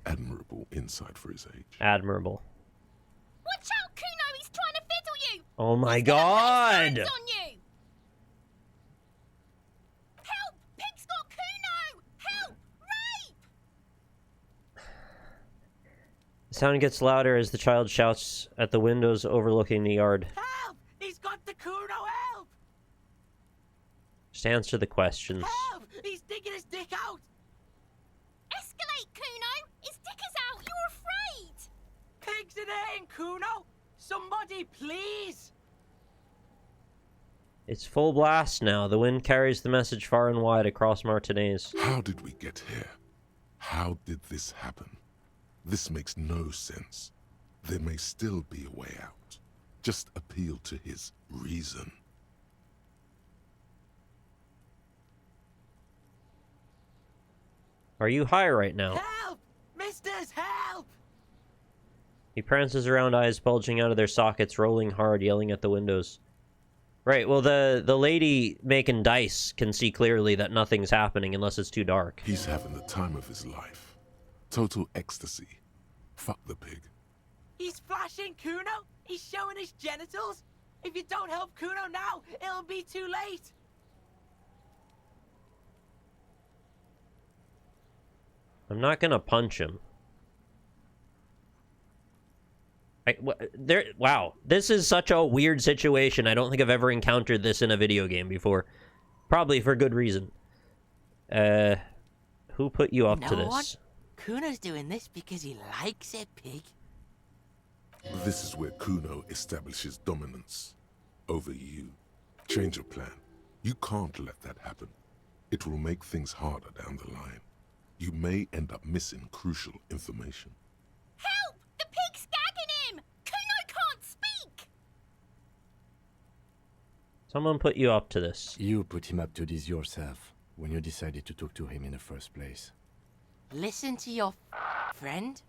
S2: Admirable insight for his age.
S1: Admirable.
S13: Watch out, Kuno! He's trying to fiddle you!
S1: Oh my god!
S13: Hands on you! Help! Pig's got Kuno! Help! Rape!
S1: The sound gets louder as the child shouts at the windows overlooking the yard.
S11: Help! He's got the Kuno, help!
S1: Just answer the questions.
S11: Help! He's digging his dick out!
S13: Escalate, Kuno! His dick is out! You're afraid!
S11: Pigs in aim, Kuno! Somebody, please!
S1: It's full blast now. The wind carries the message far and wide across Martinez.
S2: How did we get here? How did this happen? This makes no sense. there may still be a way out. Just appeal to his reason.
S1: Are you high right now?
S11: Help! Misters, help!
S1: He prances around, eyes bulging out of their sockets, rolling hard, yelling at the windows. Right, well, the lady making dice can see clearly that nothing's happening unless it's too dark.
S2: He's having the time of his life. Total ecstasy. Fuck the pig.
S11: He's flashing Kuno! He's showing his genitals! If you don't help Kuno now, it'll be too late!
S1: I'm not gonna punch him. Wow, this is such a weird situation. I don't think I've ever encountered this in a video game before. Probably for good reason. Who put you up to this?
S11: What? Kuno's doing this because he likes it, pig.
S2: This is where Kuno establishes dominance over you. Change your plan. You can't let that happen. It will make things harder down the line. You may end up missing crucial information.
S14: Help! The pig's gagging him! Kuno can't speak!
S1: Someone put you up to this.
S5: You put him up to this yourself when you decided to talk to him in the first place.
S11: Listen to your friend?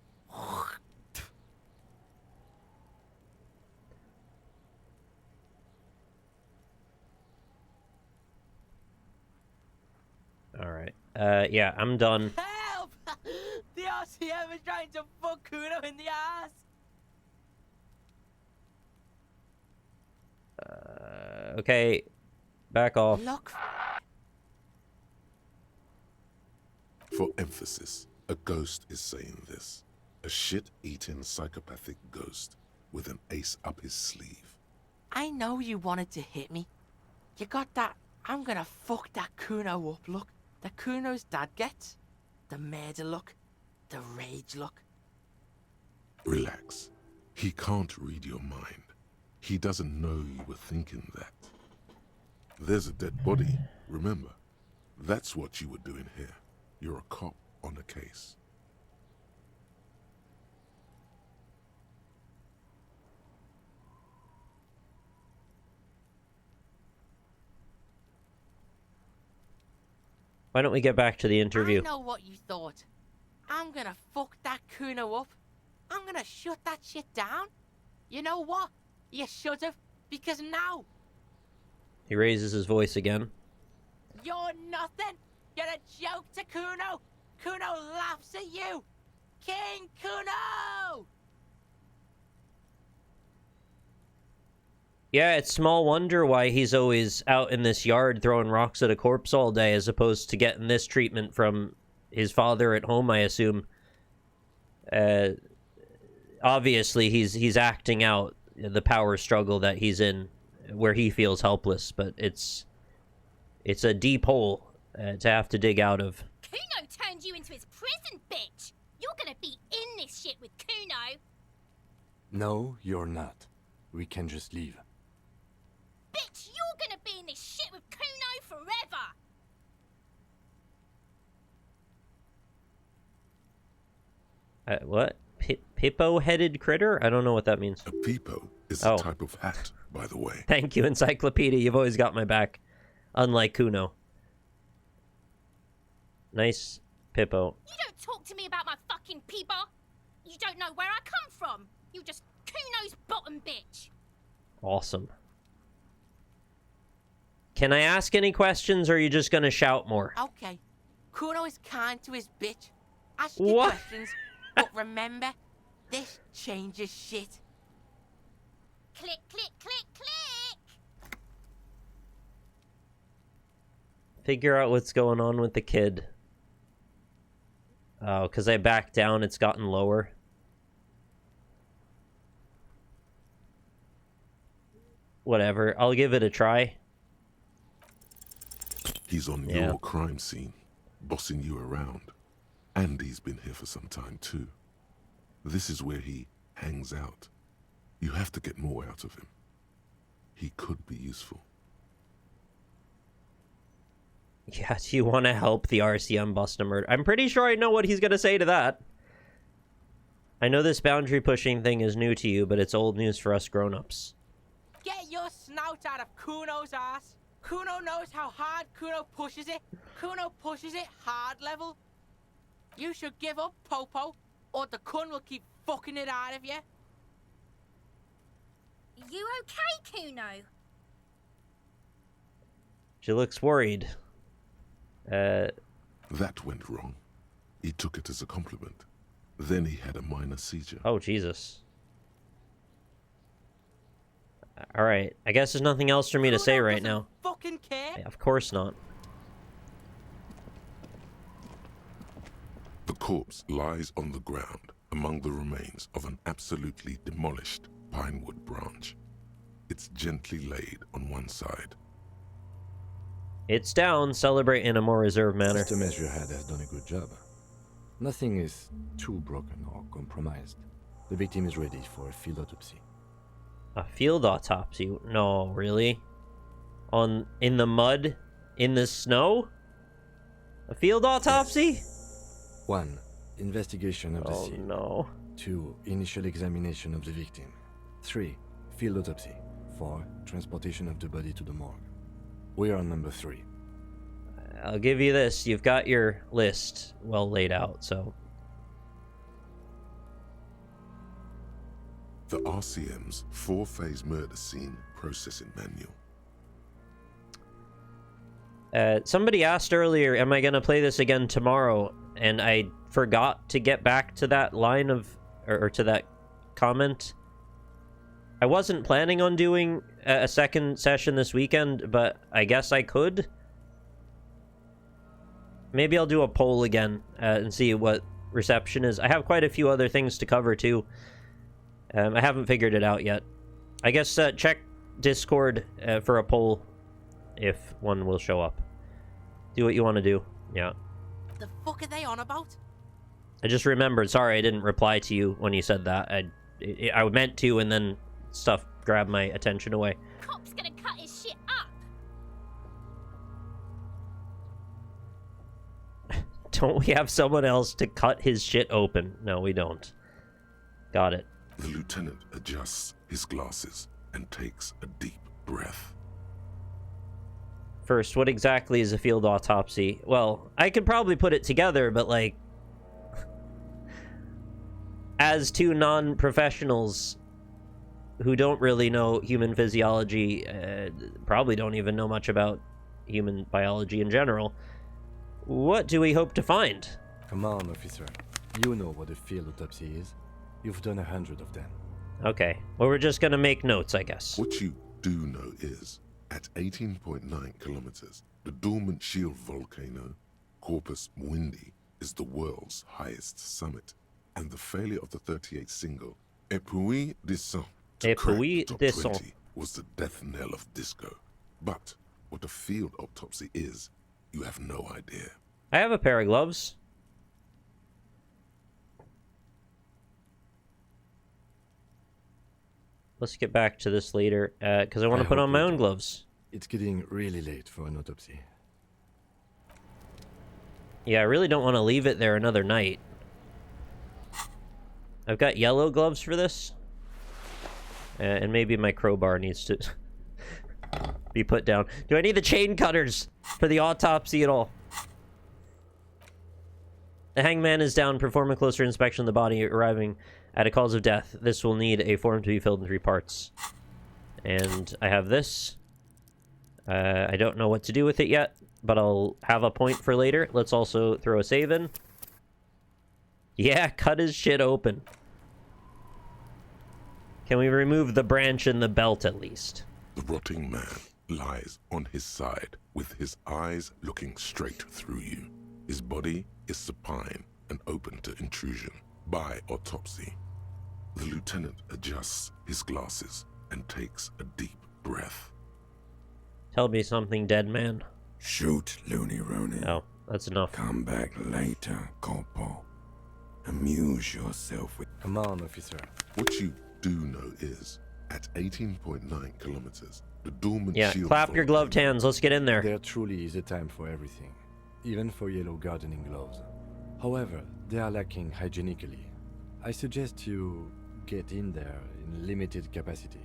S1: Alright. Yeah, I'm done.
S11: Help! The RCM is trying to fuck Kuno in the ass!
S1: Okay. Back off.
S11: Look.
S2: For emphasis, a ghost is saying this. A shit-eating psychopathic ghost with an ace up his sleeve.
S11: I know you wanted to hit me. You got that I'm gonna fuck that Kuno up look that Kuno's dad gets. The murder look. The rage look.
S2: Relax. He can't read your mind. He doesn't know you were thinking that. There's a dead body, remember? That's what you were doing here. You're a cop on a case.
S1: Why don't we get back to the interview?
S11: I know what you thought. I'm gonna fuck that Kuno up. I'm gonna shut that shit down. You know what? You should've, because now
S1: He raises his voice again.
S11: you're nothing. You're a joke to Kuno. Kuno laughs at you. King Kuno!
S1: Yeah, it's small wonder why he's always out in this yard throwing rocks at a corpse all day as opposed to getting this treatment from his father at home, I assume. Obviously, he's acting out the power struggle that he's in, where he feels helpless, but it's a deep hole to have to dig out of.
S14: Kuno turned you into his prison, bitch! You're gonna be in this shit with Kuno!
S5: No, you're not. We can just leave.
S14: Bitch, you're gonna be in this shit with Kuno forever!
S1: What? Hippo-headed critter? I don't know what that means.
S2: A peepo is a type of hat, by the way.
S1: Thank you, Encyclopedia. You've always got my back. Unlike Kuno. Nice Pippo.
S14: You don't talk to me about my fucking peeper! You don't know where I come from! You're just Kuno's bottom bitch!
S1: Awesome. Can I ask any questions, or are you just gonna shout more?
S11: Okay. Kuno is kind to his bitch. Ask
S1: What?
S11: your questions, but remember, this changes shit.
S14: Click, click, click, click!
S1: Figure out what's going on with the kid. Oh, because I backed down, it's gotten lower. Whatever, I'll give it a try.
S2: He's on your crime scene, bossing you around. And he's been here for some time too. This is where he hangs out. You have to get more out of him. He could be useful.
S1: Yeah, do you want to help the RCM bust a murder? I'm pretty sure I know what he's gonna say to that. I know this boundary pushing thing is new to you, but it's old news for us grown-ups.
S11: Get your snout out of Kuno's ass. Kuno knows how hard Kuno pushes it. Kuno pushes it hard level. You should give up, Popo, or the Kun will keep fucking it out of you.
S14: You okay, Kuno?
S1: She looks worried.
S2: That went wrong. He took it as a compliment. Then he had a minor seizure.
S1: Oh, Jesus. Alright, I guess there's nothing else for me to say right now.
S11: Fucking care.
S1: Yeah, of course not.
S2: The corpse lies on the ground among the remains of an absolutely demolished pinewood branch. It's gently laid on one side.
S1: It's down. Celebrate in a more reserved manner.
S5: Mr. Measurehead has done a good job. Nothing is too broken or compromised. The victim is ready for a field autopsy.
S1: A field autopsy? No, really? In the mud? In the snow? A field autopsy?
S5: Yes. 1. Investigation of the scene.
S1: Oh, no.
S5: 2. Initial examination of the victim. 3. Field autopsy. 4. Transportation of the body to the morgue. We are on number 3.
S1: I'll give you this. You've got your list well laid out, so...
S2: The RCM's 4-phase murder scene processing manual.
S1: Somebody asked earlier, am I going to play this again tomorrow? And I forgot to get back to that line of... or to that comment. I wasn't planning on doing a second session this weekend, but I guess I could. Maybe I'll do a poll again and see what reception is. I have quite a few other things to cover, too. I haven't figured it out yet. I guess check Discord for a poll if one will show up. Do what you want to do. Yeah.
S11: The fuck are they on about?
S1: I just remembered. Sorry, I didn't reply to you when you said that. I meant to, and then stuff grabbed my attention away.
S14: Cop's gonna cut his shit up.
S1: Don't we have someone else to cut his shit open? No, we don't. Got it.
S2: The lieutenant adjusts his glasses and takes a deep breath.
S1: First, what exactly is a field autopsy? Well, I could probably put it together, but like... as two non-professionals who don't really know human physiology, probably don't even know much about human biology in general, what do we hope to find?
S5: Come on, officer. You know what a field autopsy is. You've done 100 of them.
S1: Okay. Well, we're just gonna make notes, I guess.
S2: What you do know is, at 18.9 kilometers, the dormant shield volcano, Corpus Mundi, is the world's highest summit. And the failure of the 38 single, Et puis descend, to crack the top 20 was the death knell of disco. But what a field autopsy is, you have no idea.
S1: I have a pair of gloves. Let's get back to this later, because I want to put on my own gloves.
S5: It's getting really late for an autopsy.
S1: Yeah, I really don't want to leave it there another night. I've got yellow gloves for this. And maybe my crowbar needs to be put down. Do I need the chain cutters for the autopsy at all? The hangman is down. Perform a closer inspection of the body, arriving at a cause of death. This will need a form to be filled in 3 parts. And I have this. I don't know what to do with it yet, but I'll have a point for later. Let's also throw a save in. Yeah, cut his shit open. Can we remove the branch and the belt at least?
S2: The rotting man lies on his side, with his eyes looking straight through you. His body is supine and open to intrusion by autopsy. The lieutenant adjusts his glasses and takes a deep breath.
S1: Tell me something, dead man.
S15: Shoot, Looney Rooney.
S1: Oh, that's enough.
S15: Come back later, Corporal. Amuse yourself with...
S5: Come on, officer.
S2: What you do know is, at 18.9 kilometers, the dormant
S1: yeah,
S2: shield...
S1: clap your gloved hands. Let's get in there.
S5: There truly is a time for everything, even for yellow gardening gloves. However, they are lacking hygienically. I suggest you get in there in limited capacity.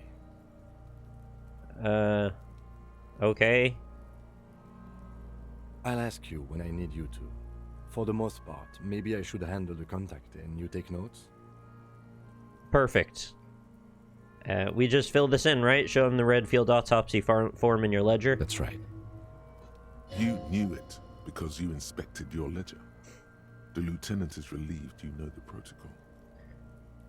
S1: Okay.
S5: I'll ask you when I need you to. For the most part, maybe I should handle the contact and you take notes?
S1: Perfect. We just fill this in, right? Show him the red field autopsy form in your ledger?
S5: That's right.
S2: You knew it because you inspected your ledger. The lieutenant is relieved you know the protocol.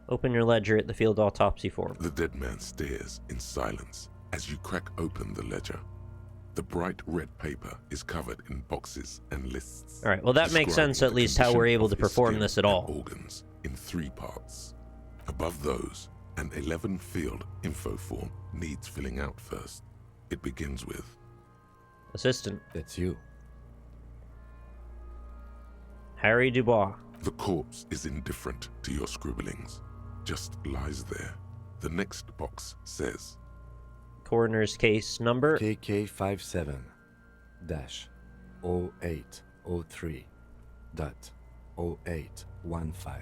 S1: Open your ledger at the field autopsy form.
S2: The dead man stares in silence as you crack open the ledger. The bright red paper is covered in boxes and lists.
S1: All right, well that makes sense at least how we're able to perform this at all.
S2: Organs in 3 parts. Above those, an 11 field info form needs filling out first. It begins with
S1: Assistant.
S5: That's you.
S1: Harry Dubois.
S2: The corpse is indifferent to your scribblings. Just lies there. The next box says
S1: Coroner's case number
S5: KK57-0803.0815.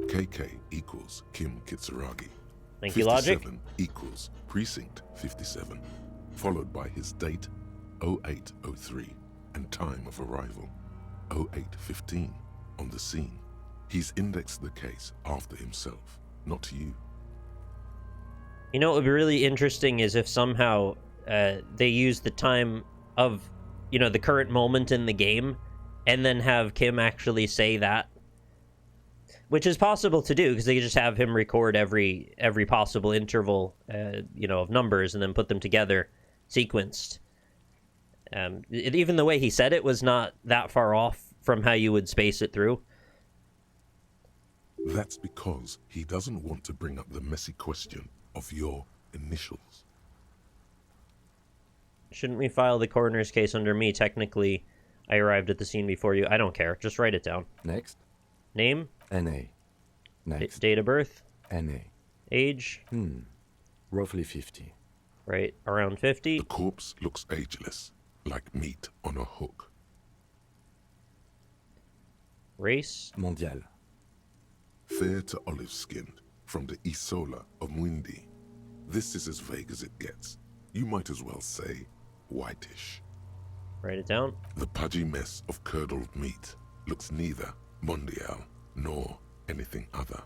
S2: KK equals Kim Kitsuragi.
S1: Thank you, Logic.
S2: 57 equals Precinct 57, followed by his date 0803 and time of arrival 0815 on the scene. He's indexed the case after himself, not you.
S1: You know what would be really interesting is if somehow they use the time of, you know, the current moment in the game and then have Kim actually say that. Which is possible to do because they just have him record every possible interval, you know, of numbers and then put them together, sequenced. Even the way he said it was not that far off from how you would space it through.
S2: That's because he doesn't want to bring up the messy question of your initials.
S1: Shouldn't we file the coroner's case under me? Technically, I arrived at the scene before you. I don't care. Just write it down.
S5: Next.
S1: Name?
S5: NA. Next.
S1: Date of birth?
S5: NA.
S1: Age?
S5: Roughly 50.
S1: Right, around 50.
S2: The corpse looks ageless, like meat on a hook.
S1: Race?
S5: Mondial.
S2: Fair to olive-skinned, from the Isola of Muindi. This is as vague as it gets. You might as well say whitish.
S1: Write it down.
S2: The pudgy mess of curdled meat looks neither mondial nor anything other.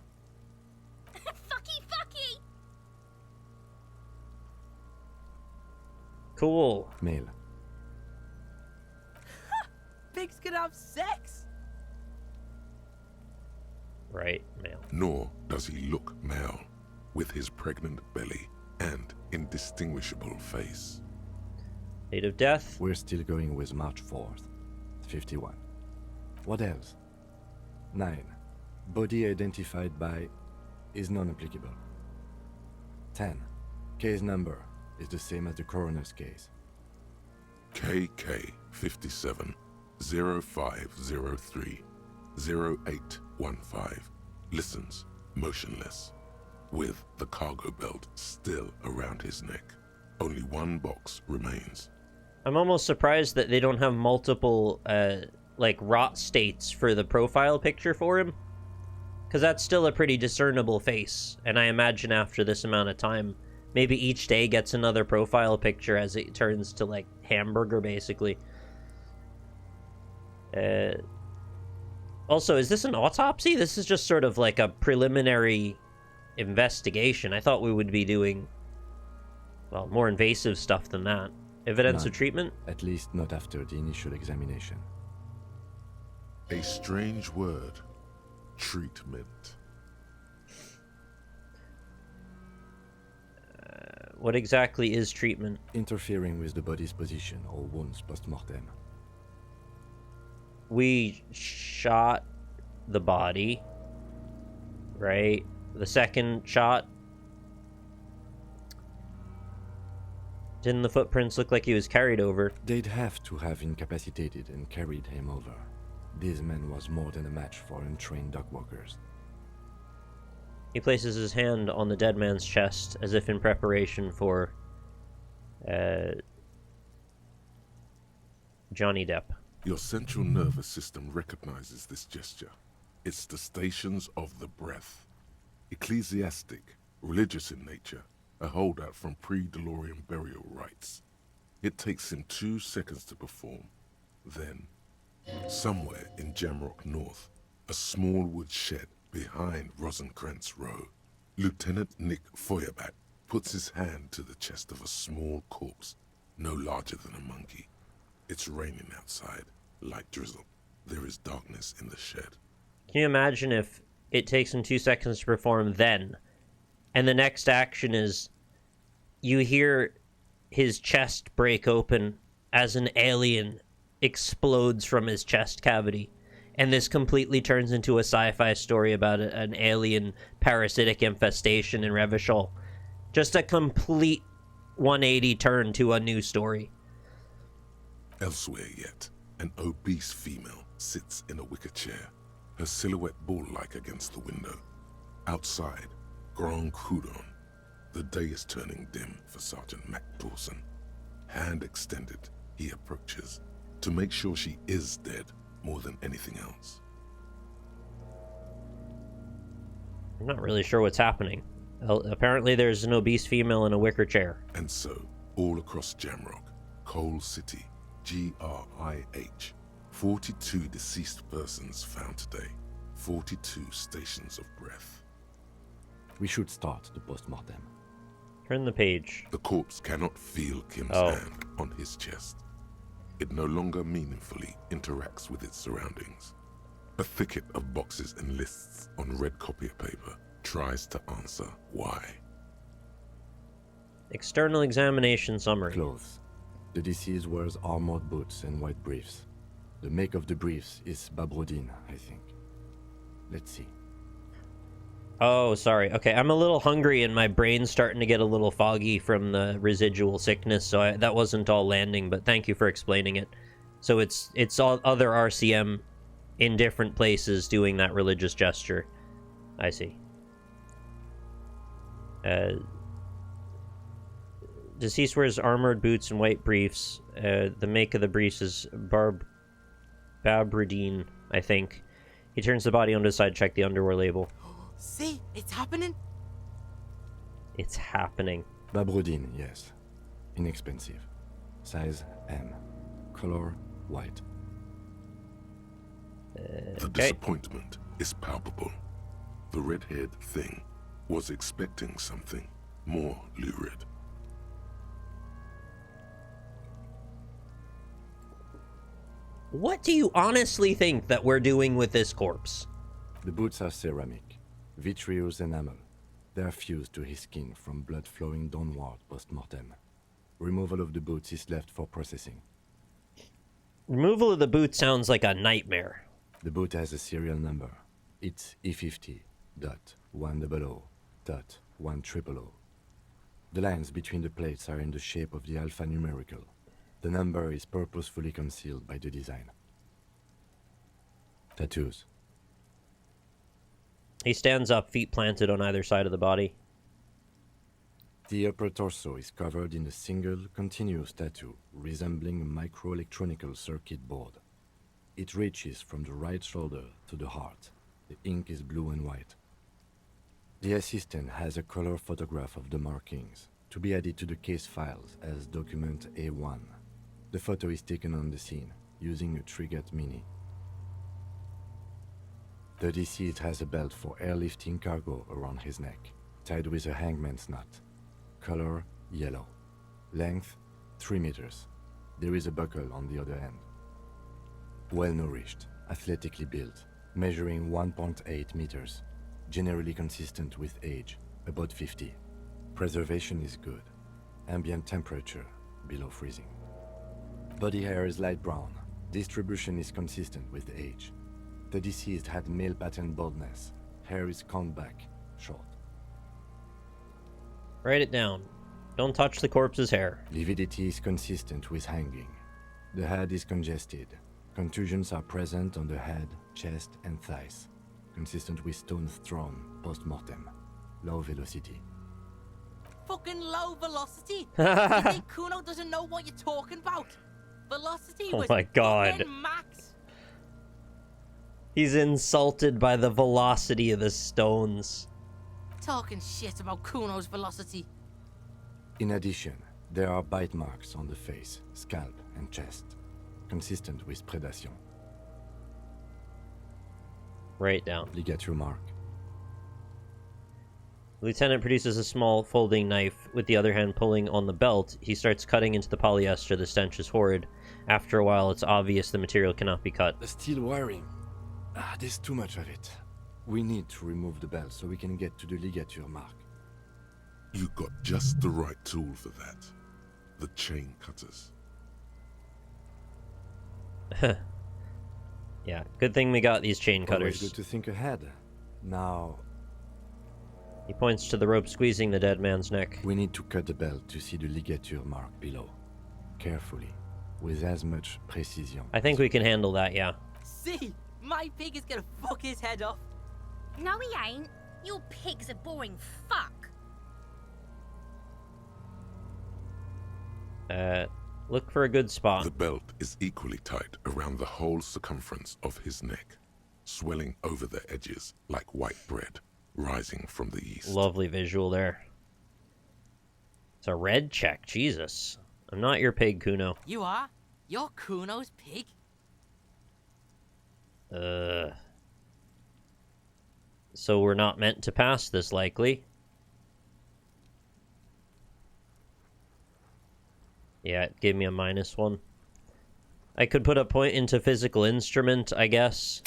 S14: Fucky!
S1: Cool.
S5: Male.
S11: Pigs can have sex!
S1: Right, male.
S2: Nor does he look male, with his pregnant belly and indistinguishable face.
S1: Date of death?
S5: We're still going with March 4th, 51. What else? 9. Body identified by is non-applicable. 10. Case number is the same as the coroner's case.
S2: KK 57 0503 0815 listens motionless, with the cargo belt still around his neck. Only one box remains.
S1: I'm almost surprised that they don't have multiple, like, rot states for the profile picture for him. Because that's still a pretty discernible face. And I imagine after this amount of time, maybe each day gets another profile picture as it turns to, like, hamburger, basically. Also, is this an autopsy? This is just sort of like a preliminary investigation. I thought we would be doing, well, more invasive stuff than that. Evidence of treatment?
S5: At least not after the initial examination.
S2: A strange word. Treatment.
S1: What exactly is treatment?
S5: Interfering with the body's position or wounds post-mortem.
S1: We shot the body, right? The second shot. Didn't the footprints look like he was carried over?
S5: They'd have to have incapacitated and carried him over. This man was more than a match for untrained dog walkers.
S1: He places his hand on the dead man's chest as if in preparation for Johnny Depp.
S2: Your central nervous system recognizes this gesture. It's the Stations of the Breath. Ecclesiastic, religious in nature, a holdout from pre-DeLorean burial rites. It takes him 2 seconds to perform. Then, somewhere in Jamrock North, a small wood shed behind Rosencrantz Row, Lieutenant Nick Feuerbach puts his hand to the chest of a small corpse, no larger than a monkey. It's raining outside, light drizzle. There is darkness in the shed.
S1: Can you imagine if it takes him 2 seconds to perform then, and the next action is you hear his chest break open as an alien explodes from his chest cavity, and this completely turns into a sci-fi story about an alien parasitic infestation in Revachol. Just a complete 180 turn to a new story.
S2: Elsewhere yet, an obese female sits in a wicker chair, her silhouette ball-like against the window. Outside, Grand Coudon. The day is turning dim for Sergeant Mac Dawson. Hand extended, he approaches, to make sure she is dead more than anything else.
S1: I'm not really sure what's happening. Apparently there's an obese female in a wicker chair.
S2: And so, all across Jamrock, Coal City, GRIH, 42 deceased persons found today, 42 stations of breath.
S5: We should start the post-mortem.
S1: Turn the page.
S2: The corpse cannot feel Kim's hand on his chest. It no longer meaningfully interacts with its surroundings. A thicket of boxes and lists on red copier paper tries to answer why.
S1: External examination summary.
S5: Clothes. The deceased wears armored boots and white briefs. The make of the briefs is Babrodine, I think. Let's see.
S1: Oh, sorry. Okay, I'm a little hungry and my brain's starting to get a little foggy from the residual sickness, so that wasn't all landing, but thank you for explaining it. So it's all other RCM in different places doing that religious gesture. I see. Deceased wears armored boots and white briefs. The make of the briefs is Babrodine, I think. He turns the body onto the side to check the underwear label.
S16: See, it's happening.
S1: It's happening.
S5: Babrodine, yes. Inexpensive. Size M. Color white.
S2: The disappointment is palpable. The red-haired thing was expecting something more lurid.
S1: What do you honestly think that we're doing with this corpse?
S5: The boots are ceramic, vitreous enamel. They are fused to his skin from blood flowing downward post-mortem. Removal of the boots is left for processing.
S1: Removal of the boot sounds like a nightmare.
S5: The boot has a serial number. It's E50.100.100. The lines between the plates are in the shape of the alphanumerical. The number is purposefully concealed by the design. Tattoos.
S1: He stands up, feet planted on either side of the body.
S5: The upper torso is covered in a single, continuous tattoo resembling a microelectronical circuit board. It reaches from the right shoulder to the heart. The ink is blue and white. The assistant has a color photograph of the markings to be added to the case files as document A1. The photo is taken on the scene using a Trigat Mini. The deceased has a belt for airlifting cargo around his neck, tied with a hangman's knot. Color yellow. Length 3 meters. There is a buckle on the other end. Well-nourished, athletically built, measuring 1.8 meters. Generally consistent with age, about 50. Preservation is good. Ambient temperature below freezing. Body hair is light brown. Distribution is consistent with age. The deceased had male pattern baldness. Hair is combed back, short.
S1: Write it down. Don't touch the corpse's hair.
S5: Lividity is consistent with hanging. The head is congested. Contusions are present on the head, chest, and thighs. Consistent with stones thrown post-mortem. Low velocity.
S16: Fucking low velocity? You think Kuno doesn't know what you're talking about? Velocity
S1: Oh
S16: was
S1: my God.
S16: fucking max.
S1: He's insulted by the velocity of the stones.
S16: Talking shit about Kuno's velocity.
S5: In addition, there are bite marks on the face, scalp, and chest, consistent with predation.
S1: Write down.
S5: Ligature mark.
S1: Lieutenant produces a small folding knife, with the other hand pulling on the belt. He starts cutting into the polyester. The stench is horrid. After a while, it's obvious the material cannot be cut.
S5: The steel wiring. There's too much of it. We need to remove the belt so we can get to the ligature mark.
S2: You got just the right tool for that. The chain cutters.
S1: Yeah, good thing we got these chain cutters.
S5: Always good to think ahead. Now...
S1: He points to the rope squeezing the dead man's neck.
S5: We need to cut the belt to see the ligature mark below. Carefully, with as much precision.
S1: I think we can handle that, yeah.
S16: See, my pig is gonna fuck his head off.
S14: No, he ain't. Your pig's a boring fuck.
S1: Look for a good spot.
S2: The belt is equally tight around the whole circumference of his neck, swelling over the edges like white bread, rising from the east.
S1: Lovely visual there. It's a red check, Jesus. I'm not your pig, Kuno.
S16: You are? You're Kuno's pig?
S1: So we're not meant to pass this, likely. Yeah, it gave me a -1. I could put a point into physical instrument, I guess.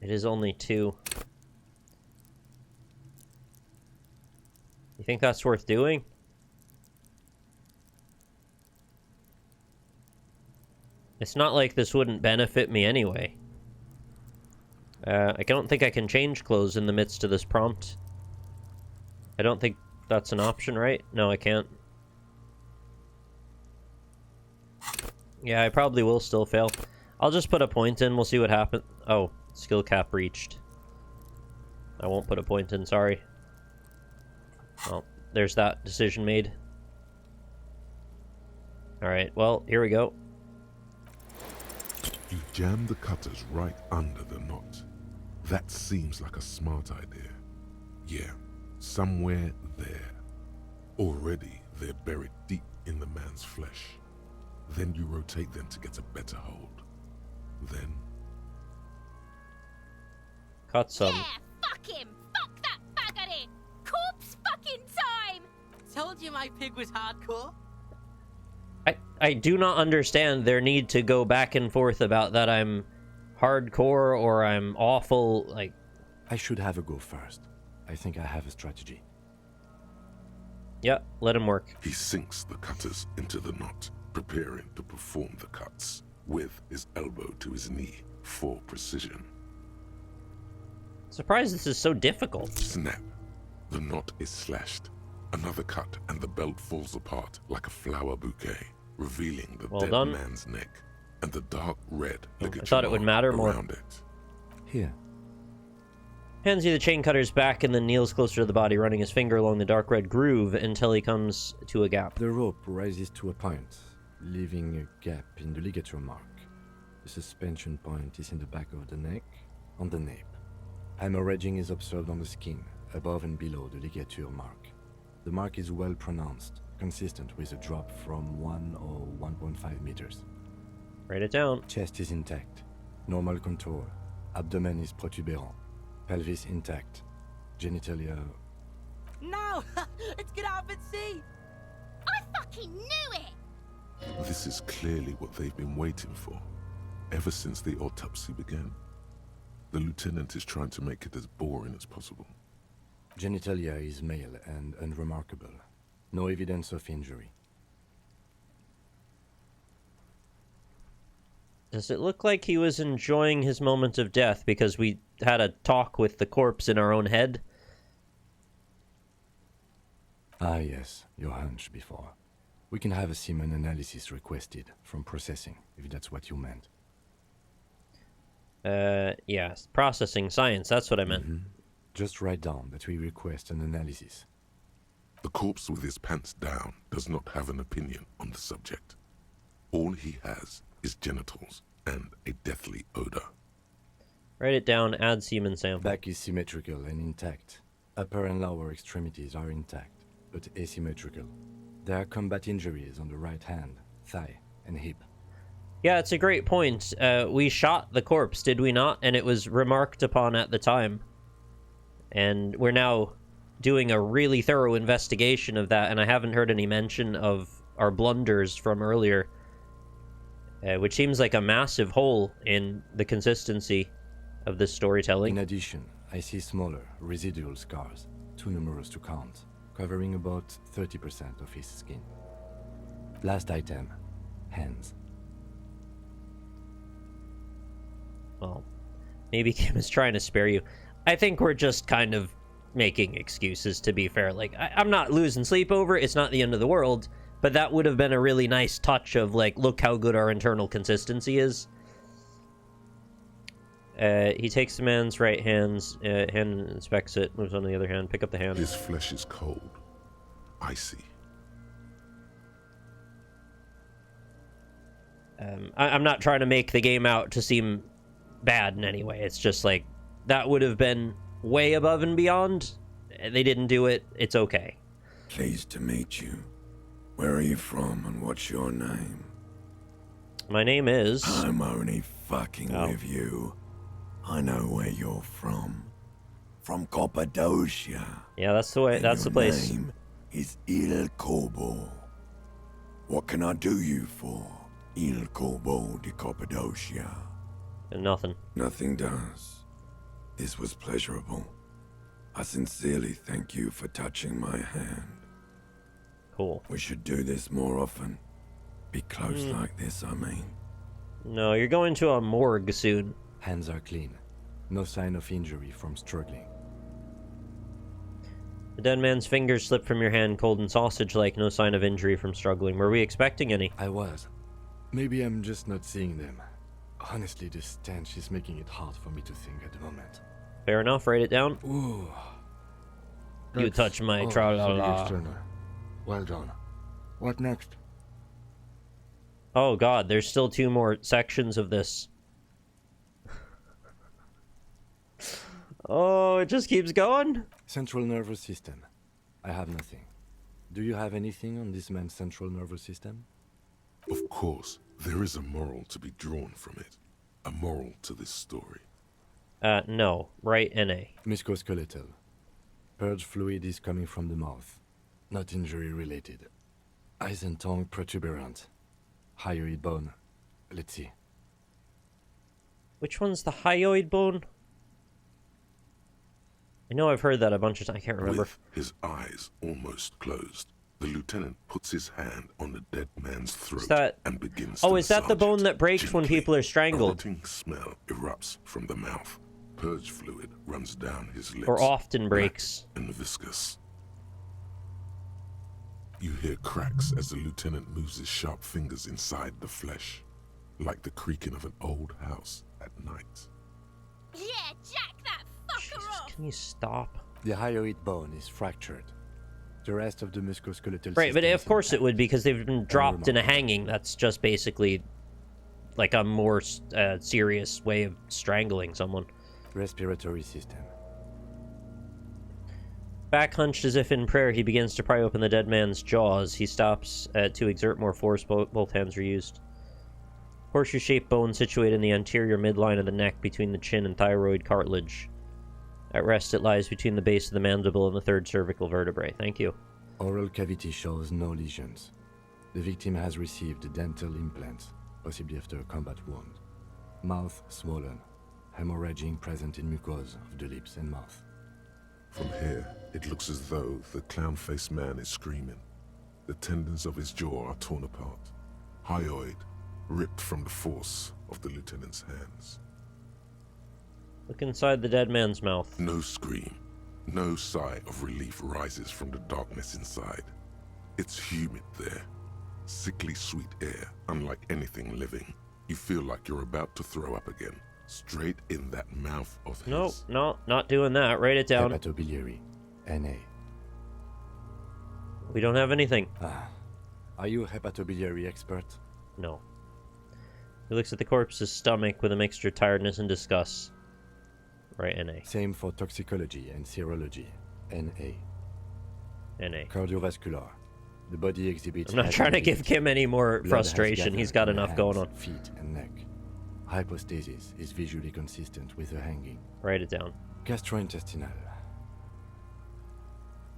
S1: It is only 2. You think that's worth doing? It's not like this wouldn't benefit me anyway. I don't think I can change clothes in the midst of this prompt. I don't think that's an option, right? No, I can't. Yeah, I probably will still fail. I'll just put a point in, we'll see what happens. Oh, skill cap reached. I won't put a point in, sorry. Well, there's that decision made. Alright, well, here we go.
S2: You jam the cutters right under the knot. That seems like a smart idea. Yeah, somewhere there. Already, they're buried deep in the man's flesh. Then you rotate them to get a better hold. Then...
S1: cut some.
S14: Yeah, fuck him! Fuck that buggery! Corpse fucking time!
S16: Told you my pig was hardcore.
S1: I do not understand their need to go back and forth about that I'm hardcore or I'm awful, like...
S5: I should have a go first. I think I have a strategy.
S1: Yeah, let him work.
S2: He sinks the cutters into the knot, preparing to perform the cuts, with his elbow to his knee for precision.
S1: Surprised this is so difficult.
S2: Snap. The knot is slashed. Another cut and the belt falls apart like a flower bouquet, revealing the dead man's neck and the dark red ligature
S1: I thought it would matter more.
S2: around it.
S5: Here.
S1: Hands you the chain cutters back and then kneels closer to the body, running his finger along the dark red groove until he comes to a gap.
S5: The rope rises to a point, leaving a gap in the ligature mark. The suspension point is in the back of the neck, on the nape. Hemorrhaging is observed on the skin, above and below the ligature mark. The mark is well pronounced, consistent with a drop from 1 or 1.5 meters.
S1: Write it down.
S5: Chest is intact. Normal contour. Abdomen is protuberant. Pelvis intact. Genitalia...
S16: No! It's gonna happen, see!
S14: I fucking knew it!
S2: This is clearly what they've been waiting for, ever since the autopsy began. The lieutenant is trying to make it as boring as possible.
S5: Genitalia is male and unremarkable. No evidence of injury.
S1: Does it look like he was enjoying his moment of death because we had a talk with the corpse in our own head?
S5: Ah yes, your hunch before. We can have a semen analysis requested from processing, if that's what you meant.
S1: Yes, processing science, that's what I meant.
S5: Mm-hmm. Just write down that we request an analysis.
S2: The corpse with his pants down does not have an opinion on the subject. All he has is genitals and a deathly odor.
S1: Write it down, add semen sample.
S5: Back is symmetrical and intact. Upper and lower extremities are intact, but asymmetrical. There are combat injuries on the right hand, thigh, and hip.
S1: Yeah, it's a great point. We shot the corpse, did we not? And it was remarked upon at the time. And we're now doing a really thorough investigation of that, and I haven't heard any mention of our blunders from earlier. Which seems like a massive hole in the consistency of this storytelling.
S5: In addition, I see smaller, residual scars, too numerous to count, covering about 30% of his skin. Last item, hands.
S1: Well, maybe Kim is trying to spare you. I think we're just kind of making excuses, to be fair. Like, I'm not losing sleep over it. It's not the end of the world. But that would have been a really nice touch of, like, look how good our internal consistency is. He takes the man's right hand, inspects it, moves on to the other hand, pick up the hand.
S2: His flesh is cold, icy.
S1: I'm not trying to make the game out to seem bad in any way. It's just like, that would have been way above and beyond. They didn't do it. It's okay.
S15: Pleased to meet you. Where are you from and what's your name?
S1: My name is...
S15: I'm only fucking with you. I know where you're from. From Cappadocia.
S1: Yeah, that's the way. That's the place.
S15: Your name is Il Corbeau. What can I do you for, Il Corbeau de Cappadocia?
S1: Nothing.
S15: Nothing does. This was pleasurable. I sincerely thank you for touching my hand.
S1: Cool.
S15: We should do this more often. Be close like this, I mean.
S1: No, you're going to a morgue soon.
S5: Hands are clean. No sign of injury from struggling.
S1: The dead man's fingers slip from your hand, cold and sausage-like. No sign of injury from struggling. Were we expecting any?
S5: I was. Maybe I'm just not seeing them. Honestly, this stench is making it hard for me to think at the moment.
S1: Fair enough, write it down.
S5: Ooh.
S1: You touch my tra-la-la.
S7: Well done. What next?
S1: Oh god, there's still 2 more sections of this. Oh, it just keeps going?
S5: Central nervous system. I have nothing. Do you have anything on this man's central nervous system?
S2: Of course, there is a moral to be drawn from it. A moral to this story.
S1: No. Write NA.
S5: Musculoskeletal. Purge fluid is coming from the mouth. Not injury related. Eyes and tongue protuberant. Hyoid bone. Let's see.
S1: Which one's the hyoid bone? I know I've heard that a bunch of times. I can't remember.
S2: With his eyes almost closed, the lieutenant puts his hand on the dead man's throat and begins to
S1: is that the bone that breaks
S2: gently.
S1: when people are strangled?
S2: A rotting smell erupts from the mouth. Purge fluid runs down his lips.
S1: Or often breaks.
S2: And viscous. You hear cracks as the lieutenant moves his sharp fingers inside the flesh, like the creaking of an old house at night.
S14: Yeah, jack that fucker off!
S1: Can you stop?
S5: The hyoid bone is fractured. The rest of the musculoskeletal
S1: Right, but
S5: system
S1: of course it would, because they've been dropped in a hanging. That's just basically like a more serious way of strangling someone.
S5: Respiratory system.
S1: Back hunched as if in prayer, he begins to pry open the dead man's jaws. He stops to exert more force. Both hands are used. Horseshoe-shaped bone situated in the anterior midline of the neck between the chin and thyroid cartilage. At rest, it lies between the base of the mandible and the 3rd cervical vertebrae. Thank you.
S5: Oral cavity shows no lesions. The victim has received dental implants, possibly after a combat wound. Mouth swollen. Hemorrhaging present in mucosa of the lips and mouth.
S2: From here, it looks as though the clown-faced man is screaming. The tendons of his jaw are torn apart. Hyoid ripped from the force of the lieutenant's hands.
S1: Look inside the dead man's mouth.
S2: No scream, no sigh of relief rises from the darkness inside. It's humid there. Sickly sweet air, unlike anything living. You feel like you're about to throw up again. Straight in that mouth of his.
S1: No, not doing that. Write it down.
S5: Hepatobiliary. NA.
S1: We don't have anything.
S5: Are you a hepatobiliary expert?
S1: No. He looks at the corpse's stomach with a mixture of tiredness and disgust. Right, NA.
S5: Same for toxicology and serology. NA.
S1: NA.
S5: Cardiovascular. The body exhibits...
S1: I'm not trying to give Kim any more frustration. He's got enough
S5: hands,
S1: going on.
S5: Feet and neck. Hypostasis is visually consistent with a hanging.
S1: Write it down.
S5: Gastrointestinal.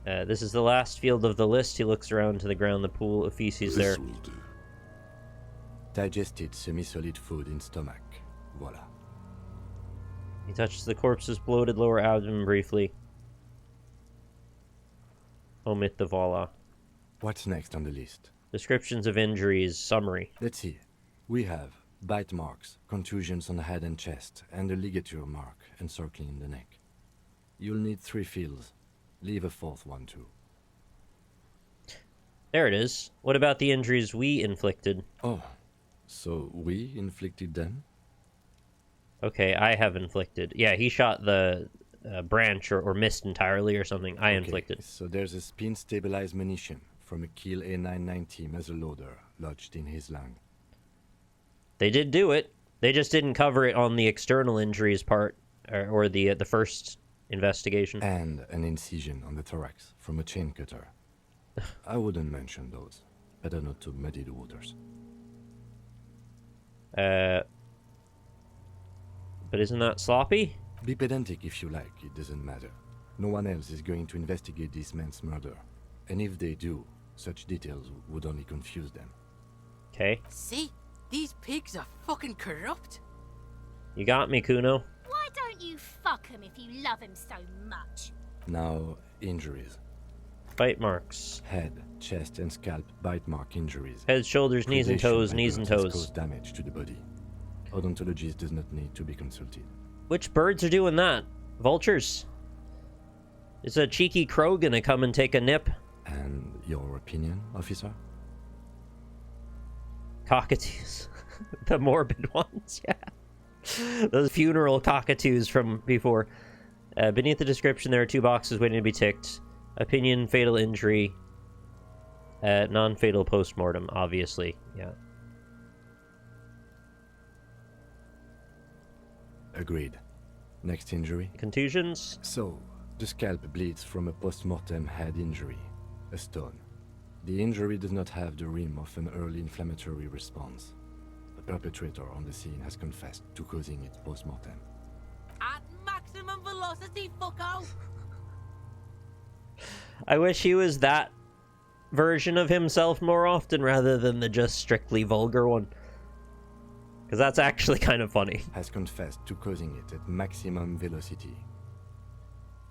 S1: This is the last field of the list. He looks around to the ground. The pool of feces there.
S2: This will do.
S5: Digested semi-solid food in stomach. Voila.
S1: He touches the corpse's bloated lower abdomen briefly. Omit the voila.
S5: What's next on the list?
S1: Descriptions of injuries. Summary.
S5: Let's see. We have bite marks, contusions on the head and chest, and a ligature mark encircling the neck. You'll need 3 fields. Leave a 4th one too.
S1: There it is. What about the injuries we inflicted?
S5: Oh, so we inflicted them?
S1: Okay, I have inflicted. Yeah, he shot the branch or missed entirely or something. I inflicted.
S5: So there's a spin-stabilized munition from a Kiel A990 muzzleloader lodged in his lung.
S1: They did do it. They just didn't cover it on the external injuries part, or the first investigation.
S5: And an incision on the thorax from a chain cutter. I wouldn't mention those. Better not to muddy the waters.
S1: But isn't that sloppy?
S5: Be pedantic if you like, it doesn't matter. No one else is going to investigate this man's murder. And if they do, such details would only confuse them.
S1: Okay.
S16: See? These pigs are fucking corrupt.
S1: You got me, Kuno.
S14: Why don't you fuck him if you love him so much?
S5: Now, injuries.
S1: Bite marks.
S5: Head, chest, and scalp bite mark injuries.
S1: Head, shoulders, knees and toes, knees and toes.
S5: Cause damage to the body. Odontologist does not need to be consulted.
S1: Which birds are doing that? Vultures? Is a cheeky crow gonna come and take a nip?
S5: And your opinion, officer?
S1: Cockatoos. The morbid ones, yeah. Those funeral cockatoos from before. Beneath the description, there are 2 boxes waiting to be ticked. Opinion, fatal injury. Non-fatal post-mortem, obviously, yeah.
S5: Agreed. Next injury?
S1: Contusions?
S5: So, the scalp bleeds from a post-mortem head injury. A stone. The injury does not have the rim of an early inflammatory response. The perpetrator on the scene has confessed to causing it post-mortem.
S16: At maximum velocity, fucko!
S1: I wish he was that version of himself more often rather than the just strictly vulgar one. Because that's actually kind of funny.
S5: Has confessed to causing it at maximum velocity.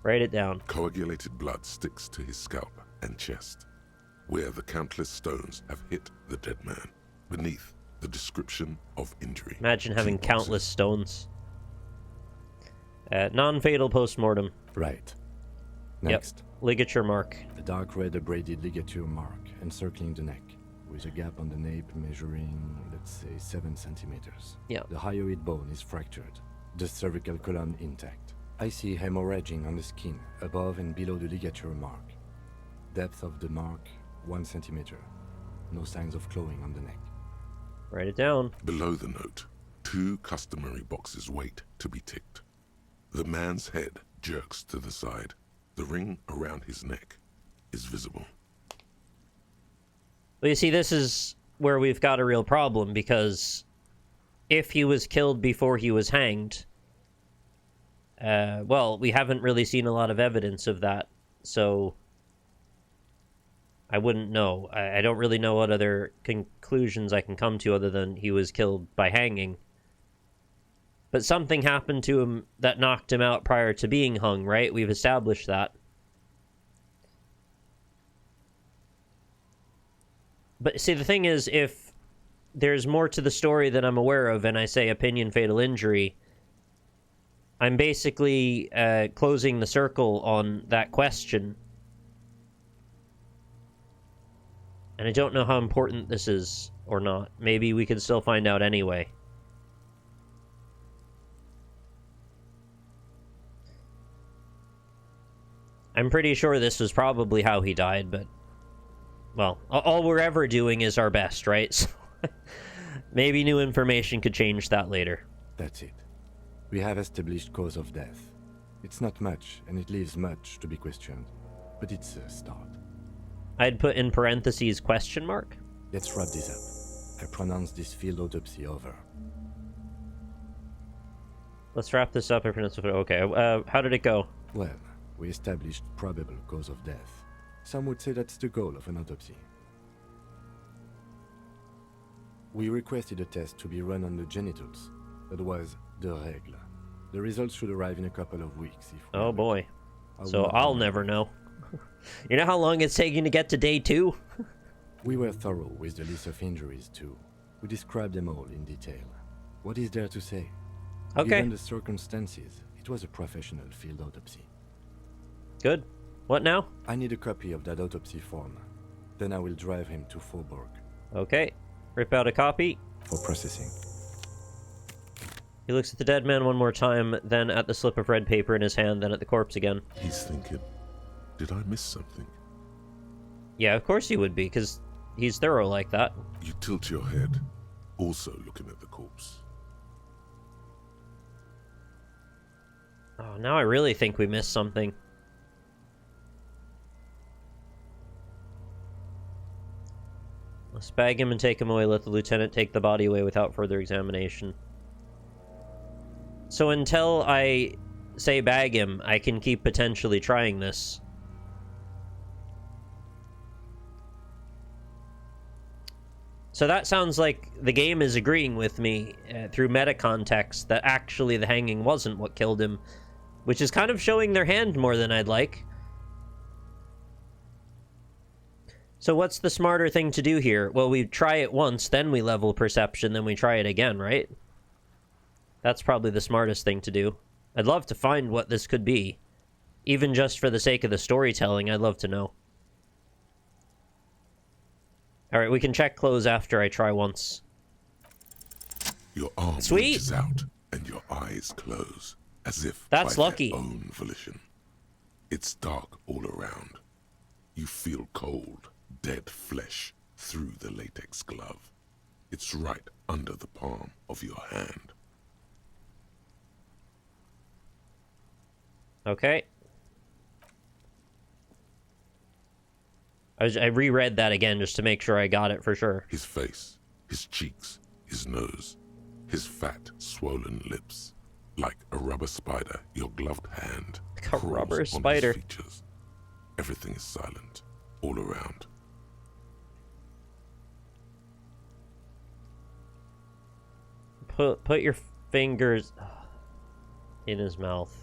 S1: Write it down.
S2: Coagulated blood sticks to his scalp and chest, where the countless stones have hit the dead man, beneath the description of injury.
S1: Imagine having countless stones. Non-fatal post-mortem.
S5: Right. Next.
S1: Yep. Ligature mark.
S5: A dark red abraded ligature mark encircling the neck, with a gap on the nape measuring, let's say, 7 centimeters.
S1: Yeah.
S5: The hyoid bone is fractured, the cervical column intact. I see hemorrhaging on the skin, above and below the ligature mark. Depth of the mark, 1 centimeter. No signs of clawing on the neck.
S1: Write it down.
S2: Below the note, 2 customary boxes wait to be ticked. The man's head jerks to the side. The ring around his neck is visible.
S1: Well, you see, this is where we've got a real problem, because if he was killed before he was hanged, well, we haven't really seen a lot of evidence of that, so I wouldn't know. I don't really know what other conclusions I can come to other than he was killed by hanging. But something happened to him that knocked him out prior to being hung, right? We've established that. But see, the thing is, if there's more to the story than I'm aware of, and I say opinion, fatal injury, I'm basically closing the circle on that question. And I don't know how important this is or not. Maybe we can still find out anyway. I'm pretty sure this was probably how he died, but... well, all we're ever doing is our best, right? So Maybe new information could change that later.
S5: That's it. We have established cause of death. It's not much, and it leaves much to be questioned. But it's a start.
S1: I'd put in parentheses question mark.
S5: Let's wrap this up. I pronounce this field autopsy over.
S1: Let's wrap this up. Okay, how did it go?
S5: Well, we established probable cause of death. Some would say that's the goal of an autopsy. We requested a test to be run on the genitals. That was the règle. The results should arrive in a couple of weeks.
S1: Oh boy. So I'll never know. You know how long it's taking to get to day 2?
S5: We were thorough with the list of injuries too. We described them all in detail. What is there to say?
S1: Okay.
S5: Given the circumstances, it was a professional field autopsy.
S1: Good. What now?
S5: I need a copy of that autopsy form. Then I will drive him to Faubourg.
S1: Okay. Rip out a copy.
S5: For processing.
S1: He looks at the dead man one more time, then at the slip of red paper in his hand, then at the corpse again.
S2: He's thinking, did I miss something?
S1: Yeah, of course he would be, because he's thorough like that.
S2: You tilt your head, also looking at the corpse.
S1: Oh, now I really think we missed something. Let's bag him and take him away. Let the lieutenant take the body away without further examination. So until I say bag him, I can keep potentially trying this. So that sounds like the game is agreeing with me through meta context that actually the hanging wasn't what killed him, which is kind of showing their hand more than I'd like. So what's the smarter thing to do here? Well, we try it once, then we level perception, then we try it again, right? That's probably the smartest thing to do. I'd love to find what this could be. Even just for the sake of the storytelling, I'd love to know. Alright, we can check clothes after I try once.
S2: Your arm reaches out and your eyes close, as if
S1: that's
S2: by
S1: lucky.
S2: Their own volition. It's dark all around. You feel cold, dead flesh through the latex glove. It's right under the palm of your hand.
S1: Okay. I reread that again just to make sure I got it for sure.
S2: His face, his cheeks, his nose, his fat, swollen lips. Like a rubber spider, your gloved hand
S1: like a rubber
S2: on
S1: spider.
S2: his features. Everything is silent, all around.
S1: Put your fingers in his mouth.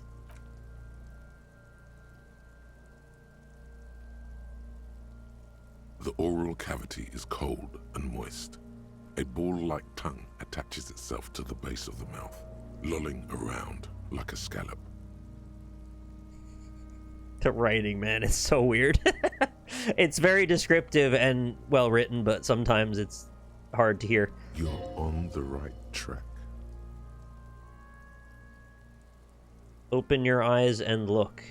S2: The oral cavity is cold and moist. A ball-like tongue attaches itself to the base of the mouth, lolling around like a scallop.
S1: The writing, man, it's so weird. It's very descriptive and well written, but sometimes it's hard to hear.
S2: You're on the right track.
S1: Open your eyes and look.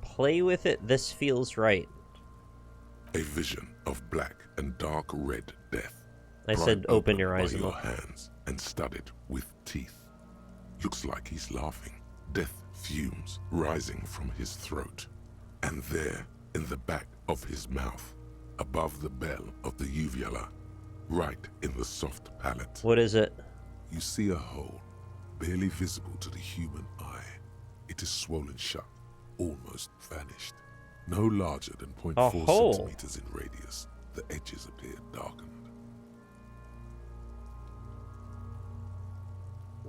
S1: Play with it, this feels right.
S2: A vision of black and dark red death.
S1: I said open your eyes and
S2: your
S1: look.
S2: hands and studded with teeth. Looks like he's laughing. Death fumes rising from his throat. And there, in the back of his mouth, above the bell of the uvula, right in the soft palate.
S1: What is it?
S2: You see a hole, barely visible to the human eye. It is swollen shut, almost vanished. No larger than 0.4 centimeters in radius. The edges appear darkened.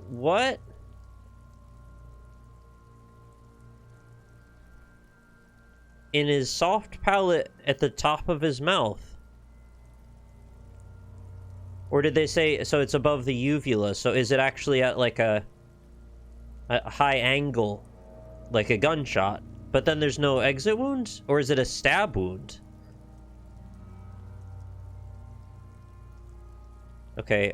S1: What? In his soft palate at the top of his mouth. Or did they say, so it's above the uvula, so is it actually at like a high angle, like a gunshot, but then there's no exit wound? Or is it a stab wound? Okay,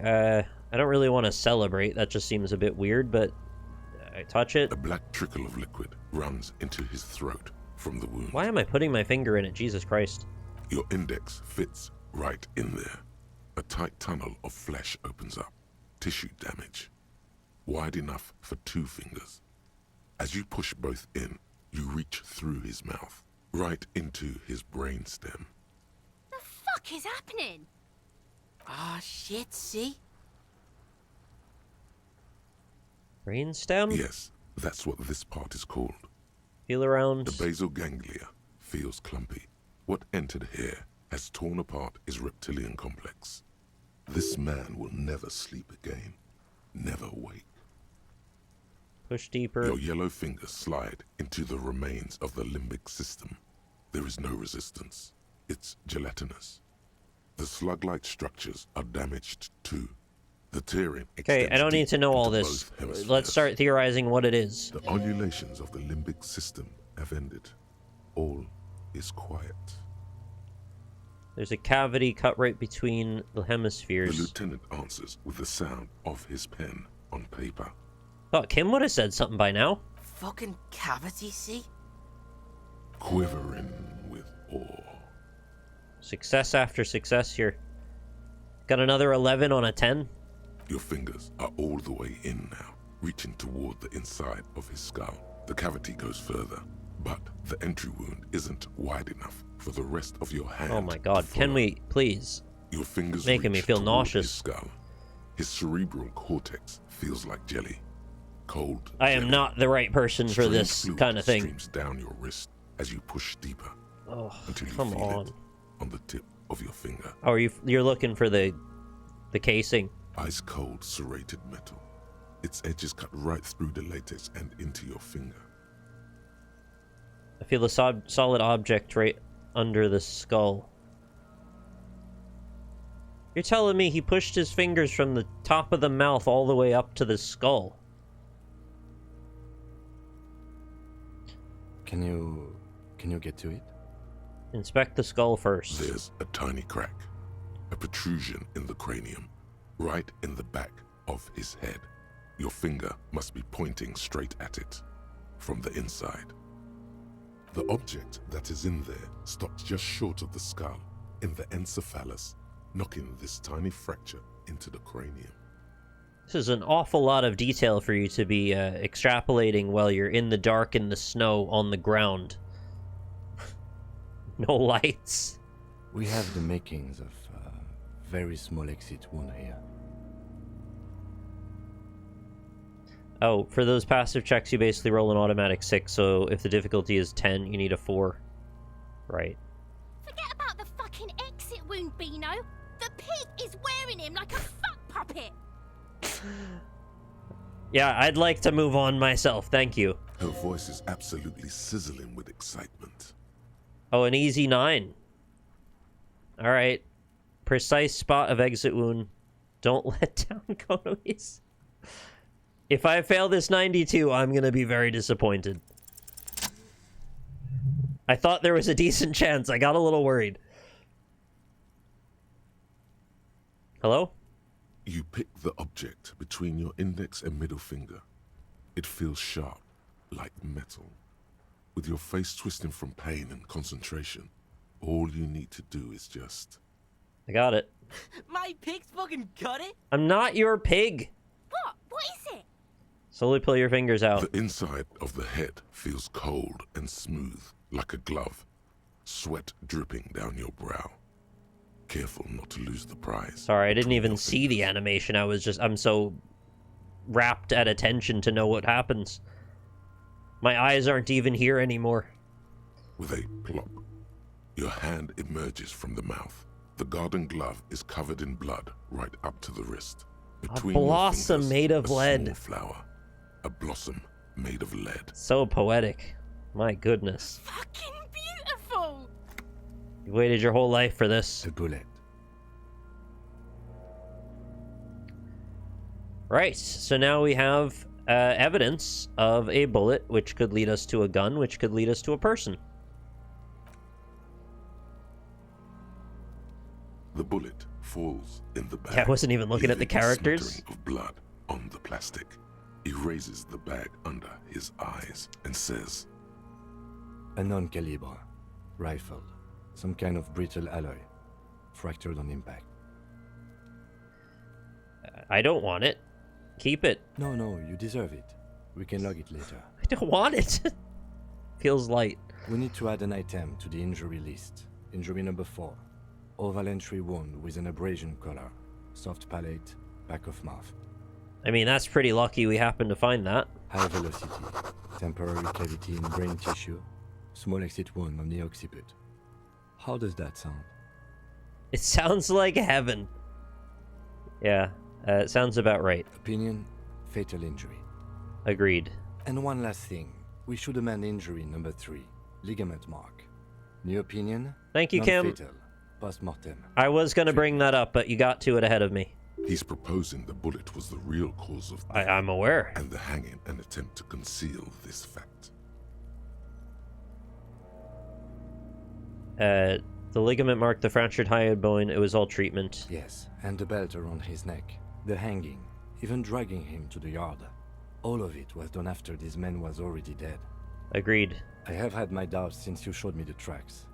S1: I don't really want to celebrate, that just seems a bit weird, but I touch it.
S2: A black trickle of liquid runs into his throat, from the wound.
S1: Why am I putting my finger in it? Jesus Christ.
S2: Your index fits right in there. A tight tunnel of flesh opens up. Tissue damage. Wide enough for 2 fingers. As you push both in, you reach through his mouth, right into his brainstem.
S14: The fuck is happening?
S16: Ah, shit, see?
S1: Brainstem?
S2: Yes, that's what this part is called.
S1: Feel around.
S2: The basal ganglia feels clumpy. What entered here has torn apart his reptilian complex. This man will never sleep again. Never wake.
S1: Push deeper.
S2: Your yellow fingers slide into the remains of the limbic system. There is no resistance. It's gelatinous. The slug-like structures are damaged too. The tearing.
S1: Okay, I don't need to know all this. Let's start theorizing what it is.
S2: The undulations of the limbic system have ended. All is quiet.
S1: There's a cavity cut right between the hemispheres.
S2: The lieutenant answers with the sound of his pen on paper.
S1: Oh, Kim would have said something by now.
S16: Fucking cavity, see?
S2: Quivering with awe.
S1: Success after success here. Got another 11 on a 10.
S2: Your fingers are all the way in now, reaching toward the inside of his skull. The cavity goes further, but the entry wound isn't wide enough for the rest of your hand.
S1: Oh my god, can we please?
S2: Your fingers
S1: making me feel nauseous.
S2: His skull. His cerebral cortex feels like jelly. Cold.
S1: I am not the right person for this kind of thing.
S2: Streams down your wrist as you push deeper.
S1: Oh,
S2: until you
S1: come
S2: feel
S1: on.
S2: it on the tip of your finger.
S1: Oh, you're looking for the casing.
S2: Ice cold serrated metal. Its edges cut right through the latex and into your finger.
S1: I feel a solid object right under the skull. You're telling me he pushed his fingers from the top of the mouth all the way up to the skull?
S5: Can you get to it?
S1: Inspect the skull first.
S2: There's a tiny crack. A protrusion in the cranium. Right in the back of his head. Your finger must be pointing straight at it. From the inside. The object that is in there stops just short of the skull. In the encephalus. Knocking this tiny fracture into the cranium.
S1: This is an awful lot of detail for you to be extrapolating while you're in the dark in the snow on the ground. No lights.
S5: We have the makings of very small exit wound here.
S1: Oh, for those passive checks, you basically roll an automatic 6, so if the difficulty is 10, you need a 4. Right.
S14: Forget about the fucking exit wound, Beano. The pig is wearing him like a fuck puppet.
S1: Yeah, I'd like to move on myself, thank you.
S2: Her voice is absolutely sizzling with excitement.
S1: Oh, an easy 9. Alright. Precise spot of exit wound. Don't let down Konoe's. If I fail this 92, I'm gonna be very disappointed. I thought there was a decent chance. I got a little worried. Hello?
S2: You pick the object between your index and middle finger. It feels sharp, like metal. With your face twisting from pain and concentration, all you need to do is just...
S1: I got it.
S16: My pig's fucking got it?
S1: I'm not your pig!
S14: What? What is it?
S1: Slowly pull your fingers out.
S2: The inside of the head feels cold and smooth, like a glove. Sweat dripping down your brow. Careful not to lose the prize.
S1: Sorry, I didn't even see the animation. I'm so rapt at attention to know what happens. My eyes aren't even here anymore.
S2: With a plop, your hand emerges from the mouth. The garden glove is covered in blood right up to the wrist. Between
S1: a blossom made of lead.
S2: A small flower. A blossom made of lead.
S1: So poetic. My goodness.
S14: Fucking beautiful!
S1: You waited your whole life for this.
S5: A bullet.
S1: Right, so now we have evidence of a bullet, which could lead us to a gun, which could lead us to a person.
S2: The bullet falls in the bag.
S1: Yeah, I wasn't even looking at the characters.
S2: Of blood on the plastic. He raises the bag under his eyes and says,
S5: A non-caliber. Rifled. Some kind of brittle alloy. Fractured on impact.
S1: I don't want it. Keep it.
S5: No, you deserve it. We can log it later.
S1: I don't want it. Feels light.
S5: We need to add an item to the injury list. Injury number 4. Oval entry wound with an abrasion color. Soft palate, back of mouth.
S1: I mean, that's pretty lucky we happened to find that.
S5: High velocity. Temporary cavity in brain tissue. Small exit wound on the occiput. How does that sound?
S1: It sounds like heaven. Yeah, it sounds about right.
S5: Opinion, fatal injury.
S1: Agreed.
S5: And one last thing. We should amend injury number 3. Ligament mark. New opinion?
S1: Thank you, Kim.
S5: Non-fatal. Post-mortem.
S1: I was going to bring that up, but you got to it ahead of me.
S2: He's proposing the bullet was the real cause of death.
S1: I'm aware.
S2: And the hanging an attempt to conceal this fact.
S1: The ligament marked the fractured hyoid bone. It was all treatment.
S5: Yes, and the belt around his neck. The hanging. Even dragging him to the yard. All of it was done after this man was already dead.
S1: Agreed.
S5: I have had my doubts since you showed me the tracks.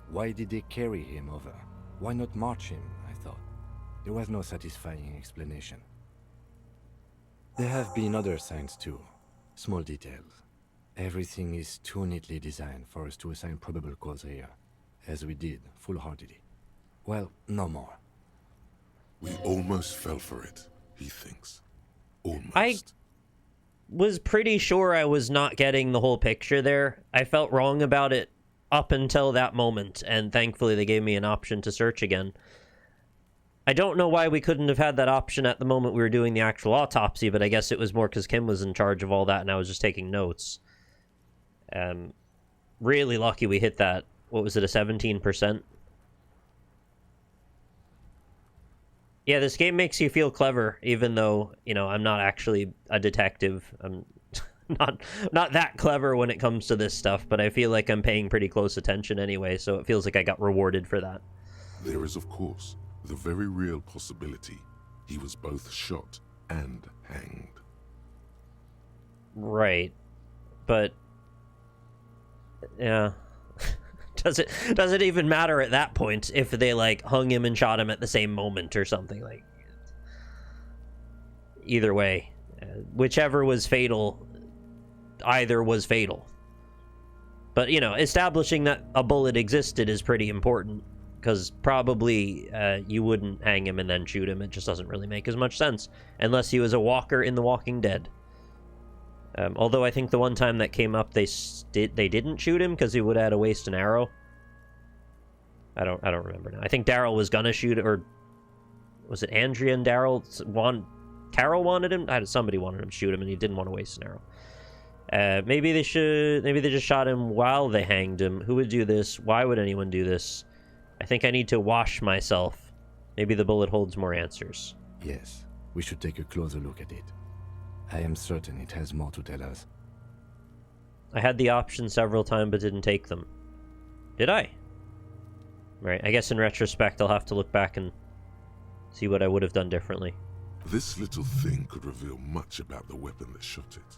S5: Why did they carry him over? Why not march him, I thought. There was no satisfying explanation. There have been other signs too. Small details. Everything is too neatly designed for us to assign probable cause here. As we did, full-heartedly. Well, no more.
S2: We almost fell for it, he thinks. Almost.
S1: I was pretty sure I was not getting the whole picture there. I felt wrong about it up until that moment, and thankfully they gave me an option to search again. I don't know why we couldn't have had that option at the moment we were doing the actual autopsy, but I guess it was more because Kim was in charge of all that and I was just taking notes. Really lucky we hit that. What was it, a 17%? Yeah, this game makes you feel clever, even though, you know, I'm not actually a detective. I'm not that clever when it comes to this stuff, but I feel like I'm paying pretty close attention anyway, so it feels like I got rewarded for that.
S2: There is, of course, the very real possibility he was both shot and hanged.
S1: Right. But yeah. Does it even matter at that point if they like hung him and shot him at the same moment or something? Like, either way, whichever was fatal, either was fatal. But, you know, establishing that a bullet existed is pretty important, because probably you wouldn't hang him and then shoot him. It just doesn't really make as much sense unless he was a walker in The Walking Dead. Although I think the one time that came up, they didn't shoot him because he would have had to waste an arrow. I don't remember now. I think Daryl was gonna shoot, or was it Andrea and Daryl? Carol wanted him. Somebody wanted him to shoot him, and he didn't want to waste an arrow. Maybe they just shot him while they hanged him. Who would do this? Why would anyone do this? I think I need to wash myself. Maybe the bullet holds more answers.
S5: Yes, we should take a closer look at it. I am certain it has more to tell us.
S1: I had the option several times but didn't take them. Did I? Right, I guess in retrospect I'll have to look back and see what I would have done differently.
S2: This little thing could reveal much about the weapon that shot it.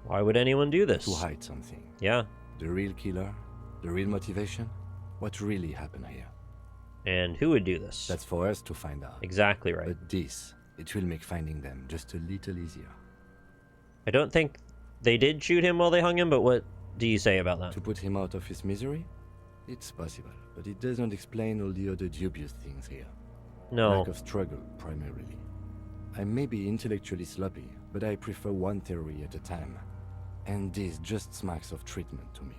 S1: Why would anyone do this?
S5: To hide something.
S1: Yeah.
S5: The real killer? The real motivation? What really happened here?
S1: And who would do this?
S5: That's for us to find out.
S1: Exactly right.
S5: But it will make finding them just a little easier.
S1: I don't think they did shoot him while they hung him, but what do you say about that?
S5: To put him out of his misery? It's possible, but it doesn't explain all the other dubious things here.
S1: No.
S5: Lack of struggle, primarily. I may be intellectually sloppy, but I prefer one theory at a time. And this just smacks of treatment to me.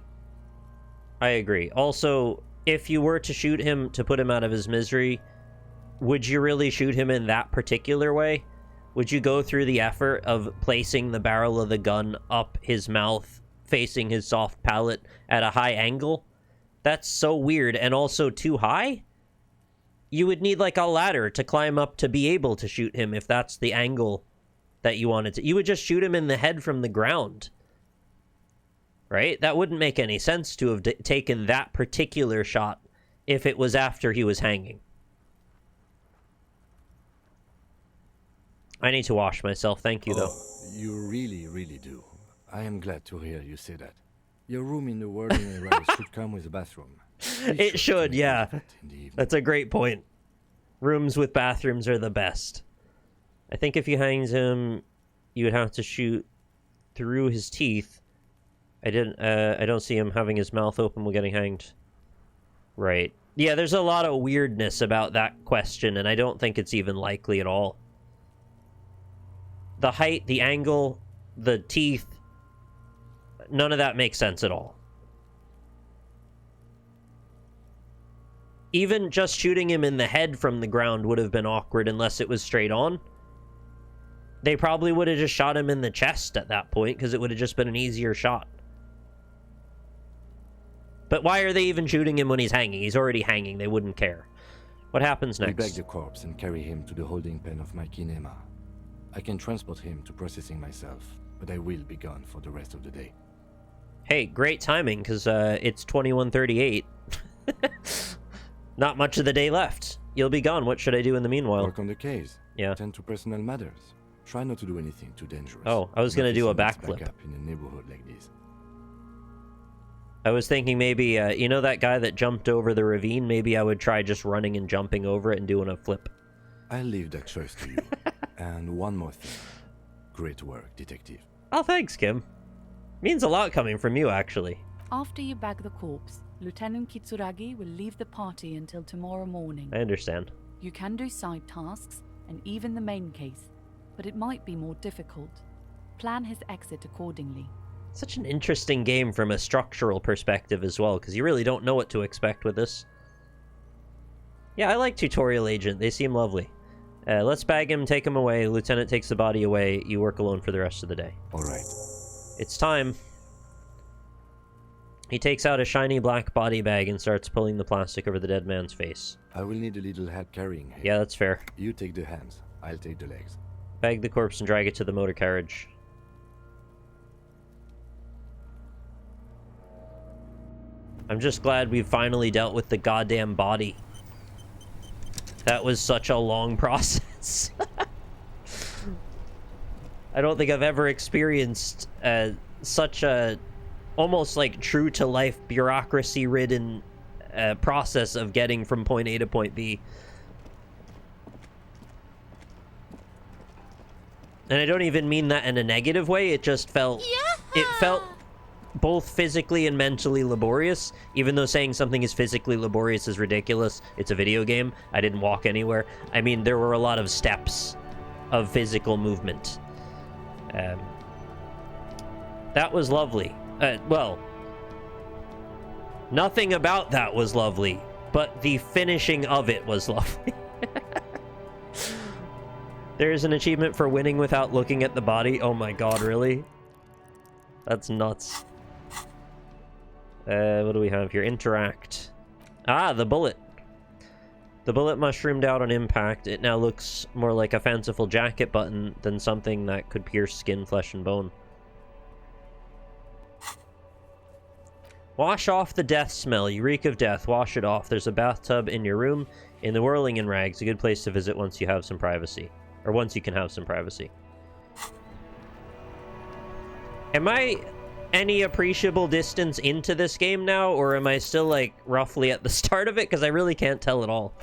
S1: I agree. Also, if you were to shoot him to put him out of his misery, would you really shoot him in that particular way? Would you go through the effort of placing the barrel of the gun up his mouth, facing his soft palate at a high angle? That's so weird, and also too high? You would need like a ladder to climb up to be able to shoot him if that's the angle that you wanted to. You would just shoot him in the head from the ground. Right? That wouldn't make any sense to have taken that particular shot if it was after he was hanging. I need to wash myself, thank you, though.
S5: You really, really do. I am glad to hear you say that. Your room in the whirling rise should come with a bathroom.
S1: It should, yeah. That's a great point. Rooms with bathrooms are the best. I think if you hanged him, you would have to shoot through his teeth. I don't see him having his mouth open while getting hanged. Right. Yeah, there's a lot of weirdness about that question, and I don't think it's even likely at all. The height, the angle, the teeth, none of that makes sense at all. Even just shooting him in the head from the ground would have been awkward unless it was straight on. They probably would have just shot him in the chest at that point, because it would have just been an easier shot. But why are they even shooting him when he's hanging? He's already hanging. They wouldn't care. What happens next?
S5: We bag the corpse and carry him to the holding pen of my kinema. I can transport him to processing myself, but I will be gone for the rest of the day.
S1: Hey, great timing, because it's 21:38. Not much of the day left. You'll be gone. What should I do in the meanwhile?
S5: Work on the case.
S1: Yeah.
S5: Tend to personal matters. Try not to do anything too dangerous.
S1: Oh, I was going to do a backflip.
S5: Back up in a neighborhood like this.
S1: I was thinking maybe, you know that guy that jumped over the ravine? Maybe I would try just running and jumping over it and doing a flip.
S5: I'll leave that choice to you. And one more thing. Great work, detective.
S1: Oh, thanks, Kim. Means a lot coming from you, actually.
S4: After you bag the corpse, Lieutenant Kitsuragi will leave the party until tomorrow morning.
S1: I understand.
S4: You can do side tasks, and even the main case, but it might be more difficult. Plan his exit accordingly.
S1: Such an interesting game from a structural perspective as well, because you really don't know what to expect with this. Yeah, I like Tutorial Agent. They seem lovely. Let's bag him, take him away. Lieutenant takes the body away. You work alone for the rest of the day.
S5: All right.
S1: It's time. He takes out a shiny black body bag and starts pulling the plastic over the dead man's face.
S5: I will need a little head carrying him.
S1: Yeah, that's fair.
S5: You take the hands. I'll take the legs.
S1: Bag the corpse and drag it to the motor carriage. I'm just glad we've finally dealt with the goddamn body. That was such a long process. I don't think I've ever experienced such a almost like true-to-life bureaucracy-ridden process of getting from point A to point B. And I don't even mean that in a negative way. It just felt... Yeah. It felt both physically and mentally laborious. Even though saying something is physically laborious is ridiculous. It's a video game. I didn't walk anywhere. I mean, there were a lot of steps of physical movement. That was lovely. Well, nothing about that was lovely, but the finishing of it was lovely. There's an achievement for winning without looking at the body. Oh my god, really? That's nuts. What do we have here? Interact. Ah, the bullet. The bullet mushroomed out on impact. It now looks more like a fanciful jacket button than something that could pierce skin, flesh, and bone. Wash off the death smell. You reek of death. Wash it off. There's a bathtub in your room in the Whirling in Rags. A good place to visit once you have some privacy. Or once you can have some privacy. Am I any appreciable distance into this game now? Or am I still, like, roughly at the start of it? Because I really can't tell at all.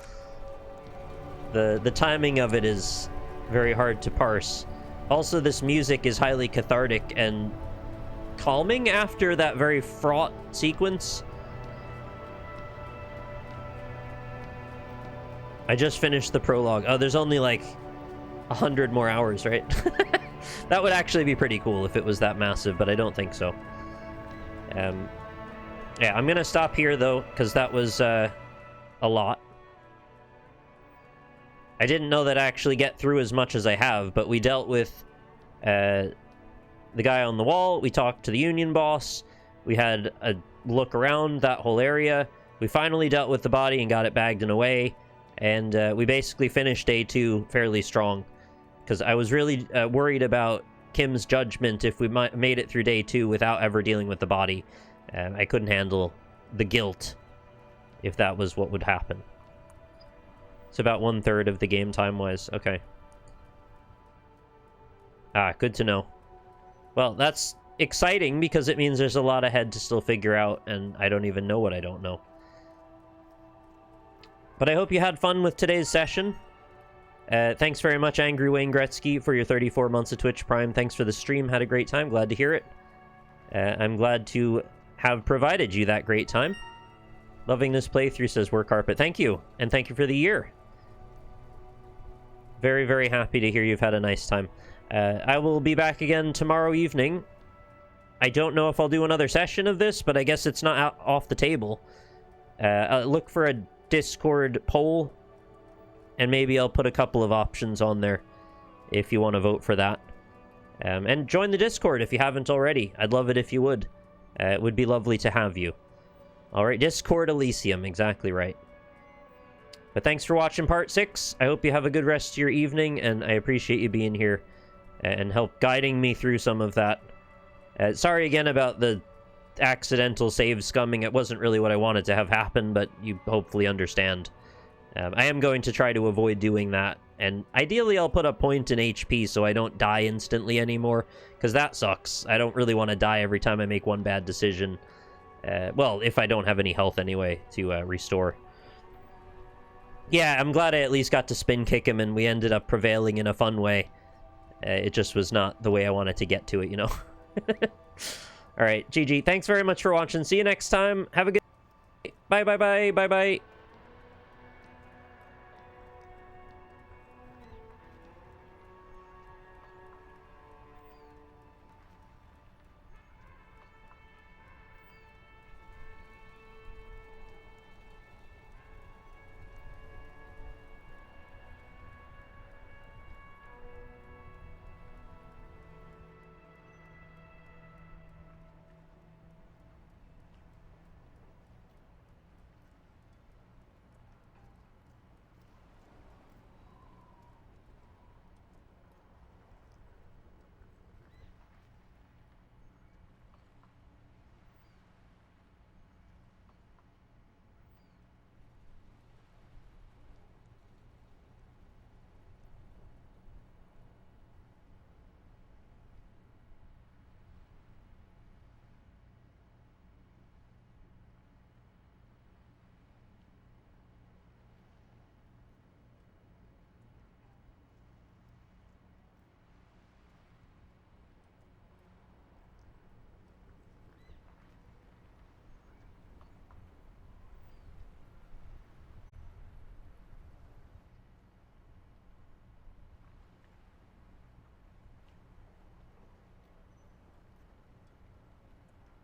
S1: The timing of it is very hard to parse. Also, this music is highly cathartic and calming after that very fraught sequence. I just finished the prologue. Oh, there's only like 100 more hours, right? That would actually be pretty cool if it was that massive, but I don't think so. Yeah, I'm gonna stop here though, because that was a lot. I didn't know that I actually get through as much as I have, but we dealt with the guy on the wall. We talked to the union boss. We had a look around that whole area. We finally dealt with the body and got it bagged and away. And we basically finished day 2 fairly strong. Because I was really worried about Kim's judgment if we made it through day 2 without ever dealing with the body. I couldn't handle the guilt if that was what would happen. It's about 1/3 of the game time-wise. Okay. Ah, good to know. Well, that's exciting because it means there's a lot ahead to still figure out, and I don't even know what I don't know. But I hope you had fun with today's session. Thanks very much, Angry Wayne Gretzky, for your 34 months of Twitch Prime. Thanks for the stream. Had a great time. Glad to hear it. I'm glad to have provided you that great time. Loving this playthrough, says Work Carpet. Thank you, and thank you for the year. Very, very happy to hear you've had a nice time. I will be back again tomorrow evening. I don't know if I'll do another session of this, but I guess it's not out off the table. Look for a Discord poll, and maybe I'll put a couple of options on there if you want to vote for that. And join the Discord if you haven't already. I'd love it if you would. It would be lovely to have you. Alright, Discord Elysium, exactly right. But thanks for watching part 6. I hope you have a good rest of your evening, and I appreciate you being here and help guiding me through some of that. Sorry again about the accidental save scumming. It wasn't really what I wanted to have happen, but you hopefully understand. I am going to try to avoid doing that, and ideally I'll put a point in HP so I don't die instantly anymore, because that sucks. I don't really want to die every time I make one bad decision. Well, if I don't have any health anyway to restore. Yeah, I'm glad I at least got to spin kick him and we ended up prevailing in a fun way. It just was not the way I wanted to get to it, you know? Alright, GG. Thanks very much for watching. See you next time. Have a good day. Bye, bye, bye, bye, bye.